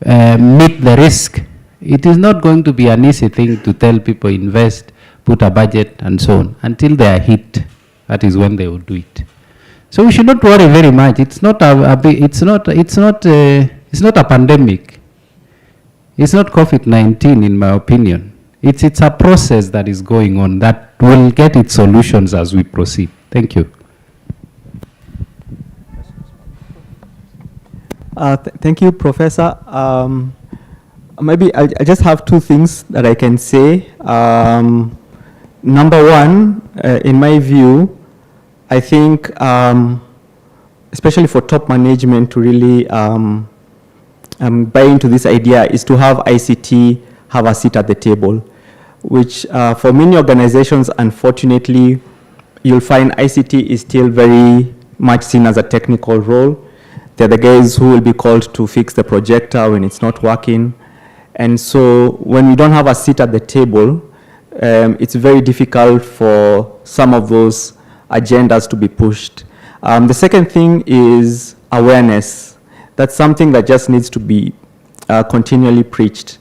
meet the risk, it is not going to be an easy thing to tell people invest, put a budget, and so on. Until they are hit, that is when they will do it. So we should not worry very much. It's not a pandemic. It's not COVID-19, in my opinion. It's a process that is going on that will get its solutions as we proceed. Thank you. Thank you, Professor. Maybe I just have two things that I can say. Number one, in my view, I think, especially for top management to really buy into this idea, is to have ICT have a seat at the table, which for many organizations, unfortunately, you'll find ICT is still very much seen as a technical role. They're the guys who will be called to fix the projector when it's not working. And so when we don't have a seat at the table, it's very difficult for some of those agendas to be pushed. The second thing is awareness. That's something that just needs to be continually preached.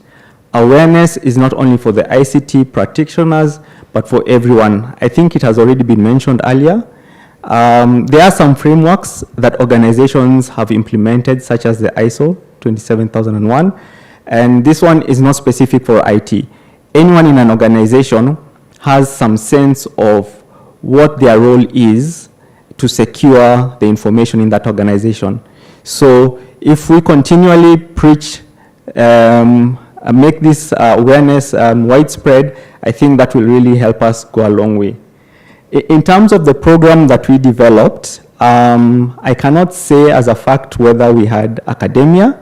Awareness is not only for the ICT practitioners, but for everyone. I think it has already been mentioned earlier. There are some frameworks that organizations have implemented, such as the ISO 27001, and this one is not specific for IT. Anyone in an organization has some sense of what their role is to secure the information in that organization. So if we continually preach, make this awareness widespread, I think that will really help us go a long way. In terms of the program that we developed, I cannot say as a fact whether we had academia.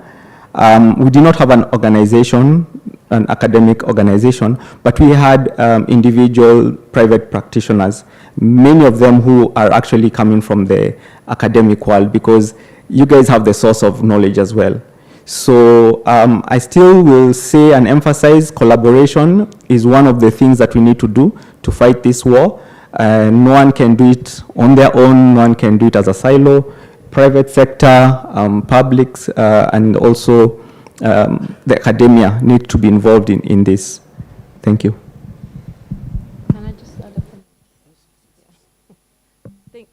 We did not have an organization, an academic organization, but we had individual private practitioners, many of them who are actually coming from the academic world, because you guys have the source of knowledge as well. So I still will say and emphasize collaboration is one of the things that we need to do to fight this war. No one can do it on their own, no one can do it as a silo. Private sector, publics, and also the academia need to be involved in this. Thank you. Can I just add a point?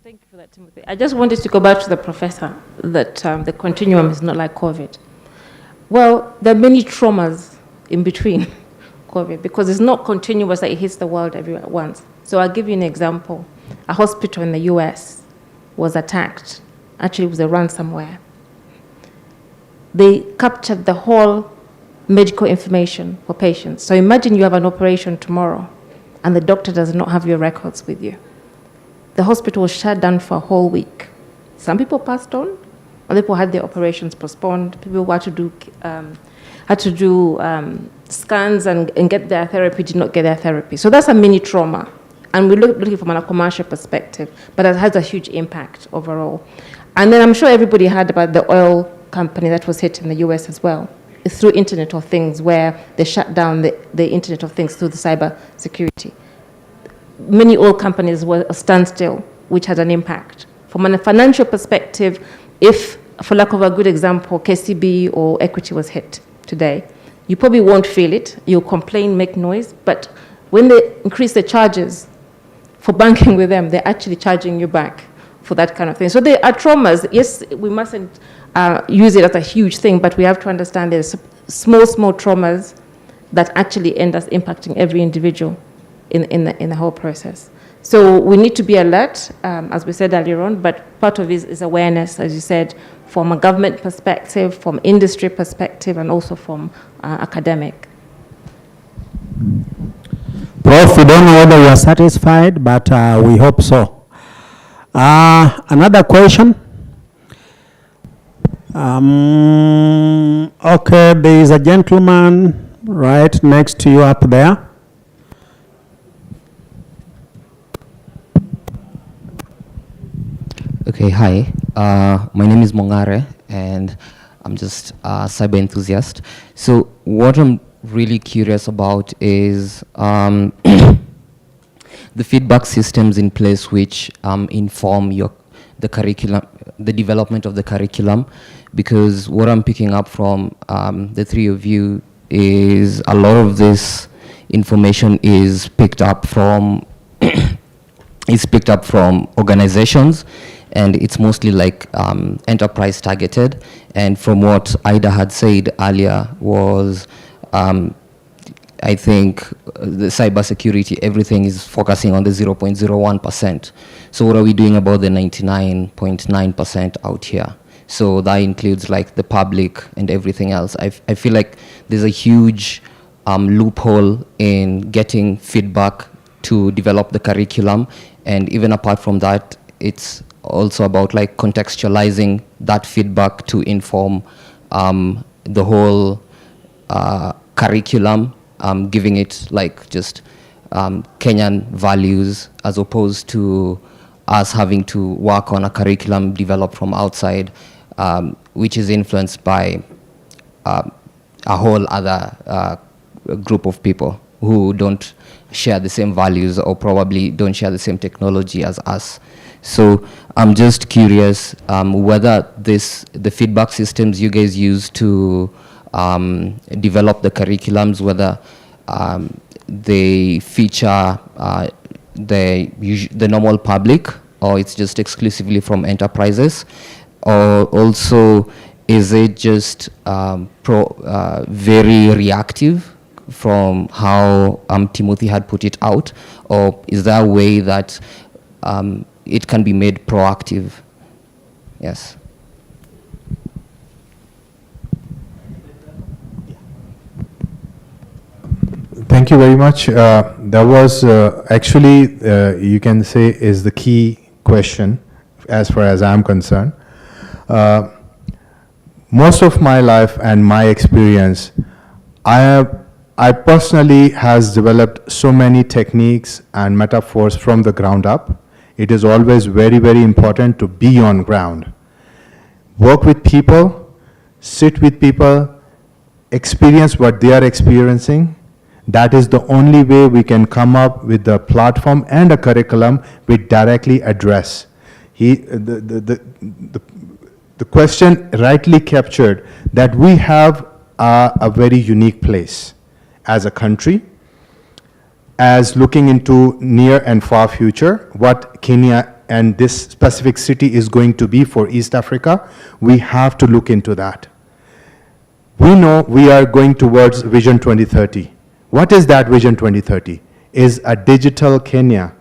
Thank you for that, Timothy. I just wanted to go back to the professor, that the continuum is not like COVID. Well, there are many traumas in between COVID, because it's not continuous that it hits the world everywhere at once. So I'll give you an example. A hospital in the US was attacked. Actually, it was a ransomware. They captured the whole medical information for patients. So imagine you have an operation tomorrow and the doctor does not have your records with you. The hospital was shut down for a whole week. Some people passed on, other people had their operations postponed. People who had to do scans and get their therapy did not get their therapy. So that's a mini trauma. And we're looking from a commercial perspective, but it has a huge impact overall. And then I'm sure everybody heard about the oil company that was hit in the US as well. It's through Internet of Things, where they shut down the Internet of Things through the cyber security. Many oil companies were a standstill, which had an impact. From a financial perspective, if, for lack of a good example, KCB or Equity was hit today, you probably won't feel it. You'll complain, make noise, but when they increase the charges for banking with them, they're actually charging you back for that kind of thing. So there are traumas. Yes, we mustn't use it as a huge thing, but we have to understand there's small traumas that actually end up impacting every individual in the whole process. So we need to be alert, as we said earlier on, but part of it is awareness, as you said, from a government perspective, from industry perspective, and also from academic. Prof, we don't know whether we are satisfied, but we hope so. Another question. Okay, there is a gentleman right next to you up there. Okay, hi. My name is Mongare, and I'm just a cyber enthusiast. So what I'm really curious about is the feedback systems in place which inform the curriculum, the development of the curriculum, because what I'm picking up from the three of you is a lot of this information is picked up from organizations, and it's mostly like enterprise targeted. And from what Ida had said earlier was, I think the cybersecurity, everything is focusing on the 0.01%. So what are we doing about the 99.9% out here? So that includes like the public and everything else. I feel like there's a huge loophole in getting feedback to develop the curriculum. And even apart from that, it's also about like contextualizing that feedback to inform the whole curriculum, giving it like just Kenyan values, as opposed to us having to work on a curriculum developed from outside, which is influenced by a whole other group of people who don't share the same values or probably don't share the same technology as us. So I'm just curious whether the feedback systems you guys use to develop the curriculums, whether they feature the normal public, or it's just exclusively from enterprises, or also is it just very reactive from how Timothy had put it out, or is there a way that it can be made proactive? Yes. Thank you very much. That was actually, you can say, is the key question as far as I'm concerned. Most of my life and my experience, I personally has developed so many techniques and metaphors from the ground up. It is always very, very important to be on ground. Work with people, sit with people, experience what they are experiencing. That is the only way we can come up with a platform and a curriculum we directly address. The question rightly captured that we have a very unique place as a country, as looking into near and far future, what Kenya and this specific city is going to be for East Africa. We have to look into that. We know we are going towards Vision 2030. What is that Vision 2030? Is a digital Kenya.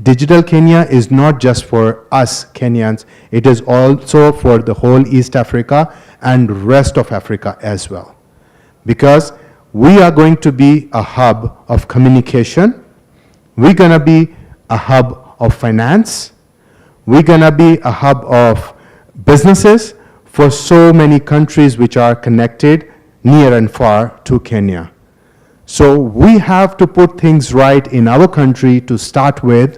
Digital Kenya is not just for us Kenyans, it is also for the whole East Africa and rest of Africa as well. Because we are going to be a hub of communication, we're going to be a hub of finance, we're going to be a hub of businesses for so many countries which are connected near and far to Kenya. So we have to put things right in our country to start with,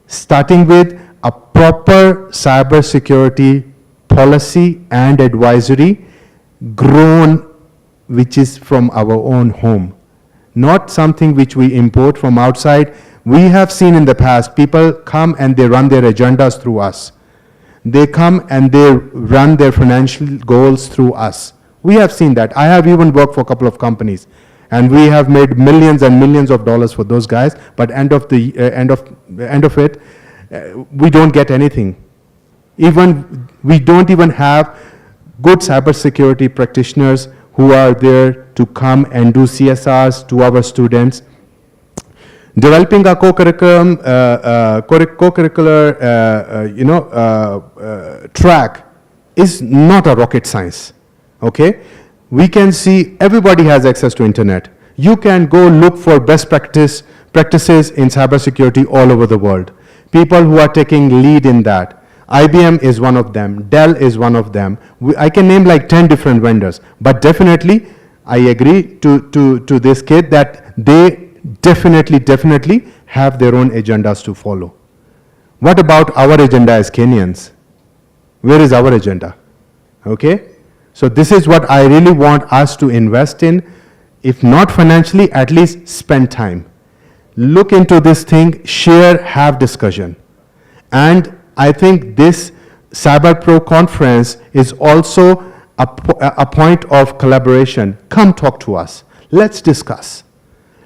starting with a proper cybersecurity policy and advisory grown, which is from our own home, not something which we import from outside. We have seen in the past, people come and they run their agendas through us. They come and they run their financial goals through us. We have seen that. I have even worked for a couple of companies, and we have made millions and millions of dollars for those guys, but end of it, we don't get anything. We don't even have good cybersecurity practitioners who are there to come and do CSRs to our students. Developing a co-curriculum, track is not a rocket science, okay? We can see everybody has access to internet. You can go look for best practices in cybersecurity all over the world. People who are taking lead in that. IBM is one of them, Dell is one of them. I can name like 10 different vendors, but definitely I agree to this kid that they definitely have their own agendas to follow. What about our agenda as Kenyans? Where is our agenda? Okay? So this is what I really want us to invest in, if not financially, at least spend time. Look into this thing, share, have discussion. And I think this Cyber Pro conference is also a point of collaboration. Come talk to us. Let's discuss.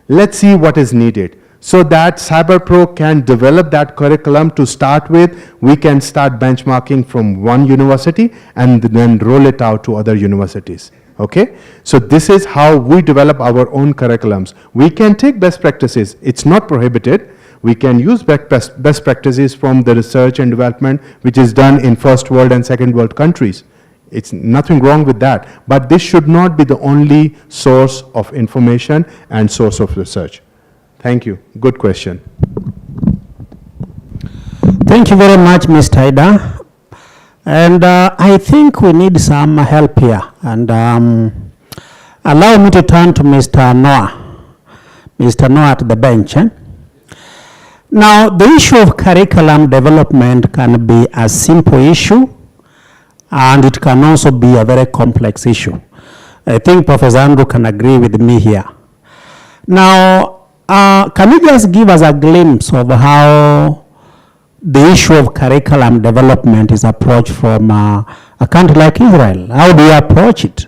Let's see what is needed, so that Cyber Pro can develop that curriculum to start with. We can start benchmarking from one university and then roll it out to other universities. Okay? So this is how we develop our own curriculums. We can take best practices. It's not prohibited. We can use best practices from the research and development which is done in first world and second world countries. It's nothing wrong with that. But this should not be the only source of information and source of research. Thank you. Good question. Thank you very much, Mr. Ida. And I think we need some help here. And allow me to turn to Mr. Noah. Mr. Noah at the bench. Now, the issue of curriculum development can be a simple issue, and it can also be a very complex issue. I think Professor Andrew can agree with me here. Now, can you just give us a glimpse of how the issue of curriculum development is approached from a country like Israel? How do you approach it?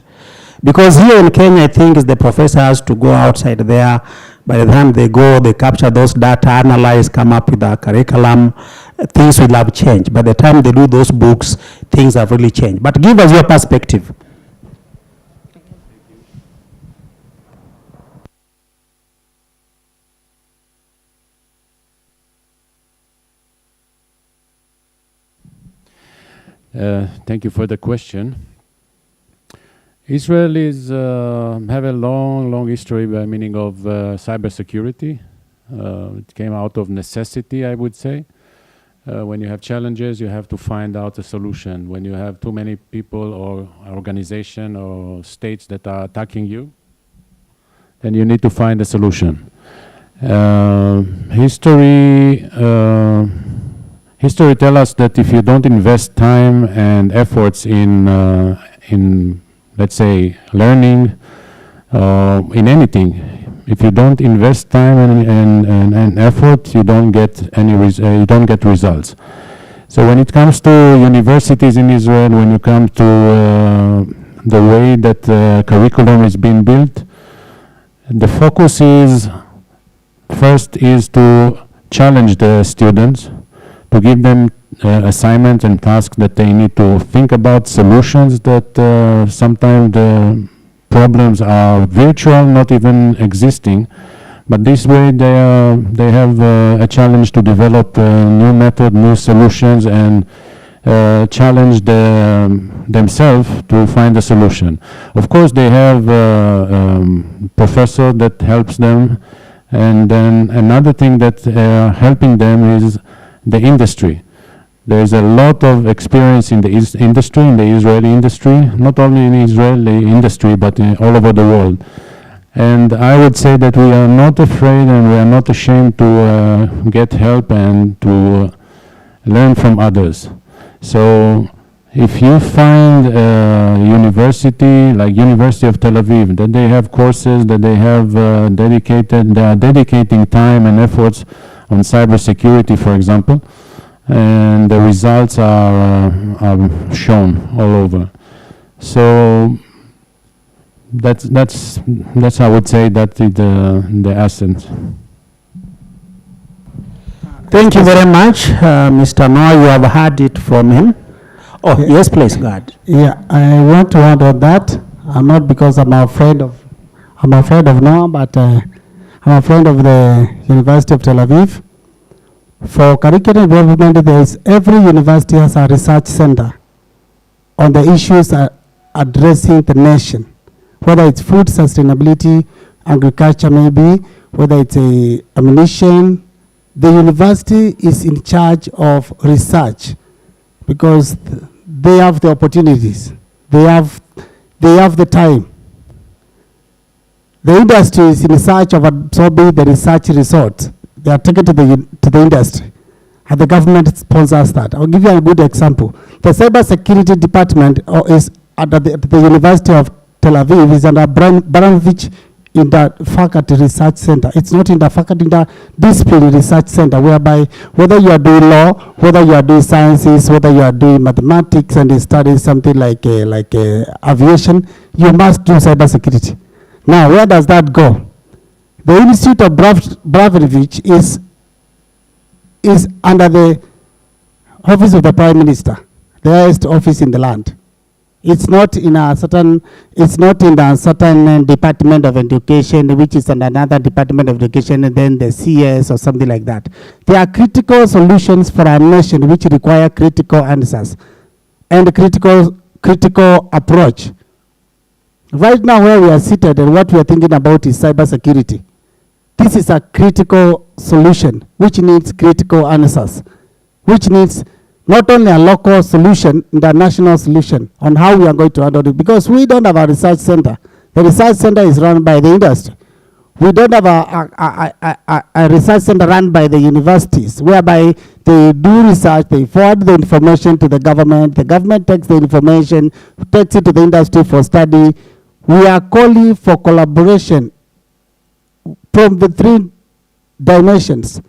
Because here in Kenya, I think the professor has to go outside there. By the time they go, they capture those data, analyze, come up with a curriculum, things will have changed. By the time they do those books, things have really changed. But give us your perspective. Thank you for the question. Israel is have a long history by meaning of cybersecurity. It came out of necessity, I would say. When you have challenges, you have to find out a solution. When you have too many people or organization or states that are attacking you, then you need to find a solution. History tells us that if you don't invest time and efforts in let's say, learning, in anything, if you don't invest time and effort, you don't get results. So when it comes to universities in Israel, when you come to the way that curriculum is being built, the focus is first is to challenge the students, to give them assignments and tasks that they need to think about, solutions that sometimes the problems are virtual, not even existing. But this way they have a challenge to develop a new method, new solutions, and challenge themselves to find a solution. Of course, they have a professor that helps them. And then another thing that helping them is the industry. There's a lot of experience in the industry, in the Israeli industry, not only in Israeli industry, but all over the world. And I would say that we are not afraid and we are not ashamed to get help and to learn from others. So if you find a university like University of Tel Aviv, that they have courses, that they have they are dedicating time and efforts on cybersecurity, for example, and the results are shown all over. So that's I would say that the essence. Thank you very much, Mr. Noah. You have heard it from him. Oh, yes, please, go ahead. Yeah, I want to add on that. Not because I'm afraid of Noah, but I'm a friend of the University of Tel Aviv. For curriculum development, every university has a research center on the issues addressing the nation, whether it's food sustainability, agriculture maybe, whether it's ammunition. The university is in charge of research because they have the opportunities, they have the time. The industry is in search of absorbing the research results. They are taken to the industry, and the government sponsors that. I'll give you a good example. The cybersecurity department is at the University of Tel Aviv is under Baranovich in the faculty research center. It's not in the faculty, in the discipline research center, whereby whether you are doing law, whether you are doing sciences, whether you are doing mathematics and studying something like aviation, you must do cybersecurity. Now, where does that go? The Institute of Baranovich is under the office of the Prime Minister, the highest office in the land. It's not in a certain department of education, which is in another department of education, and then the CS or something like that. There are critical solutions for a nation which require critical answers and critical approach. Right now, where we are seated and what we are thinking about is cybersecurity. This is a critical solution which needs critical answers. which needs not only a local solution, international solution on how we are going to handle it, because we don't have a research center. The research center is run by the industry. We don't have a research center run by the universities, whereby they do research, they forward the information to the government takes the information, takes it to the industry for study. We are calling for collaboration from the three dimensions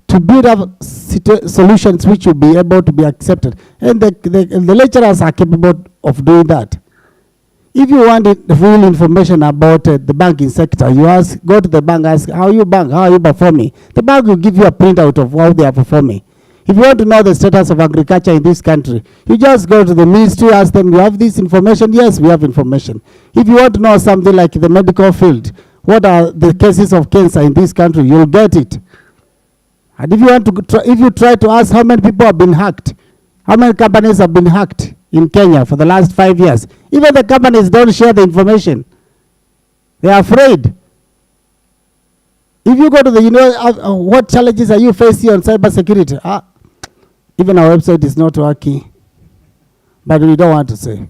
to build up solutions which will be able to be accepted. And the lecturers are capable of doing that. If you want full information about the banking sector, you go to the bank, ask, how you bank, how are you performing? The bank will give you a printout of how they are performing. If you want to know the status of agriculture in this country, you just go to the ministry, ask them, you have this information? Yes, we have information. If you want to know something like the medical field, what are the cases of cancer in this country, you'll get it. And if you want to if you try to ask how many people have been hacked, how many companies have been hacked in Kenya for the last 5 years, even the companies don't share the information. They are afraid. If you go to the what challenges are you facing on cybersecurity? Even our website is not working, but we don't want to say.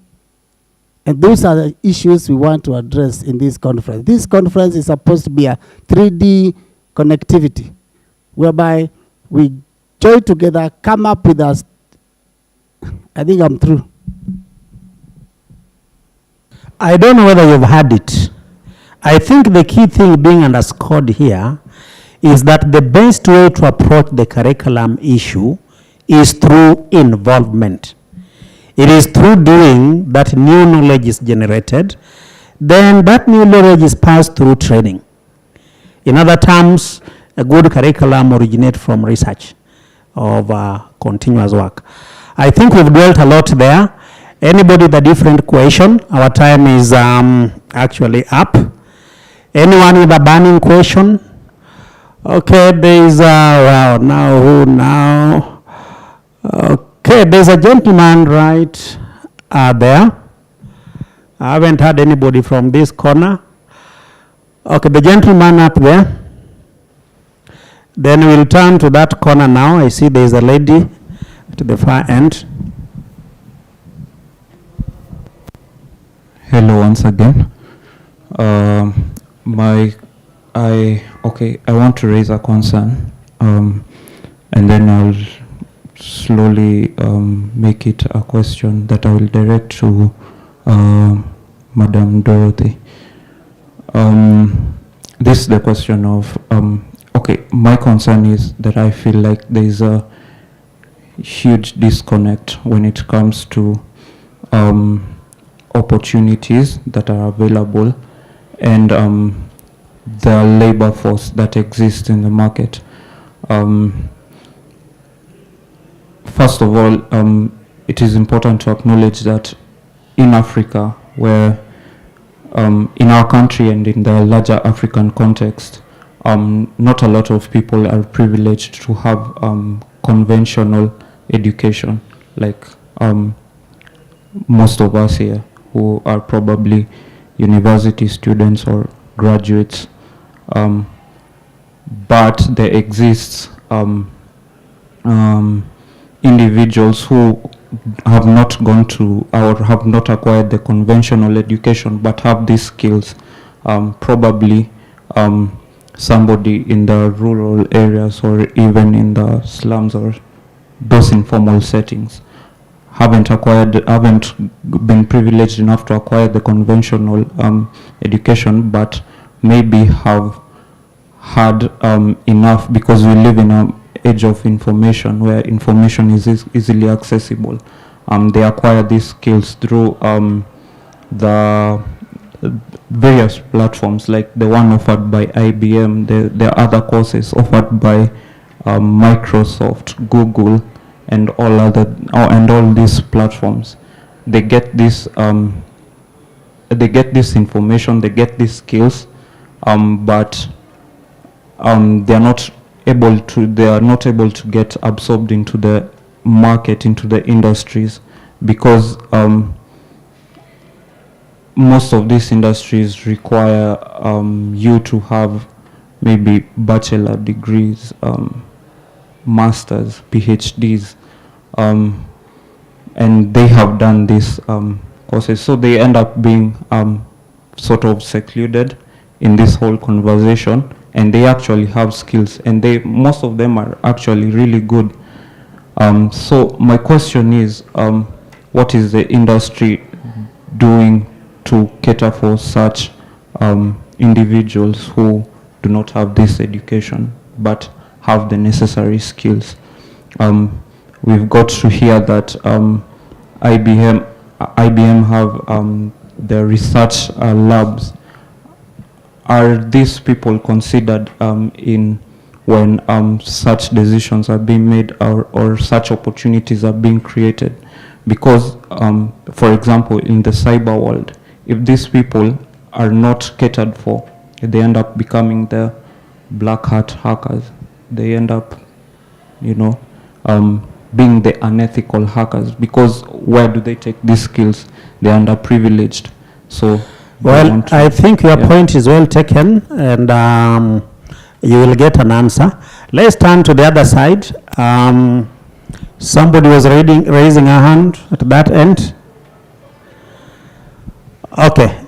And those are the issues we want to address in this conference. This conference is supposed to be a 3D connectivity, whereby we join together, come up with us. I think I'm through. I don't know whether you've heard it. I think the key thing being underscored here is that the best way to approach the curriculum issue is through involvement. It is through doing that new knowledge is generated, then that new knowledge is passed through training. In other terms, a good curriculum originates from research of continuous work. I think we've dwelt a lot there. Anybody with a different question? Our time is actually up. Anyone with a burning question? Okay, there is wow, now who now? Okay, there's a gentleman right there. I haven't heard anybody from this corner. Okay, the gentleman up there. Then we'll turn to that corner now. I see there's a lady to the far end. Hello once again. I want to raise a concern, and then I'll slowly make it a question that I will direct to Madam Dorothy. This is the question of, my concern is that I feel like there is a huge disconnect when it comes to opportunities that are available and the labor force that exists in the market. First of all, it is important to acknowledge that in Africa, where in our country and in the larger African context, not a lot of people are privileged to have conventional education, like most of us here who are probably university students or graduates. But there exists individuals who have not gone to or have not acquired the conventional education but have these skills. Probably somebody in the rural areas or even in the slums or those informal settings haven't been privileged enough to acquire the conventional education, but maybe have had enough, because we live in an age of information where information is easily accessible. They acquire these skills through the various platforms, like the one offered by IBM, there are other courses offered by Microsoft, Google, and all these platforms. They get this information, they get these skills, but they are not able to get absorbed into the market, into the industries, because most of these industries require you to have maybe bachelor degrees masters, PhDs, and they have done these courses. So they end up being sort of secluded in this whole conversation, and they actually have skills, and most of them are actually really good. So my question is, what is the industry doing to cater for such individuals who do not have this education but have the necessary skills? We've got to hear that IBM have the research labs. Are these people considered in when such decisions are being made or such opportunities are being created? Because, for example, in the cyber world, if these people are not catered for, they end up becoming the black hat hackers. They end up, being the unethical hackers, because where do they take these skills? They are underprivileged. So, well, I think your point is well taken, and you will get an answer. Let's turn to the other side. Somebody was raising a hand at that end. Okay.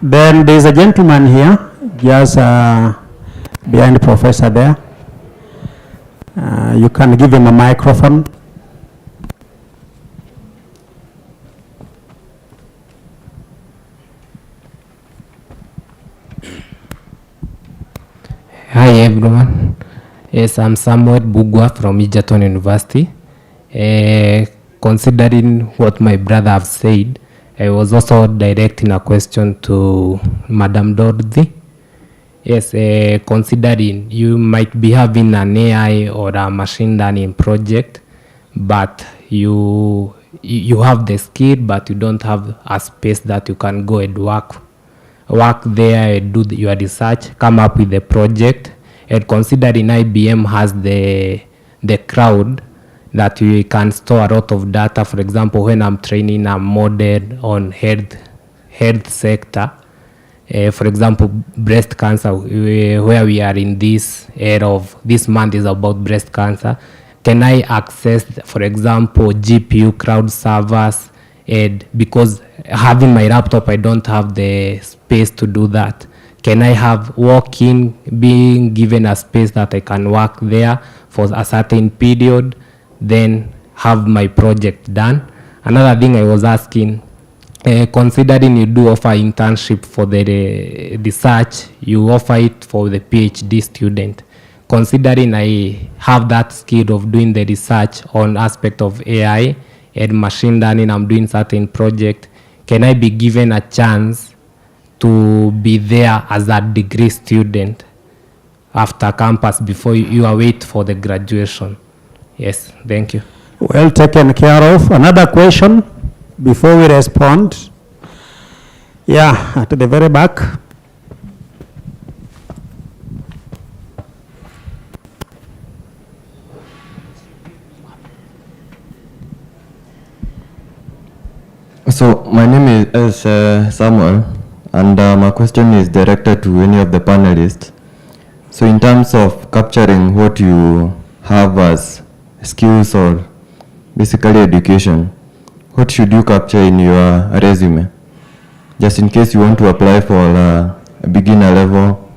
Then there's a gentleman here, just behind the professor there. You can give him a microphone. Hi everyone. Yes, I'm Samuel Bugwa from Egerton University. Considering what my brother have said, I was also directing a question to Madam Dorothy. Yes, considering you might be having an AI or a machine learning project, but you have the skill, but you don't have a space that you can go and work there, do your research, come up with the project. And considering IBM has the crowd that we can store a lot of data. For example, when I'm training a model on health sector, for example, breast cancer, where we are in this era of this month is about breast cancer. Can I access, for example, GPU crowd servers? And because having my laptop, I don't have the space to do that. Can I have being given a space that I can work there for a certain period, then have my project done? Another thing I was asking, considering you do offer internship for the research, you offer it for the PhD student. Considering I have that skill of doing the research on aspect of AI and machine learning, I'm doing certain project, can I be given a chance to be there as a degree student after campus before you await for the graduation? Yes, thank you. Well taken care of. Another question before we respond. Yeah, at the very back. So my name is Samuel, and my question is directed to any of the panelists. So in terms of capturing what you have as skills or basically education, what should you capture in your resume? Just in case you want to apply for a beginner level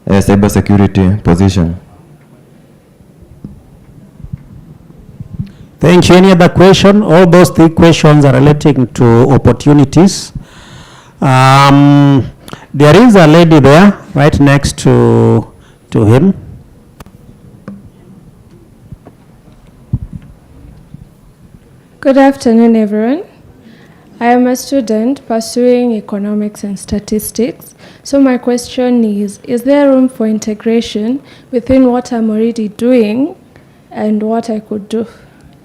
cybersecurity position. Thank you. Any other question? All those three questions are relating to opportunities. There is a lady there right next to him. Good afternoon, everyone. I am a student pursuing economics and statistics. So my question is there room for integration within what I'm already doing and what I could do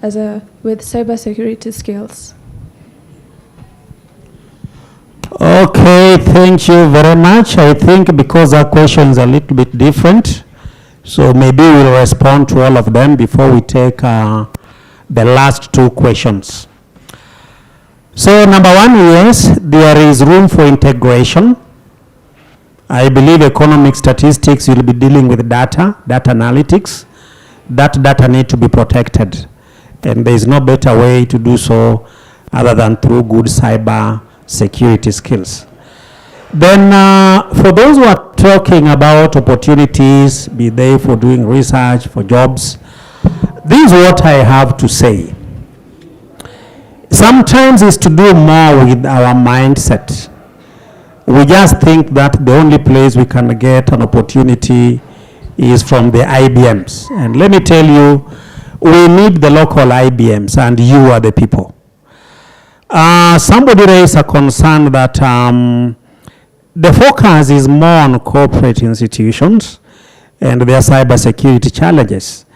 with cybersecurity skills? Okay, thank you very much. I think because our question is a little bit different, so maybe we'll respond to all of them before we take the last two questions. So number one, yes, there is room for integration. I believe economic statistics will be dealing with data analytics. that data need to be protected. And there is no better way to do so other than through good cyber security skills. Then for those who are talking about opportunities, be they for doing research, for jobs, this is what I have to say. Sometimes it's to do more with our mindset. We just think that the only place we can get an opportunity is from the IBMs. And let me tell you, we need the local IBMs, and you are the people. Somebody raised a concern that the focus is more on corporate institutions and their cybersecurity challenges.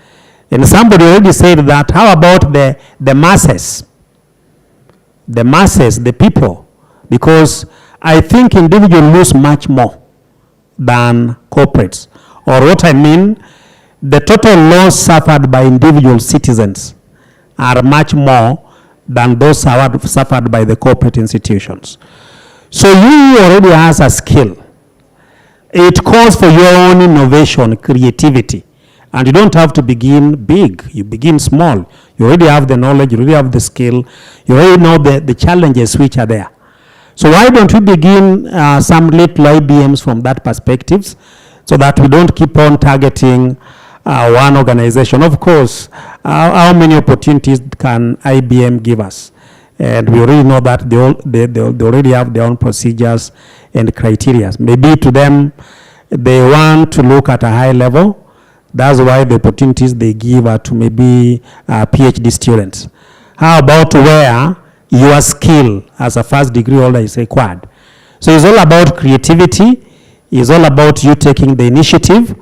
And somebody already said that, how about the masses? The masses, the people? Because I think individuals lose much more than corporates. Or what I mean, the total loss suffered by individual citizens are much more than those suffered by the corporate institutions. So you already has a skill. It calls for your own innovation, creativity. And you don't have to begin big. You begin small. You already have the knowledge, you already have the skill, you already know the challenges which are there. So why don't we begin some little IBMs from that perspective, so that we don't keep on targeting one organization. Of course, how many opportunities can IBM give us? And we already know that they already have their own procedures and criteria. Maybe to them, they want to look at a high level. That's why the opportunities they give are to maybe PhD students. How about where your skill as a first degree holder is required? So it's all about creativity. It's all about you taking the initiative,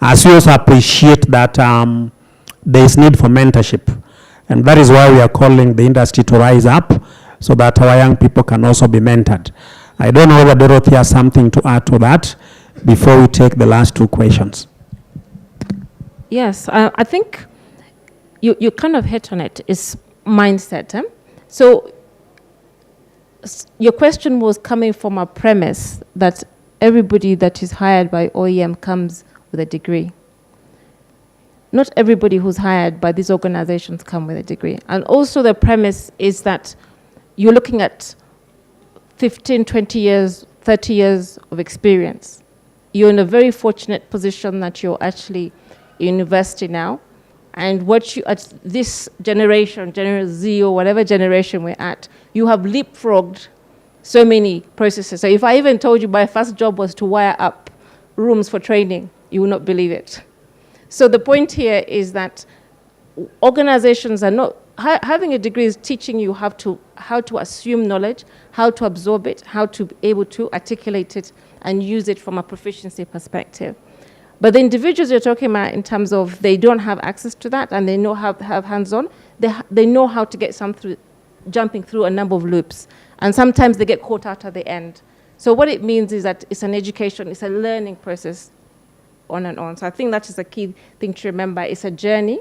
as we also appreciate that there is need for mentorship. And that is why we are calling the industry to rise up, so that our young people can also be mentored. I don't know whether Dorothy has something to add to that before we take the last two questions. Yes, I think you kind of hit on it, is mindset. So your question was coming from a premise that everybody that is hired by OEM comes with a degree. Not everybody who's hired by these organizations come with a degree. And also the premise is that you're looking at 15, 20 years, 30 years of experience. You're in a very fortunate position that you're actually in university now. And what you, at this generation, Generation Z or whatever generation we're at, you have leapfrogged so many processes. So if I even told you my first job was to wire up rooms for training, you will not believe it. So the point here is that organizations are not, having a degree is teaching you how to assume knowledge, how to absorb it, how to be able to articulate it and use it from a proficiency perspective. But the individuals you're talking about in terms of they don't have access to that and they know how to have hands-on, they know how to get jumping through a number of loops. And sometimes they get caught out at the end. So what it means is that it's an education, it's a learning process on and on. So I think that is a key thing to remember. It's a journey.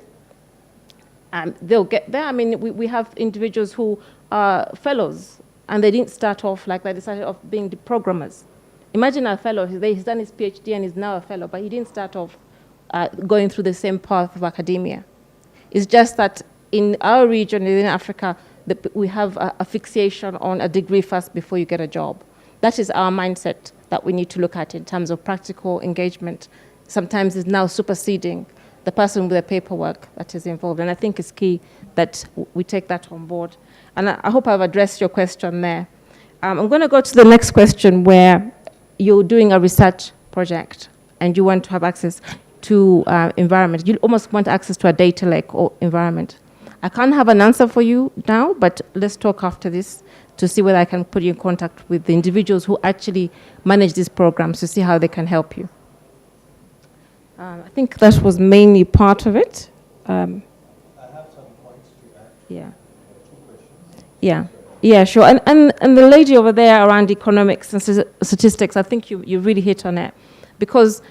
They'll get there. I mean, we have individuals who are fellows and they didn't start off like that. They started off being the programmers. Imagine a fellow, he's done his PhD and is now a fellow, but he didn't start off going through the same path of academia. It's just that in our region, in Africa, we have a fixation on a degree first before you get a job. That is our mindset that we need to look at in terms of practical engagement. Sometimes it's now superseding the person with the paperwork that is involved. And I think it's key that we take that on board. And I hope I've addressed your question there. I'm going to go to the next question where you're doing a research project and you want to have access to environment. You almost want access to a data lake or environment. I can't have an answer for you now, but let's talk after this to see whether I can put you in contact with the individuals who actually manage these programs to see how they can help you. I think that was mainly part of it. I have some points to add. Yeah. Yeah. Yeah, sure. And the lady over there around economics and statistics, I think you really hit on it. Because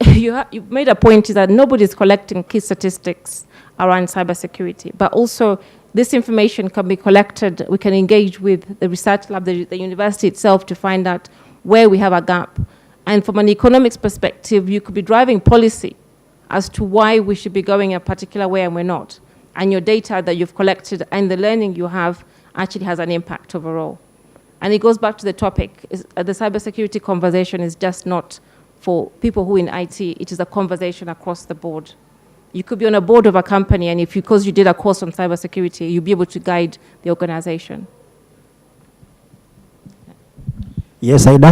you made a point is that nobody's collecting key statistics around cybersecurity. But also, this information can be collected. We can engage with the research lab, the university itself, to find out where we have a gap. And from an economics perspective, you could be driving policy as to why we should be going a particular way and we're not. And your data that you've collected and the learning you have actually has an impact overall. And it goes back to the topic. The cybersecurity conversation is just not for people who in IT, it is a conversation across the board. You could be on a board of a company, and because you did a course on cybersecurity, you'll be able to guide the organization. Yes, Aida?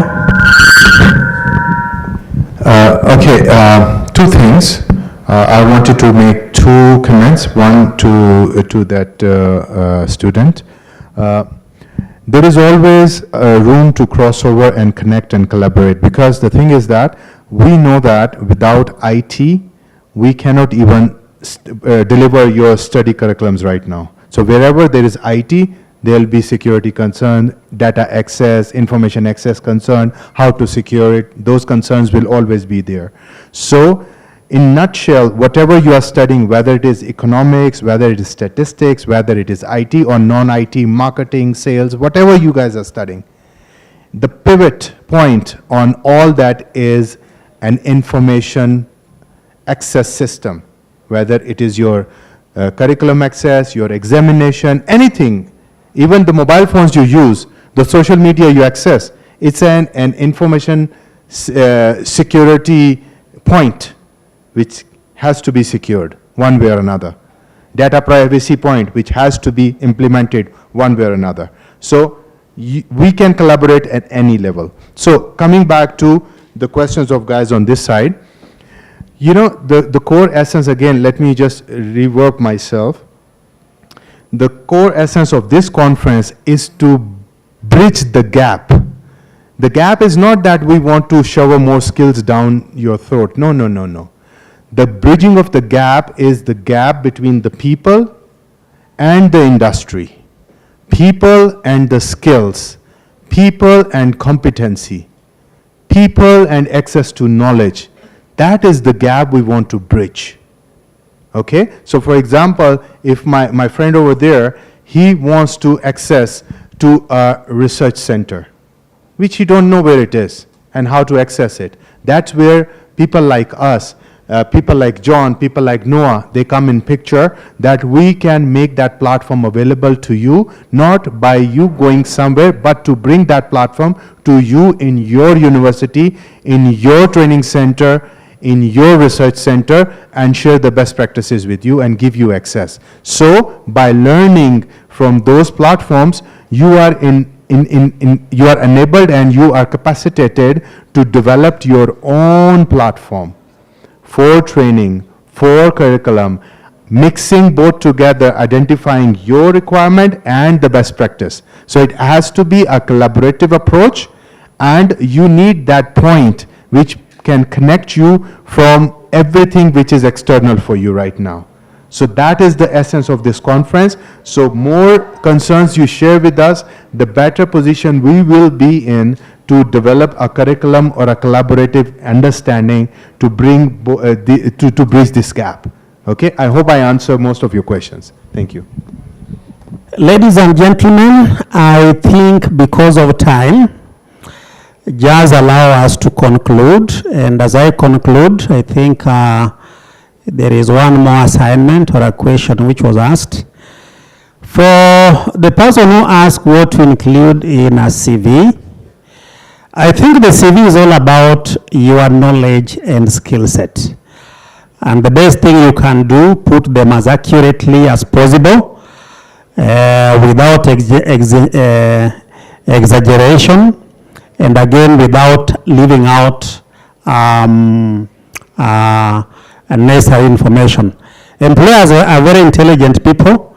Okay, two things. I wanted to make two comments. One to that student. There is always room to crossover and connect and collaborate, because the thing is that we know that without IT, we cannot even deliver your study curriculums right now. So wherever there is IT, there will be security concern, data access, information access concern, how to secure it. Those concerns will always be there. So in nutshell, whatever you are studying, whether it is economics, whether it is statistics, whether it is IT or non-IT, marketing, sales, whatever you guys are studying, the pivot point on all that is an information access system, whether it is your curriculum access, your examination, anything, even the mobile phones you use, the social media you access, it's an information security point which has to be secured one way or another. Data privacy point which has to be implemented one way or another. So we can collaborate at any level. So coming back to the questions of guys on this side, you know, the core essence, again, let me just rework myself. The core essence of this conference is to bridge the gap. The gap is not that we want to shower more skills down your throat. No, no, no, no. The bridging of the gap is the gap between the people and the industry. People and the skills. People and competency. People and access to knowledge. That is the gap we want to bridge. Okay? So for example, if my friend over there, he wants to access to a research center, which he don't know where it is and how to access it. That's where people like us, people like John, people like Noah, they come in picture, that we can make that platform available to you, not by you going somewhere, but to bring that platform to you in your university, in your training center, in your research center, and share the best practices with you and give you access. So by learning from those platforms, you are you are enabled and you are capacitated to develop your own platform for training, for curriculum, mixing both together, identifying your requirement and the best practice. So it has to be a collaborative approach, and you need that point which can connect you from everything which is external for you right now. So that is the essence of this conference. So more concerns you share with us, the better position we will be in to develop a curriculum or a collaborative understanding to bring to bridge this gap. Okay, I hope I answer most of your questions. Thank you. Ladies and gentlemen, I think because of time, just allow us to conclude. And as I conclude, I think there is one more assignment or a question which was asked. For the person who asked what to include in a CV, I think the CV is all about your knowledge and skill set. And the best thing you can do, put them as accurately as possible, without exaggeration, and again without leaving out unnecessary information. Employers are very intelligent people.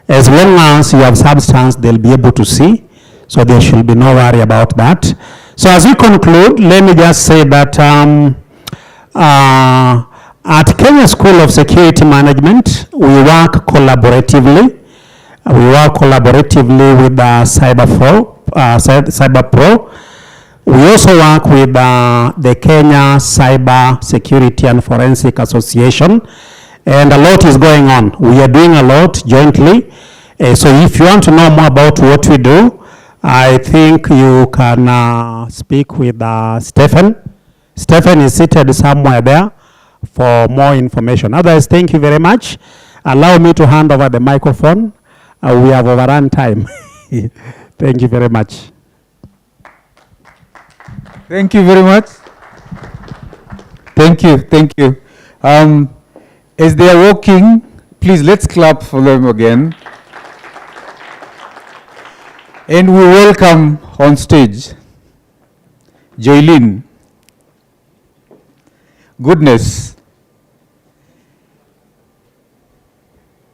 As long as you have substance, they'll be able to see. So there should be no worry about that. So as we conclude, let me just say that at Kenya School of Security Management, we work collaboratively. We work collaboratively with CyberPro. We also work with the Kenya Cyber Security and Forensic Association, and a lot is going on. We are doing a lot jointly. So if you want to know more about what we do, I think you can speak with Stephen. Stephen is seated somewhere there for more information. Otherwise, thank you very much. Allow me to hand over the microphone. We have overrun time. Thank you very much. Thank you very much. Thank you, thank you. As they are walking, please let's clap for them again. And we welcome on stage Joylene, Goodness,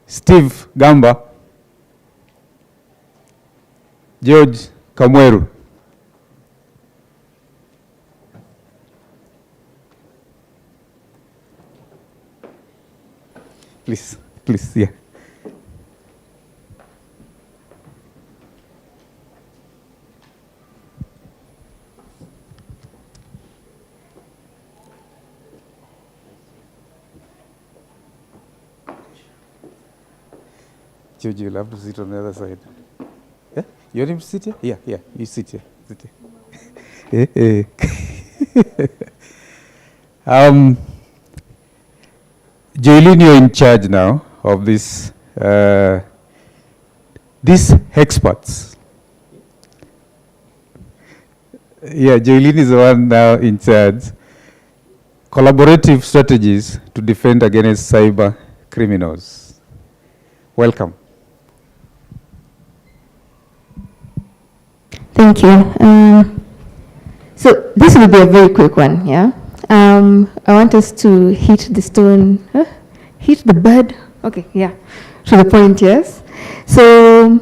Steve Gamba, George Kamweru. Please, please, yeah. George, you'll have to sit on the other side. Yeah? You want him to sit here? Yeah, yeah, you sit here. Sit here. Joylene, you're in charge now of these experts. Yeah, Joylene is the one now in charge. Collaborative strategies to defend against cyber criminals. Welcome. Thank you. So this will be a very quick one, yeah? I want us to hit the stone, hit the bird, okay, yeah, to the point, yes. So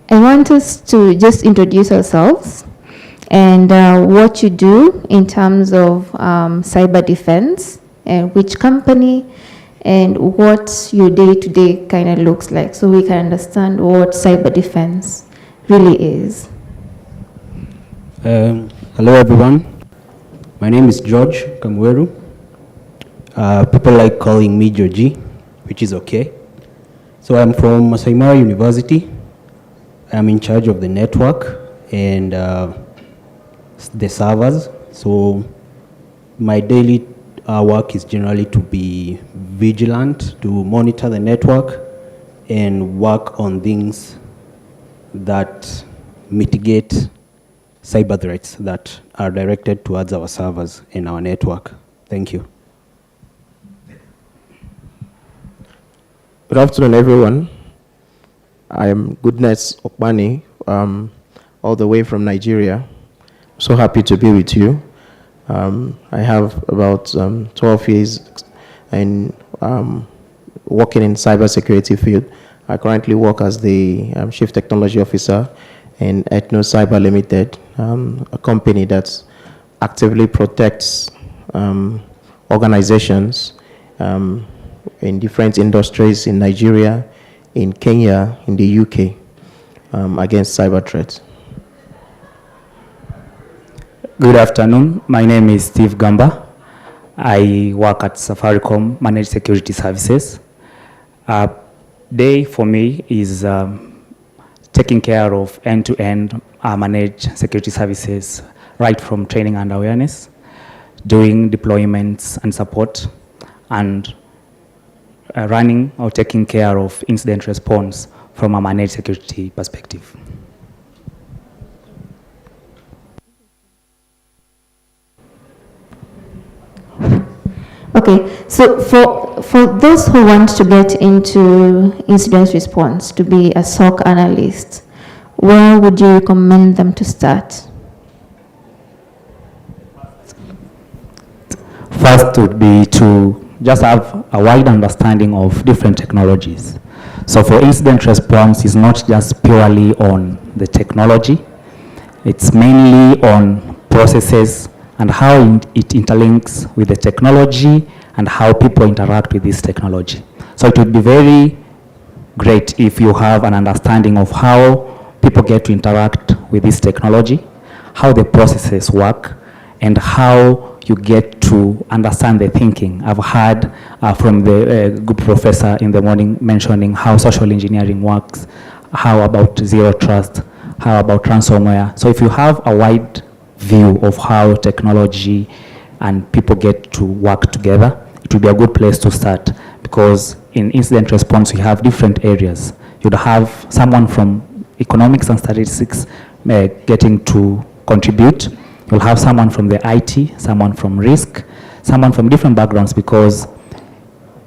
I want us to just introduce ourselves and what you do in terms of cyber defense, and which company, and what your day-to-day kind of looks like, so we can understand what cyber defense really is. Hello everyone, my name is George Kamweru. People like calling me Georgie, which is okay. So I'm from Masai Mara University. I'm in charge of the network and the servers. So my daily work is generally to be vigilant, to monitor the network and work on things that mitigate cyber threats that are directed towards our servers and our network. Thank you. Good afternoon, everyone. I am Goodness Okbani, all the way from Nigeria. So happy to be with you. I have about 12 years in working in cybersecurity field. I currently work as the Chief Technology Officer in Ethno Cyber Limited, a company that actively protects organizations in different industries in Nigeria, in Kenya, in the UK, against cyber threats. Good afternoon. My name is Steve Gamba. I work at Safaricom Managed Security Services. Day for me is taking care of end-to-end managed security services, right from training and awareness, doing deployments and support, and running or taking care of incident response from a managed security perspective. Okay, so for those who want to get into incident response, to be a SOC analyst, where would you recommend them to start? First would be to just have a wide understanding of different technologies. So for incident response, it's not just purely on the technology, it's mainly on processes and how it interlinks with the technology and how people interact with this technology. So it would be very great if you have an understanding of how people get to interact with this technology, how the processes work, and how you get to understand the thinking. I've heard from the good professor in the morning mentioning how social engineering works, how about zero trust, how about ransomware. So if you have a wide view of how technology and people get to work together, it it will be a good place to start, because in incident response, we have different areas. You'd have someone from economics and statistics getting to contribute. You'll have someone from the IT, someone from risk, someone from different backgrounds, because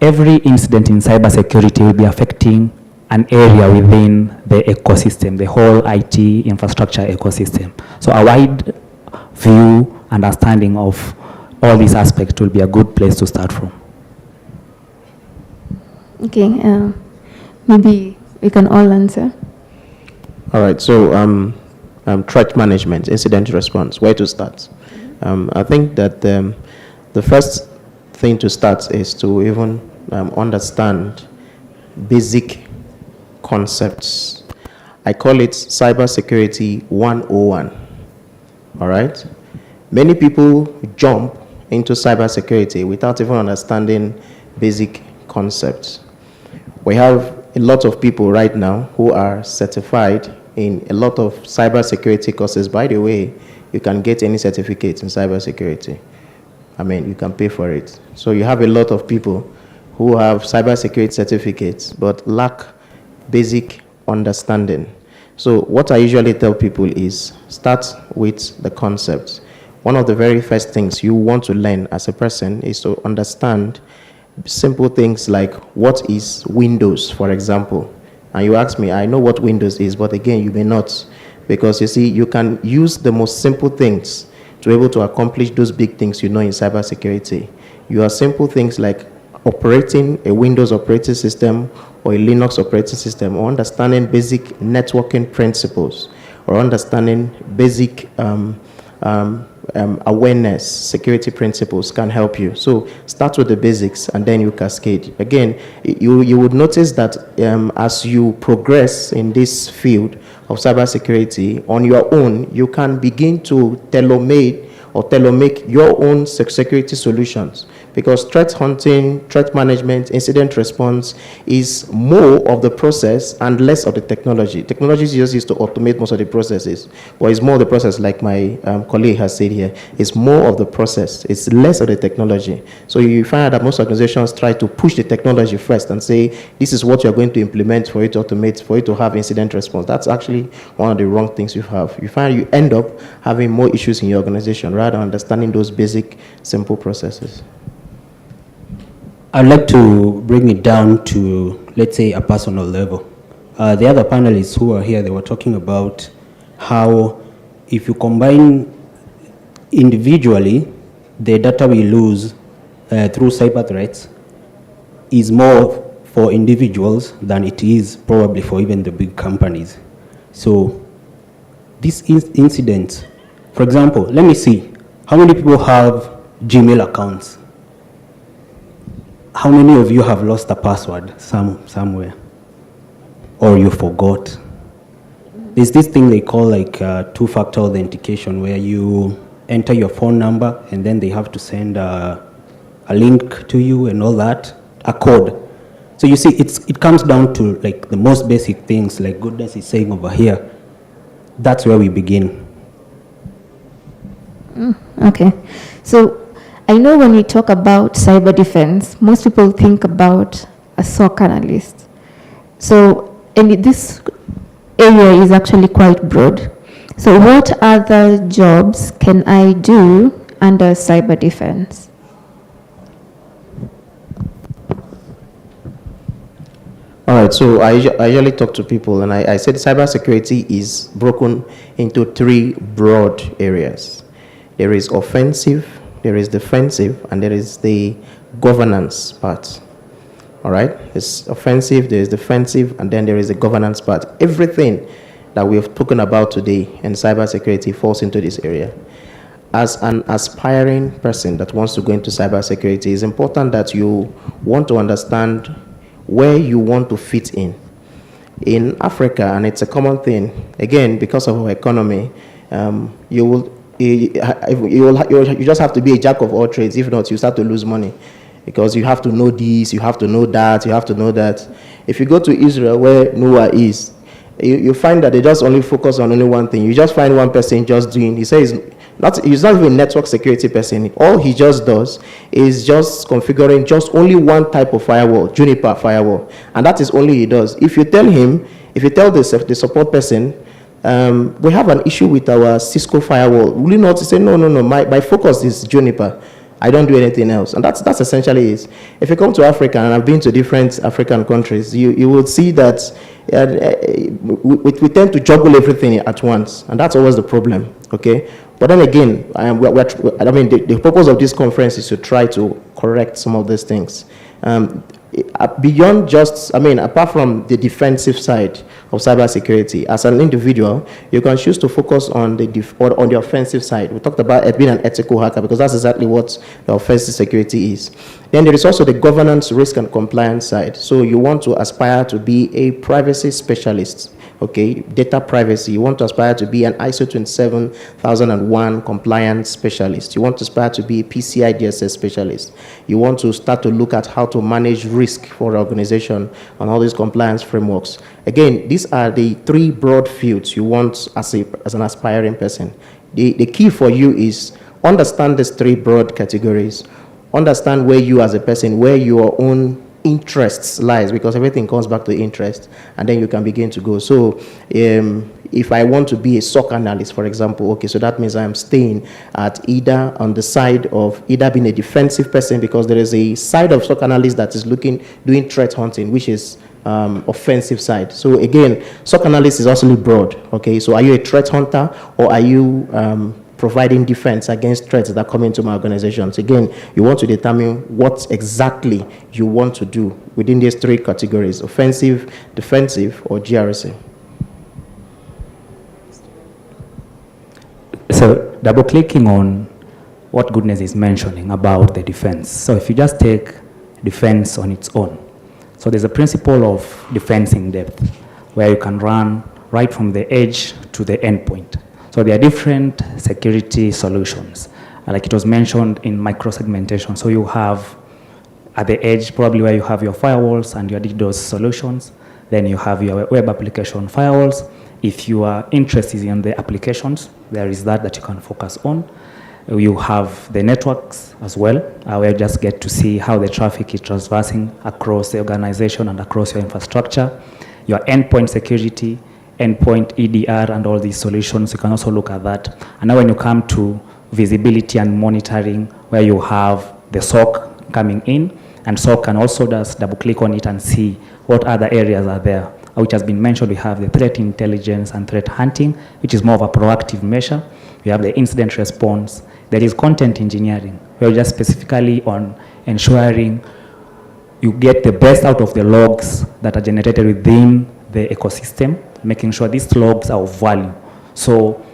every incident in cybersecurity will be affecting an area within the ecosystem, the whole IT infrastructure ecosystem. So a wide view, understanding of all these aspects will be a good place to start from. Okay, maybe we can all answer. All right, so threat management, incident response, where to start? I think that the first thing to start is to even understand basic concepts. I call it cybersecurity 101. All right? Many people jump into cybersecurity without even understanding basic concepts. We have a lot of people right now who are certified in a lot of cybersecurity courses. By the way, you can get any certificate in cybersecurity. I mean, you can pay for it. So you have a lot of people who have cybersecurity certificates but lack basic understanding. So what I usually tell people is start with the concepts. One of the very first things you want to learn as a person is to understand simple things like what is Windows, for example. And you ask me, I know what Windows is, but again, you may not. Because you see, you can use the most simple things to be able to accomplish those big things you know in cybersecurity. You have simple things like operating a Windows operating system or a Linux operating system, or understanding basic networking principles, or understanding basic awareness, security principles can help you. So start with the basics and then you cascade. Again, you would notice that as you progress in this field of cybersecurity on your own, you can begin to tailor-made or tailor-make your own security solutions, because threat hunting, threat management, incident response is more of the process and less of the technology. Technology is just used to automate most of the processes, but it's more of the process, like my colleague has said here. It's more of the process. It's less of the technology. So you find out that most organizations try to push the technology first and say, this is what you're going to implement for it to automate, for it to have incident response. That's actually one of the wrong things you have. You find you end up having more issues in your organization rather than understanding those basic, simple processes. I'd like to bring it down to, let's say, a personal level. The other panelists who are here, they were talking about how if you combine individually, the data we lose through cyber threats is more for individuals than it is probably for even the big companies. So this incident, for example, let me see, how many people have Gmail accounts? How many of you have lost a password somewhere? Or you forgot? There's this thing they call like two-factor authentication, where you enter your phone number and then they have to send a link to you and all that, a code. So you see, it comes down to like the most basic things, like Goodness is saying over here. That's where we begin. Okay, so I know when we talk about cyber defense, most people think about a SOC analyst. So, and this area is actually quite broad. So what other jobs can I do under cyber defense? All right, so I usually talk to people, and I said cybersecurity is broken into three broad areas. There is offensive, there is defensive, and there is the governance part. All right, it's offensive, there is defensive, and then there is the governance part. Everything that we have spoken about today in cybersecurity falls into this area. As an aspiring person that wants to go into cybersecurity, it's important that you want to understand where you want to fit in. In Africa, and it's a common thing, again, because of our economy, you just have to be a jack of all trades. If not, you start to lose money, because you have to know this, you have to know that, you have to know that. If you go to Israel, where Noah is, you find that they just only focus on only one thing. You just find one person just doing, he says he's not even a network security person. All he just does is just configuring just only one type of firewall, Juniper firewall, and that is only he does. If you tell the support person, we have an issue with our Cisco firewall, will you not say, no, my focus is Juniper, I don't do anything else? And that's essentially it. If you come to Africa, and I've been to different African countries, you will see that we tend to juggle everything at once, and that's always the problem, okay? But then again, the purpose of this conference is to try to correct some of these things. Beyond just, apart from the defensive side of cybersecurity, as an individual, you can choose to focus on the offensive side. We talked about being an ethical hacker because that's exactly what the offensive security is. Then there is also the governance, risk, and compliance side. So you want to aspire to be a privacy specialist. Okay, data privacy. You want to aspire to be an ISO 27001 compliance specialist. You want to aspire to be a PCI DSS specialist. You want to start to look at how to manage risk for the organization on all these compliance frameworks. Again, these are the three broad fields you want as an aspiring person. The key for you is understand these three broad categories. Understand where you as a person, where your own interests lies, because everything comes back to interest, and then you can begin to go. So if I want to be a SOC analyst, for example, okay, so that means I'm staying at either on the side of either being a defensive person, because there is a side of SOC analyst that is doing threat hunting, which is offensive side. So again, SOC analyst is also broad, okay? So are you a threat hunter, or are you providing defense against threats that come into my organizations? Again, you want to determine what exactly you want to do within these three categories: offensive, defensive, or GRC. So double-clicking on what Goodness is mentioning about the defense. So if you just take defense on its own, so there's a principle of defense in depth, where you can run right from the edge to the endpoint. So there are different security solutions. Like it was mentioned in micro-segmentation. So you have at the edge probably where you have your firewalls and your DDoS solutions. Then you have your web application firewalls. If your interest is in the applications, there is that you can focus on. You have the networks as well, where you just get to see how the traffic is traversing across the organization and across your infrastructure. Your endpoint security, endpoint EDR, and all these solutions, you can also look at that. And now when you come to visibility and monitoring, where you have the SOC coming in, and SOC can also just double click on it and see what other areas are there, which has been mentioned. We have the threat intelligence and threat hunting, which is more of a proactive measure. We have the incident response. There is content engineering, where we're just specifically on ensuring you get the best out of the logs that are generated within the ecosystem, making sure these logs are of value. So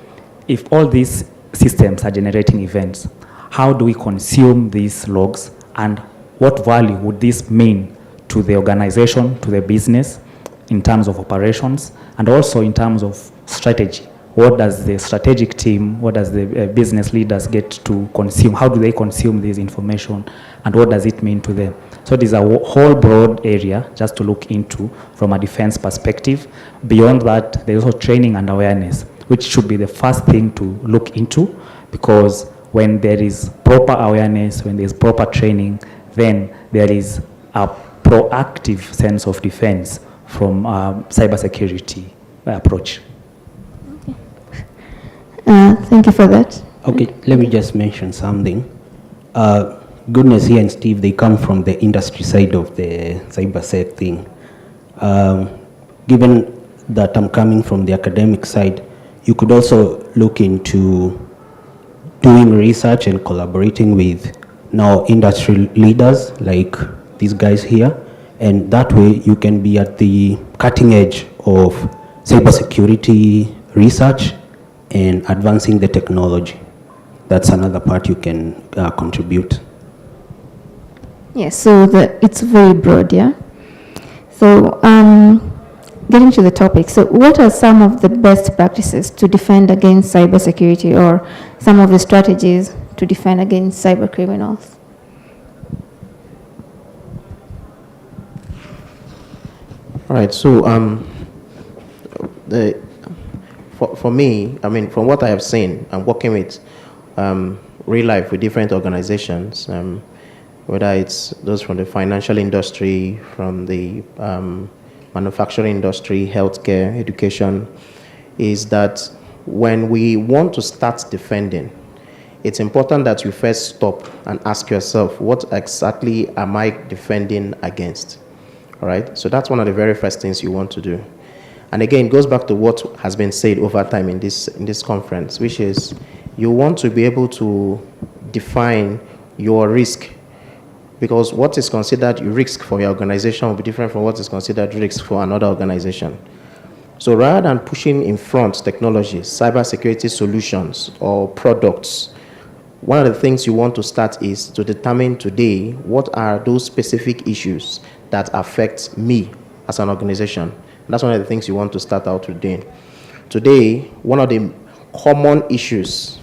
if all these systems are generating events, how do we consume these logs, and what value would this mean to the organization, to the business, in terms of operations, and also in terms of strategy? What does the strategic team, what does the business leaders get to consume? How do they consume this information, and what does it mean to them? So this is a whole broad area just to look into from a defense perspective. Beyond that, there's also training and awareness, which should be the first thing to look into, because when there is proper awareness, when there's proper training, then there is a proactive sense of defense from cybersecurity approach. Thank you for that. Okay, let me just mention something. Goodness here and Steve, they come from the industry side of the cybersec thing. Given that I'm coming from the academic side, you could also look into doing research and collaborating with now industry leaders like these guys here, and that way you can be at the cutting edge of cybersecurity research and advancing the technology. That's another part you can contribute. Yes, so it's very broad, yeah? So getting to the topic, so what are some of the best practices to defend against cybersecurity, or some of the strategies to defend against cyber criminals? All right, so for me, I mean, from what I have seen, I'm working with real life with different organizations, whether it's those from the financial industry, from the manufacturing industry, healthcare, education, is that when we want to start defending, it's important that you first stop and ask yourself, what exactly am I defending against? All right, so that's one of the very first things you want to do. And again, it goes back to what has been said over time in this conference, which is you want to be able to define your risk, because what is considered risk for your organization will be different from what is considered risk for another organization. So rather than pushing in front technologies, cybersecurity solutions, or products, one of the things you want to start is to determine today what are those specific issues that affect me as an organization. And that's one of the things you want to start out with doing. Today, one of the common issues,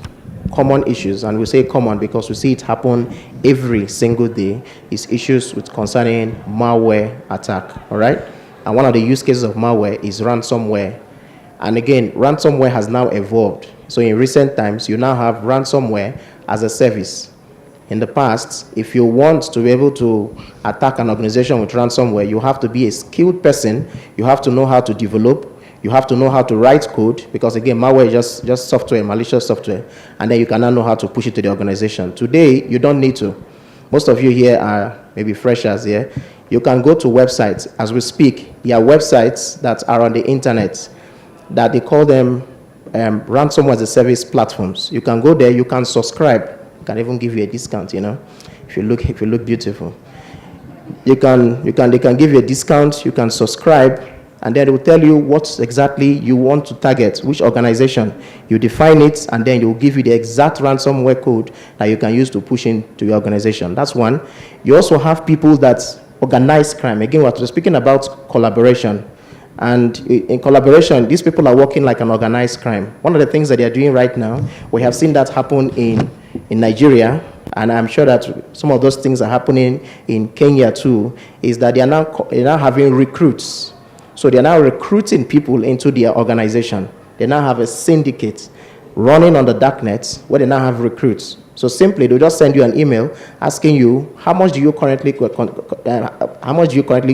and we say common because we see it happen every single day, is issues with concerning malware attack, all right? And one of the use cases of malware is ransomware. And again, ransomware has now evolved. So in recent times, you now have ransomware as a service. In the past, if you want to be able to attack an organization with ransomware, you have to be a skilled person, you have to know how to develop, you have to know how to write code, because again, malware is just software, malicious software, and then you can now know how to push it to the organization. Today, you don't need to. Most of you here are maybe freshers here. You can go to websites. As we speak, there are websites that are on the internet that they call them ransomware as a service platforms. You can go there, you can subscribe. Can even give you a discount, you know, if you look beautiful. They can give you a discount, you can subscribe, and then it will tell you what exactly you want to target, which organization. You define it, and then it will give you the exact ransomware code that you can use to push into your organization. That's one. You also have people that organize crime. Again, we're speaking about collaboration. And in collaboration, these people are working like an organized crime. One of the things that they are doing right now, we have seen that happen in Nigeria, and I'm sure that some of those things are happening in Kenya too, is that they are now having recruits. So they are now recruiting people into their organization. They now have a syndicate running on the darknet where they now have recruits. So simply, they'll just send you an email asking you, how much do you currently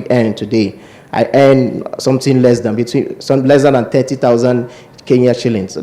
earn today? I earn something less than 30,000 Kenya shillings. So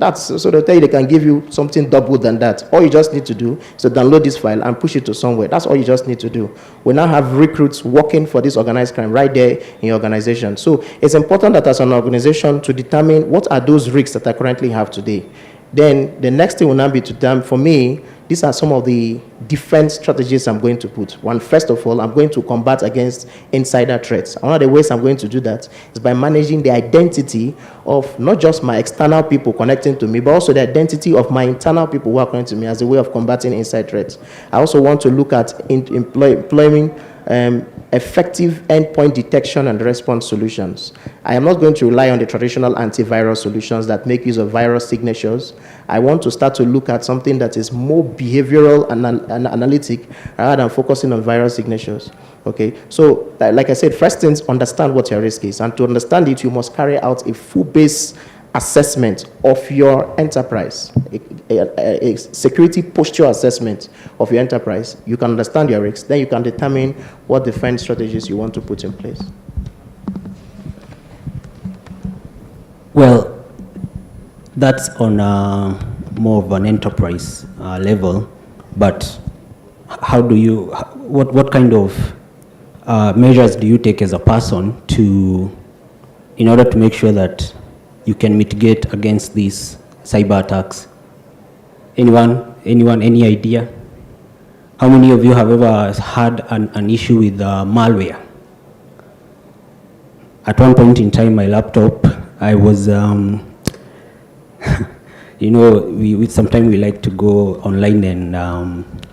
they'll tell you they can give you something double than that. All you just need to do is to download this file and push it to somewhere. That's all you just need to do. We now have recruits working for this organized crime right there in your organization. So it's important that as an organization to determine what are those risks that I currently have today. Then the next thing will now be to them, for me, these are some of the defense strategies I'm going to put. One, first of all, I'm going to combat against insider threats. One of the ways I'm going to do that is by managing the identity of not just my external people connecting to me, but also the identity of my internal people who are connecting to me as a way of combating inside threats. I also want to look at employing effective endpoint detection and response solutions. I am not going to rely on the traditional antivirus solutions that make use of virus signatures. I want to start to look at something that is more behavioral and analytic rather than focusing on virus signatures. Okay, so like I said, first things, understand what your risk is, and to understand it, you must carry out a full-based assessment of your enterprise, a security posture assessment of your enterprise. You can understand your risks, then you can determine what defense strategies you want to put in place. Well, that's on more of an enterprise level, but how do you, what kind of measures do you take as a person in order to make sure that you can mitigate against these cyber attacks? Anyone, any idea? How many of you have ever had an issue with malware? At one point in time, my laptop, I was, you know, sometimes we like to go online and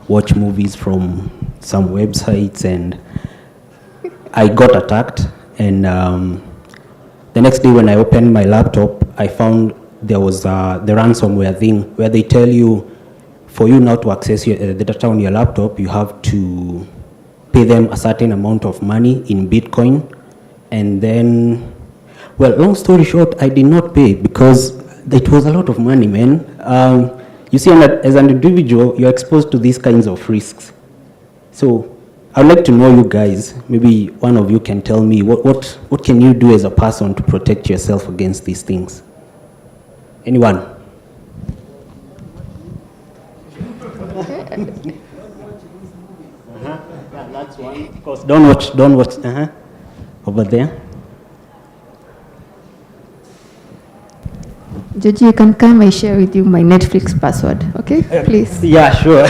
watch movies from some websites, and I got attacked, and the next day when I opened my laptop, I found there was the ransomware thing where they tell you, for you not to access the data on your laptop, you have to pay them a certain amount of money in Bitcoin. And then, well, long story short, I did not pay because it was a lot of money, man. you see, as an individual, you're exposed to these kinds of risks. So I'd like to know you guys, maybe one of you can tell me, what can you do as a person to protect yourself against these things? Anyone? That's one. Of course, don't watch. Over there. Georgie, you can come, I share with you my Netflix password, okay? Please. Yeah, sure.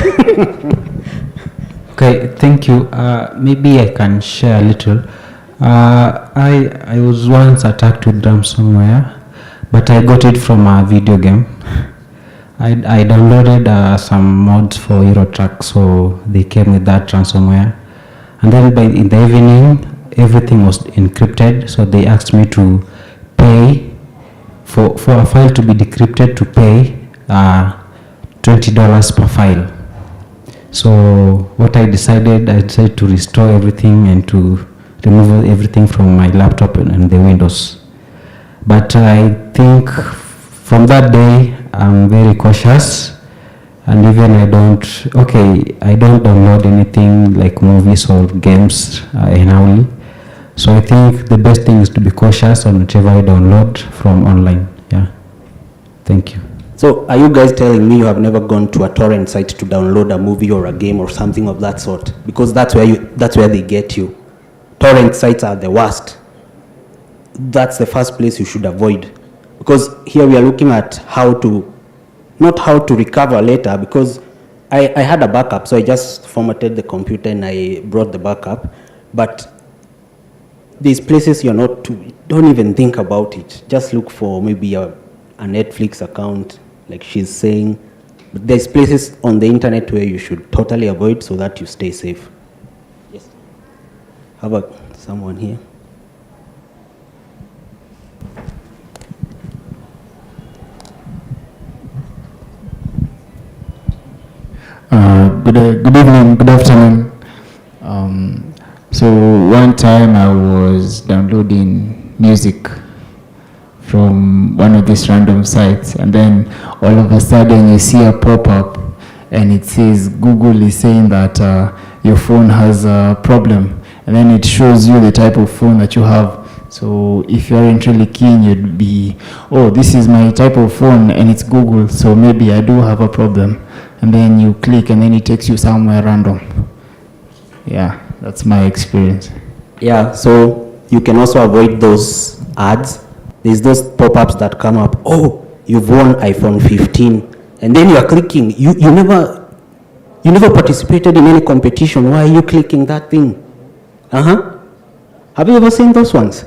Okay, thank you. Maybe I can share a little. I was once attacked with ransomware, but I got it from a video game. I downloaded some mods for Eurotrack, so they came with that ransomware. And then in the evening, everything was encrypted, so they asked me to pay for a file to be decrypted, to pay $20 per file. So what I decided to restore everything and to remove everything from my laptop and the Windows. But I think from that day, I'm very cautious, and even I don't download anything like movies or games anyhow. So I think the best thing is to be cautious on whatever I download from online. Yeah. Thank you. So are you guys telling me you have never gone to a torrent site to download a movie or a game or something of that sort? Because that's where they get you. Torrent sites are the worst. That's the first place you should avoid. Because here we are looking at not how to recover later, because I had a backup, so I just formatted the computer and I brought the backup. But these places don't even think about it. Just look for maybe a Netflix account, like she's saying. But there's places on the internet where you should totally avoid so that you stay safe. Yes. How about someone here? Good evening, good afternoon. So one time I was downloading music from one of these random sites, and then all of a sudden you see a pop-up and it says Google is saying that your phone has a problem, and then it shows you the type of phone that you have. So if you aren't really keen, you'd be, oh, this is my type of phone and it's Google, so maybe I do have a problem. And then you click and then it takes you somewhere random. Yeah, that's my experience. Yeah, so you can also avoid those ads. There's those pop-ups that come up, oh, you've won iPhone 15. And then you're clicking. You never participated in any competition. Why are you clicking that thing? Have you ever seen those ones?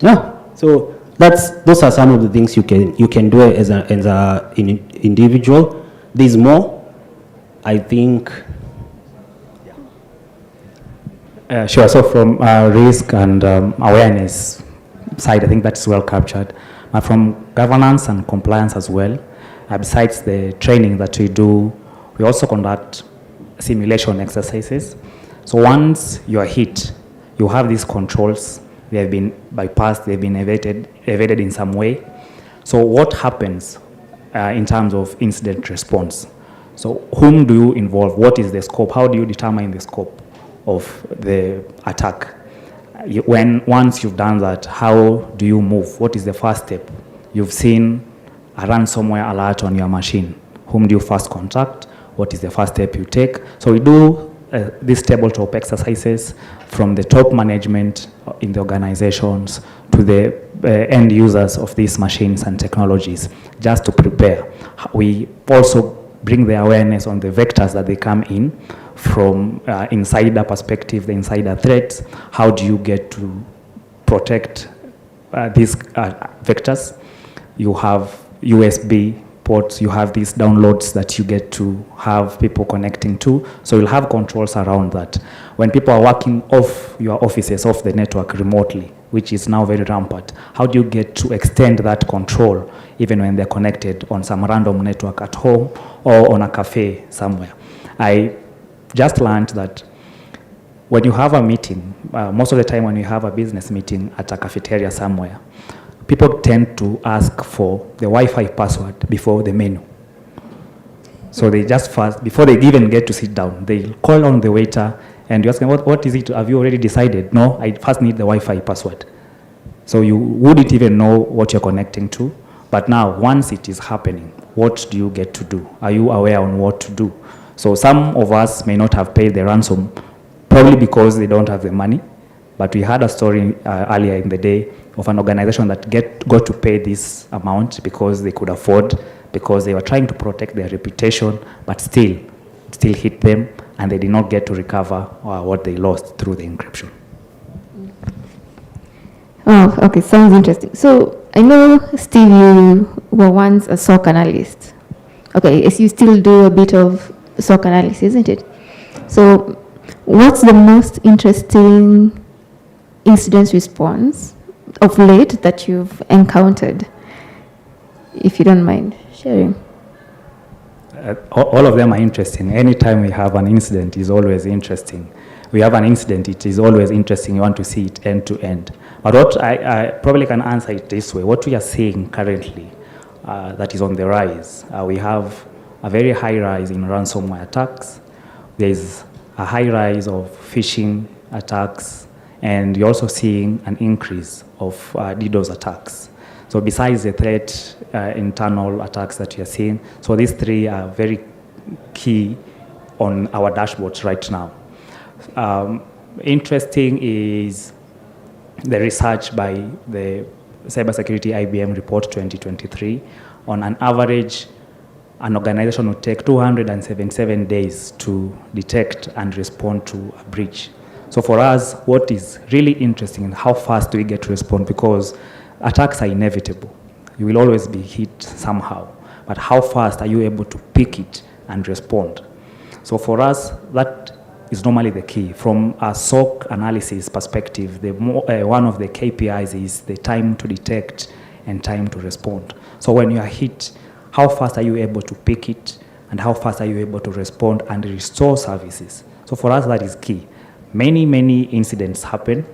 Yeah. So those are some of the things you can do as an individual. There's more, I think. Sure. So from risk and awareness side, I think that's well captured. From governance and compliance as well, besides the training that we do, we also conduct simulation exercises. So once you are hit, you have these controls. They have been bypassed. They've been evaded in some way. So what happens in terms of incident response? So whom do you involve? What is the scope? How do you determine the scope of the attack? Once you've done that, how do you move? What is the first step? You've seen a ransomware alert on your machine. Whom do you first contact? What is the first step you take? So we do these tabletop exercises from the top management in the organizations to the end users of these machines and technologies, just to prepare. We also bring the awareness on the vectors that they come in from insider perspective, the insider threats. How do you get to protect these vectors? You have USB ports, you have these downloads that you get to have people connecting to. So you'll have controls around that. When people are working off your offices, off the network remotely, which is now very rampant, how do you get to extend that control even when they're connected on some random network at home or on a cafe somewhere? I just learned that when you have a meeting, most of the time when you have a business meeting at a cafeteria somewhere, people tend to ask for the Wi-Fi password before the menu. So they just first, before they even get to sit down, they call on the waiter and you ask them, what is it? Have you already decided? No, I first need the Wi-Fi password. So you wouldn't even know what you're connecting to. But now, once it is happening, what do you get to do? Are you aware on what to do? So some of us may not have paid the ransom, probably because they don't have the money. But we had a story earlier in the day of an organization that got to pay this amount because they could afford, because they were trying to protect their reputation, but still hit them, and they did not get to recover what they lost through the encryption. Oh, okay, sounds interesting. So I know, Steve, you were once a SOC analyst. Okay, yes, you still do a bit of SOC analysis, isn't it? So what's the most interesting incident response of late that you've encountered, if you don't mind sharing? All of them are interesting. Anytime we have an incident, is always interesting. We have an incident, it is always interesting. You want to see it end to end. But what I probably can answer it this way. What we are seeing currently that is on the rise, we have a very high rise in ransomware attacks. There's a high rise of phishing attacks, and you're also seeing an increase of DDoS attacks. So besides the threat, internal attacks that you're seeing, so these three are very key on our dashboards right now. Interesting is the research by the Cybersecurity IBM Report 2023. On an average, an organization would take 277 days to detect and respond to a breach. So for us, what is really interesting is how fast do we get to respond, because attacks are inevitable. You will always be hit somehow. But how fast are you able to pick it and respond? So for us, that is normally the key. From a SOC analysis perspective, one of the KPIs is the time to detect and time to respond. So when you are hit, how fast are you able to pick it, and how fast are you able to respond and restore services? So for us, that is key. Many incidents happen.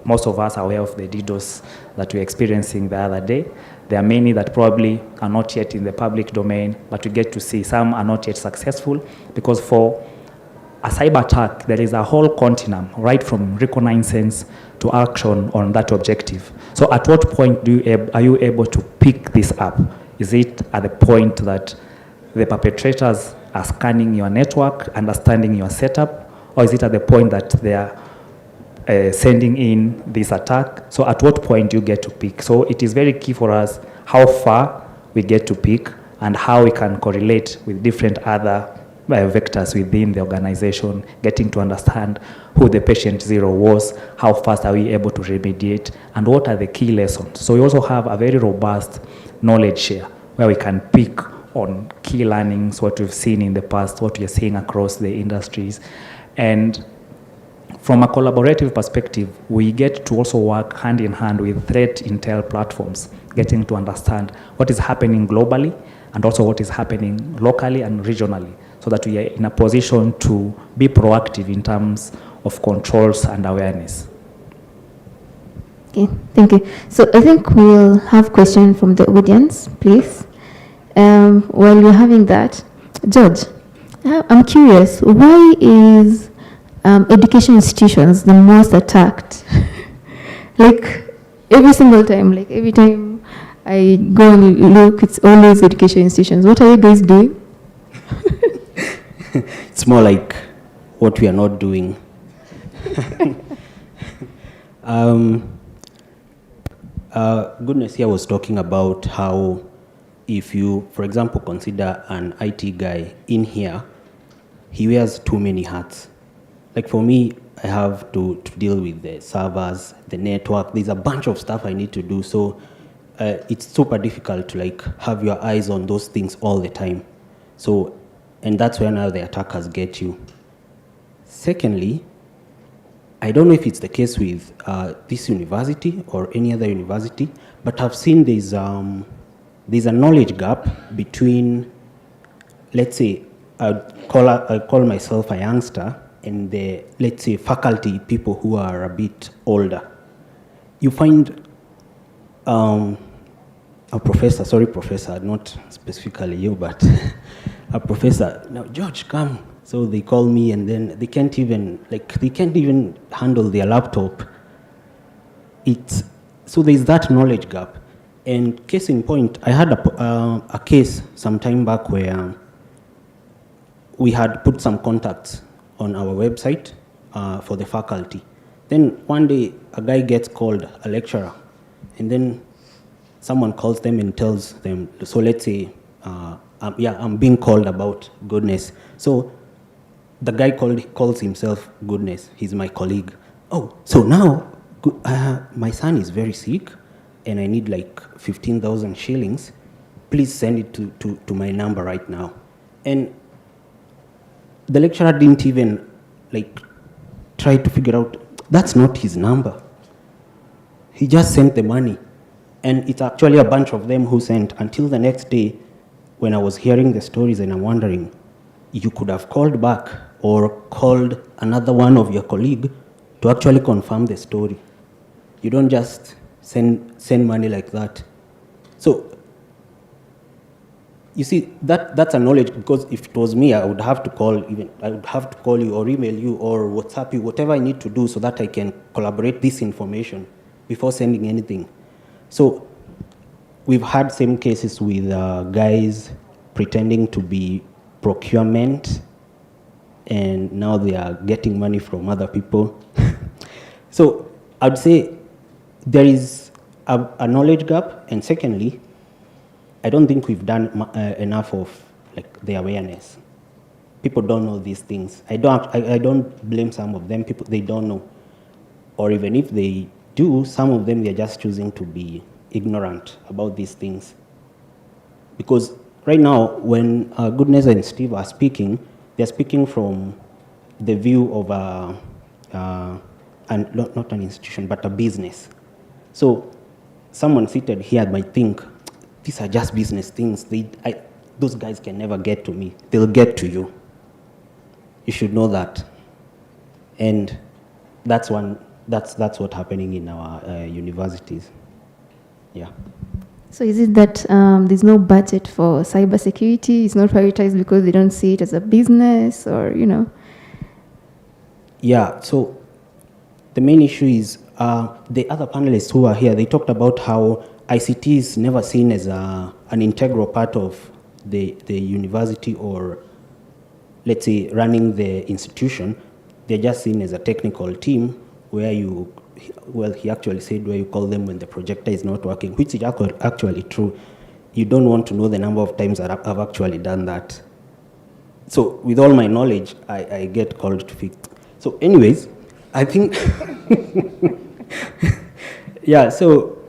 Most of us are aware of the DDoS that we're experiencing the other day. There are many that probably are not yet in the public domain, but we get to see some are not yet successful, because for a cyber attack, there is a whole continuum, right from reconnaissance to action on that objective. So at what point are you able to pick this up? Is it at the point that the perpetrators are scanning your network, understanding your setup, or is it at the point that they are sending in this attack? So at what point do you get to pick? So it is very key for us how far we get to pick and how we can correlate with different other vectors within the organization, getting to understand who the patient zero was, how fast are we able to remediate, and what are the key lessons. So we also have a very robust knowledge share where we can pick on key learnings, what we've seen in the past, what we are seeing across the industries. And from a collaborative perspective, we get to also work hand in hand with threat intel platforms, getting to understand what is happening globally and also what is happening locally and regionally, so that we are in a position to be proactive in terms of controls and awareness. Okay, thank you. So I think we'll have questions from the audience, please. While we're having that, George, I'm curious, why is education institutions the most attacked? Like every single time, like every time I go and look, it's always education institutions. What are you guys doing? It's more like what we are not doing. Goodness here was talking about how if you, for example, consider an IT guy in here, he wears too many hats. Like for me, I have to deal with the servers, the network. There's a bunch of stuff I need to do. So it's super difficult to like have your eyes on those things all the time. So, and that's where now the attackers get you. Secondly, I don't know if it's the case with this university or any other university, but I've seen there's a knowledge gap between, let's say, I call myself a youngster, and the, let's say, faculty people who are a bit older. You find a a professor, sorry professor, not specifically you, but a professor, now George, come. So they call me and then they can't even handle their laptop. So there's that knowledge gap. And case in point, I had a case some time back where we had put some contacts on our website for the faculty. Then one day, a guy gets called, a lecturer, and then someone calls them and tells them, so let's say, I'm being called about Goodness. So the guy calls himself Goodness. He's my colleague. Oh, so now my son is very sick and I need like 15,000 shillings. Please send it to my number right now. And the lecturer didn't even try to figure out, that's not his number. He just sent the money. And it's actually a bunch of them who sent until the next day when I was hearing the stories and I'm wondering, you could have called back or called another one of your colleagues to actually confirm the story. You don't just send money like that. So, you see, that's a knowledge, because if it was me, I would have to call you or email you or WhatsApp you, whatever I need to do so that I can collaborate this information before sending anything. So we've had same cases with guys pretending to be procurement, and now they are getting money from other people. So I'd say there is a knowledge gap, and secondly, I don't think we've done enough of the awareness. People don't know these things. I don't blame some of them. People, they don't know, or even if they do, some of them, they're just choosing to be ignorant about these things. Because right now, when Goodness and Steve are speaking, they're speaking from the view of not an institution, but a business. So someone seated here might think, these are just business things. Those guys can never get to me. They'll get to you. You should know that. And that's what's happening in our universities. Yeah. So is it that there's no budget for cybersecurity? It's not prioritized because they don't see it as a business, or Yeah. So the main issue is the other panelists who are here. They talked about how ICT is never seen as an integral part of the university, or let's say running the institution. They're just seen as a technical team where he actually said where you call them when the projector is not working, which is actually true. You don't want to know the number of times that I've actually done that. So with all my knowledge, I get called to fix. So anyways, I think, yeah, so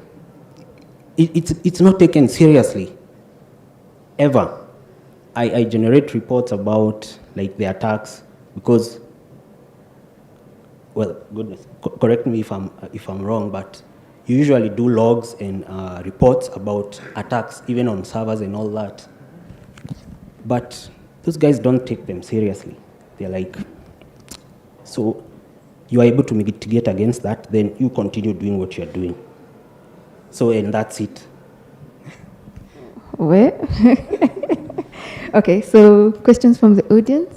it's not taken seriously, ever. I generate reports about the attacks because, well, goodness, correct me if I'm wrong, but you usually do logs and reports about attacks, even on servers and all that. But those guys don't take them seriously. They're like, so you are able to mitigate against that, then you continue doing what you're doing. So, and that's it. Where? Okay, so questions from the audience?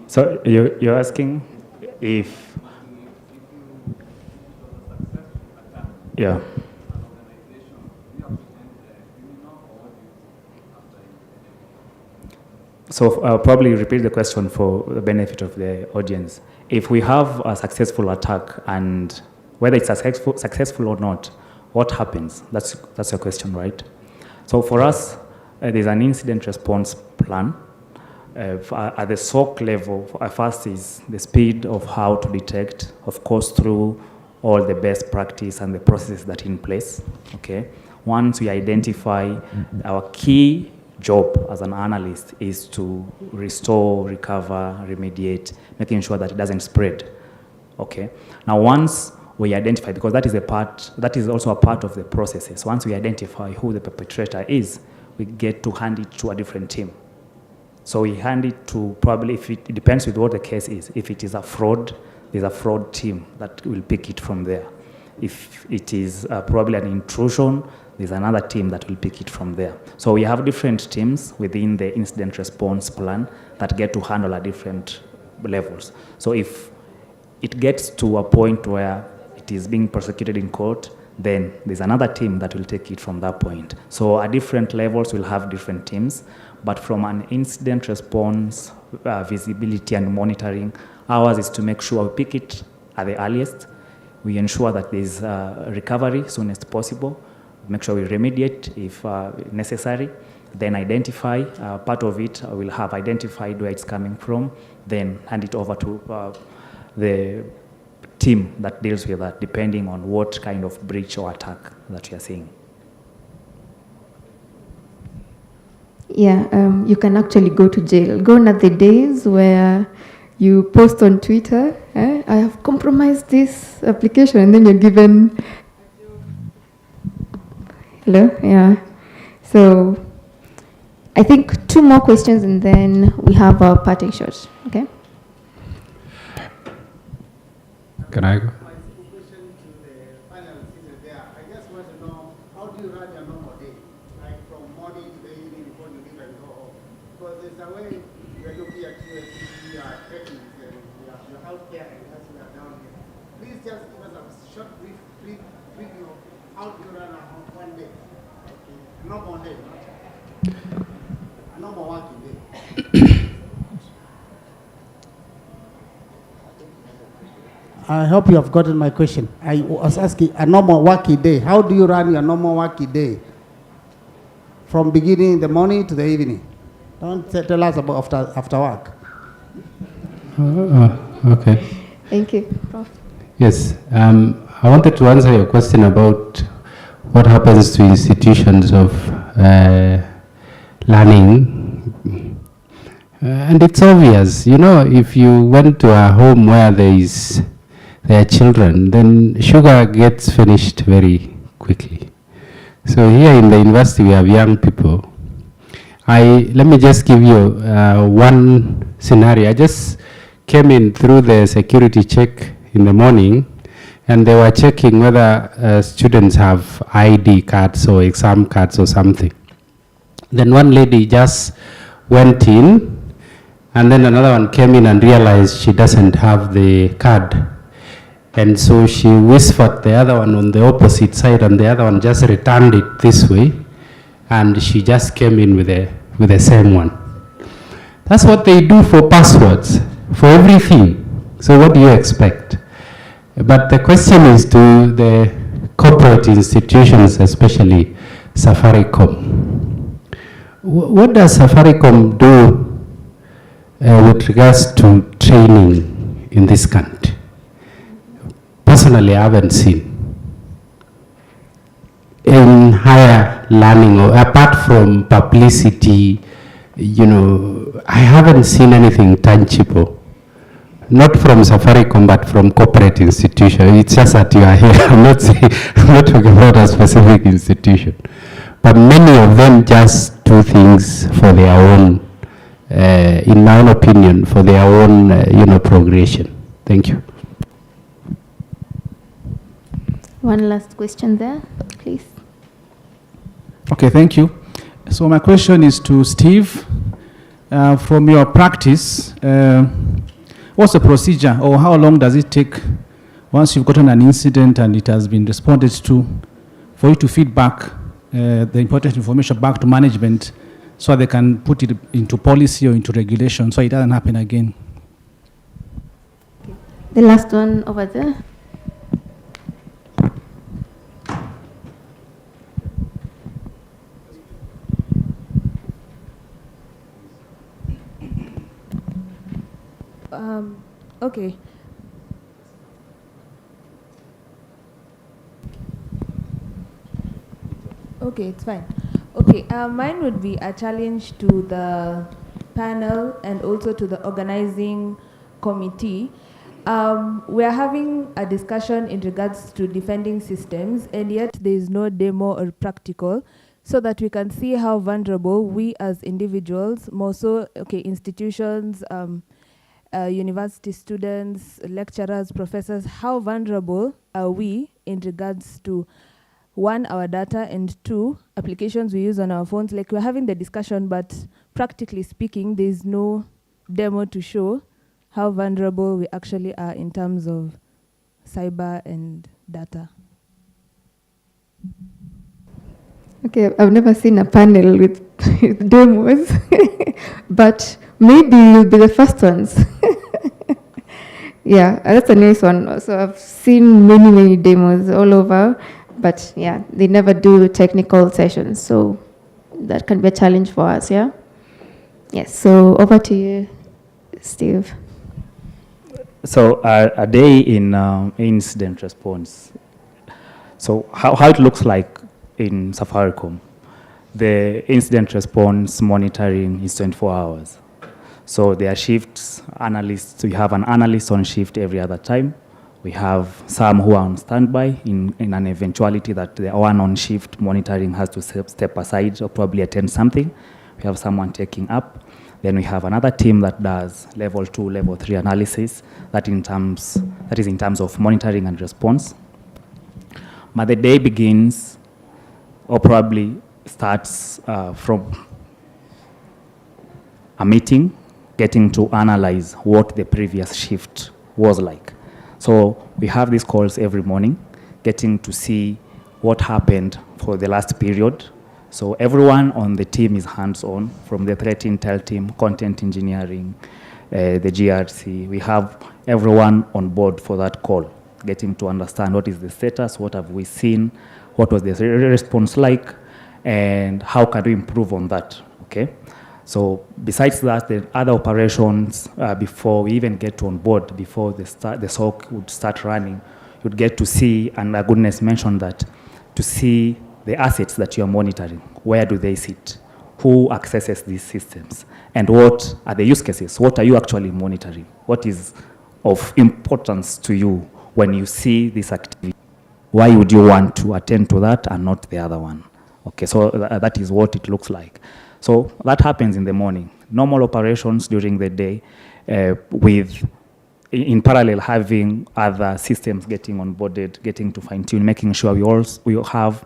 So you're asking if, yeah. So I'll probably repeat the question for the benefit of the audience. If we have a successful attack, and whether it's successful or not, what happens? That's your question, right? So for us, there's an incident response plan. At the SOC level, first is the speed of how to detect, of course, through all the best practice and the processes that are in place, okay? Once we identify, our key job as an analyst is to restore, recover, remediate, making sure that it doesn't spread, okay? Now, once we identify, because that is also a part of the processes, once we identify who the perpetrator is, we get to hand it to a different team. So we hand it to probably, it depends with what the case is. If it is a fraud, there's a fraud team that will pick it from there. If it is probably an intrusion, there's another team that will pick it from there. So we have different teams within the incident response plan that get to handle at different levels. So if it gets to a point where it is being prosecuted in court, then there's another team that will take it from that point. So at different levels, we'll have different teams. But from an incident response, visibility and monitoring, ours is to make sure we pick it at the earliest. We ensure that there's recovery as soon as possible. Make sure we remediate if necessary. Then identify part of it. We'll have identified where it's coming from. Then hand it over to the team that deals with that, depending on what kind of breach or attack that you're seeing. Yeah, you can actually go to jail. Gone are the days where you post on Twitter, I have compromised this application, and then you're given. Hello? Yeah. So I think 2 more questions, and then we have our parting shot. Okay? Can I go? I hope you have gotten my question. I was asking a normal working day. How do you run your normal working day? From beginning in the morning to the evening. Don't tell us about after work. Okay. Thank you, Prof. Yes, I wanted to answer your question about what happens to institutions of learning. And it's obvious, you know, if you went to a home where there are children, then sugar gets finished very quickly. So here in the university we have young people. Let me just give you one scenario. I just came in through the security check in the morning, and they were checking whether students have ID cards or exam cards or something. Then one lady just went in, and then another one came in and realized she doesn't have the card. And so she whispered the other one on the opposite side, and the other one just returned it this way, and she just came in with the same one. That's what they do for passwords, for everything. So what do you expect? But the question is to the corporate institutions, especially Safaricom. What does Safaricom do with regards to training in this country? Personally, I haven't seen. In higher learning, or apart from publicity, you know, I haven't seen anything tangible. Not from Safaricom, but from corporate institutions. It's just that you are here. I'm not talking about a specific institution. But many of them just do things for their own, in my own opinion, for their own, progression. Thank you. One last question there, please. Okay, thank you. So my question is to Steve. From your practice, what's the procedure, or how long does it take once you've gotten an incident and it has been responded to, for you to feed back the important information back to management so they can put it into policy or into regulation so it doesn't happen again? The last one over there. Okay. Okay, it's fine. Okay, mine would be a challenge to the panel and also to the organizing committee. We're having a discussion in regards to defending systems, and yet there is no demo or practical, so that we can see how vulnerable we as individuals, more so, okay, institutions, university students, lecturers, professors, how vulnerable are we in regards to, one, our data, and two, applications we use on our phones. Like, we're having the discussion, but practically speaking, there's no demo to show how vulnerable we actually are in terms of cyber and data. Okay, I've never seen a panel with demos, but maybe you'll be the first ones. Yeah, that's a nice one. So I've seen many demos all over, but yeah, they never do technical sessions, so that can be a challenge for us, yeah? Yes, so over to you, Steve. So a day in incident response. So how it looks like in Safaricom. The incident response monitoring is 24 hours. So there are shifts, analysts. We have an analyst on shift every other time. We have some who are on standby in an eventuality that the one on shift monitoring has to step aside or probably attend something. We have someone taking up. Then we have another team that does level 2, level 3 analysis, that is in terms of monitoring and response. But the day begins, or probably starts from a meeting, getting to analyze what the previous shift was like. So we have these calls every morning, getting to see what happened for the last period. So everyone on the team is hands-on, from the threat intel team, content engineering, the GRC. We have everyone on board for that call, getting to understand what is the status, what have we seen, what was the response like, and how can we improve on that, okay? So besides that, the other operations, before we even get on board, before the SOC would start running, you'd get to see, and goodness mentioned that, to see the assets that you're monitoring. Where do they sit? Who accesses these systems? And what are the use cases? What are you actually monitoring? What is of importance to you when you see this activity? Why would you want to attend to that and not the other one? Okay, so that is what it looks like. So that happens in the morning. Normal operations during the day, with in parallel having other systems getting onboarded, getting to fine tune, making sure we have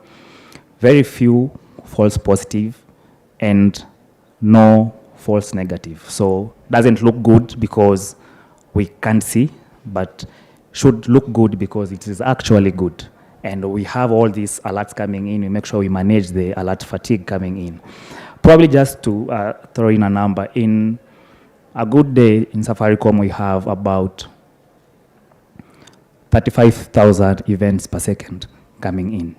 very few false positive and no false negative. So doesn't look good because we can't see, but should look good because it is actually good. And we have all these alerts coming in. We make sure we manage the alert fatigue coming in. Probably just to throw in a number, in a good day in Safaricom, we have about 35,000 events per second coming in.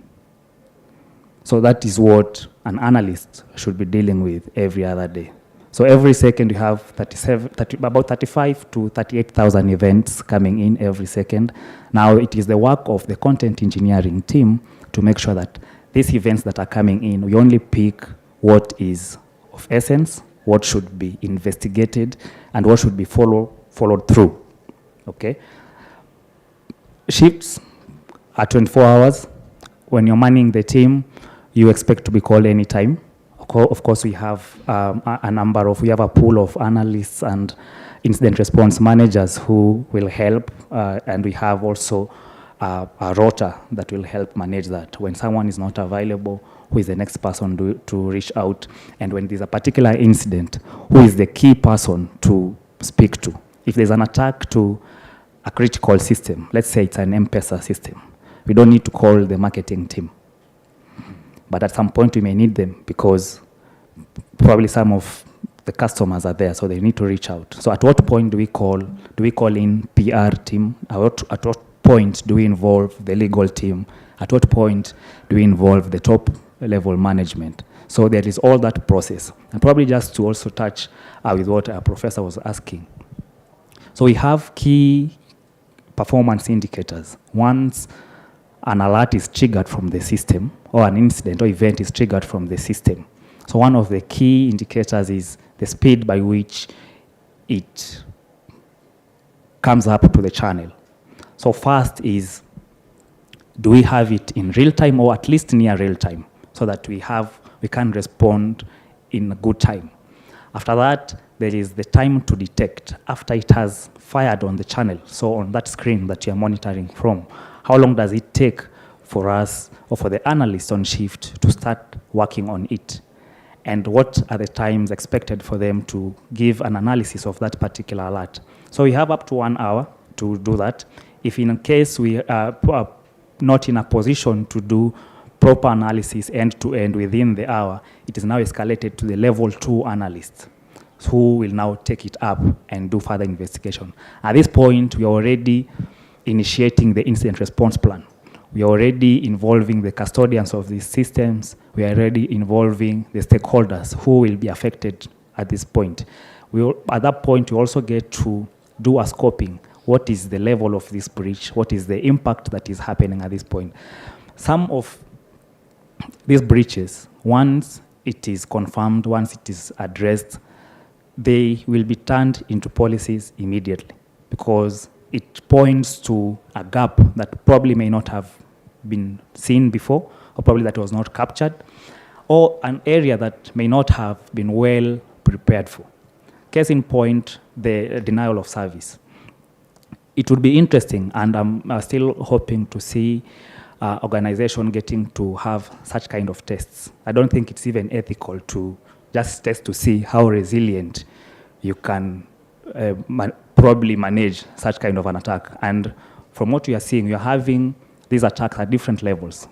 So that is what an analyst should be dealing with every other day. So every second you have about 35 to 38,000 events coming in every second. Now it is the work of the content engineering team to make sure that these events that are coming in, we only pick what is of essence, what should be investigated, and what should be followed through, okay? Shifts are 24 hours. When you're manning the team, you expect to be called anytime. Of course, we have we have a pool of analysts and incident response managers who will help, and we have also a rota that will help manage that. When someone is not available, who is the next person to reach out? And when there's a particular incident, who is the key person to speak to? If there's an attack to a critical system, let's say it's an M-Pesa system, we don't need to call the marketing team. But at some point we may need them because probably some of the customers are there, so they need to reach out. So at what point do we call in PR team? At what point do we involve the legal team? At what point do we involve the top level management? So there is all that process. And probably just to also touch with what our professor was asking. So we have key performance indicators. Once an alert is triggered from the system, or an incident or event is triggered from the system. So one of the key indicators is the speed by which it comes up to the channel. So first is, do we have it in real time or at least near real time, so that we can respond in good time. After that, there is the time to detect after it has fired on the channel. So on that screen that you're monitoring from, how long does it take for us or for the analyst on shift to start working on it? And what are the times expected for them to give an analysis of that particular alert? So we have up to 1 hour to do that. If in case we are not in a position to do proper analysis end-to-end within the hour, it is now escalated to the level 2 analysts, who will now take it up and do further investigation. At this point, we are already initiating the incident response plan. We are already involving the custodians of these systems. We are already involving the stakeholders who will be affected at this point. At that point, we also get to do a scoping. What is the level of this breach? What is the impact that is happening at this point? Some of these breaches, once it is confirmed, once it is addressed, they will be turned into policies immediately, because it points to a gap that probably may not have been seen before, or probably that was not captured, or an area that may not have been well prepared for. Case in point, the denial of service. It would be interesting, and I'm still hoping to see organization getting to have such kind of tests. I don't think it's even ethical to just test to see how resilient you can probably manage such kind of an attack. And from what we are seeing, we are having these attacks at different levels.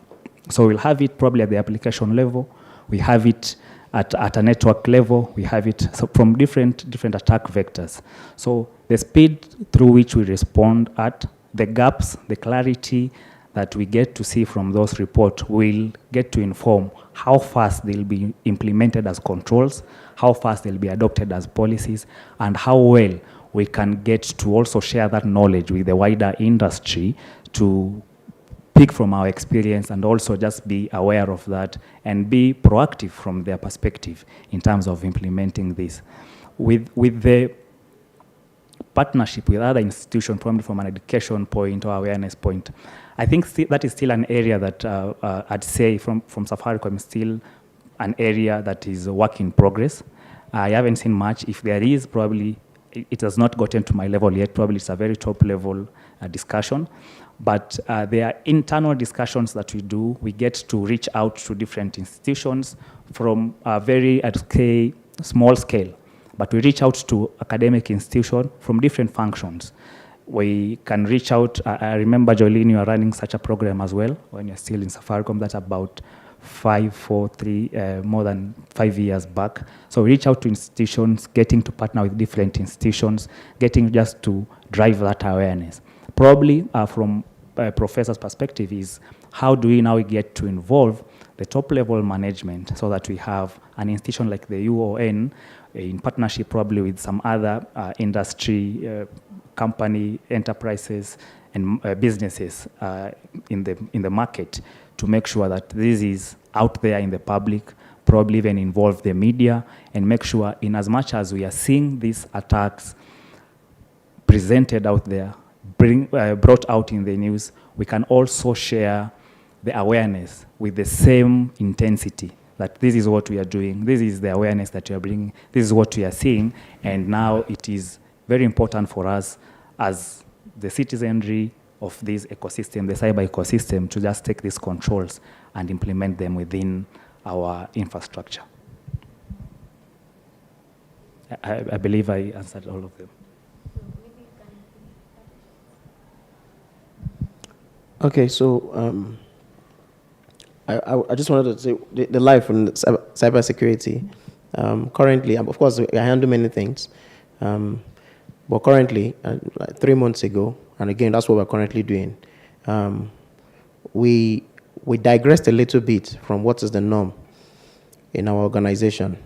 So we'll have it probably at the application level, we have it at a network level, we have it from different attack vectors. So the speed through which we respond at, the gaps, the clarity that we get to see from those reports will get to inform how fast they'll be implemented as controls, how fast they'll be adopted as policies, and how well we can get to also share that knowledge with the wider industry to pick from our experience and also just be aware of that and be proactive from their perspective in terms of implementing this. With the partnership with other institutions, probably from an education point or awareness point, I think that is still an area that I'd say from Safaricom is still an area that is a work in progress. I haven't seen much. If there is, probably it has not gotten to my level yet. Probably it's a very top level discussion. But there are internal discussions that we do. We get to reach out to different institutions from a very, I'd say, small scale. But we reach out to academic institutions from different functions. We can reach out, I remember, Jolene, you are running such a program as well when you're still in Safaricom. That's about more than 5 years back. So we reach out to institutions, getting to partner with different institutions, getting just to drive that awareness. Probably from a professor's perspective is, how do we now get to involve the top level management so that we have an institution like the UON in partnership probably with some other industry, company, enterprises, and businesses in the market to make sure that this is out there in the public, probably even involve the media, and make sure in as much as we are seeing these attacks presented out there, brought out in the news, we can also share the awareness with the same intensity, that this is what we are doing, this is the awareness that we are bringing, this is what we are seeing, and now it is very important for us as the citizenry of this ecosystem, the cyber ecosystem, to just take these controls and implement them within our infrastructure. I believe I answered all of them. Okay, so I just wanted to say the life in cybersecurity. Currently, of course, I handle many things, but currently, like 3 months ago, and again, that's what we're currently doing. We digressed a little bit from what is the norm in our organization,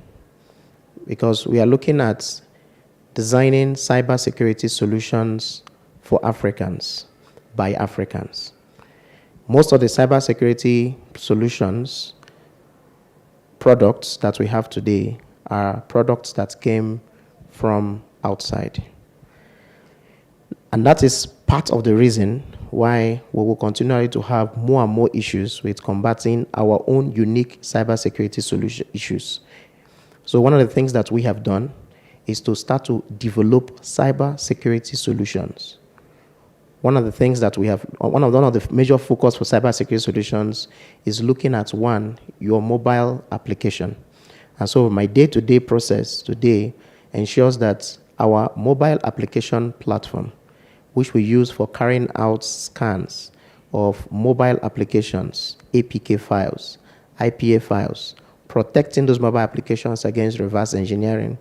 because we are looking at designing cybersecurity solutions for Africans by Africans. Most of the cybersecurity solutions, products that we have today are products that came from outside. And that is part of the reason why we will continue to have more and more issues with combating our own unique cybersecurity solution issues. So one of the things that we have done is to start to develop cybersecurity solutions. One of the things that we have, one of the major focus for cybersecurity solutions is looking at, one, your mobile application. And so my day-to-day process today ensures that our mobile application platform, which we use for carrying out scans of mobile applications, APK files, IPA files, protecting those mobile applications against reverse engineering,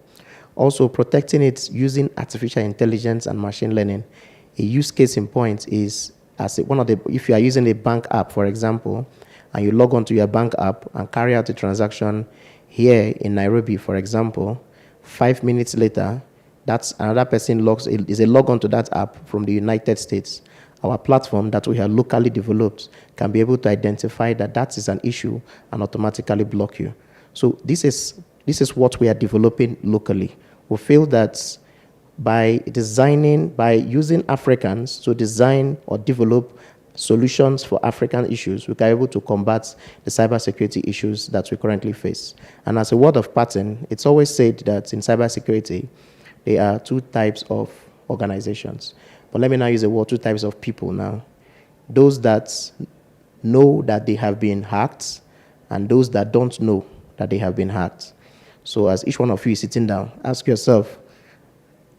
also protecting it using artificial intelligence and machine learning. A use case in point is if you are using a bank app, for example, and you log onto your bank app and carry out a transaction here in Nairobi, for example, 5 minutes later, that's another person is a log on to that app from the United States. Our platform that we have locally developed can be able to identify that is an issue and automatically block you. So this is what we are developing locally. We feel that by using Africans to design or develop solutions for African issues, we are able to combat the cybersecurity issues that we currently face. And as a word of pattern, it's always said that in cybersecurity, there are two types of organizations. But let me now use the word two types of people now. Those that know that they have been hacked and those that don't know that they have been hacked. So as each one of you is sitting down, ask yourself,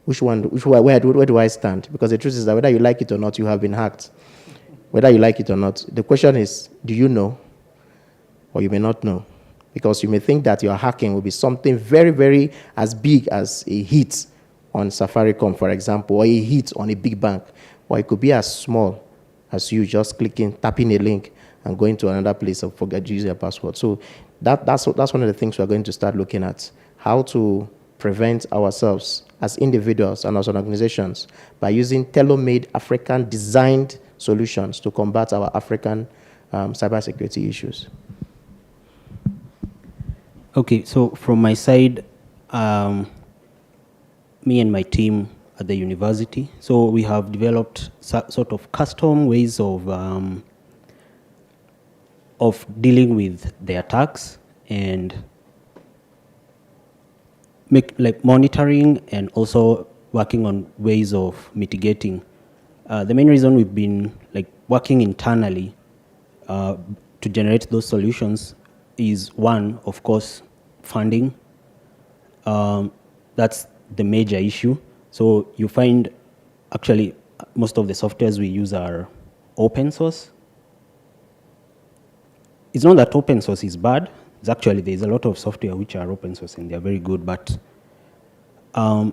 where do I stand? Because the truth is that whether you like it or not, you have been hacked. Whether you like it or not. The question is, do you know? Or you may not know. Because you may think that your hacking will be something very, very as big as a hit on Safaricom, for example, or a hit on a big bank. Or it could be as small as you just tapping a link and going to another place and forget to use your password. So that's one of the things we're going to start looking at. How to prevent ourselves as individuals and as organizations by using tailor-made African designed solutions to combat our African cybersecurity issues. Okay, so from my side, me and my team at the university, so we have developed sort of custom ways of dealing with the attacks and monitoring and also working on ways of mitigating. The main reason we've been working internally to generate those solutions is, one, of course, funding. That's the major issue. So you find actually most of the softwares we use are open source. It's not that open source is bad. It's actually, there's a lot of software which are open source and they're very good, but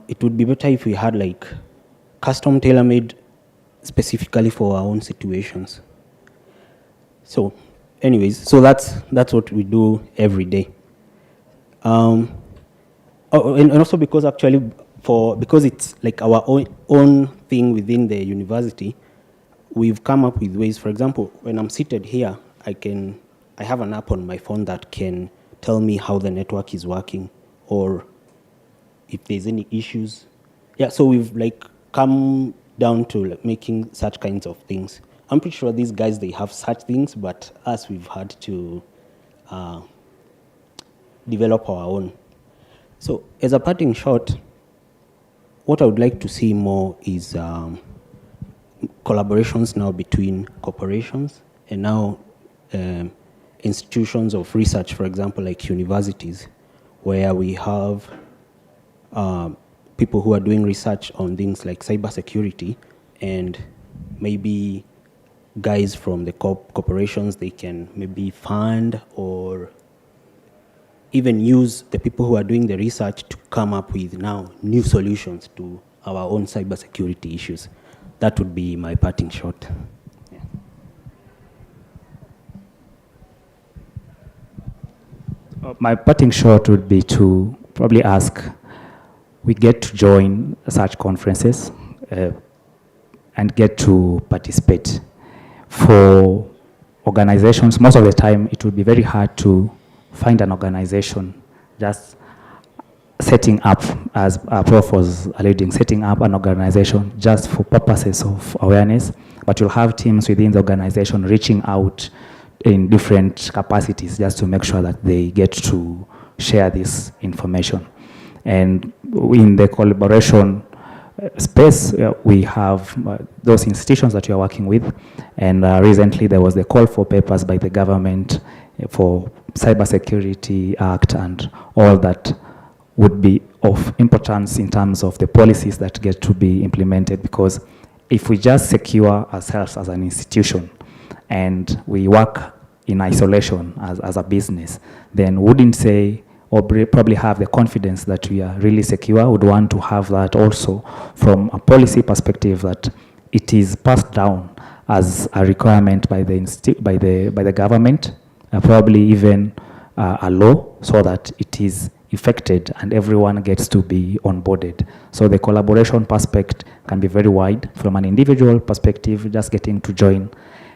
it would be better if we had custom tailor-made specifically for our own situations. So anyways, so that's what we do every day. And also because actually, because it's our own thing within the university, we've come up with ways. For example, when I'm seated here, I have an app on my phone that can tell me how the network is working or if there's any issues. Yeah, so we've come down to making such kinds of things. I'm pretty sure these guys, they have such things, but us, we've had to develop our own. So as a parting shot, what I would like to see more is collaborations now between corporations and now institutions of research, for example, like universities, where we have people who are doing research on things like cybersecurity, and maybe guys from the corporations, they can maybe fund or even use the people who are doing the research to come up with now new solutions to our own cybersecurity issues. That would be my parting shot. My parting shot would be to probably ask, we get to join such conferences and get to participate. For organizations, most of the time it would be very hard to find an organization just setting up, as Prof was alluding, setting up an organization just for purposes of awareness, but you'll have teams within the organization reaching out in different capacities just to make sure that they get to share this information. And in the collaboration space, we have those institutions that you are working with, and recently there was the call for papers by the government for Cybersecurity Act and all that would be of importance in terms of the policies that get to be implemented, because if we just secure ourselves as an institution and we work in isolation as a business, then wouldn't say or probably have the confidence that we are really secure. Would want to have that also from a policy perspective, that it is passed down as a requirement by the government, probably even a law, so that it is effected and everyone gets to be onboarded. So the collaboration perspective can be very wide. From an individual perspective, just getting to join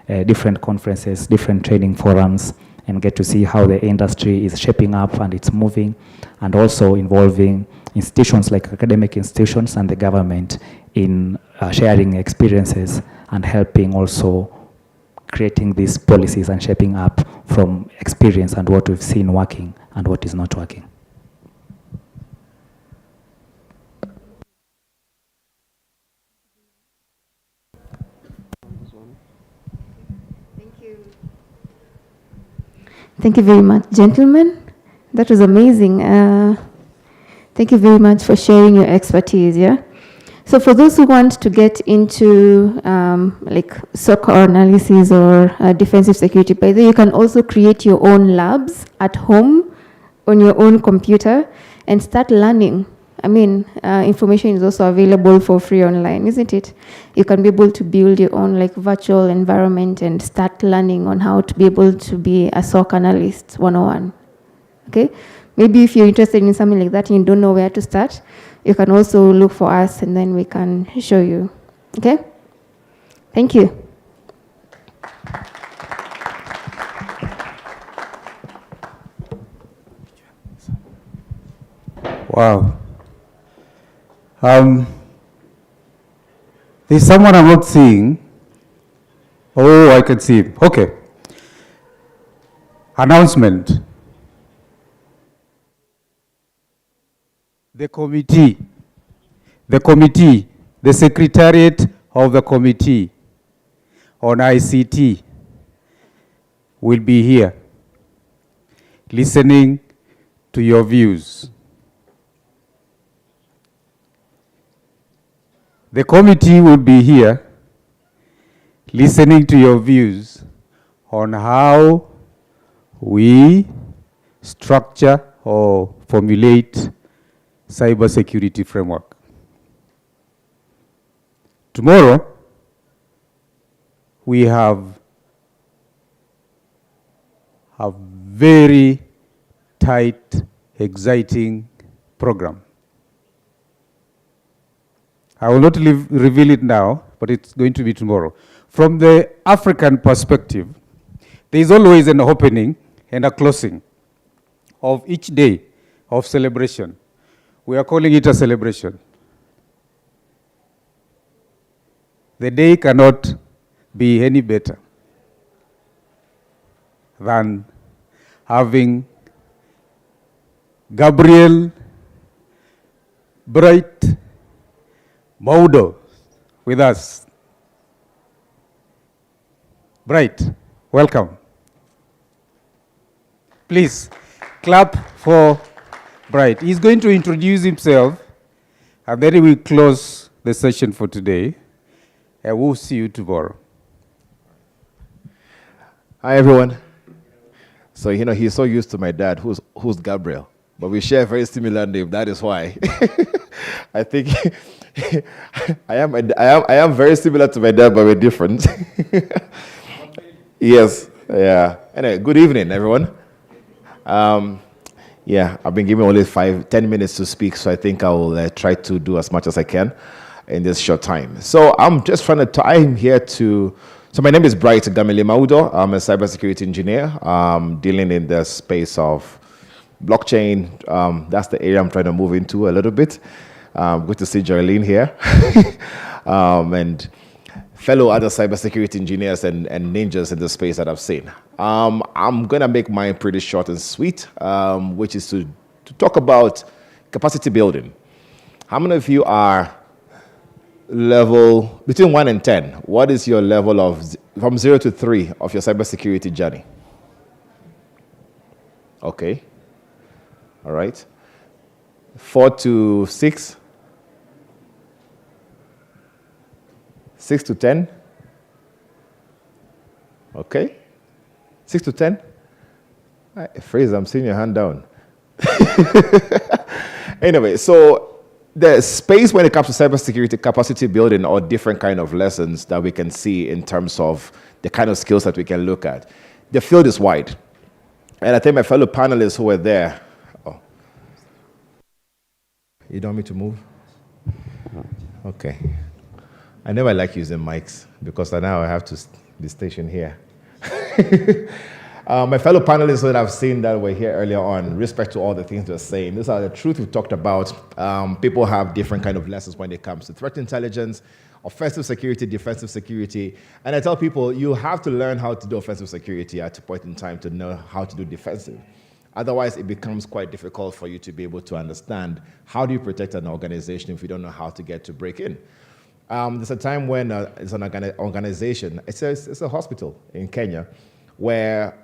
different conferences, different training forums, and get to see how the industry is shaping up and it's moving, and also involving institutions like academic institutions and the government in sharing experiences and helping also creating these policies and shaping up from experience and what we've seen working and what is not working. Thank you very much, gentlemen. That was amazing. Thank you very much for sharing your expertise. Yeah. So for those who want to get into like SOC analysis or defensive security, by the way, you can also create your own labs at home on your own computer and start learning. I mean, information is also available for free online, isn't it? You can be able to build your own like virtual environment and start learning on how to be able to be a SOC analyst 101. Okay? Maybe if you're interested in something like that and you don't know where to start, you can also look for us and then we can show you. Okay? Thank you. Wow. There's someone I'm not seeing. Oh, I can see him. Okay. Announcement. The committee, the secretariat of the committee on ICT will be here listening to your views. The committee will be here listening to your views on how we structure or formulate cybersecurity framework. Tomorrow, we have a very tight, exciting program. I will not reveal it now, but it's going to be tomorrow. From the African perspective, there is always an opening and a closing of each day of celebration. We are calling it a celebration. The day cannot be any better than having Gabriel Bright Maudo with us. Bright, welcome. Please clap for Bright. He's going to introduce himself, and then we will close the session for today, and we'll see you tomorrow. Hi, everyone. So, he's so used to my dad, who's Gabriel, but we share a very similar name. That is why. I think I am very similar to my dad, but we're different. Yes, yeah. Anyway, good evening, everyone. Yeah, I've been given only 10 minutes to speak, so I think I will try to do as much as I can in this short time. So I'm just I'm here to, so my name is Bright Gamile Maudo. I'm a cybersecurity engineer dealing in the space of blockchain. That's the area I'm trying to move into a little bit. Good to see Geraldine here. And fellow other cybersecurity engineers and ninjas in the space that I've seen. I'm going to make mine pretty short and sweet, which is to talk about capacity building. How many of you are level, between 1 and 10, what is your level of, from 0 to 3 of your cybersecurity journey? Okay. All right. 4 to 6? 6 to 10? Okay. 6 to 10? Fraser, I'm seeing your hand down. Anyway, so the space when it comes to cybersecurity capacity building or different kind of lessons that we can see in terms of the kind of skills that we can look at. The field is wide. And I think my fellow panelists who were there. Oh. You don't want me to move? Okay. I never like using mics because now I have to be stationed here. My fellow panelists that I've seen that were here earlier on, respect to all the things they're saying, these are the truth we've talked about. People have different kind of lessons when it comes to threat intelligence, offensive security, defensive security. And I tell people, you have to learn how to do offensive security at a point in time to know how to do defensive. Otherwise, it becomes quite difficult for you to be able to understand how do you protect an organization if you don't know how to get to break in. There's a time when it's an organization, it's a hospital in Kenya, where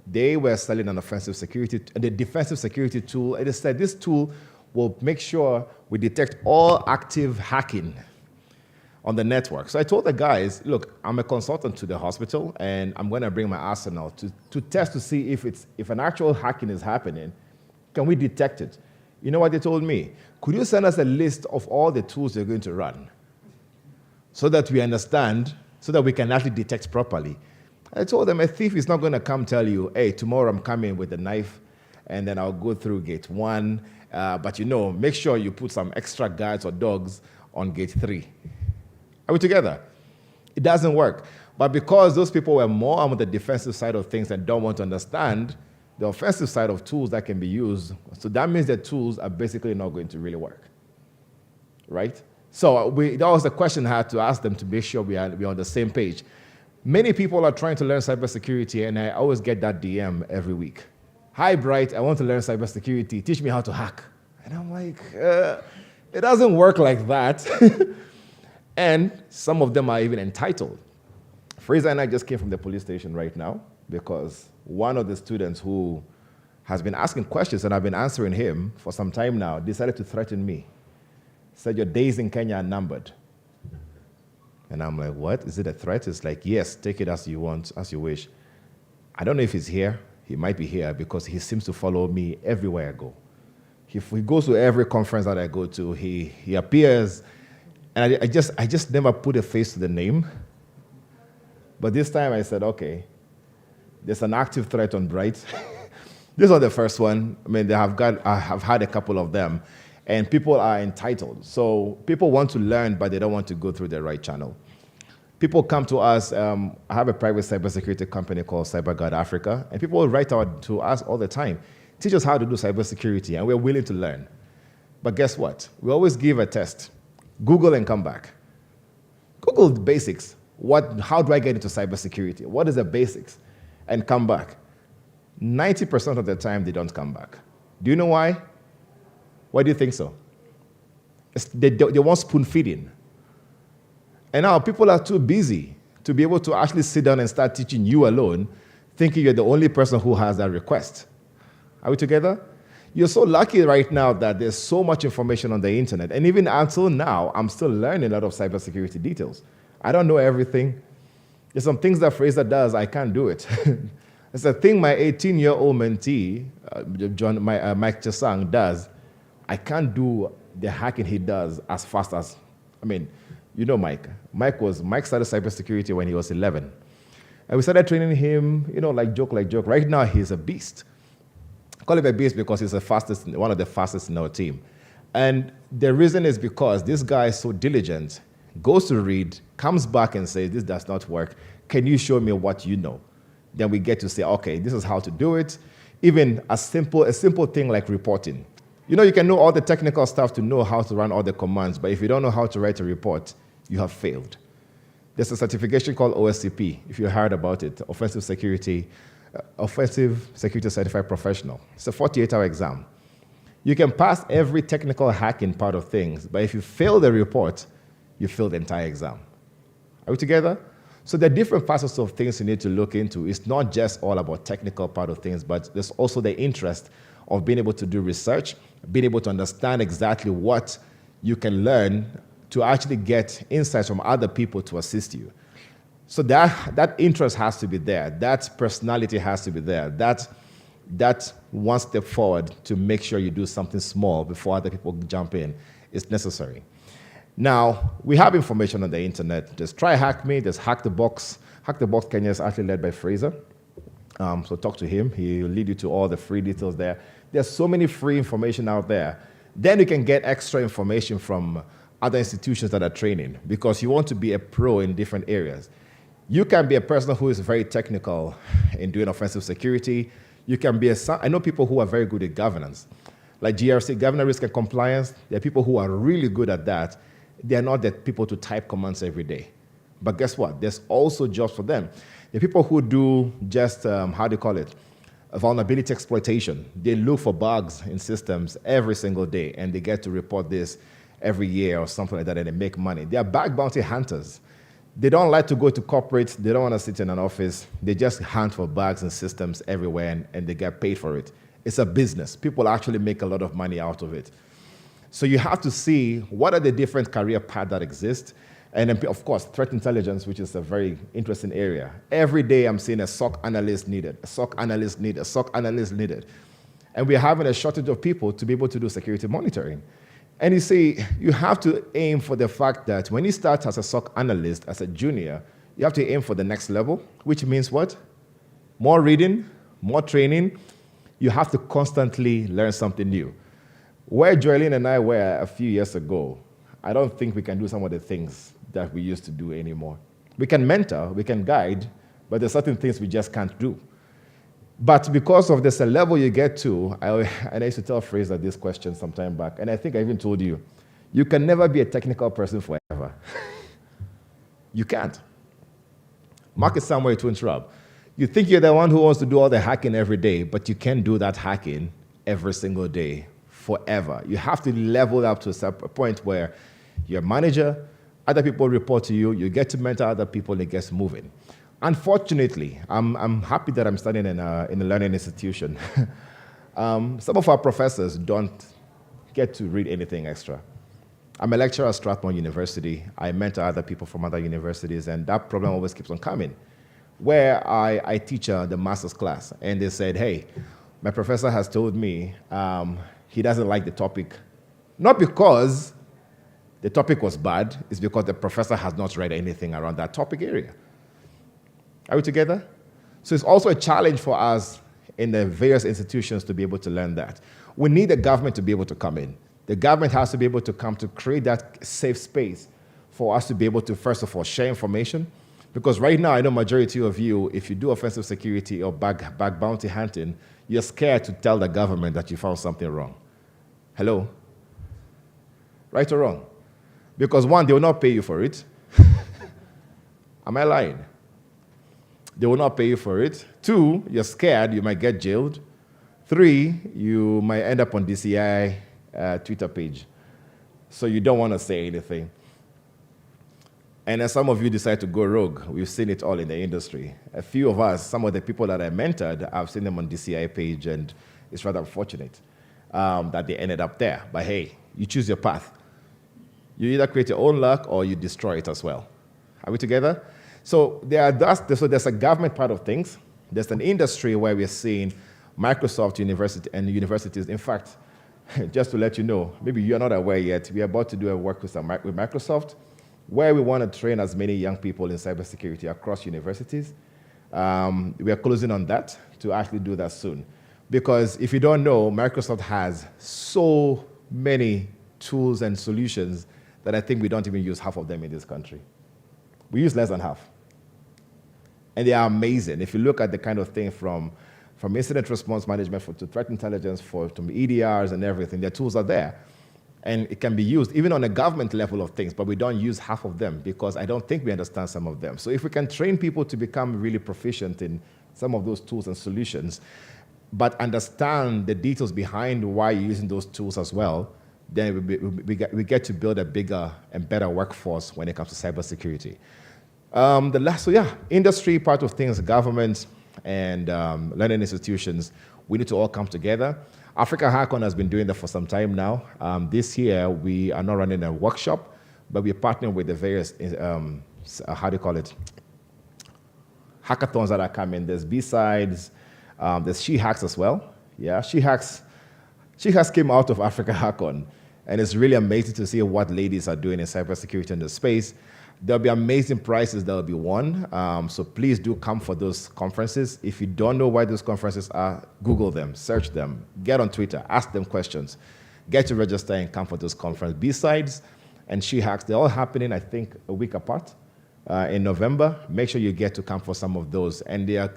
they were selling an offensive security, the defensive security tool. And they said this tool will make sure we detect all active hacking on the network. So I told the guys, look, I'm a consultant to the hospital, and I'm going to bring my arsenal to test to see if an actual hacking is happening. Can we detect it? You know what they told me? Could you send us a list of all the tools you're going to run so that we understand, so that we can actually detect properly? I told them a thief is not going to come tell you, hey, tomorrow I'm coming with a knife and then I'll go through gate 1. But make sure you put some extra guards or dogs on gate 3. Are we together? It doesn't work. But because those people were more on the defensive side of things and don't want to understand the offensive side of tools that can be used, so that means that tools are basically not going to really work, right? So that was the question I had to ask them to make sure we're on the same page. Many people are trying to learn cybersecurity, and I always get that DM every week. Hi, Bright, I want to learn cybersecurity. Teach me how to hack. And I'm like, it doesn't work like that. And some of them are even entitled. Fraser and I just came from the police station right now because one of the students who has been asking questions and I've been answering him for some time now decided to threaten me. Said, your days in Kenya are numbered. And I'm like, what? Is it a threat? It's like, yes, take it as you want, as you wish. I don't know if he's here. He might be here because he seems to follow me everywhere I go. If he goes to every conference that I go to, he appears. And I just never put a face to the name. But this time I said, okay, there's an active threat on Bright. This was the first one. I mean, I have had a couple of them. And people are entitled. So people want to learn, but they don't want to go through the right channel. People come to us. I have a private cybersecurity company called Cyberweek Africa. And people write out to us all the time, teach us how to do cybersecurity, and we're willing to learn. But guess what? We always give a test. Google and come back. Google the basics. How do I get into cybersecurity? What is the basics? And come back. 90% of the time, they don't come back. Do you know why? Why do you think so? They want spoon feeding. And now people are too busy to be able to actually sit down and start teaching you alone, thinking you're the only person who has that request. Are we together? You're so lucky right now that there's so much information on the internet. And even until now, I'm still learning a lot of cybersecurity details. I don't know everything. There's some things that Fraser does, I can't do it. It's a thing my 18-year-old mentee, Mike Chesang, does. I can't do the hacking he does as fast as, Mike. Mike started cybersecurity when he was 11. And we started training him, like joke. Right now, he's a beast. call him a beast because he's one of the fastest in our team. And the reason is because this guy is so diligent, goes to read, comes back and says, this does not work. Can you show me what you know? Then we get to say, okay, this is how to do it. Even a simple thing like reporting. You know, you can know all the technical stuff to know how to run all the commands, but if you don't know how to write a report, you have failed. There's a certification called OSCP, if you heard about it, Offensive Security Certified Professional. It's a 48-hour exam. You can pass every technical hacking part of things, but if you fail the report, you fail the entire exam. Are we together? So there are different facets of things you need to look into. It's not just all about technical part of things, but there's also the interest of being able to do research, being able to understand exactly what you can learn to actually get insights from other people to assist you. So that interest has to be there. That personality has to be there. That one step forward to make sure you do something small before other people jump in is necessary. Now, we have information on the internet. There's Try Hack Me, there's Hack the Box. Hack the Box Kenya is actually led by Fraser. So talk to him. He'll lead you to all the free details there. There's so many free information out there. Then you can get extra information from other institutions that are training because you want to be a pro in different areas. You can be a person who is very technical in doing offensive security. You can be I know people who are very good at governance, like GRC, governance, risk and compliance. There are people who are really good at that. They are not the people to type commands every day. But guess what? There's also jobs for them. The people who do just, vulnerability exploitation. They look for bugs in systems every single day, and they get to report this every year or something like that, and they make money. They are bug bounty hunters. They don't like to go to corporate. They don't want to sit in an office. They just hunt for bugs in systems everywhere, and they get paid for it. It's a business. People actually make a lot of money out of it. So you have to see what are the different career paths that exist. And then, of course, threat intelligence, which is a very interesting area. Every day I'm seeing a SOC analyst needed, a SOC analyst needed, a SOC analyst needed. And we're having a shortage of people to be able to do security monitoring. And you see, you have to aim for the fact that when you start as a SOC analyst, as a junior, you have to aim for the next level, which means what? More reading, more training. You have to constantly learn something new. Where Joylene and I were a few years ago, I don't think we can do some of the things that we used to do anymore. We can mentor, we can guide, but there's certain things we just can't do. But because of this level you get to, and I used to tell Fraser this question some time back, and I think I even told you, you can never be a technical person forever. You can't. Mark it somewhere to interrupt. You think you're the one who wants to do all the hacking every day, but you can't do that hacking every single day forever. You have to level up to a point where you're a manager, other people report to you, you get to mentor other people, and it gets moving. Unfortunately, I'm happy that I'm studying in a learning institution. Some of our professors don't get to read anything extra. I'm a lecturer at Strathmore University. I mentor other people from other universities, and that problem always keeps on coming. Where I teach the master's class, and they said, hey, my professor has told me he doesn't like the topic, not because the topic was bad, it's because the professor has not read anything around that topic area. Are we together? So it's also a challenge for us in the various institutions to be able to learn that. We need the government to be able to come in. The government has to be able to come to create that safe space for us to be able to, first of all, share information. Because right now, I know majority of you, if you do offensive security or bug bounty hunting, you're scared to tell the government that you found something wrong. Hello? Right or wrong? Because one, they will not pay you for it. Am I lying? They will not pay you for it. Two, you're scared you might get jailed. Three, you might end up on DCI Twitter page. So you don't want to say anything. And then some of you decide to go rogue. We've seen it all in the industry. A few of us, some of the people that I mentored, I've seen them on DCI page, and it's rather unfortunate that they ended up there. But hey, you choose your path. You either create your own luck or you destroy it as well. Are we together? So there's a government part of things. There's an industry where we're seeing Microsoft University and universities. In fact, just to let you know, maybe you're not aware yet, we're about to do a work with Microsoft where we want to train as many young people in cybersecurity across universities. We are closing on that to actually do that soon. Because if you don't know, Microsoft has so many tools and solutions that I think we don't even use half of them in this country. We use less than half. And they are amazing. If you look at the kind of thing from incident response management to threat intelligence to EDRs and everything, their tools are there. And it can be used even on a government level of things, but we don't use half of them because I don't think we understand some of them. So if we can train people to become really proficient in some of those tools and solutions, but understand the details behind why you're using those tools as well, then we get to build a bigger and better workforce when it comes to cybersecurity. Industry, part of things, government and learning institutions, we need to all come together. Africa Hackon has been doing that for some time now. This year, we are not running a workshop, but we're partnering with the various, hackathons that are coming. There's B-Sides, there's She Hacks as well. Yeah, She Hacks came out of Africa Hackon, and it's really amazing to see what ladies are doing in cybersecurity in the space. There'll be amazing prizes that will be won, so please do come for those conferences. If you don't know why those conferences are, Google them, search them, get on Twitter, ask them questions, get to register and come for those conferences. B-Sides and She Hacks, they're all happening, I think, a week apart in November. Make sure you get to come for some of those, and they're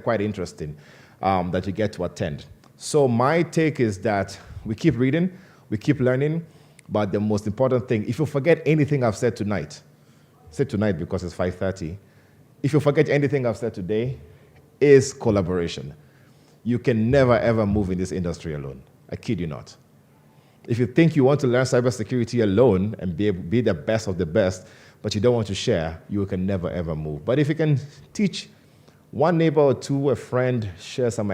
quite interesting that you get to attend. So my take is that we keep reading, we keep learning, but the most important thing, if you forget anything I've said tonight, say tonight because it's 5:30, if you forget anything I've said today, is collaboration. You can never, ever move in this industry alone. I kid you not. If you think you want to learn cybersecurity alone and be the best of the best, but you don't want to share, you can never, ever move. But if you can teach one neighbor or two, a friend, share some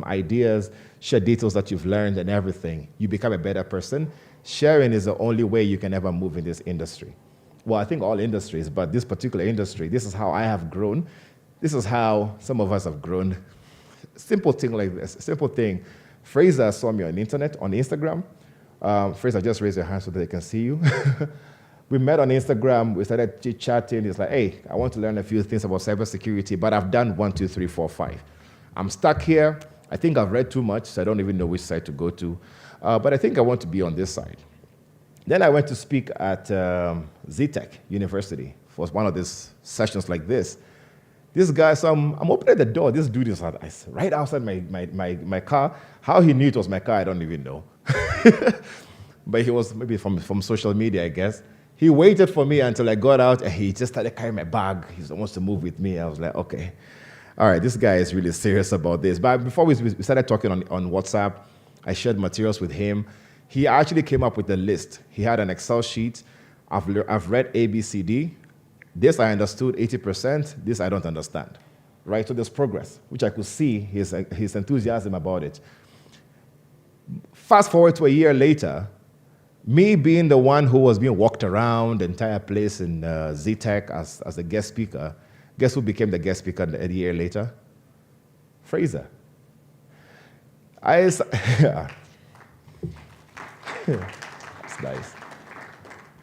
ideas, share details that you've learned and everything, you become a better person. Sharing is the only way you can ever move in this industry. Well, I think all industries, but this particular industry, this is how I have grown. This is how some of us have grown. Simple thing like this, simple thing. Fraser saw me on the internet, on Instagram. Fraser, just raise your hand so that they can see you. We met on Instagram, we started chit-chatting. He's like, hey, I want to learn a few things about cybersecurity, but I've done 1, 2, 3, 4, 5. I'm stuck here. I think I've read too much, so I don't even know which side to go to. But I think I want to be on this side. Then I went to speak at ZTech University for one of these sessions like this. This guy, so I'm opening the door. This dude is right outside my car. How he knew it was my car, I don't even know. But he was maybe from social media, I guess. He waited for me until I got out, and he just started carrying my bag. He wants to move with me. I was like, okay. All right, this guy is really serious about this. But before we started talking on WhatsApp, I shared materials with him. He actually came up with a list. He had an Excel sheet. I've read A, B, C, D. This I understood 80%. This I don't understand. Right? So there's progress, which I could see his enthusiasm about it. Fast forward to a year later, me being the one who was being walked around the entire place in ZTech as a guest speaker, guess who became the guest speaker a year later? Fraser. It's nice.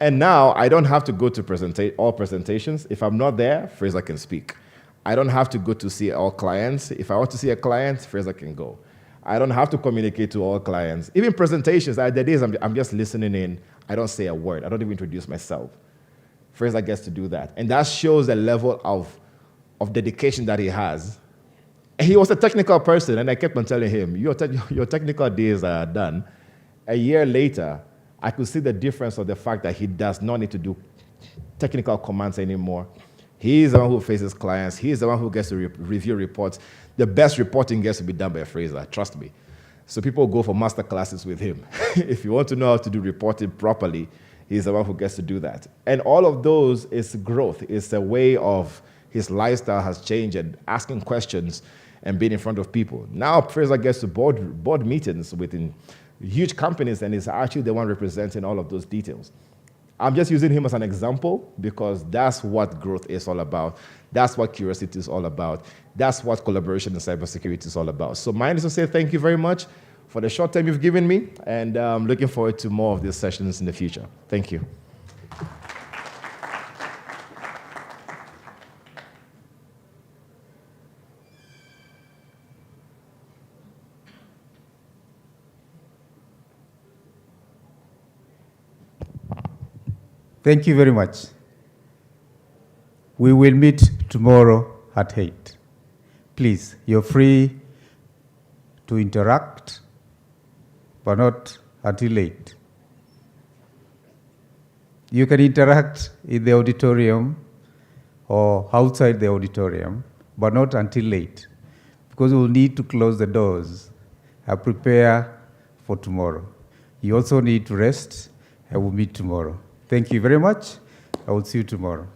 And now I don't have to go to all presentations. If I'm not there, Fraser can speak. I don't have to go to see all clients. If I want to see a client, Fraser can go. I don't have to communicate to all clients. Even presentations, there are days I'm just listening in. I don't say a word. I don't even introduce myself. Fraser gets to do that. And that shows the level of dedication that he has. And he was a technical person, and I kept on telling him, your technical days are done. A year later, I could see the difference of the fact that he does not need to do technical commands anymore. He's the one who faces clients. He's the one who gets to review reports. The best reporting gets to be done by Fraser, trust me. So people go for master classes with him. If you want to know how to do reporting properly, he's the one who gets to do that. And all of those is growth. It's a way of his lifestyle has changed and asking questions and being in front of people. Now Fraser gets to board meetings within huge companies and is actually the one representing all of those details. I'm just using him as an example because that's what growth is all about. That's what curiosity is all about. That's what collaboration in cybersecurity is all about. So mine is to say thank you very much for the short time you've given me, and I'm looking forward to more of these sessions in the future. Thank you. Thank you very much. We will meet tomorrow at 8. Please, you're free to interact, but not until 8. You can interact in the auditorium or outside the auditorium, but not until 8, because we'll need to close the doors and prepare for tomorrow. You also need to rest, and we'll meet tomorrow. Thank you very much. I will see you tomorrow.